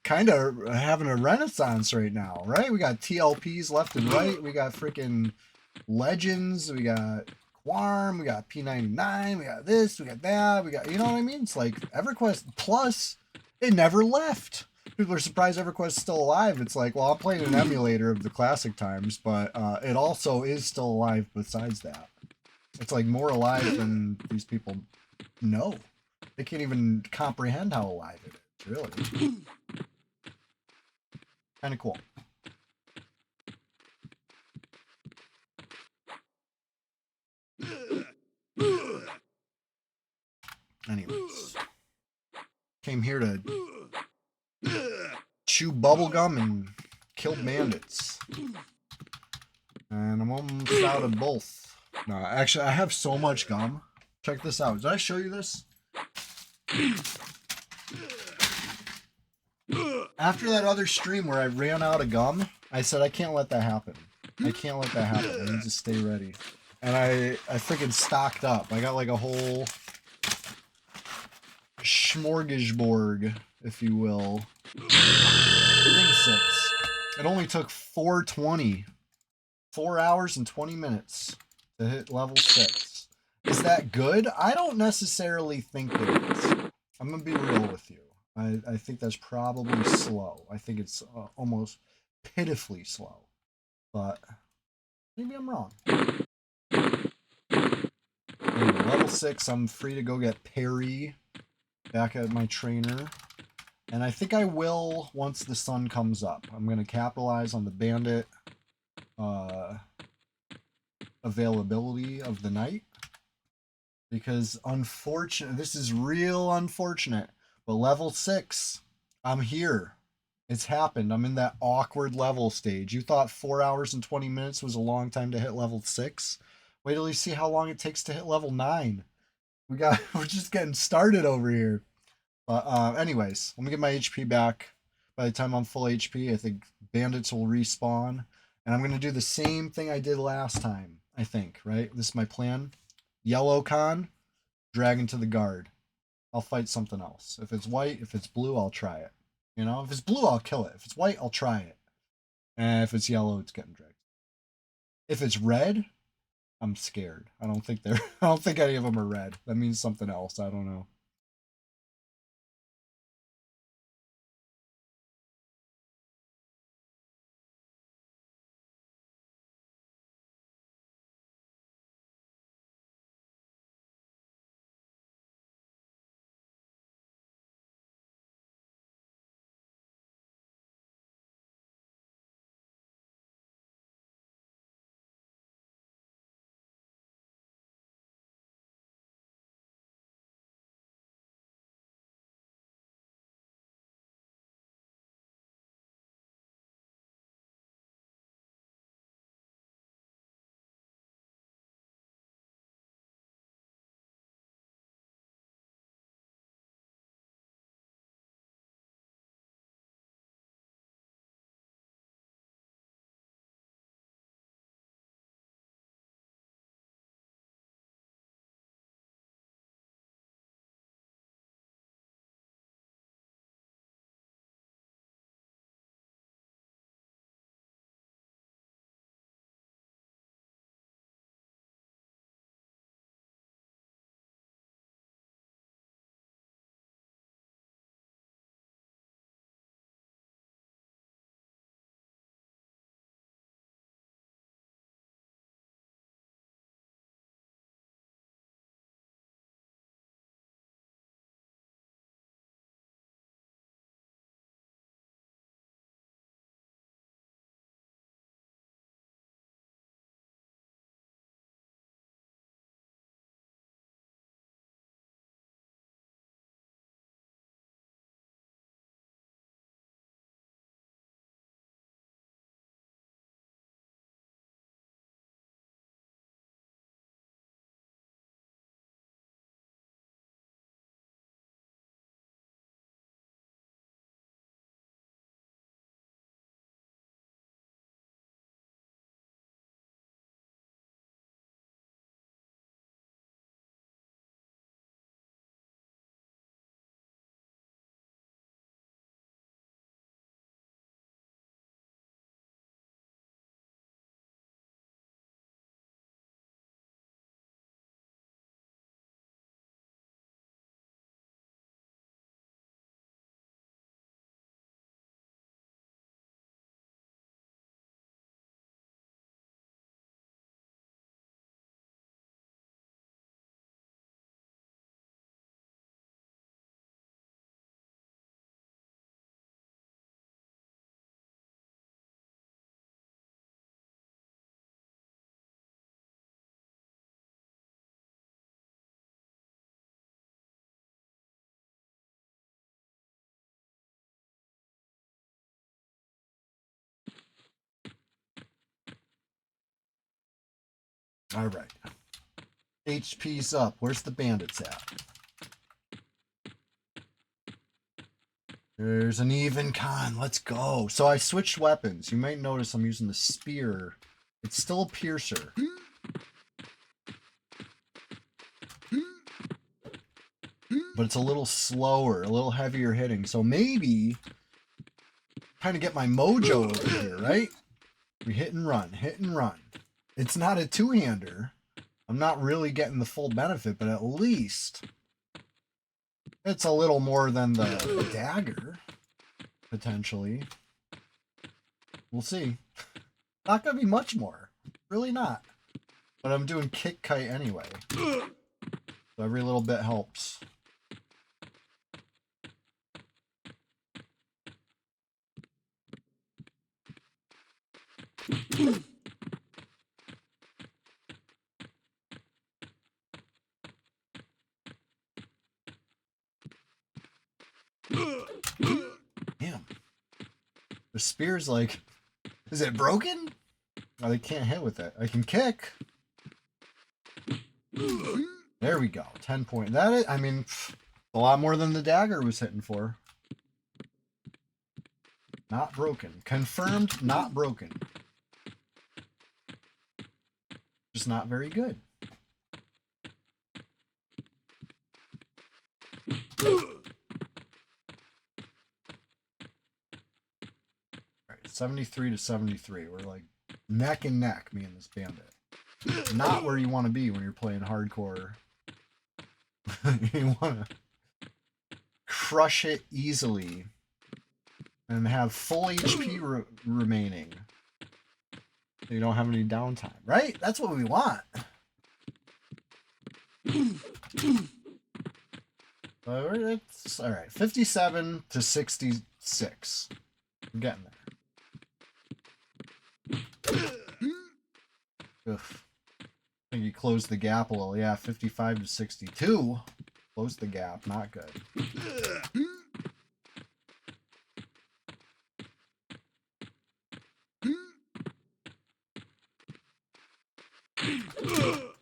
kind of having a renaissance right now, right? We got TLPs left and right. We got freaking Legends. We got Quarm. We got P99. We got this. We got that. We got, you know what I mean? It's like EverQuest Plus, it never left. People are surprised EverQuest is still alive. It's like, well, I'm playing an emulator of the classic times, but it also is still alive besides that. It's like more alive than these people know. They can't even comprehend how alive it is, really. Kind of cool. Anyways. Came here to chew bubblegum and kill bandits. And I'm almost out of both. No, actually, I have so much gum. Check this out. Did I show you this? After that other stream where I ran out of gum, I said, I can't let that happen. I can't let that happen. I need to stay ready. And I freaking stocked up. I got like a whole smorgasbord, if you will. Thing 6. It only took 4:20. 4 hours and 20 minutes to hit level 6. Is that good? I don't necessarily think it is. I'm going to be real with you. I think that's probably slow. I think it's almost pitifully slow. But maybe I'm wrong. Anyway, level 6, I'm free to go get Perry back at my trainer. And I think I will once the sun comes up. I'm going to capitalize on the bandit availability of the night, because unfortunate, this is real unfortunate, but level 6, I'm here. It's happened. I'm in that awkward level stage. You thought 4 hours and 20 minutes was a long time to hit level 6? Wait till you see how long it takes to hit level 9. We're just getting started over here. But anyways, let me get my HP back. by the time I'm full HP. I think bandits will respawn. And I'm going to do the same thing I did last time, I think, right? This is my plan. Yellow con, dragon to the guard. I'll fight something else. If it's white, if it's blue, I'll try it. You know, if it's blue, I'll kill it. If it's white, I'll try it. And if it's yellow, it's getting dragged. If it's red, I'm scared. I don't think any of them are red. That means something else. I don't know. All right. HP's up. Where's the bandits at? There's an even con. Let's go. So I switched weapons. You might notice I'm using the spear. It's still a piercer. But it's a little slower, a little heavier hitting. So maybe kind of get my mojo over here, right? We hit and run, hit and run. It's not a two-hander. I'm not really getting the full benefit, but at least it's a little more than the dagger, potentially. We'll see. Not going to be much more. Really not. But I'm doing kick kite anyway. So every little bit helps. Damn. The spear's like, is it broken? Oh, they can't hit with it. I can kick. There we go. 10 point. That is, I mean, a lot more than the dagger was hitting for. Not broken. Confirmed, not broken. Just not very good. Alright, 73 to 73. We're like neck and neck, me and this bandit. Not where you want to be when you're playing hardcore. You want to crush it easily and have full HP remaining. So you don't have any downtime, right? That's what we want. It's all right. 57 to 66. We're getting there. Oof. I think you closed the gap a little. Yeah, 55 to 62. Closed the gap. Not good.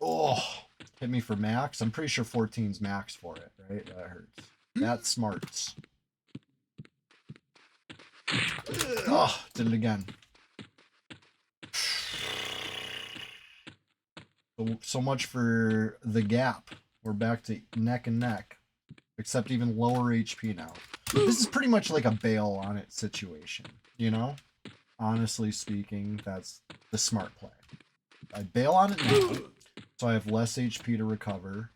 Oh, hit me for max. I'm pretty sure 14's max for it, right? That hurts. That's smarts. Oh, did it again. So much for the gap. We're back to neck and neck, except even lower HP now. This is pretty much like a bail on it situation, you know? Honestly speaking, that's the smart play. I bail on it now, so I have less HP to recover.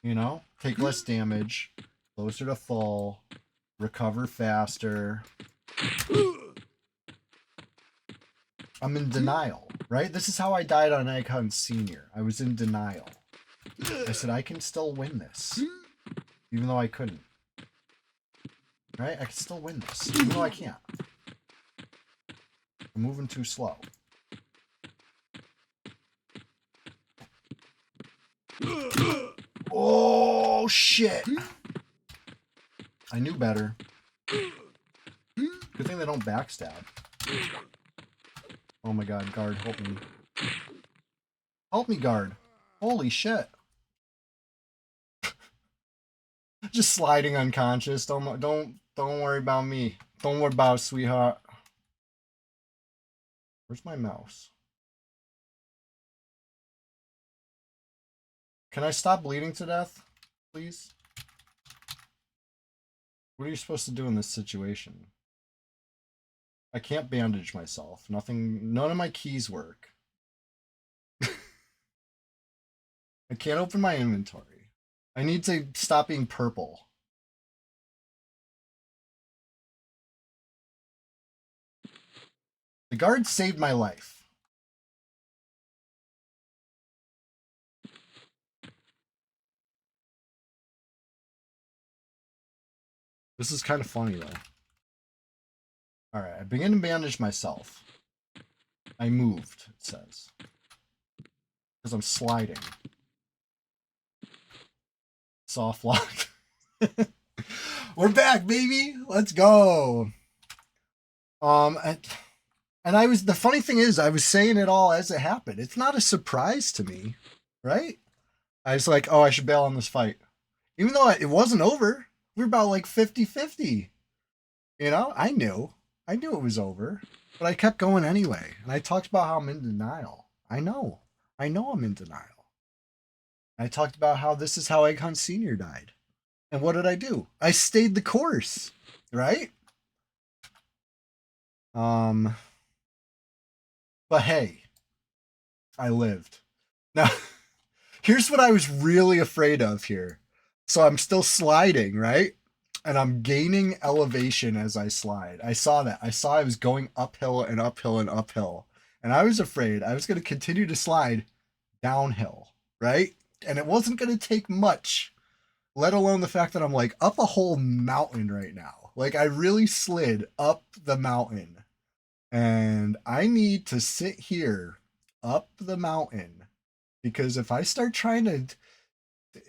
You know? Take less damage, closer to full, recover faster. I'm in denial, right? This is how I died on Egg Hunt Senior. I was in denial. I said, I can still win this. Even though I couldn't. Right? I can still win this. Even though I can't. I'm moving too slow. Oh, shit. I knew better. Good thing they don't backstab. Oh my god, guard, help me. Help me, guard. Holy shit. Just sliding unconscious. Don't worry about me. Don't worry about it, sweetheart. Where's my mouse? Can I stop bleeding to death, please? What are you supposed to do in this situation? I can't bandage myself. None of my keys work. I can't open my inventory. I need to stop being purple. The guard saved my life. This is kind of funny, though. Alright, I begin to bandage myself. I moved, it says. Because I'm sliding. Soft lock. We're back, baby! Let's go! And the funny thing is, I was saying it all as it happened. It's not a surprise to me, right? I was like, oh, I should bail on this fight. Even though it wasn't over. We were about like 50-50. You know, I knew it was over, but I kept going anyway. And I talked about how I'm in denial. I know I'm in denial. I talked about how this is how Egg Hunt Senior died. And what did I do? I stayed the course, right? But hey, I lived. Now, here's what I was really afraid of here. So I'm still sliding, right? And I'm gaining elevation as I slide. I saw that. I saw I was going uphill and uphill and uphill. And I was afraid I was going to continue to slide downhill, right? And it wasn't going to take much, let alone the fact that I'm like up a whole mountain right now. Like I really slid up the mountain. And I need to sit here up the mountain because if I start trying to,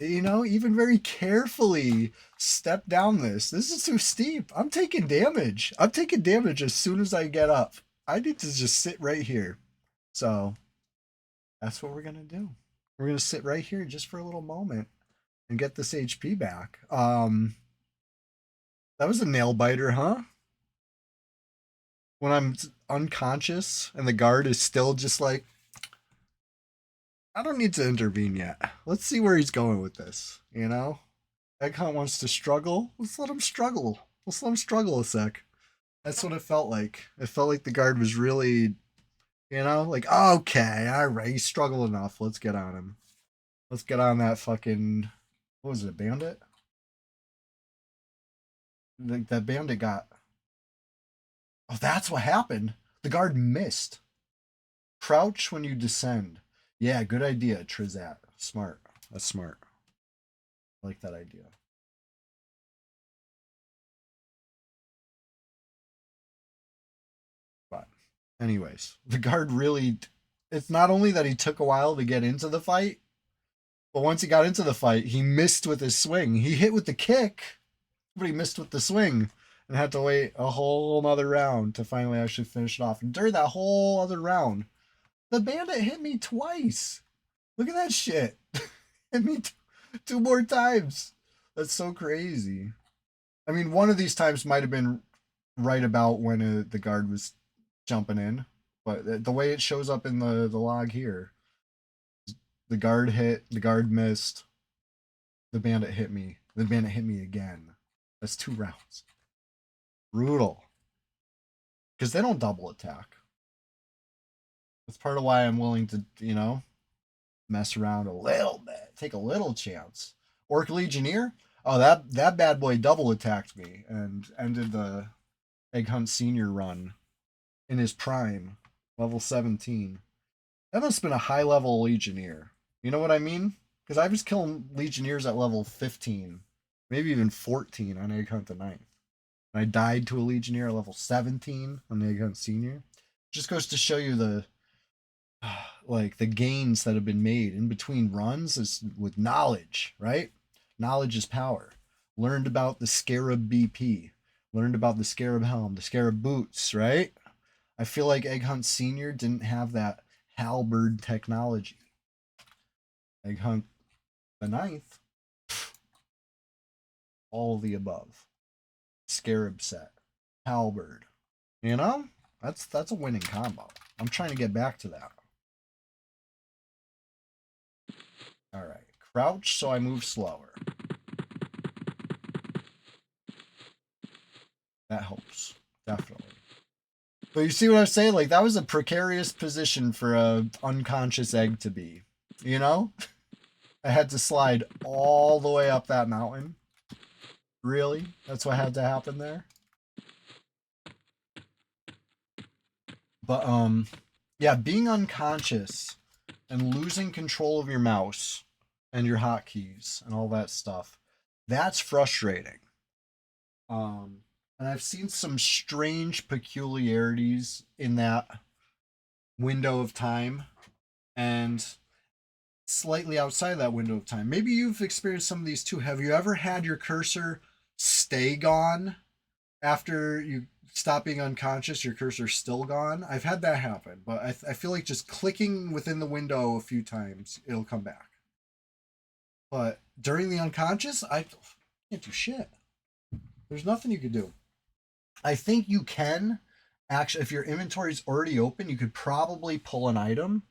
you know, even very carefully step down this is too steep. I'm taking damage. I'm taking damage as soon as I get up. I need to just sit right here. So that's what we're going to do. We're going to sit right here just for a little moment and get this HP back. That was a nail biter, huh? when I'm unconscious and the guard is still just like, I don't need to intervene yet. Let's see where he's going with this, you know? Egg Hunt wants to struggle. Let's let him struggle. Let's let him struggle a sec. That's what it felt like. It felt like the guard was really, you know, like, okay, all right, he's struggled enough. Let's get on him. Let's get on that fucking, what was it, a bandit? Like that bandit got, oh, that's what happened. The guard missed. Crouch when you descend. Yeah, good idea, Trizat. Smart. That's smart. I like that idea. But anyways, the guard really, it's not only that he took a while to get into the fight, but once he got into the fight, he missed with his swing. He hit with the kick, but he missed with the swing and had to wait a whole other round to finally actually finish it off. And during that whole other round, the bandit hit me twice. Look at that shit. Hit me two more times. That's so crazy. I mean, one of these times might have been right about when the guard was jumping in, but the way it shows up in the log here, the guard hit, the guard missed, the bandit hit me, the bandit hit me again. That's 2 rounds. Brutal. Because they don't double attack. That's part of why I'm willing to, you know, mess around a little bit, take a little chance. Orc Legionnaire, oh, that bad boy double attacked me and ended the Egg Hunt Senior run in his prime, level 17. That must have been a high level Legionnaire. You know what I mean? Because I was killing Legionnaires at level 15, maybe even 14 on Egg Hunt the Ninth. And I died to a Legionnaire at level 17 on the Egg Hunt Senior. Just goes to show you the like the gains that have been made in between runs is with knowledge, right? Knowledge is power. Learned about the Scarab BP, learned about the Scarab Helm, the Scarab Boots, right? I feel like Egg Hunt Senior didn't have that halberd technology. Egg Hunt the Ninth, all the above. Scarab set, halberd. You know, that's a winning combo. I'm trying to get back to that. All right, crouch so I move slower. That helps, definitely. But you see what I'm saying? Like that was a precarious position for a unconscious egg to be. You know, I had to slide all the way up that mountain. Really? That's what had to happen there? But yeah, being unconscious and losing control of your mouse and your hotkeys and all that stuff, that's frustrating. And I've seen some strange peculiarities in that window of time and slightly outside that window of time. Maybe you've experienced some of these too. Have you ever had your cursor stay gone after you stop being unconscious? Your cursor's still gone. I've had that happen, but I feel like just clicking within the window a few times, it'll come back. But during the unconscious, I can't do shit. There's nothing you could do. I think you can actually, if your inventory's already open, you could probably pull an item,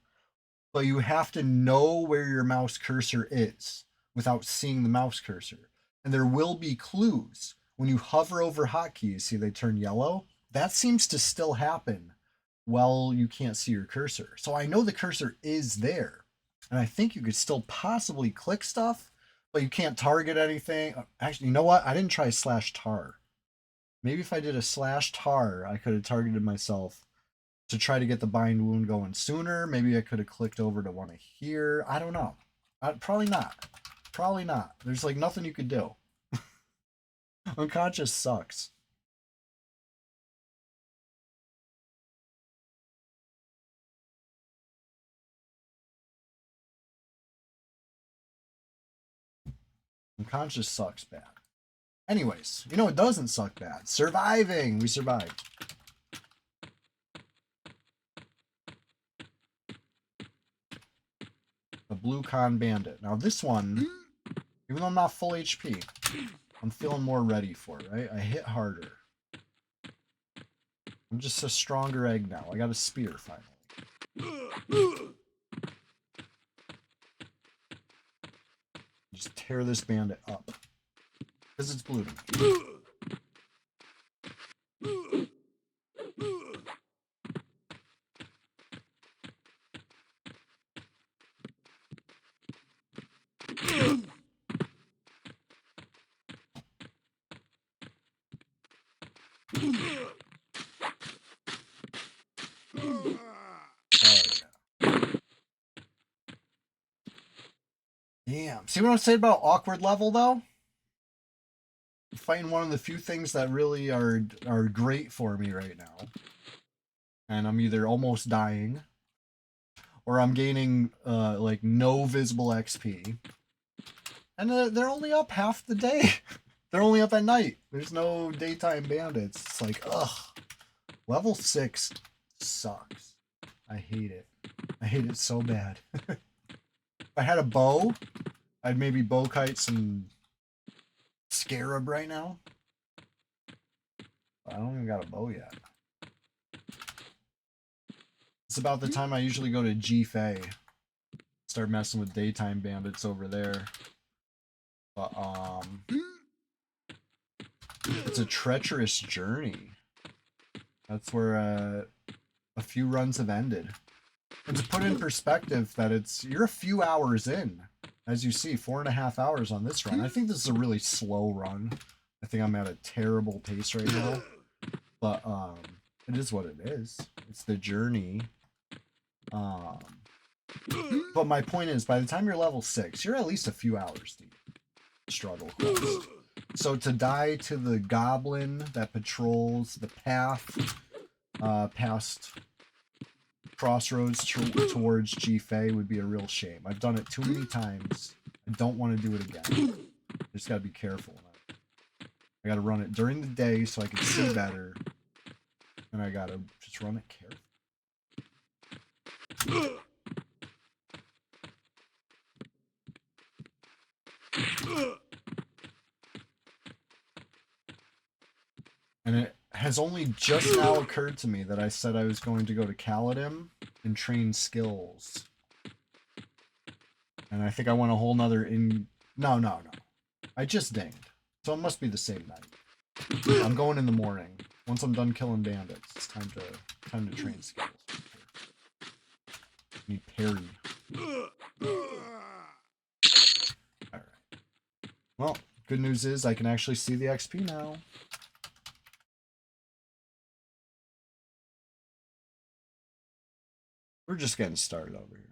but you have to know where your mouse cursor is without seeing the mouse cursor. And there will be clues. When you hover over hotkeys, see they turn yellow? That seems to still happen while you can't see your cursor. So I know the cursor is there. And I think you could still possibly click stuff, but you can't target anything. Actually, you know what? I didn't try /tar. Maybe if I did a /tar, I could have targeted myself to try to get the bind wound going sooner. Maybe I could have clicked over to one of here. I don't know. Probably not. Probably not. There's like nothing you could do. Unconscious sucks. Unconscious sucks bad. Anyways, you know it doesn't suck bad. Surviving. We survived. The Blue Con Bandit. Now this one, even though I'm not full HP, I'm feeling more ready for it, right? I hit harder. I'm just a stronger egg now. I got a spear finally. Just tear this bandit up. Because it's blue to me. Damn. See what I'm saying about awkward level, though? I'm fighting one of the few things that really are great for me right now. And I'm either almost dying, or I'm gaining, like, no visible XP. And they're only up half the day. They're only up at night. There's no daytime bandits. It's like, ugh. Level 6 sucks. I hate it. I hate it so bad. If I had a bow, I'd maybe bow kite some scarab right now. But I don't even got a bow yet. It's about the time I usually go to G-Fay. Start messing with daytime bandits over there. But, it's a treacherous journey. That's where, a few runs have ended. And to put in perspective that you're a few hours in. As you see, 4.5 hours on this run. I think this is a really slow run. I think I'm at a terrible pace right now. But, it is what it is. It's the journey. But my point is, by the time you're level 6, you're at least a few hours deep. Struggle quest. So to die to the goblin that patrols the path past Crossroads towards G-Fay would be a real shame. I've done it too many times. I don't want to do it again. I just gotta be careful. I gotta run it during the day so I can see better. And I gotta just run it carefully. And it has only just now occurred to me that I said I was going to go to Caladim and train skills. And I think I want a whole nother No. I just dinged. So it must be the same night. I'm going in the morning. Once I'm done killing bandits, it's time to train skills. Need parry. Alright. Well, good news is I can actually see the XP now. We're just getting started over here.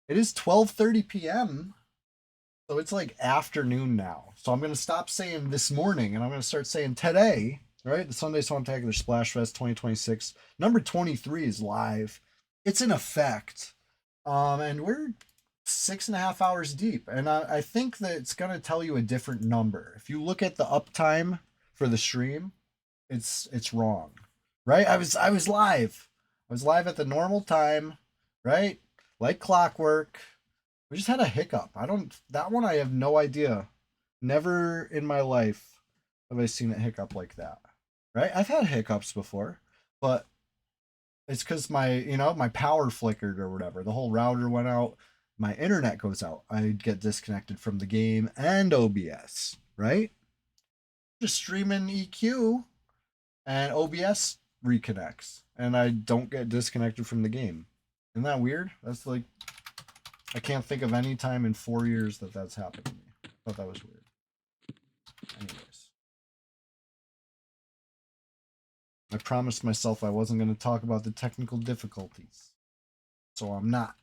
It is 12:30 p.m. So it's like afternoon now. So I'm going to stop saying this morning and I'm going to start saying today, right? The Sunday Swamptacular Splashfest 2026. Number 23 is live. It's in effect. And we're 6.5 hours deep. And I think that it's going to tell you a different number. If you look at the uptime for the stream, it's wrong, right? I was live. I was live at the normal time, right? Like clockwork. We just had a hiccup. That one I have no idea. Never in my life have I seen a hiccup like that. Right? I've had hiccups before, but it's because my power flickered or whatever. The whole router went out. My internet goes out. I get disconnected from the game and OBS, right? Just streaming EQ and OBS reconnects and I don't get disconnected from the game. Isn't that weird? That's like, I can't think of any time in 4 years that's happened to me. I thought that was weird. Anyways. I promised myself I wasn't going to talk about the technical difficulties. So I'm not.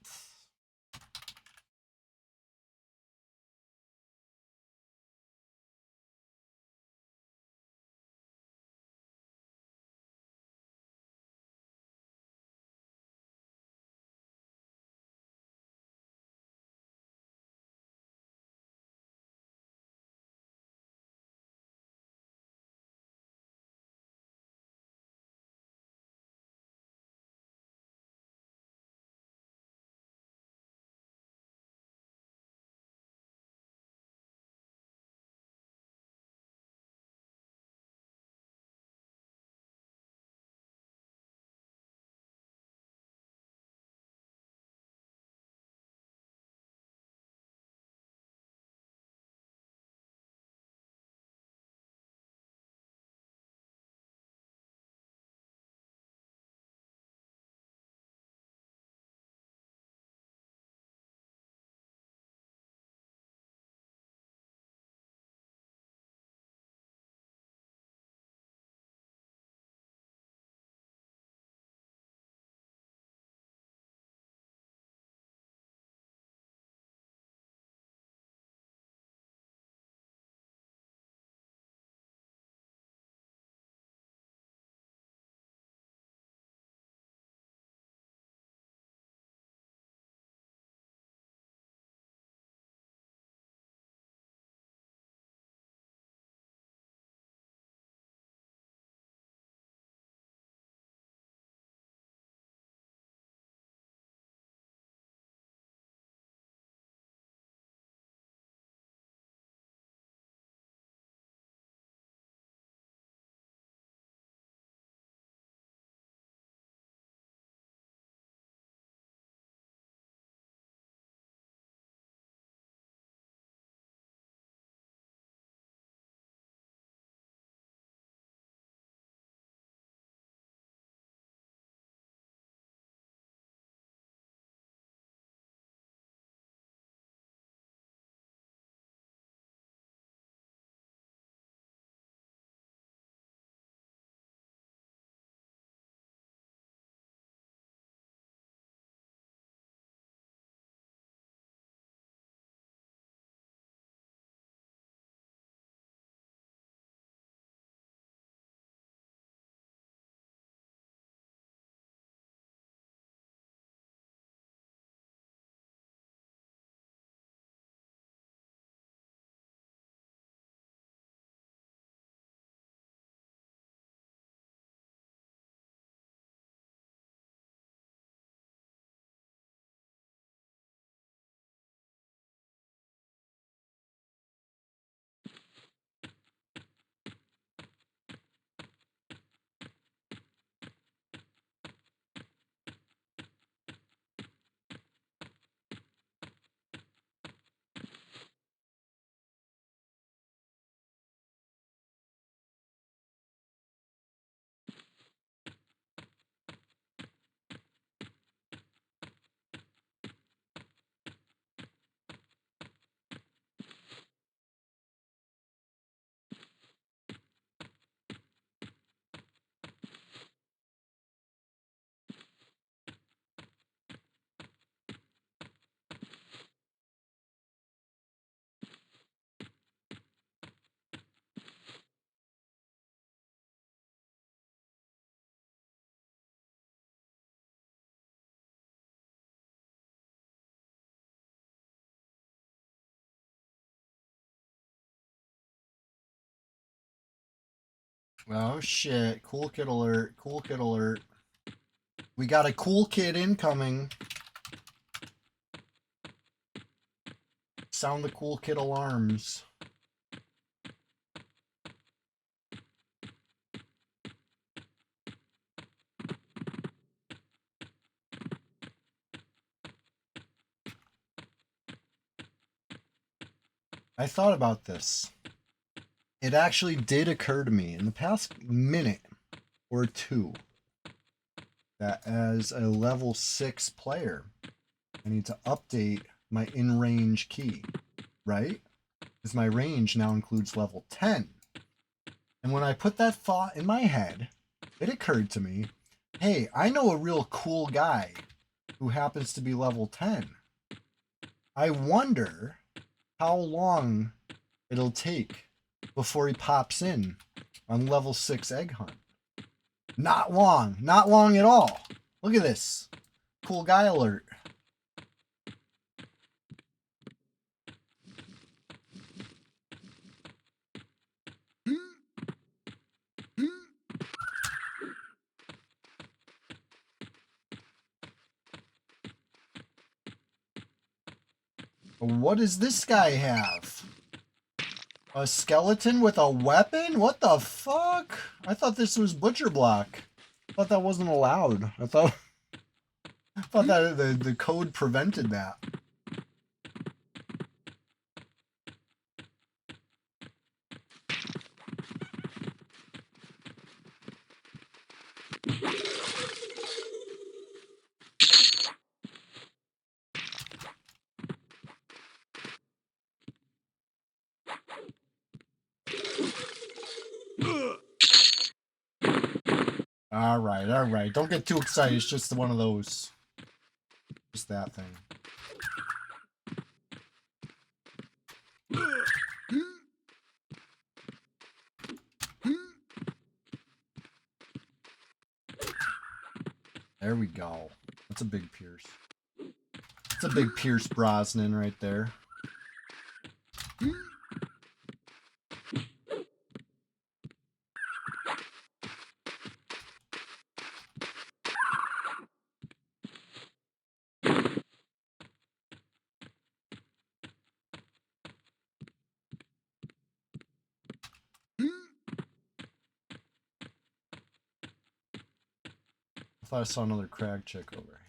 Oh shit. Cool kid alert. Cool kid alert. We got a cool kid incoming. Sound the cool kid alarms. I thought about this. It actually did occur to me in the past minute or two that as a level 6 player, I need to update my in-range key, right? Because my range now includes level 10. And when I put that thought in my head, it occurred to me, hey, I know a real cool guy who happens to be level 10. I wonder how long it'll take before he pops in on level 6 egg hunt. Not long. Not long at all. Look at this. Cool guy alert. What does this guy have? A skeleton with a weapon? What the fuck? I thought this was butcher block. I thought that wasn't allowed. I thought that the code prevented that. All right, all right. Don't get too excited. It's just one of those. Just that thing. There we go. That's a big Pierce. That's a big Pierce Brosnan right there. I thought I saw another crag chick over here.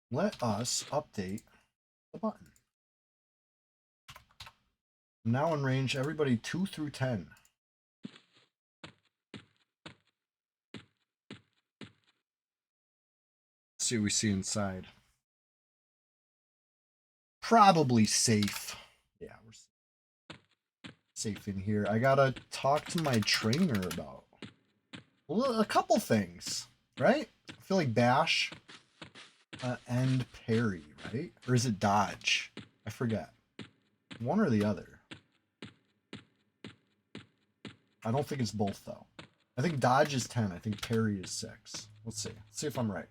Let us update the button. Now in range, everybody 2 through 10. Let's see what we see inside. Probably safe. Yeah, we're safe in here. I gotta talk to my trainer about a couple things, right? I feel like bash and parry, right? Or is it dodge? I forget. One or the other. I don't think it's both, though. I think dodge is 10. I think parry is 6. Let's see. Let's see if I'm right.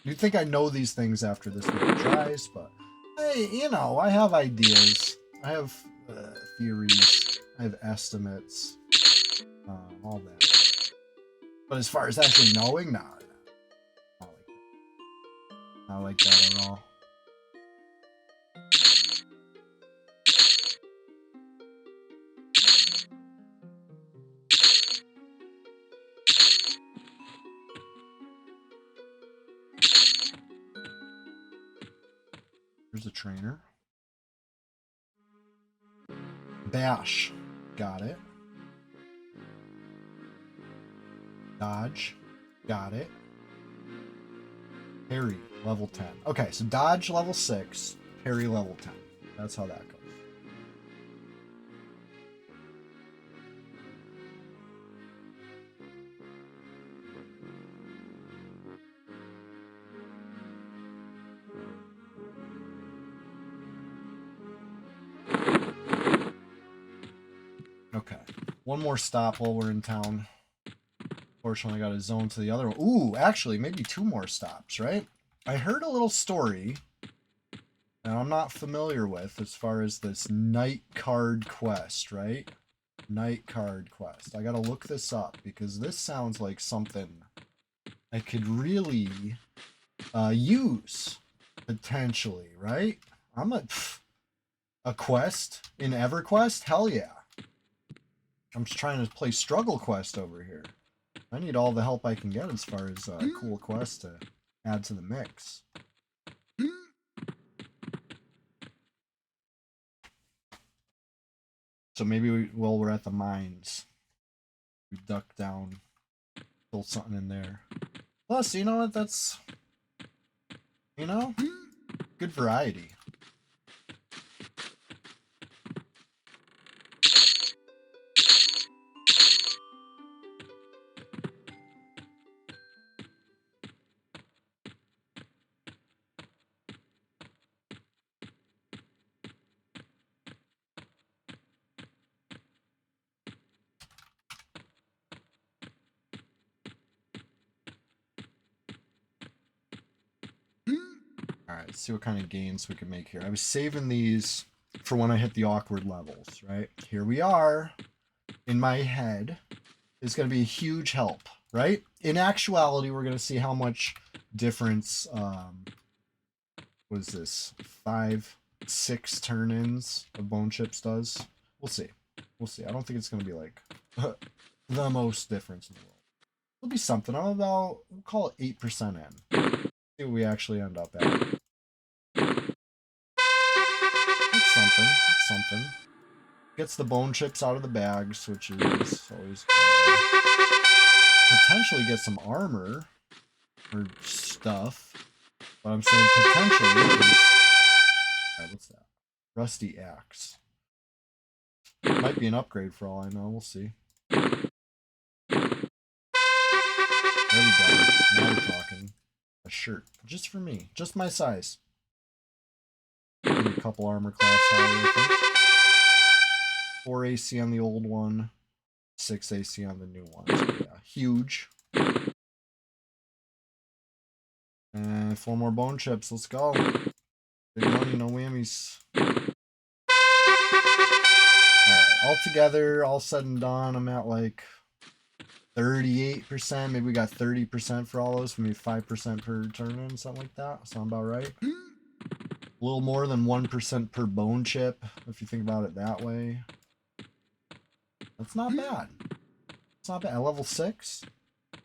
You'd think I know these things after this many tries, but hey, you know, I have ideas. I have theories. I have estimates. All that. But as far as actually knowing, nah, not like that at all. There's a trainer. Bash. Got it. Dodge. Got it. Parry, level 10. Okay, so dodge level 6, parry level 10. That's how that goes. Okay, one more stop while we're in town. Fortunately, I got a zone to the other one. Ooh, actually, maybe 2 more stops, right? I heard a little story that I'm not familiar with as far as this night card quest, right? Night card quest. I gotta look this up because this sounds like something I could really use potentially, right? I'm a quest in EverQuest? Hell yeah. I'm just trying to play Struggle Quest over here. I need all the help I can get as far as cool quests to add to the mix. So maybe while we're at the mines, we duck down, build something in there. Plus, you know what? That's, you know, good variety. Alright, let's see what kind of gains we can make here. I was saving these for when I hit the awkward levels, right? Here we are. In my head, it's going to be a huge help, right? In actuality, we're going to see how much difference, what is this, 5, 6 turn-ins of bone chips does? We'll see. We'll see. I don't think it's going to be like the most difference in the world. It'll be something. I'm about, we'll call it 8% in. See what we actually end up at. It's something. It's something. Gets the bone chips out of the bags, which is always good. Potentially get some armor or stuff. But I'm saying potentially because... Alright, what's that? Rusty axe. Might be an upgrade for all I know. We'll see. There we go. Now we're talking. A shirt. Just for me. Just my size. Maybe a couple armor class higher, I think. 4 AC on the old one. 6 AC on the new one. So yeah, huge. And 4 more bone chips. Let's go. Big money, no whammies. Alright, all together, all said and done, I'm at like 38%. Maybe we got 30% for all those. Maybe 5% per turn in, something like that. Sound about right? A little more than 1% per bone chip, if you think about it that way. That's not bad. It's not bad. At level 6,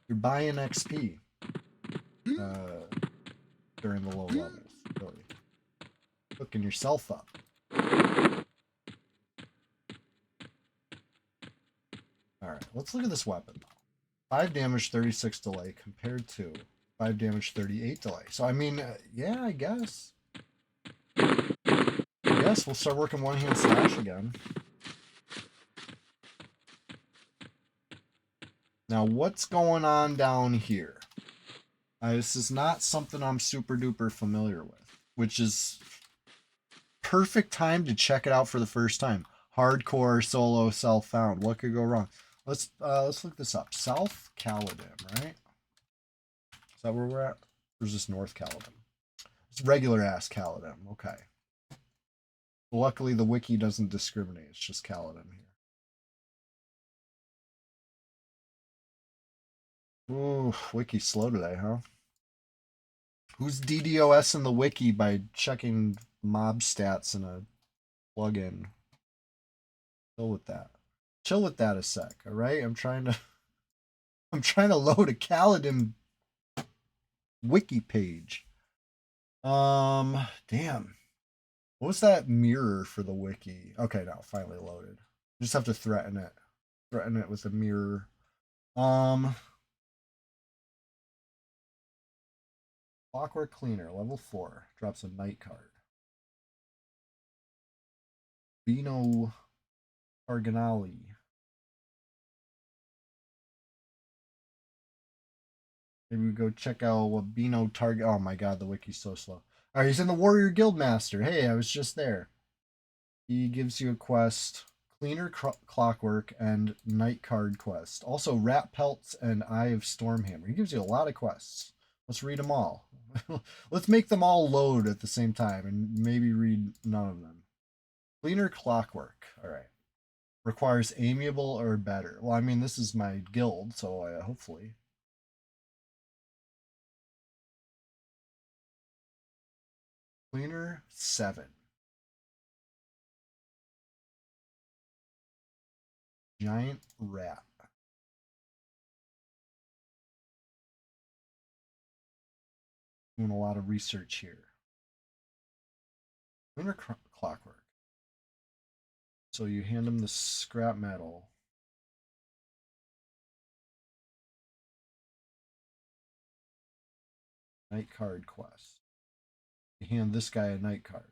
you're buying XP during the low levels. Really. Hooking yourself up. Alright, let's look at this weapon. 5 damage, 36 delay compared to 5 damage, 38 delay. So, I mean, yeah, I guess. We'll start working one-hand slash again. Now, what's going on down here? This is not something I'm super duper familiar with, which is perfect time to check it out for the first time. Hardcore solo self-found. What could go wrong? Let's look this up. South Caledon, right? Is that where we're at? Or is this North Caledon? It's regular ass Caledon. Okay. Luckily, the wiki doesn't discriminate. It's just Caledon here. Ooh, wiki slow today, huh? Who's DDoS in the wiki by checking mob stats in a plugin? Chill with that. Chill with that a sec, all right? I'm trying to load a Caledon wiki page. Damn. What was that mirror for the wiki? Okay, now finally loaded. Just have to threaten it. Threaten it with a mirror. Clockwork Cleaner, level 4. Drops a night card. Bino Arganali. Maybe we go check out what Bino Target. Oh my god, the wiki's so slow. Alright, he's in the Warrior Guildmaster. Hey, I was just there. He gives you a quest, Cleaner Clockwork, and Night Card quest. Also, Rat Pelts and Eye of Stormhammer. He gives you a lot of quests. Let's read them all. Let's make them all load at the same time and maybe read none of them. Cleaner Clockwork. Alright. Requires amiable or better. Well, I mean, this is my guild, so hopefully. Cleaner 7. Giant rat. Doing a lot of research here. Cleaner Clockwork. So you hand him the scrap metal. Night card quest. You hand this guy a night card.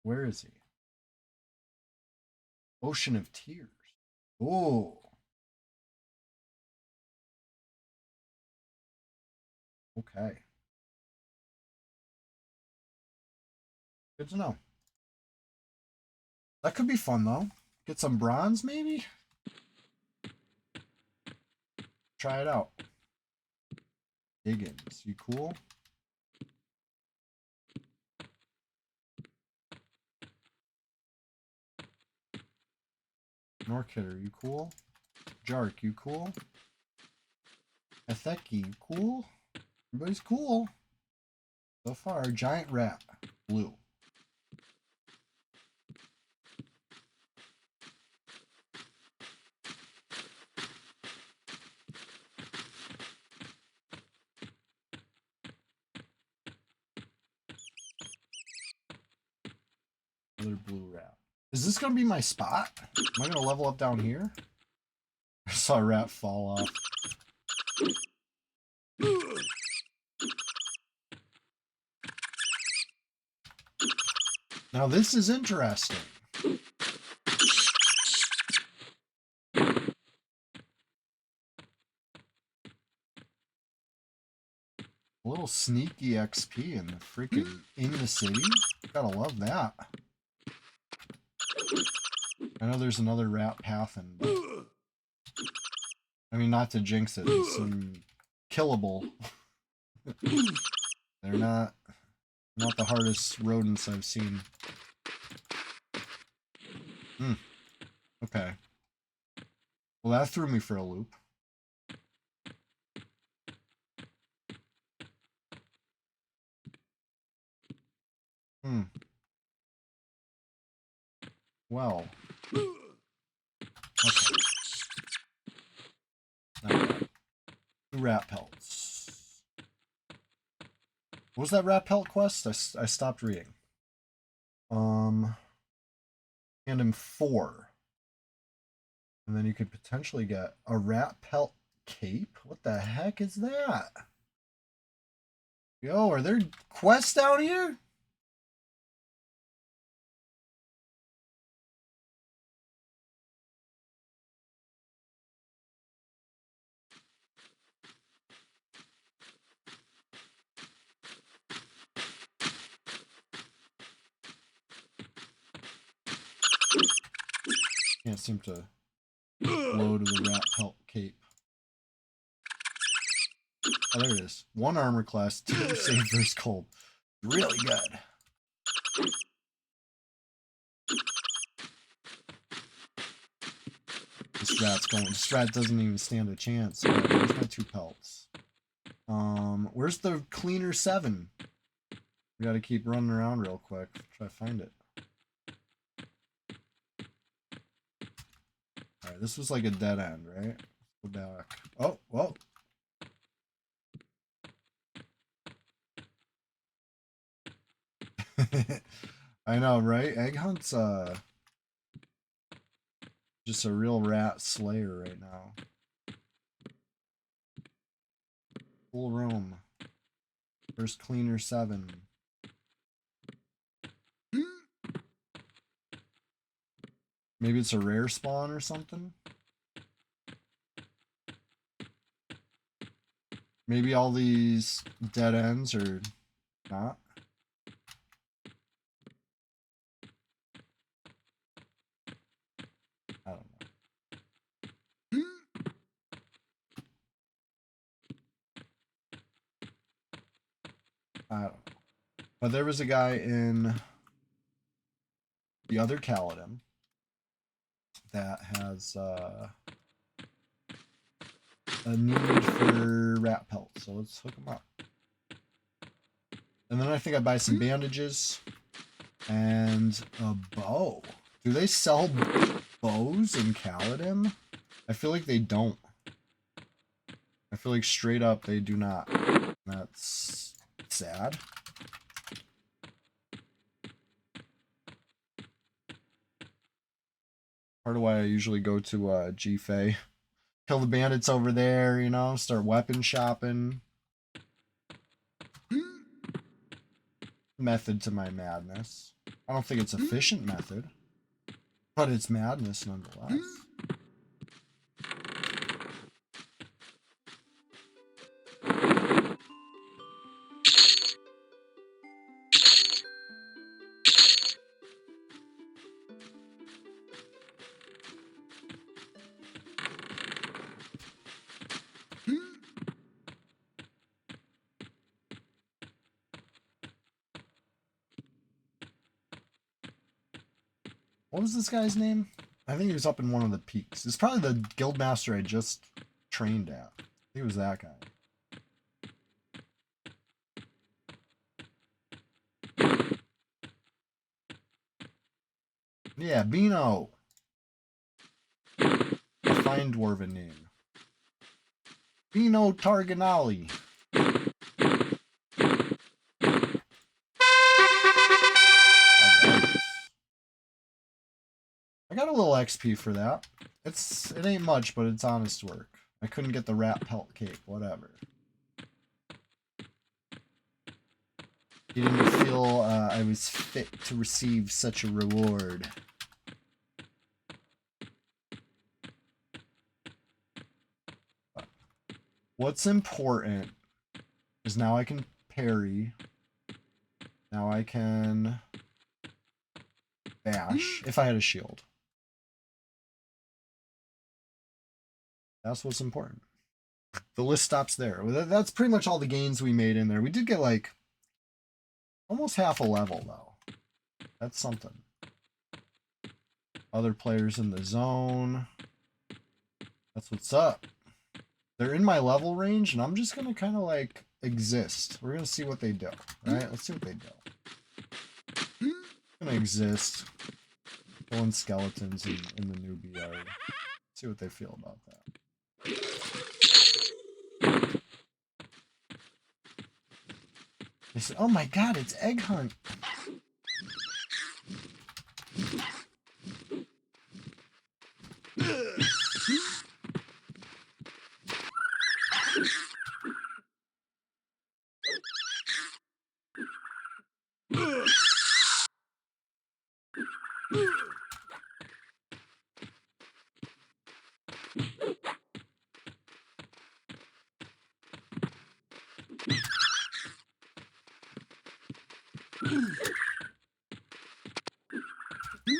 Where is he? Ocean of Tears. Oh. Okay. Good to know. That could be fun though. Get some bronze maybe? Try it out. Higgins, you cool? Norkhitter, you cool? Jark, you cool? Etheki, you cool? Everybody's cool. So far, giant rat, blue. Another blue rat. Is this gonna be my spot? Am I gonna level up down here? I saw a rat fall off. Now this is interesting. A little sneaky XP in the freaking in the city. Gotta love that. I know there's another rat path and I mean not to jinx it, there's some killable. They're not the hardest rodents I've seen. Okay. Well, that threw me for a loop. Well. Okay. Right. 2 rat pelts. What was that rat pelt quest? I stopped reading. Hand him 4. And then you could potentially get a rat pelt cape? What the heck is that? Yo, are there quests down here? Can't seem to load the rat pelt cape. Oh, there it is. 1 armor class, 2 save versus cold. Really good. This rat doesn't even stand a chance. Right, where's my 2 pelts? Where's the cleaner 7? We gotta keep running around real quick. Try to find it. Alright, this was like a dead end, right? Go back. Oh, whoa. I know, right? Egg Hunt's just a real rat slayer right now. Full room. First cleaner 7. Maybe it's a rare spawn or something? Maybe all these dead ends are not? I don't know. I don't know. But there was a guy in the other Kaladin that has a need for rat pelt, so let's hook him up. And then I think I buy some bandages and a bow. Do they sell bows in Kaladin? I feel like they don't. I feel like straight up they do not. That's sad. Part of why I usually go to GFA. Kill the bandits over there, you know, start weapon shopping. Method to my madness. I don't think it's efficient method, but it's madness nonetheless. What was this guy's name? I think he was up in one of the peaks. It's probably the guildmaster I just trained at. He was that guy. Yeah, Beano. A fine dwarven name. Beano Targanali. I got a little XP for that. It ain't much, but it's honest work. I couldn't get the rat pelt cake, whatever. He didn't feel I was fit to receive such a reward. What's important is now I can parry. Now I can bash if I had a shield. That's what's important. The list stops there. That's pretty much all the gains we made in there. We did get like almost half a level though. That's something. Other players in the zone. That's what's up. They're in my level range and I'm just gonna kind of like exist. We're gonna see what they do. Right? Let's see what they do. I'm gonna exist. Killing skeletons in the newbie yard. See what they feel about that. They said, oh my god, it's Egg Hunt.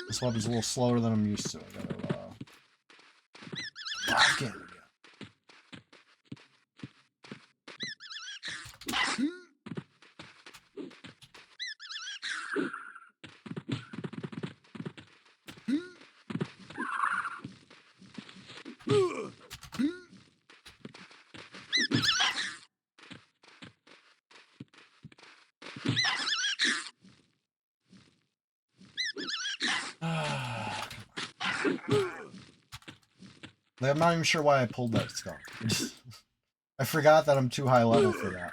This weapon's a little slower than I'm used to. I gotta lock in again. I'm not even sure why I pulled that skull. I forgot that I'm too high level for that.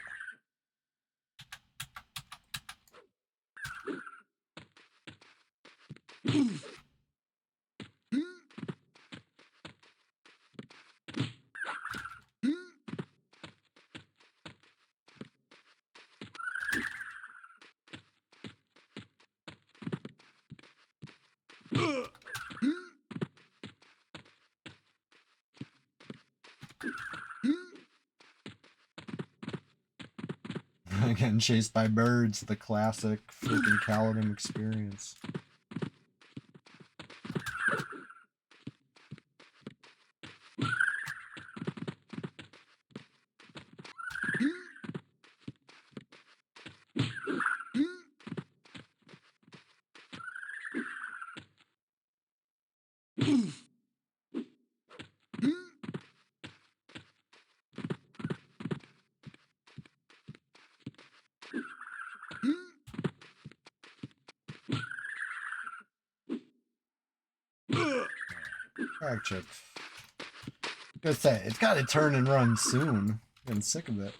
Getting chased by birds, the classic freaking Caledon experience. Crack chip. Gonna say, it's gotta turn and run soon. Getting sick of it.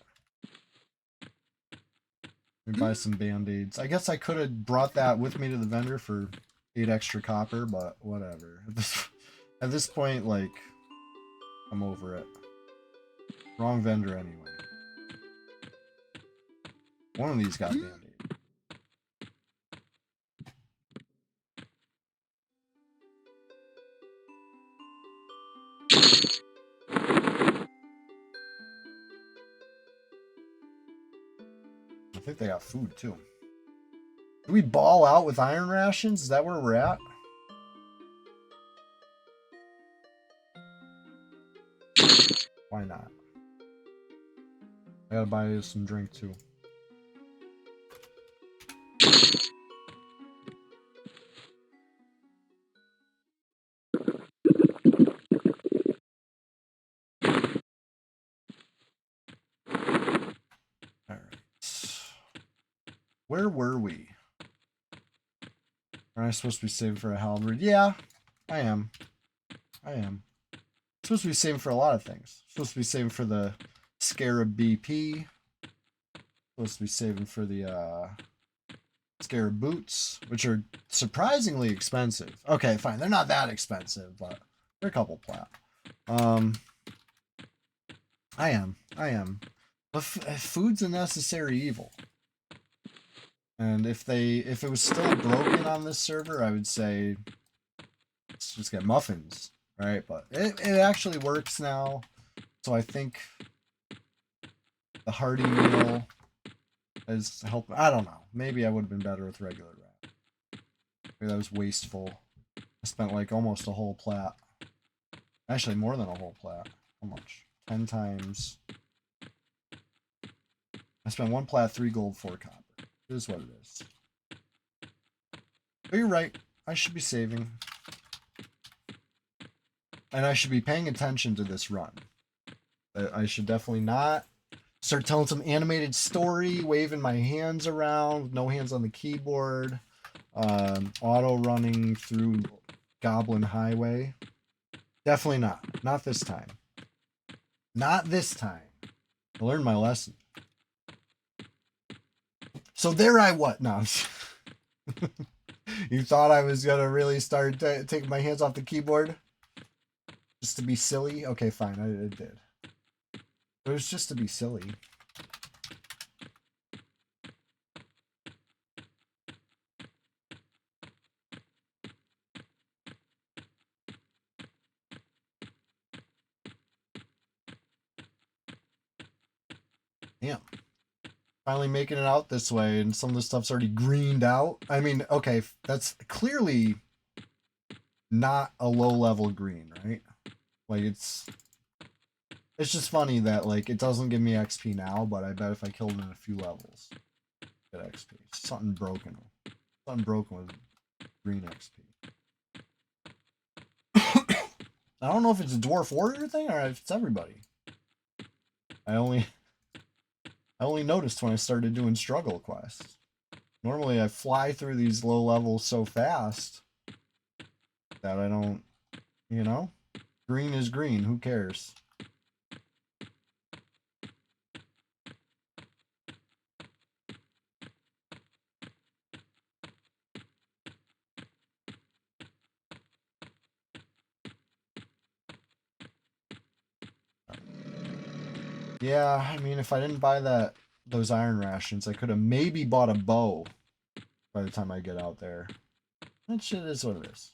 Let me buy some band-aids. I guess I could have brought that with me to the vendor for 8 extra copper, but whatever. At this point, like, I'm over it. Wrong vendor anyway. One of these got band-aids. I think they got food too. Do we ball out with iron rations? Is that where we're at? Why not? I gotta buy some drink too. Alright. Where were we? Am I supposed to be saving for a halberd? Yeah, I am. I am. Supposed to be saving for a lot of things. Supposed to be saving for the Scarab BP. Supposed to be saving for the Scarab boots, which are surprisingly expensive. Okay, fine. They're not that expensive, but they're a couple plat. I am. But food's a necessary evil. And if it was still broken on this server, I would say let's just get muffins, right? But it actually works now. So I think the hearty meal has helped. I don't know. Maybe I would have been better with regular wrap. Maybe that was wasteful. I spent like almost a whole plat. Actually, more than a whole plat. How much? 10 times. I spent 1 plat, 3 gold, 4 copper. It is what it is. But you're right. I should be saving. And I should be paying attention to this run. I should definitely not start telling some animated story, waving my hands around, no hands on the keyboard, auto running through Goblin Highway. Definitely not. Not this time. Not this time. I learned my lesson. So there I what? No. You thought I was gonna really start taking my hands off the keyboard? Just to be silly? Okay, fine. I did. It was just to be silly. Yeah. Finally making it out this way, and some of the stuff's already greened out. I mean, okay, that's clearly not a low-level green, right? Like, it's just funny that, like, it doesn't give me XP now, but I bet if I killed it in a few levels, get XP. Something broken. Something broken with green XP. I don't know if it's a Dwarf Warrior thing, or if it's everybody. I only noticed when I started doing struggle quests. Normally I fly through these low levels so fast that I don't, you know? Green is green, who cares? Yeah, I mean, if I didn't buy those iron rations, I could have maybe bought a bow by the time I get out there. That shit is what it is.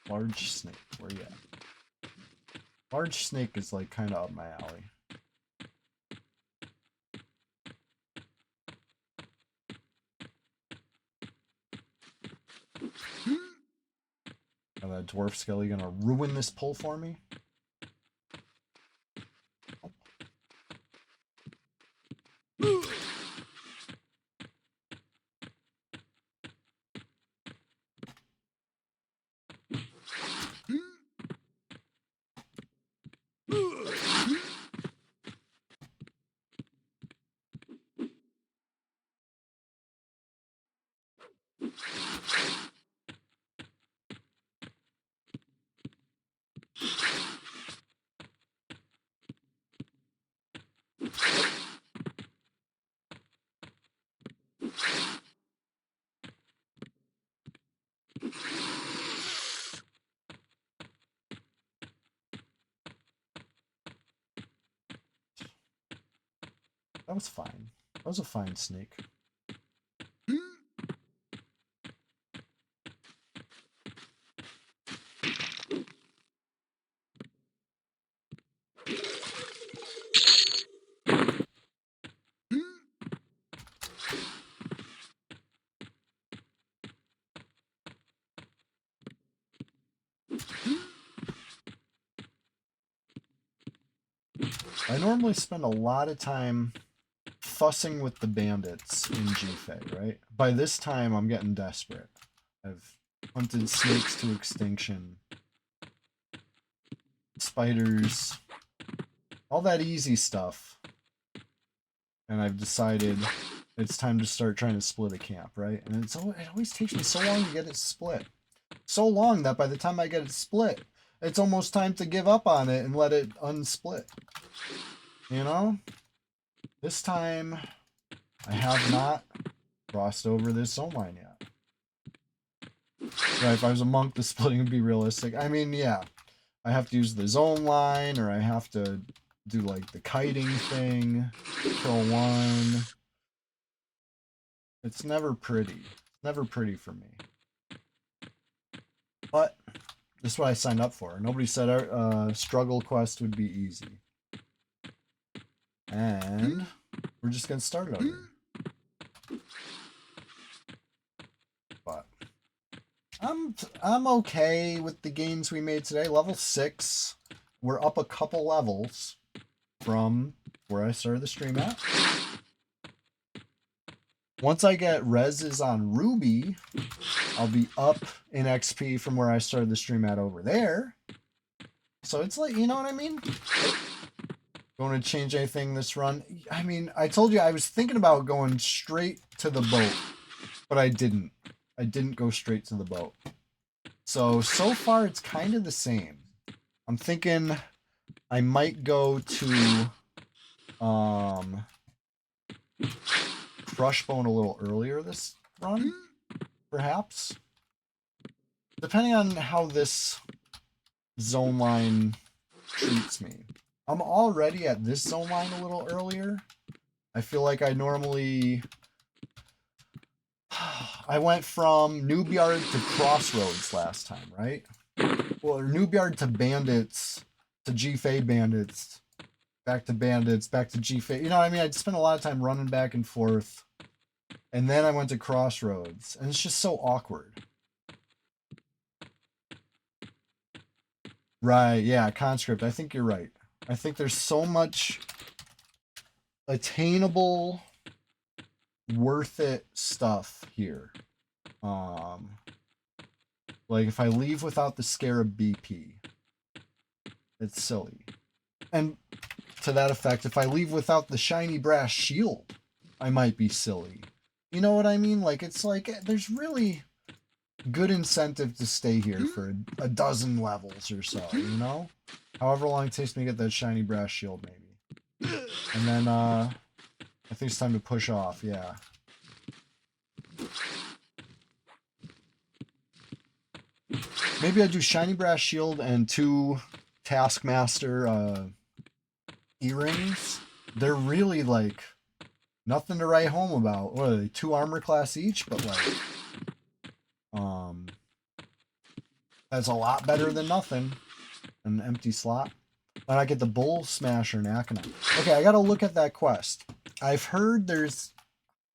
Large snake. Where you at? Large snake is like kind of up my alley. Are that dwarf skelly gonna ruin this pull for me? That was fine. That was a fine snake. I normally spend a lot of time fussing with the bandits in GFA, right? By this time, I'm getting desperate. I've hunted snakes to extinction. Spiders. All that easy stuff. And I've decided it's time to start trying to split a camp, right? And it always takes me so long to get it split. So long that by the time I get it split, it's almost time to give up on it and let it unsplit. You know? This time, I have not crossed over this zone line yet. Right, if I was a monk, the splitting would be realistic. I mean, yeah. I have to use the zone line, or I have to do, like, the kiting thing. Kill one. It's never pretty. Never pretty for me. But this is what I signed up for. Nobody said our struggle quest would be easy. And we're just gonna start it over. But I'm okay with the gains we made today. Level 6. We're up a couple levels from where I started the stream at. Once I get reses on Ruby, I'll be up in XP from where I started the stream at over there. So it's like, you know what I mean? Going to change anything this run? I mean, I told you I was thinking about going straight to the boat, but I didn't. I didn't go straight to the boat. So far it's kind of the same. I'm thinking I might go to Crushbone a little earlier this run, perhaps. Depending on how this zone line treats me. I'm already at this zone line a little earlier. I feel like I normally... I went from Noobyard to Crossroads last time, right? Well, Noobyard to Bandits, to GFA Bandits, back to Bandits, back to GFA. You know what I mean? I spent a lot of time running back and forth. And then I went to Crossroads. And it's just so awkward. Right, yeah, conscript. I think you're right. I think there's so much attainable, worth it stuff here. Like if I leave without the Scarab BP, it's silly. And to that effect, if I leave without the shiny brass shield, I might be silly. You know what I mean? Like it's like there's really good incentive to stay here for a dozen levels or so, you know? However long it takes me to get that shiny brass shield, maybe. And then, I think it's time to push off, yeah. Maybe I do shiny brass shield and 2 Taskmaster, earrings. They're really, like, nothing to write home about. What are they, 2 armor class each? But, like, That's a lot better than nothing. An empty slot. And I get the Bull Smasher and Akana. Okay, I gotta look at that quest. I've heard there's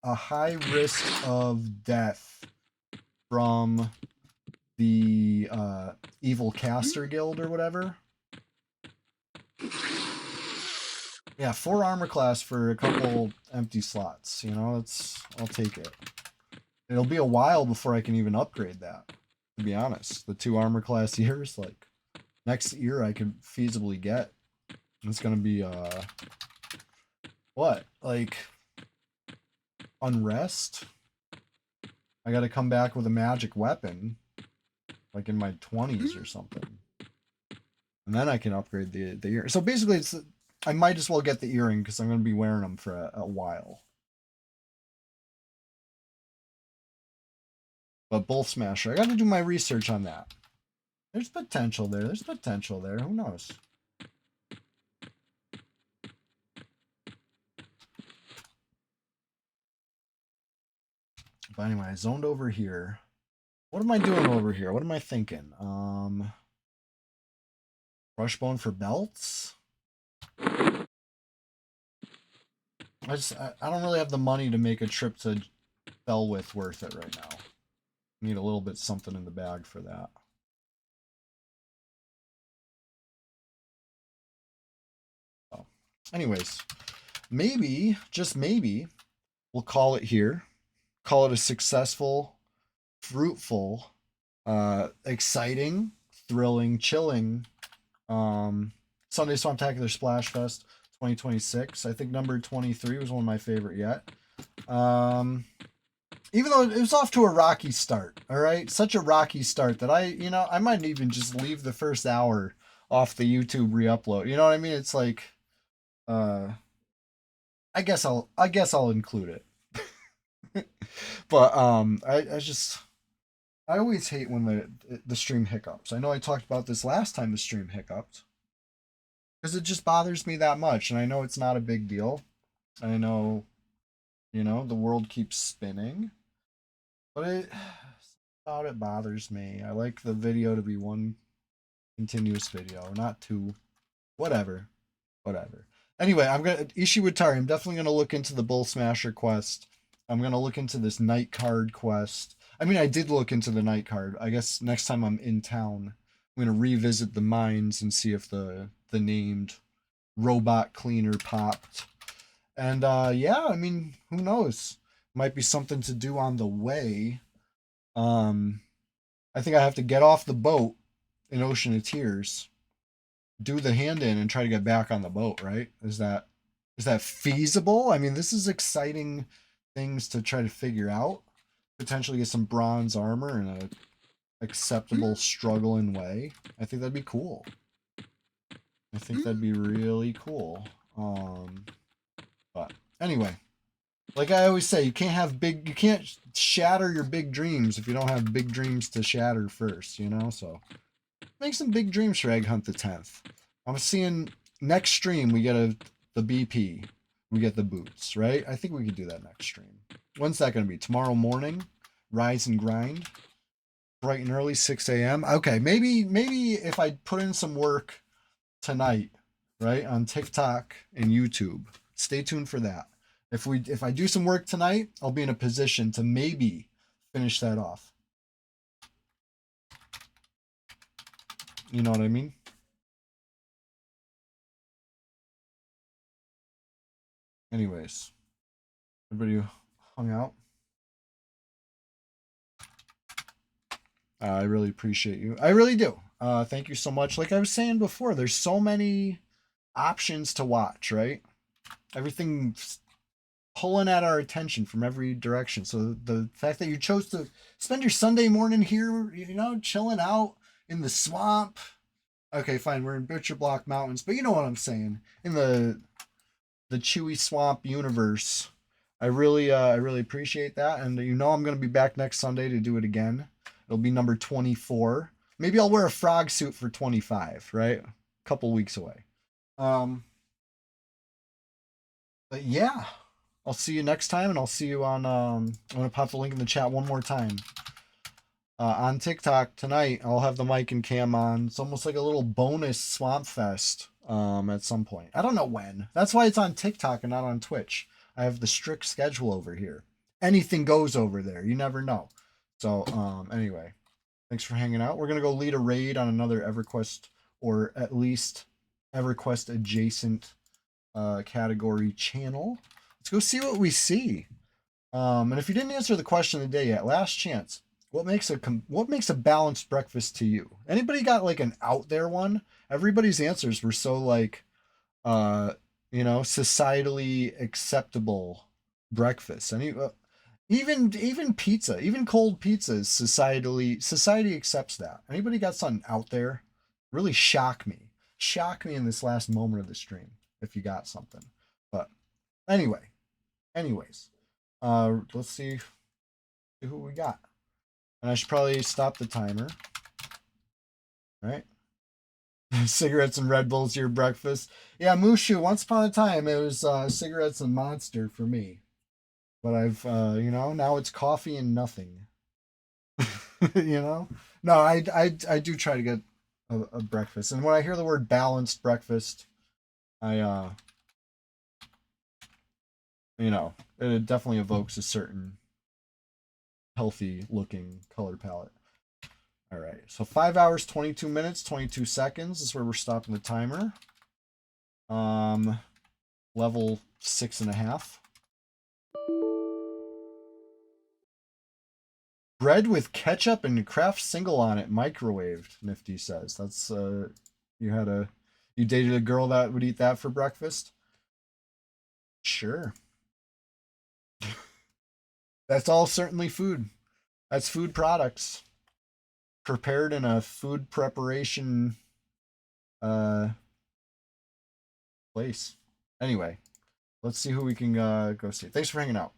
a high risk of death from the Evil Caster Guild or whatever. Yeah, 4 armor class for a couple empty slots. You know, I'll take it. It'll be a while before I can even upgrade that, to be honest. The 2 armor class years, like, next year I could feasibly get. It's gonna be, what? Like, Unrest? I gotta come back with a magic weapon, like in my 20s or something. And then I can upgrade the ear. So basically, it's I might as well get the earring because I'm going to be wearing them for a while. But Bull Smasher, I got to do my research on that. There's potential there. There's potential there. Who knows? But anyway, I zoned over here. What am I doing over here? What am I thinking? Brushbone for belts? I don't really have the money to make a trip to Bellwith worth it right now. Need a little bit something in the bag for that. So, anyways, maybe, just maybe, we'll call it here. Call it a successful, fruitful, exciting, thrilling, chilling Sunday Swamptacular Splashfest 2026. I think number 23 was one of my favorite yet. Even though it was off to a rocky start, all right? Such a rocky start that I might even just leave the first hour off the YouTube re-upload. You know what I mean? It's like, I guess I'll include it. But I always hate when the stream hiccups. I know I talked about this last time the stream hiccuped. Because it just bothers me that much, and I know it's not a big deal. I know, the world keeps spinning. But it bothers me. I like the video to be one continuous video, not two. Whatever. Anyway, Ishiwatari, I'm definitely gonna look into the Bull Smasher quest. I'm gonna look into this night card quest. I mean, I did look into the night card. I guess next time I'm in town, I'm gonna revisit the mines and see if the named robot cleaner popped. And yeah, I mean, who knows? Might be something to do on the way. I think I have to get off the boat in Ocean of Tears, do the hand in, and try to get back on the boat, right? Is that feasible? I mean, this is exciting things to try to figure out. Potentially get some bronze armor in a acceptable struggling way. I think that'd be cool. I think that'd be really cool. But anyway, like I always say, you can't shatter your big dreams if you don't have big dreams to shatter first, So make some big dreams for Egg Hunt the 10th. I'm seeing next stream we get the BP, we get the boots, right? I think we could do that next stream. When's that going to be? Tomorrow morning? Rise and grind? Bright and early, 6 a.m. Okay, maybe if I put in some work tonight, right, on TikTok and YouTube. Stay tuned for that. If I do some work tonight, I'll be in a position to maybe finish that off. You know what I mean? Anyways, everybody hung out. I really appreciate you. I really do. Thank you so much. Like I was saying before, there's so many options to watch, right? Everything's pulling at our attention from every direction. So the fact that you chose to spend your Sunday morning here, chilling out in the swamp. Okay, fine, we're in Butcher Block Mountains, but you know what I'm saying. In the Chewy Swamp universe. I really appreciate that. And I'm gonna be back next Sunday to do it again. It'll be number 24. Maybe I'll wear a frog suit for 25, right? A couple weeks away. But yeah, I'll see you next time, and I'll see you on. I'm gonna pop the link in the chat one more time. On TikTok tonight, I'll have the mic and cam on. It's almost like a little bonus Swampfest at some point. I don't know when. That's why it's on TikTok and not on Twitch. I have the strict schedule over here. Anything goes over there. You never know. So anyway, thanks for hanging out. We're gonna go lead a raid on another EverQuest, or at least EverQuest adjacent category channel. Let's go see what we see. And if you didn't answer the question of the day yet, last chance. What makes a balanced breakfast to you? Anybody got like an out there one? Everybody's answers were so like societally acceptable breakfast. Even pizza, even cold pizzas, society accepts that. Anybody got something out there? Really shock me. Shock me in this last moment of the stream if you got something. But anyways, let's see who we got. And I should probably stop the timer. Right? Cigarettes and Red Bulls your breakfast. Yeah, Mushu, once upon a time it was cigarettes and Monster for me. But I've now it's coffee and nothing. No, I do try to get a breakfast. And when I hear the word balanced breakfast, it definitely evokes a certain healthy looking color palette. All right, so 5 hours, 22 minutes, 22 seconds is where we're stopping the timer. Level 6.5. Bread with ketchup and Kraft single on it, microwaved, Nifty says. That's you dated a girl that would eat that for breakfast? Sure. That's all certainly food. That's food products prepared in a food preparation place. Anyway, let's see who we can go see. Thanks for hanging out.